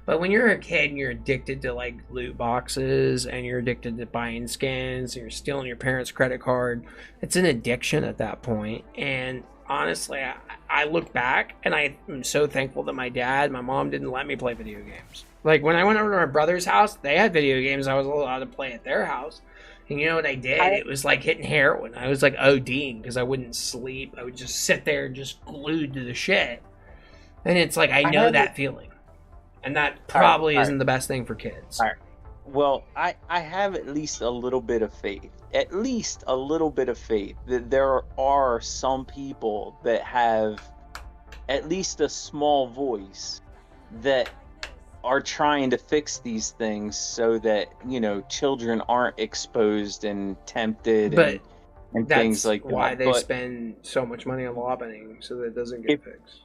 but when you're a kid and you're addicted to like loot boxes and you're addicted to buying skins and you're stealing your parents' credit card, it's an addiction at that point. And honestly, I look back and I am so thankful that my mom didn't let me play video games. Like, when I went over to my brother's house, they had video games I was allowed to play at their house. And you know what I did? It was like hitting heroin. I was like ODing because I wouldn't sleep. I would just sit there just glued to the shit. And it's like, I know that feeling. And that probably isn't the best thing for kids. All right. Well, I have at least a little bit of faith. At least a little bit of faith that there are some people that have at least a small voice that are trying to fix these things so that, you know, children aren't exposed and tempted But and that's things like why that. they But- spend so much money on lobbying so that it doesn't get fixed.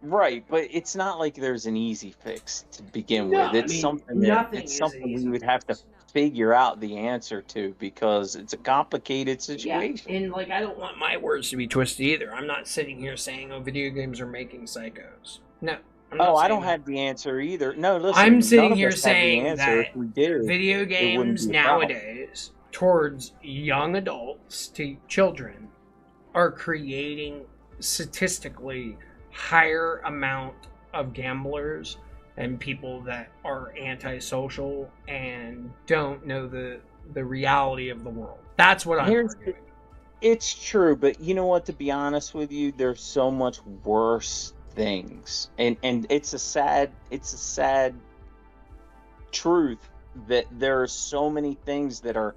Right, but it's not like there's an easy fix to begin No, with. It's I mean, something that nothing it's is something an we easy would have to figure out the answer to because it's a complicated situation. Yeah, and like, I don't want my words to be twisted either. I'm not sitting here saying, "Oh, video games are making psychos." No, I'm not Oh, I saying don't that. have the answer either. No, listen, I'm none sitting of here us have the saying answer. that If we did, video it wouldn't games be a problem. nowadays, towards young adults to children, are creating statistically higher amount of gamblers and people that are antisocial and don't know the reality of the world. That's what I'm arguing. It's true, but you know what? To be honest with you, there's so much worse things, and it's a sad truth that there are so many things that are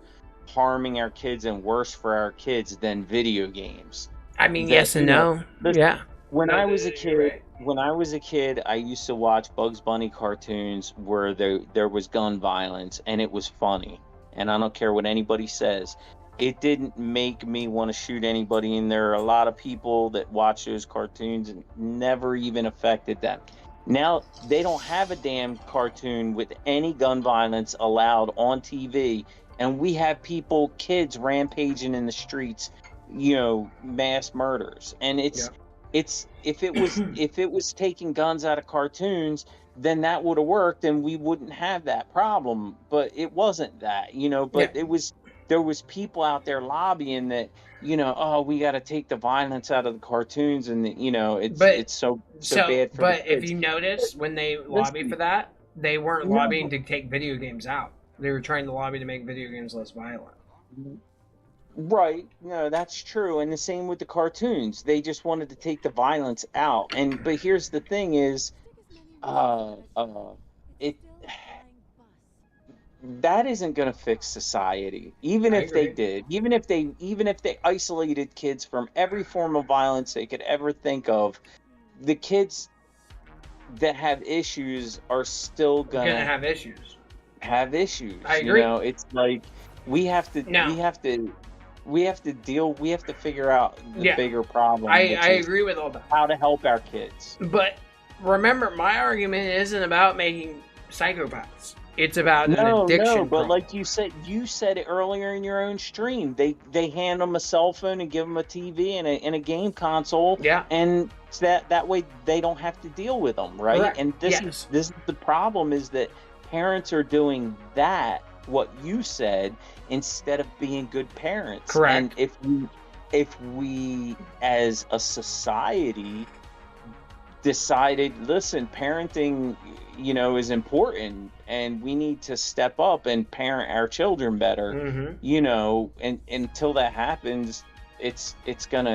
harming our kids and worse for our kids than video games. I mean, That, yes and you know, no. listen, Yeah. When No, I was a you're kid, I used to watch Bugs Bunny cartoons where there was gun violence, and it was funny. And I don't care what anybody says. It didn't make me want to shoot anybody, and there are a lot of people that watch those cartoons and never even affected them. Now, they don't have a damn cartoon with any gun violence allowed on TV, and we have kids rampaging in the streets, you know, mass murders. And it's if it was taking guns out of cartoons, then that would have worked and we wouldn't have that problem. But it wasn't that, you know, but there was people out there lobbying that, you know, oh, we got to take the violence out of the cartoons, and you know, it's so bad for But the kids. if you notice, when they lobby for that, they weren't lobbying to take video games out. They were trying to lobby to make video games less violent. Right, no, that's true, and the same with the cartoons. They just wanted to take the violence out, but here's the thing: is, it that isn't going to fix society. Even if they did, even if they isolated kids from every form of violence they could ever think of, the kids that have issues are still gonna have issues. Have issues. I agree. You know, it's like we have to We have to figure out the Yeah. bigger problem. I which is agree with all that. how to help our kids. But remember, my argument isn't about making psychopaths. It's about an addiction No, but problem. like you said it earlier in your own stream. They hand them a cell phone and give them a TV and a game console. Yeah. And that way they don't have to deal with them, right? Correct. And this is the problem, is that parents are doing that, what you said, instead of being good parents. Correct. And if we as a society decided, listen, parenting, is important, and we need to step up and parent our children better, and until that happens, it's not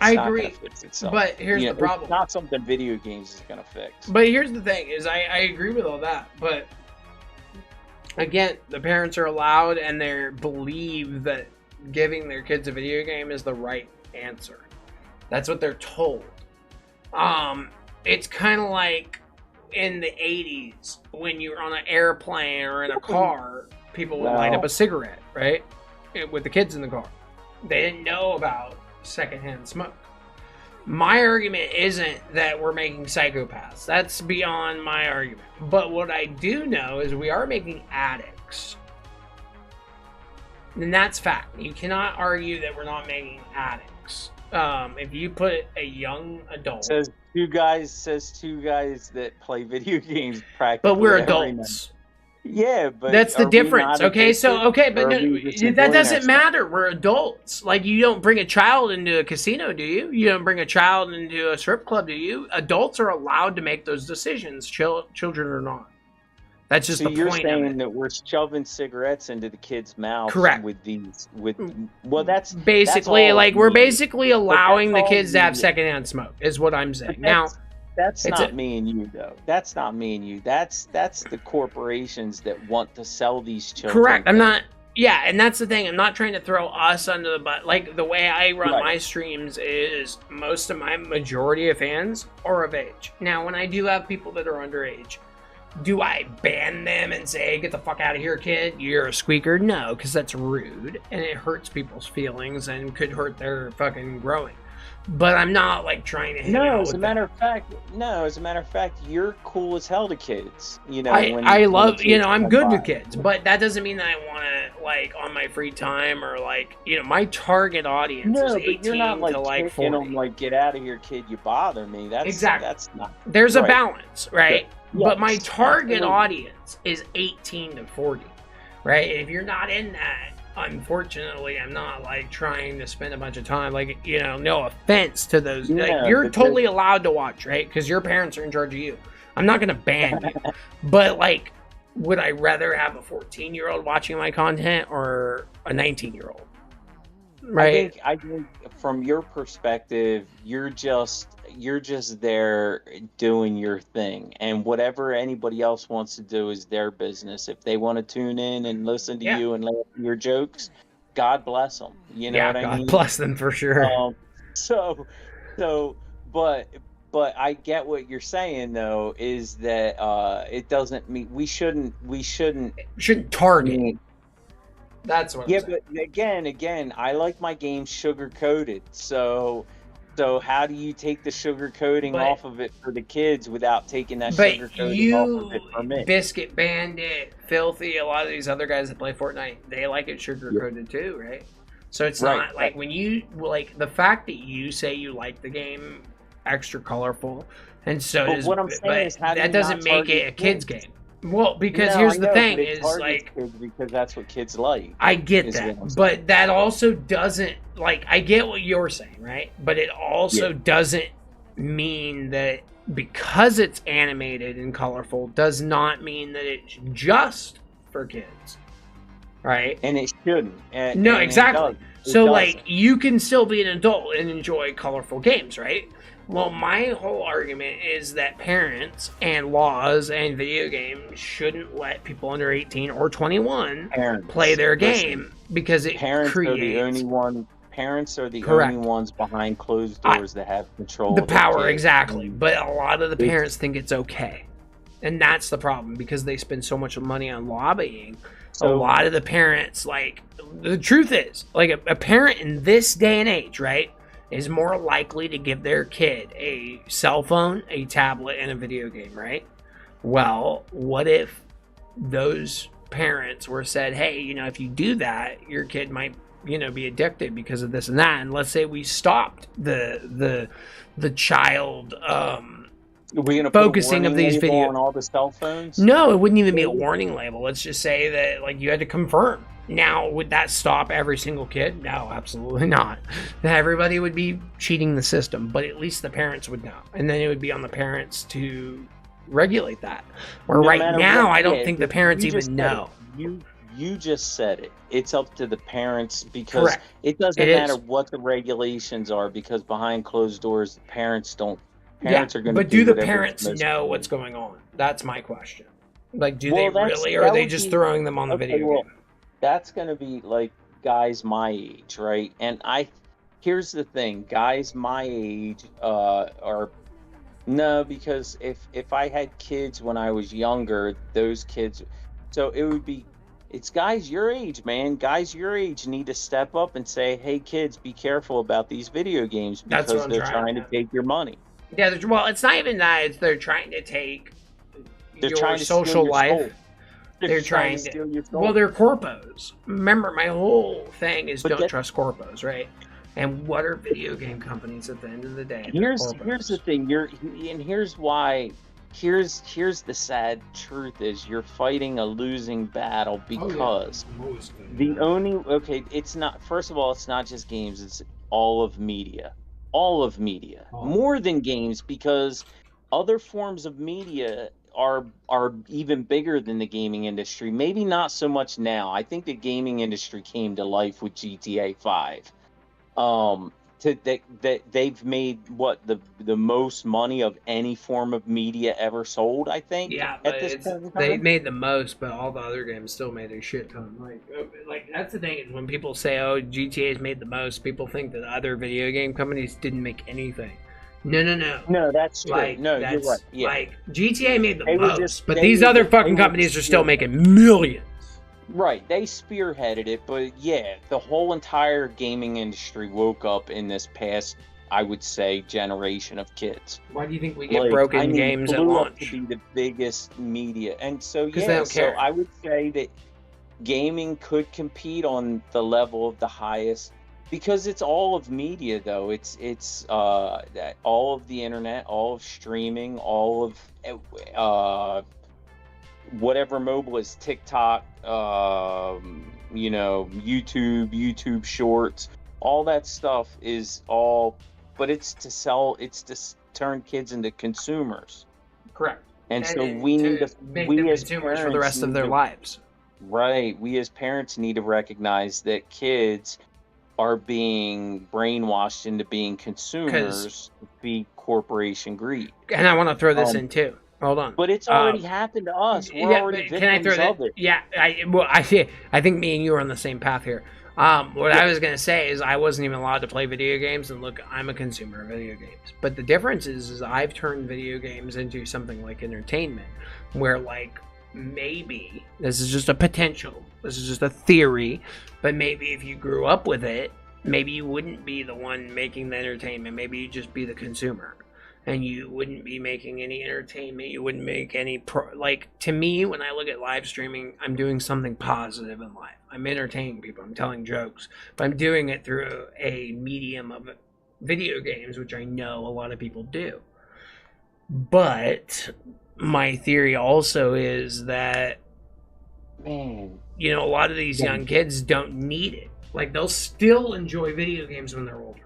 agree. gonna fix itself. But here's the problem. It's not something video games is gonna fix. But here's the thing, is I agree with all that, but again, the parents are allowed and they believe that giving their kids a video game is the right answer. That's what they're told. It's kind of like in the 80s when you were on an airplane or in a car, people would light up a cigarette, right? With the kids in the car. They didn't know about secondhand smoke. My argument isn't that we're making psychopaths. That's beyond my argument. But what I do know is we are making addicts. And that's fact. You cannot argue that we're not making addicts. If you put a young adult... Says two guys that play video games practically. But we're every adults. night. Yeah, but that's the are we difference. not Okay, so addicted, but or no, are we just that enjoying doesn't ourselves? matter. We're adults. Like, you don't bring a child into a casino, do you? You don't bring a child into a strip club, do you? Adults are allowed to make those decisions. Children are not. That's just So the you're point of saying it. that we're shoving cigarettes into the kids' mouths Correct. That's Basically, all like, we're me. basically allowing the all kids to have me. secondhand smoke, is what I'm saying. But Now, that's it's not me and you, though. That's not me and you. That's the corporations that want to sell these children. correct. I'm not. Yeah, and that's the thing. I'm not trying to throw us under the butt. Like, the way I run Right. my streams is most of my majority of fans are of age. Now, when I do have people that are underage, do I ban them and say, get the fuck out of here, kid? You're a squeaker? No, because that's rude, and it hurts people's feelings and could hurt their fucking growing. But I'm not, like, trying to hang out As a with matter of fact, you're cool as hell to kids. I love, kids I'm come good by. with kids, but that doesn't mean that I want to, like, on my free time or, like, my target audience is No, 18 but you're not like to, like, kicking 40. them like, get out of here, kid, you bother me. That's Exactly. That's not. There's a right. balance, right? Yeah. But my Yes, target absolutely. audience is 18 to 40, right? And if you're not in that, unfortunately, I'm not, like, trying to spend a bunch of time, like, no offense to those. Yeah, like, you're but totally allowed to watch, right? Because your parents are in charge of you. I'm not going to ban you. But, like, would I rather have a 14-year-old watching my content or a 19-year-old? Right? I think from your perspective, you're just there doing your thing, and whatever anybody else wants to do is their business. If they want to tune in and listen to you and laugh at your jokes, God bless them. You know what I mean? God bless them for sure. But I get what you're saying, though, is that it doesn't mean we shouldn't Target. That's what. Yeah, I'm saying. but again, I like my games sugar coated. So how do you take the sugar coating off of it for the kids without taking that sugar coating off of it for me? Biscuit Bandit, Filthy, a lot of these other guys that play Fortnite, they like it sugar coated too, right? So it's not like when you like the fact that you say you like the game extra colorful, and so But does. what I'm saying is, how do that you doesn't not make target it a kids kids? game. Well, because No, here's I the know, thing: but it is targets like kids because that's what kids like. I get is what I'm that, saying. but that also doesn't like I get what you're saying, right? But it also doesn't mean that because it's animated and colorful does not mean that it's just for kids, right? And it shouldn't. No, and exactly. It So, doesn't. like, you can still be an adult and enjoy colorful games, right? Well, my whole argument is that parents and laws and video games shouldn't let people under 18 or 21 play their game because it parents creates are the only one. Parents are the Correct. only ones behind closed doors that have control. the of their power, kids. exactly. But a lot of the parents think it's okay. And that's the problem because they spend so much money on lobbying a lot of the parents, like, the truth is, like, a parent in this day and age, right, is more likely to give their kid a cell phone, a tablet, and a video game, right? Well, what if those parents were said, hey, you know, if you do that, your kid might, you know, be addicted because of this and that. And let's say we stopped the child We're gonna focusing put a of these warning label videos on all the cell phones. No, it wouldn't even be a warning label. Let's just say that, like, you had to confirm. Now, would that stop every single kid? No, absolutely not. Everybody would be cheating the system, but at least the parents would know. And then it would be on the parents to regulate that. Where No right matter now, what, I don't yeah, think the parents you just even said know. it. You just said it. It's up to the parents because Correct. it doesn't It matter is. what the regulations are because behind closed doors, the parents don't. Yeah, Parents are going to but do the whatever is parents most know convenient. what's going on? That's my question. Like, do Well, they really, or are that they would just be- throwing them on the okay, video well, game? That's going to be like guys my age, right? And here's the thing, guys my age are no, because if I had kids when I was younger, those kids, so it would be, it's guys your age, man. Guys your age need to step up and say, hey, kids, be careful about these video games That's because what I'm they're trying trying to take your money. Yeah, well, it's not even that. It's they're trying to take They're your trying to steal social your life. soul. They're trying to steal your soul. Well, they're corpos. Remember, my whole thing is But don't that- trust corpos, right? And what are video game companies at the end of the day? They're Here's corpos. the thing. Here's why. Here's the sad truth is you're fighting a losing battle because the only it's not, first of all, it's not just games, it's all of media. More than games, because other forms of media are even bigger than the gaming industry. Maybe not so much now. I think the gaming industry came to life with GTA 5. That they've made what the most money of any form of media ever sold, I think. Yeah, at but this it's, point in they time. made the most, but all the other games still made a shit ton. Like that's the thing is when people say, "Oh, GTA's made the most," people think that other video game companies didn't make anything. No. No, that's true. Like, No, you're that's, right. Yeah. Like GTA made the They were most, just- but they these were other just- fucking they were companies just are still spearheading. making millions. Right, they spearheaded it, but yeah, the whole entire gaming industry woke up in this past, I would say, generation of kids. Why do you think we get Like, broken I mean, games at blew up launch? to be the biggest media, and so 'Cause they yeah, don't so care. I would say that gaming could compete on the level of the highest because it's all of media, though. It's that all of the internet, all of streaming, all of whatever mobile is, TikTok, YouTube Shorts, all that stuff is all, but it's to sell, it's to turn kids into consumers. Correct. And so we need to, make we them as consumers for the parents rest of need their to- lives. Right, we as parents need to recognize that kids are being brainwashed into being consumers to feed corporation greed. And I want to throw this Um, in too. Hold on. But it's already happened to us. We're already but can I victims throw of that? it. Yeah, I think me and you are on the same path here. What I was gonna say is I wasn't even allowed to play video games, and look, I'm a consumer of video games. But the difference is I've turned video games into something like entertainment, where like maybe this is just a potential, this is just a theory, but maybe if you grew up with it, maybe you wouldn't be the one making the entertainment. Maybe you'd just be the consumer. And you wouldn't be making any entertainment. You wouldn't make any like, to me, when I look at live streaming, I'm doing something positive in life. I'm entertaining people. I'm telling jokes, but I'm doing it through a medium of video games, which I know a lot of people do. But my theory also is that, Man, a lot of these young kids don't need it. Like, they'll still enjoy video games when they're older.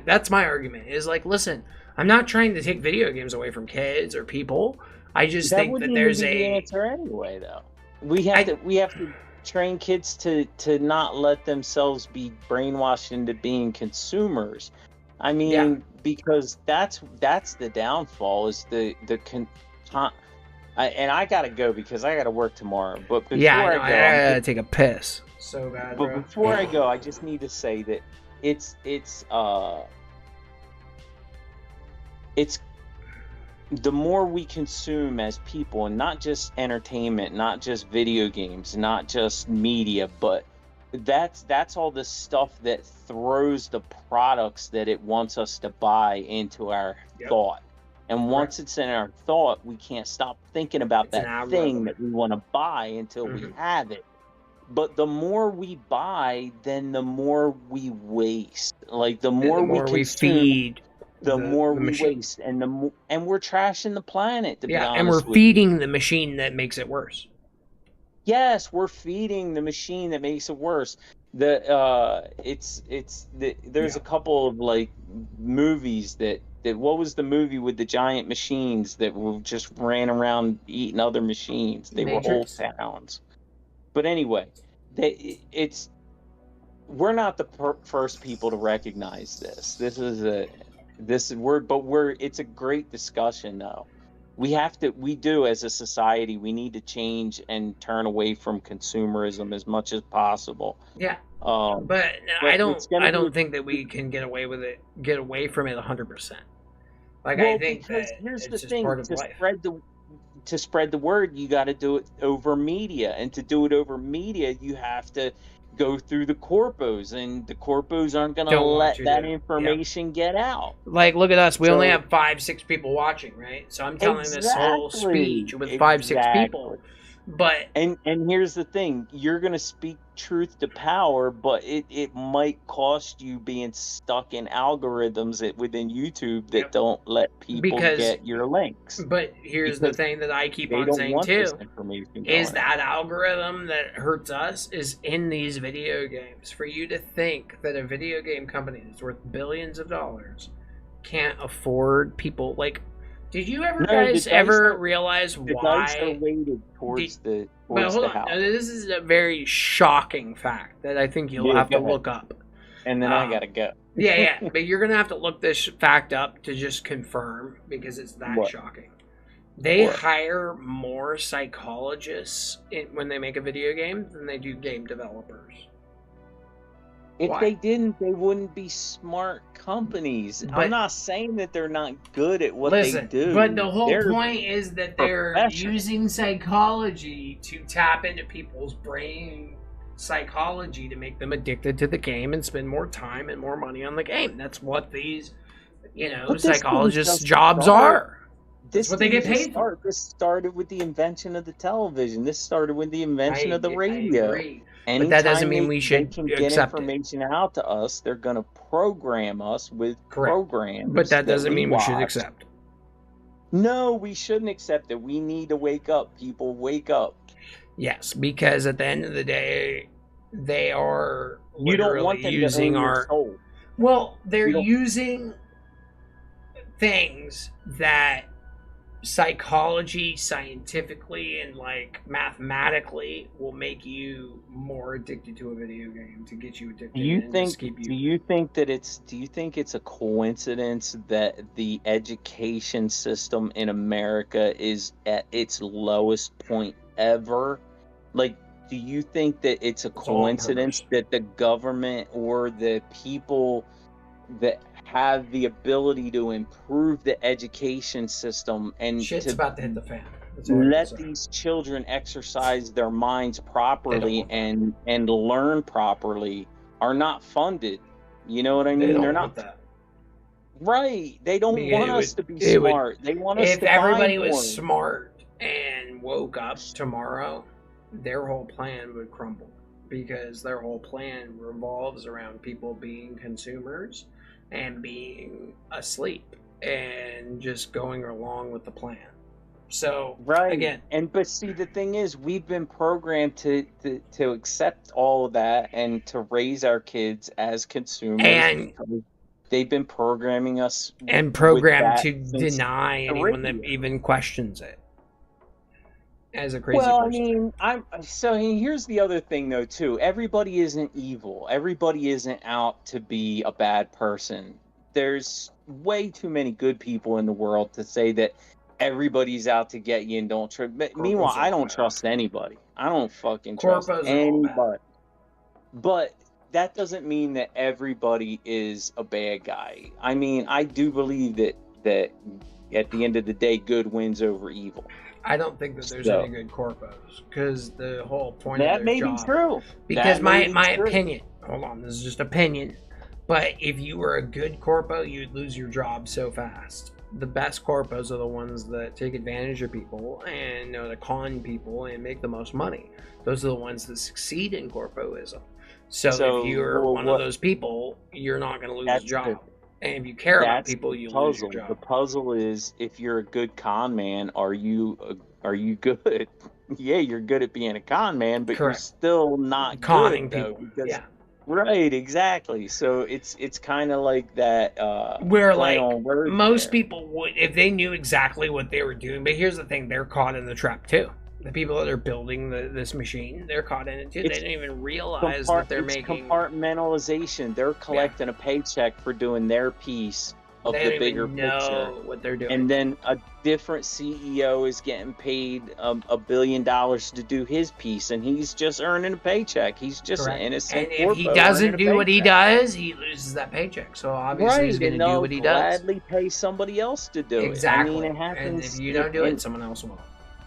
That's my argument. Is like, listen, I'm not trying to take video games away from kids or people. I just think that wouldn't there's even be the a answer anyway, though. We have to train kids to not let themselves be brainwashed into being consumers. I mean, because that's the downfall is and I gotta go because I gotta work tomorrow. But before I I gotta take a piss so bad, but bro. before I go, I just need to say that it's the more we consume as people, and not just entertainment, not just video games, not just media, but that's all the stuff that throws the products that it wants us to buy into our Yep. thought. And once it's in our thought, we can't stop thinking about It's an that thing algorithm. that we want to buy until we Mhm. have it. But the more we buy, then the more we waste. Like the And more the we more we consume, feed the more the we machine. waste, and and we're trashing the planet. To be Yeah, and we're honest with you. feeding the machine that makes it worse. Yes, we're feeding the machine that makes it worse. There's a couple of like movies that what was the movie with the giant machines that just ran around eating other machines? They Matrix? were old towns. But anyway, we're not the first people to recognize this. It's a great discussion though. We do as a society, we need to change and turn away from consumerism as much as possible. Yeah. But But I it's gonna don't be- think that we can get away from it 100%. Like well, I think because that here's it's the just thing: part of life. to spread the word, you got to do it over media, and to do it over media, you have to go through the corpos, and the corpos aren't going to Don't want let you that to, information get out. Like, look at us. We only So- have 5-6 people watching, right? So I'm telling this whole Exactly, speech with 5-6 people. exactly. But And here's the thing: you're gonna speak truth to power, but it might cost you being stuck in algorithms within YouTube that Yep. don't let people Because- get your links. but here's the Because thing that I keep They on don't saying want this too. information. Is going that algorithm that hurts us is in these video games. For you to think that a video game company that's worth billions of dollars can't afford people like, did you ever No, the guys dice ever are- realize The dice are why? weighted towards the But towards hold the on, house. no, this is a very shocking fact that I think you'll Yeah, have to go ahead. look up. And then I gotta go. Yeah, but you're gonna have to look this fact up to just confirm because it's that What? shocking. They What? hire more psychologists when they make a video game than they do game developers. If Why? they didn't, they wouldn't be smart companies. But- I'm not saying that they're not good at what Listen, they do. but the whole They're point is that they're professionals. using psychology to tap into people's brain psychology to make them addicted to the game and spend more time and more money on the game. That's what these, But this didn't psychologists' just jobs start- are. That's what they didn't get just paid for. start. This started with the invention of the television. This started with the invention of the I radio. agree. Anytime that doesn't mean they- we should they can get accept it. information out to us, they're going to program us with Correct. programs. But that doesn't mean we should watch. accept. No, we shouldn't accept it. We need to wake up, people. Wake up. Yes, because at the end of the day, they are You don't literally want them using to own your our. soul. Well, they're You don't- using things that psychology, scientifically, and like mathematically will make you more addicted to a video game to get you addicted. Do you and think? just keep Do you think that it's? Do you think it's a coincidence that the education system in America is at its lowest point ever? Like, do you think that it's a It's all on coincidence purpose. that the government or the people that have the ability to improve the education system and Shit's to about to hit the fan. That's all I let can say. these children exercise their minds properly want that. and learn properly are not funded? You know what I They mean? don't They're want not that. right. They don't Yeah, want it us would- to be it would- smart. They want us If to buy everybody more. was smart and woke up tomorrow, their whole plan would crumble because their whole plan revolves around people being consumers and being asleep and just going along with the plan. So, Right. again, But see, the thing is, we've been programmed to accept all of that and to raise our kids as consumers. And- because they've been programming us and programmed that to since deny the anyone that radio. even questions it as a crazy Well, person. Here's the other thing though too. Everybody isn't evil. Everybody isn't out to be a bad person. There's way too many good people in the world to say that everybody's out to get you and don't trust. Meanwhile, are I don't bad. trust anybody. I don't fucking trust Corpos are all bad. anybody. But that doesn't mean that everybody is a bad guy. I mean, I do believe that at the end of the day, good wins over evil. I don't think that there's So- any good corpos because the whole point That of their may job. be true. Because That may my be true. opinion. Hold on, this is just opinion. But if you were a good corpo, you'd lose your job so fast. The best corpos are the ones that take advantage of people and know to con people and make the most money. Those are the ones that succeed in corpoism. So So, if you're well, one what- of those people, you're not going to lose That's a job. the- And if you care about That's people, the you lose your puzzle. job. The puzzle is, if you're a good con man, are you good? Yeah, you're good at being a con man, but you're Correct. still not Conning good though. people. Because, Yeah. right, exactly. So it's kind of like that. Where play like on words most there. people would, if they knew exactly what they were doing. But here's the thing: they're caught in the trap too. The people that are building this machine, they're caught in it too. It's they don't even realize that they're it's making. compartmentalization. They're collecting a paycheck for doing their piece of They the don't bigger even know picture. what they're doing. And then a different CEO is getting paid $1 billion to do his piece, and he's just earning a paycheck. He's just Correct. an innocent And if he corpo doesn't earning a do what he paycheck. does, he loses that paycheck. So obviously Right, he's going and to do they'll what he does. gladly pay somebody else to do Exactly. it. I mean, it And happens. if you don't do it, and- someone else will,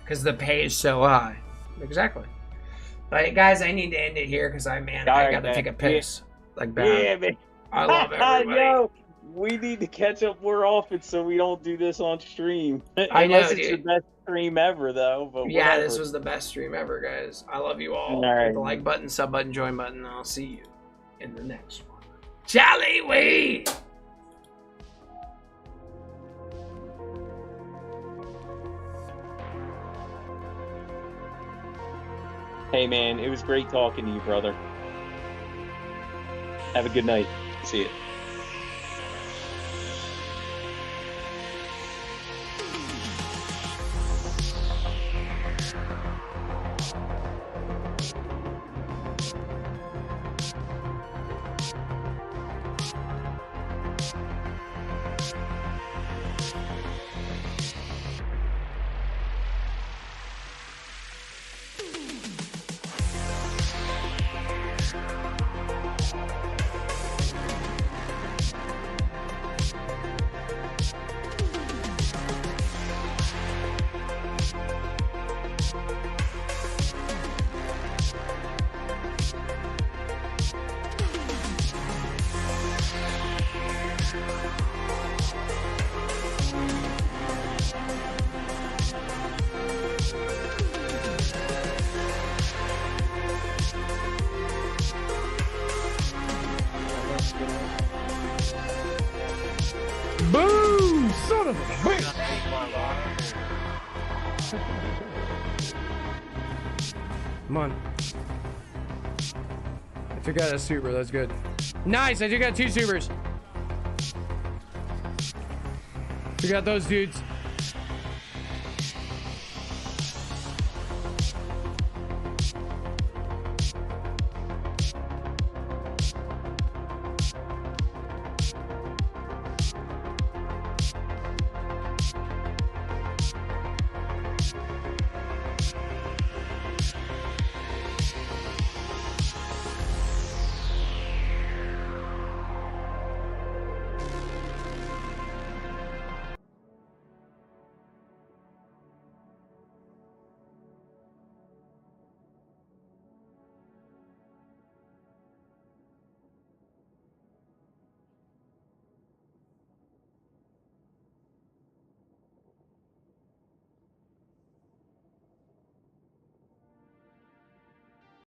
because the pay is so high. Exactly. But guys, I need to end it here because I Alright, got to man. take a piss. Like bad. Yeah, man. I love everybody. Yo, we need to catch up more often so we don't do this on stream. I know, Unless it's your dude. best stream ever, though. But Yeah, whatever. this was the best stream ever, guys. I love you all. All right. Hit the like button, sub button, join button, and I'll see you in the next one. Jolly Weed! Hey, man, it was great talking to you, brother. Have a good night. See you. Boom! Son of a bitch! Come on. I took out a super, that's good. Nice, I took out 2 supers. Took out those dudes.